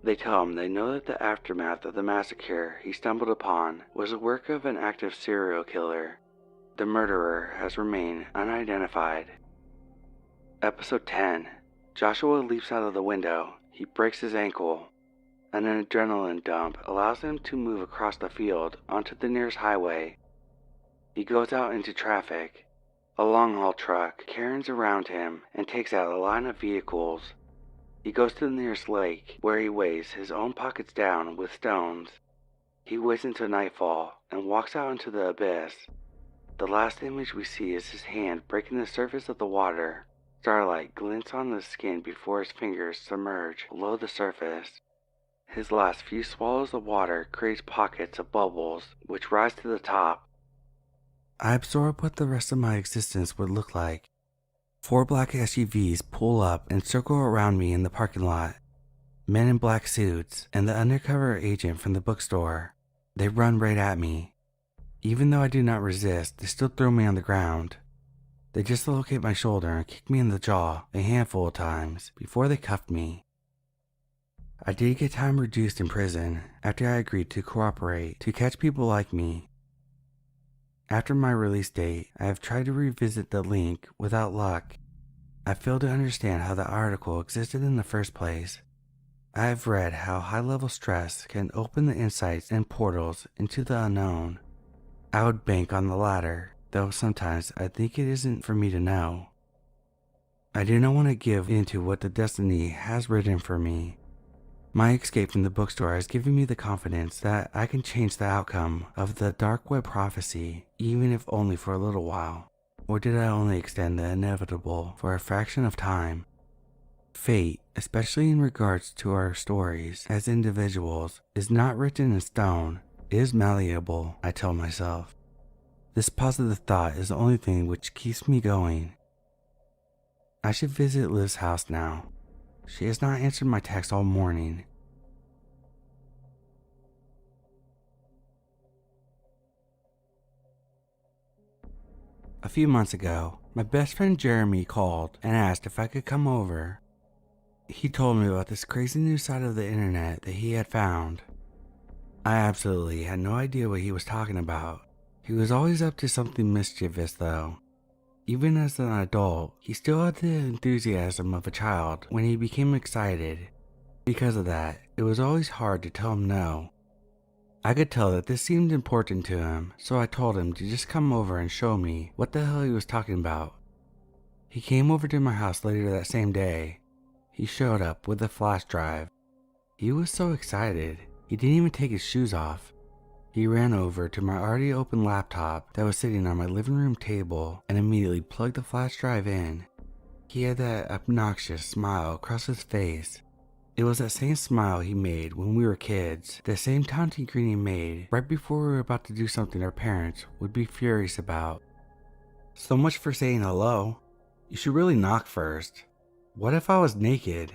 They tell him they know that the aftermath of the massacre he stumbled upon was the work of an active serial killer. The murderer has remained unidentified. Episode 10. Joshua leaps out of the window. He breaks his ankle. An adrenaline dump allows him to move across the field onto the nearest highway. He goes out into traffic. A long-haul truck caroms around him and takes out a line of vehicles. He goes to the nearest lake, where he weighs his own pockets down with stones. He waits until nightfall and walks out into the abyss. The last image we see is his hand breaking the surface of the water. Starlight glints on the skin before his fingers submerge below the surface. His last few swallows of water creates pockets of bubbles which rise to the top. I absorb what the rest of my existence would look like. 4 black SUVs pull up and circle around me in the parking lot. Men in black suits and the undercover agent from the bookstore. They run right at me. Even though I do not resist, they still throw me on the ground. They dislocate my shoulder and kick me in the jaw a handful of times before they cuffed me. I did get time reduced in prison after I agreed to cooperate to catch people like me. After my release date, I have tried to revisit the link without luck. I fail to understand how the article existed in the first place. I have read how high-level stress can open the insights and portals into the unknown. I would bank on the latter, though sometimes I think it isn't for me to know. I do not want to give into what the destiny has written for me. My escape from the bookstore has given me the confidence that I can change the outcome of the dark web prophecy, even if only for a little while. Or did I only extend the inevitable for a fraction of time? Fate, especially in regards to our stories as individuals, is not written in stone. It is malleable, I tell myself. This positive thought is the only thing which keeps me going. I should visit Liv's house now. She has not answered my text all morning. A few months ago, my best friend Jeremy called and asked if I could come over. He told me about this crazy new side of the internet that he had found. I absolutely had no idea what he was talking about. He was always up to something mischievous though. Even as an adult, he still had the enthusiasm of a child when he became excited. Because of that, it was always hard to tell him no. I could tell that this seemed important to him, so I told him to just come over and show me what the hell he was talking about. He came over to my house later that same day. He showed up with a flash drive. He was so excited, he didn't even take his shoes off. He ran over to my already open laptop that was sitting on my living room table and immediately plugged the flash drive in. He had that obnoxious smile across his face. It was that same smile he made when we were kids, the same taunting grin he made right before we were about to do something our parents would be furious about. So much for saying hello. You should really knock first. What if I was naked?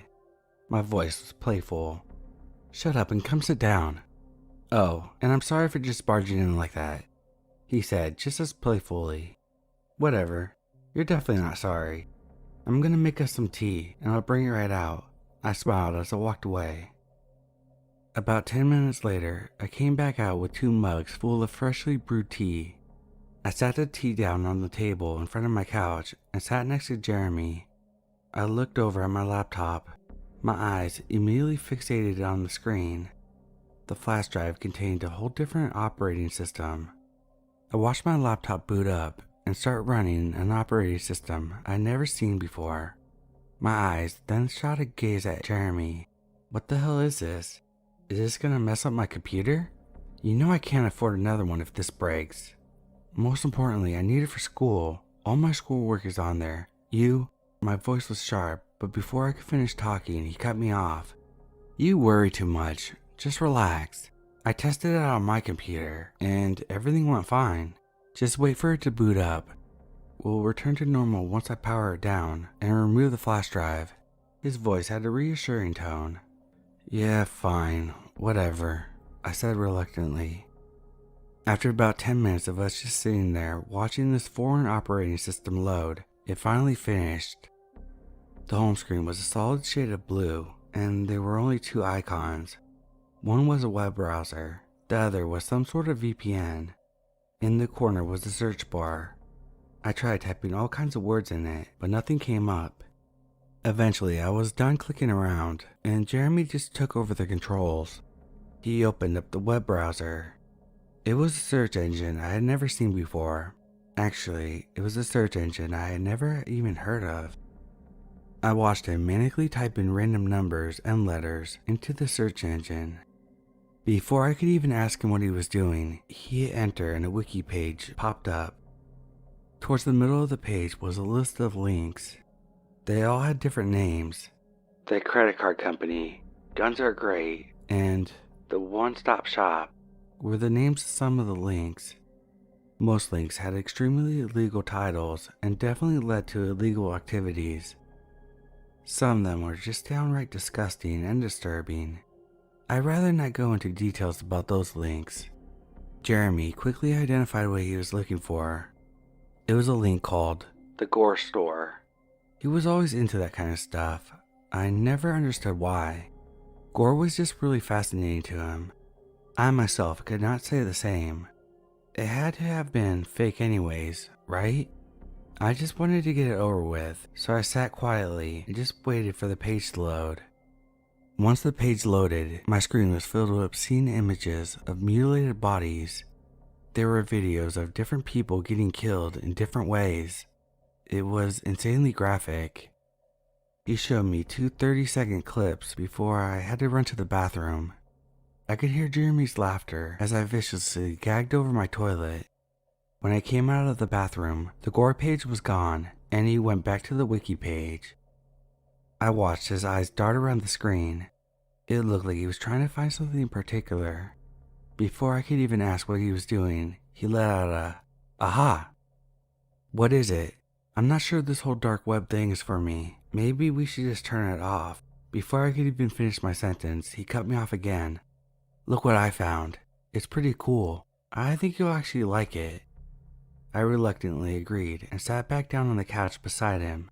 My voice was playful. Shut up and come sit down. Oh, and I'm sorry for just barging in like that, he said just as playfully. Whatever, you're definitely not sorry. I'm gonna make us some tea and I'll bring it right out. I smiled as I walked away. About 10 minutes later, I came back out with 2 mugs full of freshly brewed tea. I sat the tea down on the table in front of my couch and sat next to Jeremy. I looked over at my laptop. My eyes immediately fixated on the screen. The flash drive contained a whole different operating system. I watched my laptop boot up and start running an operating system I'd never seen before. My eyes then shot a gaze at Jeremy. What the hell is this? Is this gonna mess up my computer? You know I can't afford another one if this breaks. Most importantly, I need it for school. All my schoolwork is on there. My voice was sharp, but before I could finish talking, he cut me off. You worry too much. Just relax. I tested it out on my computer, and everything went fine. Just wait for it to boot up. We'll return to normal once I power it down and remove the flash drive. His voice had a reassuring tone. Yeah, fine. Whatever, I said reluctantly. After about 10 minutes of us just sitting there watching this foreign operating system load, It finally finished. The home screen was a solid shade of blue, and there were only two icons. One was a web browser, the other was some sort of VPN. In the corner was the search bar. I tried typing all kinds of words in it, but nothing came up. Eventually, I was done clicking around, and Jeremy just took over the controls. He opened up the web browser. It was a search engine I had never seen before. Actually, it was a search engine I had never even heard of. I watched him manically type in random numbers and letters into the search engine. Before I could even ask him what he was doing, he hit enter and a wiki page popped up. Towards the middle of the page was a list of links. They all had different names. The credit card company, Guns Are Great, and the one-stop shop were the names of some of the links. Most links had extremely illegal titles and definitely led to illegal activities. Some of them were just downright disgusting and disturbing. I'd rather not go into details about those links. Jeremy quickly identified what he was looking for. It was a link called The Gore Store. He was always into that kind of stuff. I never understood why. Gore was just really fascinating to him. I myself could not say the same. It had to have been fake anyways, right? I just wanted to get it over with, so I sat quietly and just waited for the page to load. Once the page loaded, my screen was filled with obscene images of mutilated bodies. There were videos of different people getting killed in different ways. It was insanely graphic. He showed me two 30-second clips before I had to run to the bathroom. I could hear Jeremy's laughter as I viciously gagged over my toilet. When I came out of the bathroom, the gore page was gone, and he went back to the wiki page. I watched his eyes dart around the screen. It looked like he was trying to find something in particular. Before I could even ask what he was doing, he let out a, "Aha!" "What is it? I'm not sure this whole dark web thing is for me. Maybe we should just turn it off." Before I could even finish my sentence, he cut me off again. "Look what I found. It's pretty cool. I think you'll actually like it." I reluctantly agreed and sat back down on the couch beside him.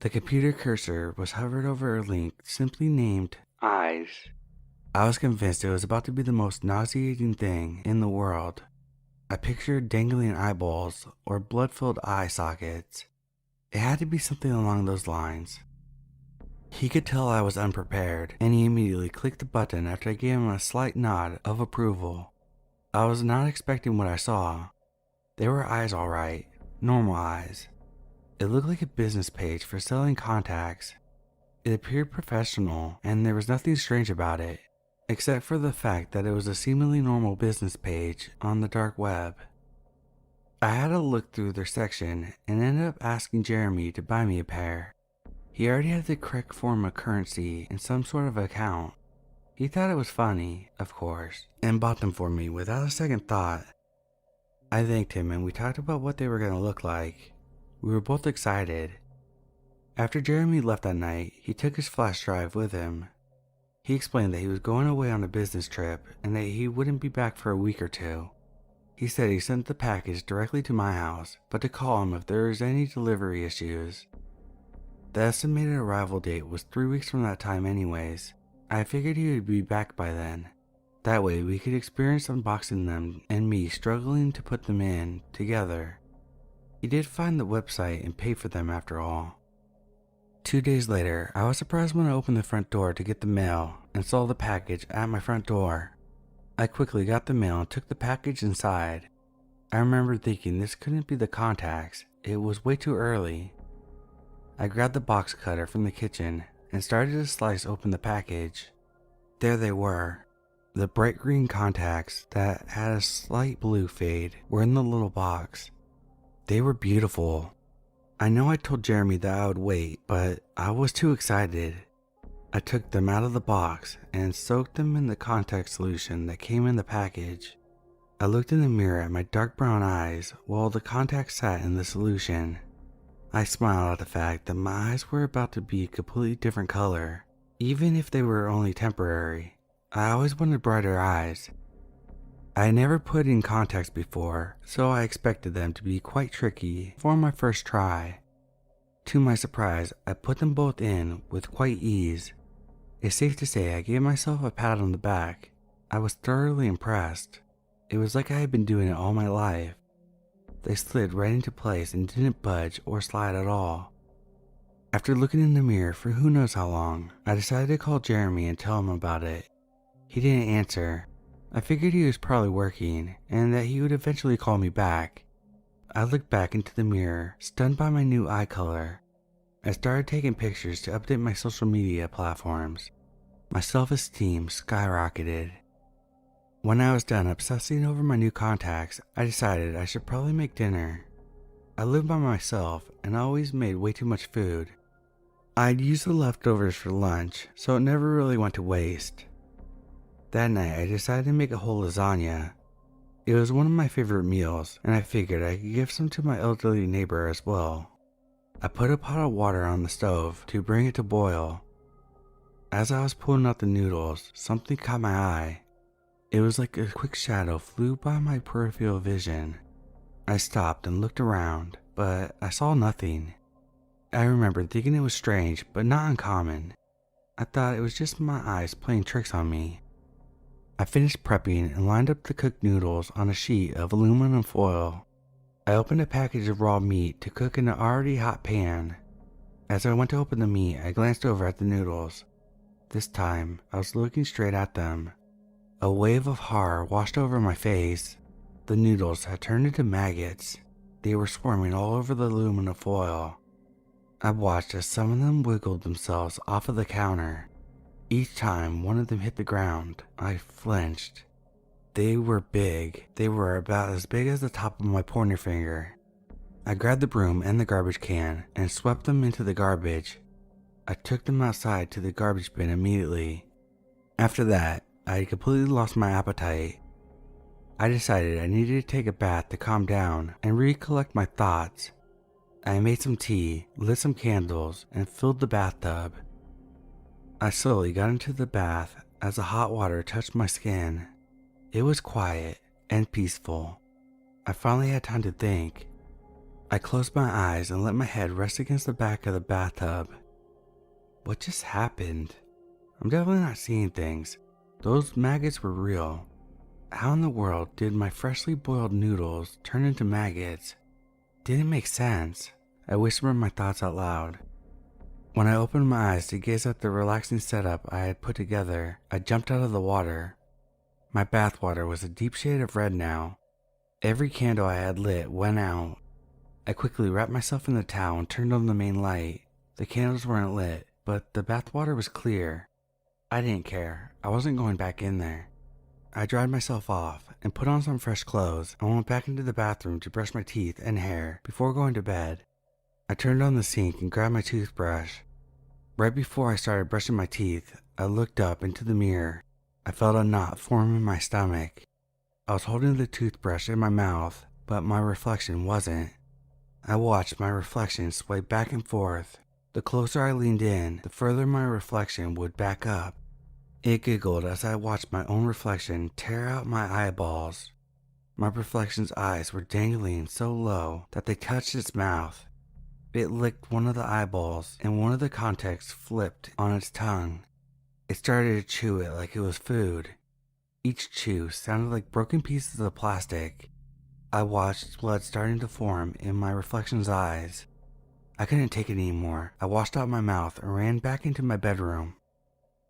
The computer cursor was hovered over a link simply named Eyes. I was convinced it was about to be the most nauseating thing in the world. I pictured dangling eyeballs or blood-filled eye sockets. It had to be something along those lines. He could tell I was unprepared, and he immediately clicked the button after I gave him a slight nod of approval. I was not expecting what I saw. They were eyes all right, normal eyes. It looked like a business page for selling contacts. It appeared professional, and there was nothing strange about it, except for the fact that it was a seemingly normal business page on the dark web. I had a look through their section and ended up asking Jeremy to buy me a pair. He already had the correct form of currency in some sort of account. He thought it was funny, of course, and bought them for me without a second thought. I thanked him and we talked about what they were going to look like. We were both excited. After Jeremy left that night, he took his flash drive with him. He explained that he was going away on a business trip and that he wouldn't be back for a week or two. He said he sent the package directly to my house, but to call him if there was any delivery issues. The estimated arrival date was 3 weeks from that time anyways. I figured he would be back by then. That way we could experience unboxing them and me struggling to put them in together. He did find the website and pay for them after all. 2 days later, I was surprised when I opened the front door to get the mail and saw the package at my front door. I quickly got the mail and took the package inside. I remember thinking this couldn't be the contacts, it was way too early. I grabbed the box cutter from the kitchen and started to slice open the package. There they were. The bright green contacts that had a slight blue fade were in the little box. They were beautiful. I know I told Jeremy that I would wait, but I was too excited. I took them out of the box and soaked them in the contact solution that came in the package. I looked in the mirror at my dark brown eyes while the contacts sat in the solution. I smiled at the fact that my eyes were about to be a completely different color, even if they were only temporary. I always wanted brighter eyes. I had never put in contacts before, so I expected them to be quite tricky for my first try. To my surprise, I put them both in with quite ease. It's safe to say I gave myself a pat on the back. I was thoroughly impressed. It was like I had been doing it all my life. They slid right into place and didn't budge or slide at all. After looking in the mirror for who knows how long, I decided to call Jeremy and tell him about it. He didn't answer. I figured he was probably working and that he would eventually call me back. I looked back into the mirror, stunned by my new eye color. I started taking pictures to update my social media platforms. My self-esteem skyrocketed. When I was done obsessing over my new contacts, I decided I should probably make dinner. I lived by myself and always made way too much food. I'd used the leftovers for lunch, so it never really went to waste. That night I decided to make a whole lasagna. It was one of my favorite meals, and I figured I could give some to my elderly neighbor as well. I put a pot of water on the stove to bring it to boil. As I was pulling out the noodles, something caught my eye. It was like a quick shadow flew by my peripheral vision. I stopped and looked around, but I saw nothing. I remember thinking it was strange, but not uncommon. I thought it was just my eyes playing tricks on me. I finished prepping and lined up the cooked noodles on a sheet of aluminum foil. I opened a package of raw meat to cook in an already hot pan. As I went to open the meat, I glanced over at the noodles. This time, I was looking straight at them. A wave of horror washed over my face. The noodles had turned into maggots. They were swarming all over the aluminum foil. I watched as some of them wiggled themselves off of the counter. Each time one of them hit the ground, I flinched. They were big. They were about as big as the top of my pointer finger. I grabbed the broom and the garbage can and swept them into the garbage. I took them outside to the garbage bin immediately. After that, I had completely lost my appetite. I decided I needed to take a bath to calm down and recollect my thoughts. I made some tea, lit some candles, and filled the bathtub. I slowly got into the bath as the hot water touched my skin. It was quiet and peaceful. I finally had time to think. I closed my eyes and let my head rest against the back of the bathtub. What just happened? I'm definitely not seeing things. Those maggots were real. How in the world did my freshly boiled noodles turn into maggots? Didn't make sense. I whispered my thoughts out loud. When I opened my eyes to gaze at the relaxing setup I had put together, I jumped out of the water. My bath water was a deep shade of red now. Every candle I had lit went out. I quickly wrapped myself in the towel and turned on the main light. The candles weren't lit, but the bath water was clear. I didn't care. I wasn't going back in there. I dried myself off and put on some fresh clothes and went back into the bathroom to brush my teeth and hair before going to bed. I turned on the sink and grabbed my toothbrush. Right before I started brushing my teeth, I looked up into the mirror. I felt a knot form in my stomach. I was holding the toothbrush in my mouth, but my reflection wasn't. I watched my reflection sway back and forth. The closer I leaned in, the further my reflection would back up. It giggled as I watched my own reflection tear out my eyeballs. My reflection's eyes were dangling so low that they touched its mouth. It licked one of the eyeballs, and one of the contacts flipped on its tongue. It started to chew it like it was food. Each chew sounded like broken pieces of plastic. I watched blood starting to form in my reflection's eyes. I couldn't take it anymore. I washed out my mouth and ran back into my bedroom.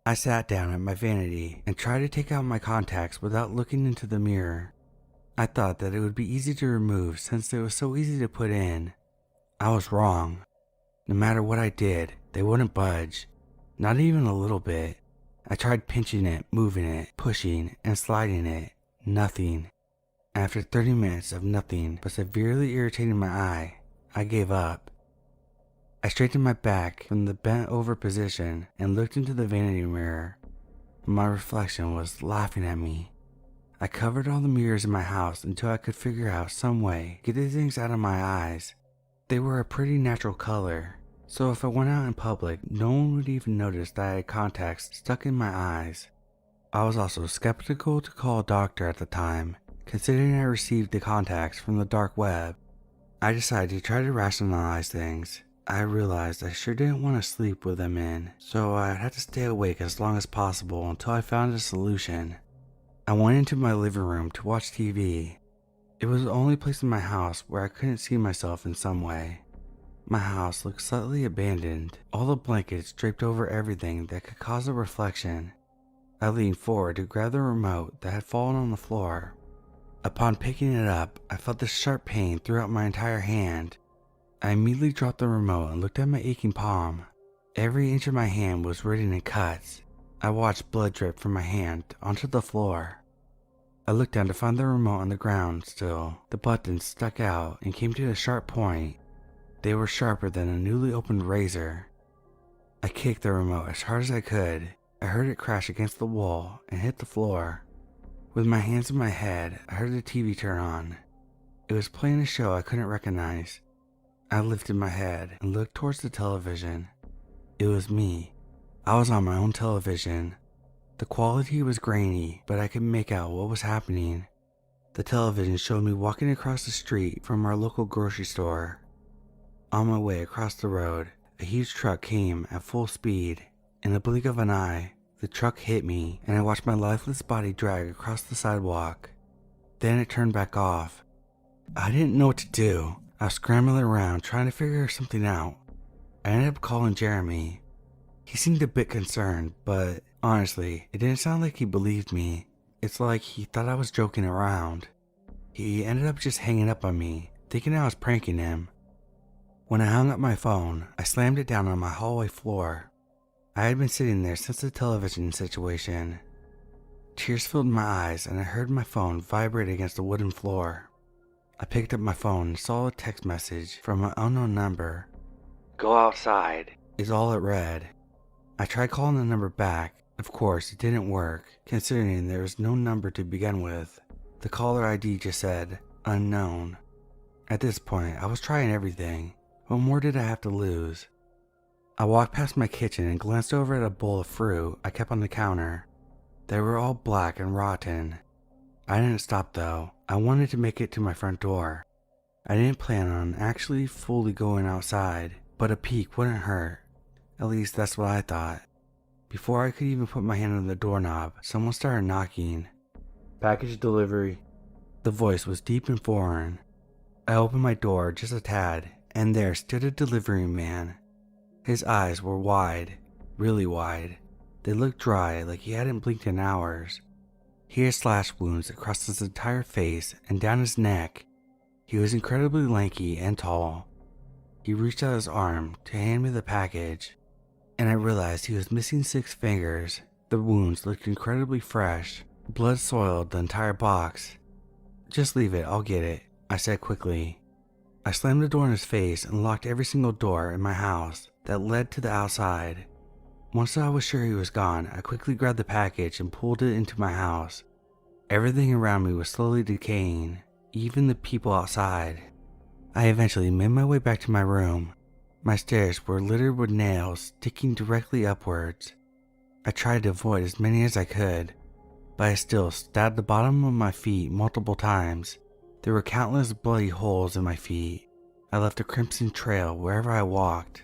I sat down at my vanity and tried to take out my contacts without looking into the mirror. I thought that it would be easy to remove since it was so easy to put in. I was wrong. No matter what I did, they wouldn't budge. Not even a little bit. I tried pinching it, moving it, pushing, and sliding it. Nothing. After 30 minutes of nothing but severely irritating my eye, I gave up. I straightened my back from the bent over position and looked into the vanity mirror. My reflection was laughing at me. I covered all the mirrors in my house until I could figure out some way to get the things out of my eyes. They were a pretty natural color, so if I went out in public, no one would even notice that I had contacts stuck in my eyes. I was also skeptical to call a doctor at the time, considering I received the contacts from the dark web. I decided to try to rationalize things. I realized I sure didn't want to sleep with them in, so I'd have to stay awake as long as possible until I found a solution. I went into my living room to watch TV. It was the only place in my house where I couldn't see myself in some way. My house looked slightly abandoned, all the blankets draped over everything that could cause a reflection. I leaned forward to grab the remote that had fallen on the floor. Upon picking it up, I felt this sharp pain throughout my entire hand. I immediately dropped the remote and looked at my aching palm. Every inch of my hand was written in cuts. I watched blood drip from my hand onto the floor. I looked down to find the remote on the ground still. The buttons stuck out and came to a sharp point. They were sharper than a newly opened razor. I kicked the remote as hard as I could. I heard it crash against the wall and hit the floor. With my hands in my head, I heard the TV turn on. It was playing a show I couldn't recognize. I lifted my head and looked towards the television. It was me. I was on my own television. The quality was grainy, but I could make out what was happening. The television showed me walking across the street from our local grocery store. On my way across the road, a huge truck came at full speed. In the blink of an eye, the truck hit me, and I watched my lifeless body drag across the sidewalk. Then it turned back off. I didn't know what to do. I was scrambling around trying to figure something out. I ended up calling Jeremy. He seemed a bit concerned, but honestly, it didn't sound like he believed me. It's like he thought I was joking around. He ended up just hanging up on me, thinking I was pranking him. When I hung up my phone, I slammed it down on my hallway floor. I had been sitting there since the television situation. Tears filled my eyes and I heard my phone vibrate against the wooden floor. I picked up my phone and saw a text message from an unknown number. "Go outside," is all it read. I tried calling the number back. Of course, it didn't work, considering there was no number to begin with. The caller ID just said, unknown. At this point, I was trying everything. What more did I have to lose? I walked past my kitchen and glanced over at a bowl of fruit I kept on the counter. They were all black and rotten. I didn't stop though. I wanted to make it to my front door. I didn't plan on actually fully going outside, but a peek wouldn't hurt. At least that's what I thought. Before I could even put my hand on the doorknob, someone started knocking. "Package delivery." The voice was deep and foreign. I opened my door just a tad, and there stood a delivery man. His eyes were wide, really wide. They looked dry, like he hadn't blinked in hours. He had slash wounds across his entire face and down his neck. He was incredibly lanky and tall. He reached out his arm to hand me the package, and I realized he was missing 6 fingers. The wounds looked incredibly fresh. Blood soiled the entire box. "Just leave it, I'll get it," I said quickly. I slammed the door in his face and locked every single door in my house that led to the outside. Once I was sure he was gone, I quickly grabbed the package and pulled it into my house. Everything around me was slowly decaying, even the people outside. I eventually made my way back to my room. My stairs were littered with nails sticking directly upwards. I tried to avoid as many as I could, but I still stabbed the bottom of my feet multiple times. There were countless bloody holes in my feet. I left a crimson trail wherever I walked.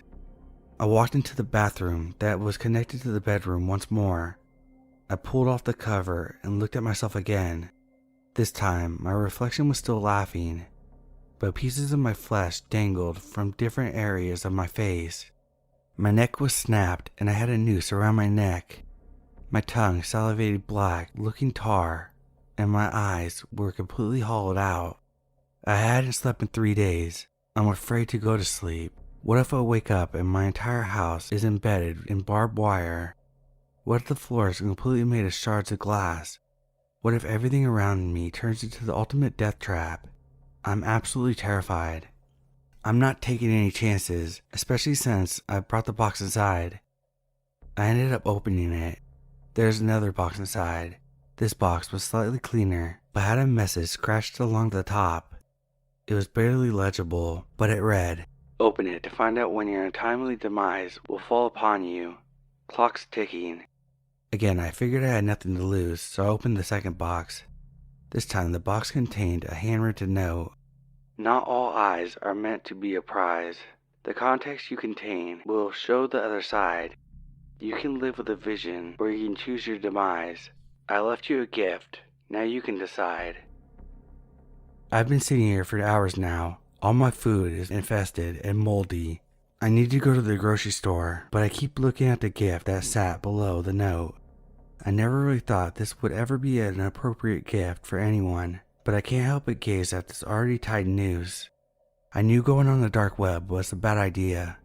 I walked into the bathroom that was connected to the bedroom once more. I pulled off the cover and looked at myself again. This time, my reflection was still laughing, but pieces of my flesh dangled from different areas of my face. My neck was snapped and I had a noose around my neck. My tongue salivated black, looking tar, and my eyes were completely hollowed out. I hadn't slept in 3 days. I'm afraid to go to sleep. What if I wake up and my entire house is embedded in barbed wire? What if the floor is completely made of shards of glass? What if everything around me turns into the ultimate death trap? I'm absolutely terrified. I'm not taking any chances, especially since I brought the box inside. I ended up opening it. There's another box inside. This box was slightly cleaner, but had a message scratched along the top. It was barely legible, but it read, "Open it to find out when your untimely demise will fall upon you. Clock's ticking." Again, I figured I had nothing to lose, so I opened the second box. This time the box contained a handwritten note. "Not all eyes are meant to be a prize. The context you contain will show the other side. You can live with a vision or you can choose your demise. I left you a gift. Now you can decide. I've been sitting here for hours now. All my food is infested and moldy. I need to go to the grocery store, but I keep looking at the gift that sat below the note. I never really thought this would ever be an appropriate gift for anyone, but I can't help but gaze at this already tied noose. I knew going on the dark web was a bad idea,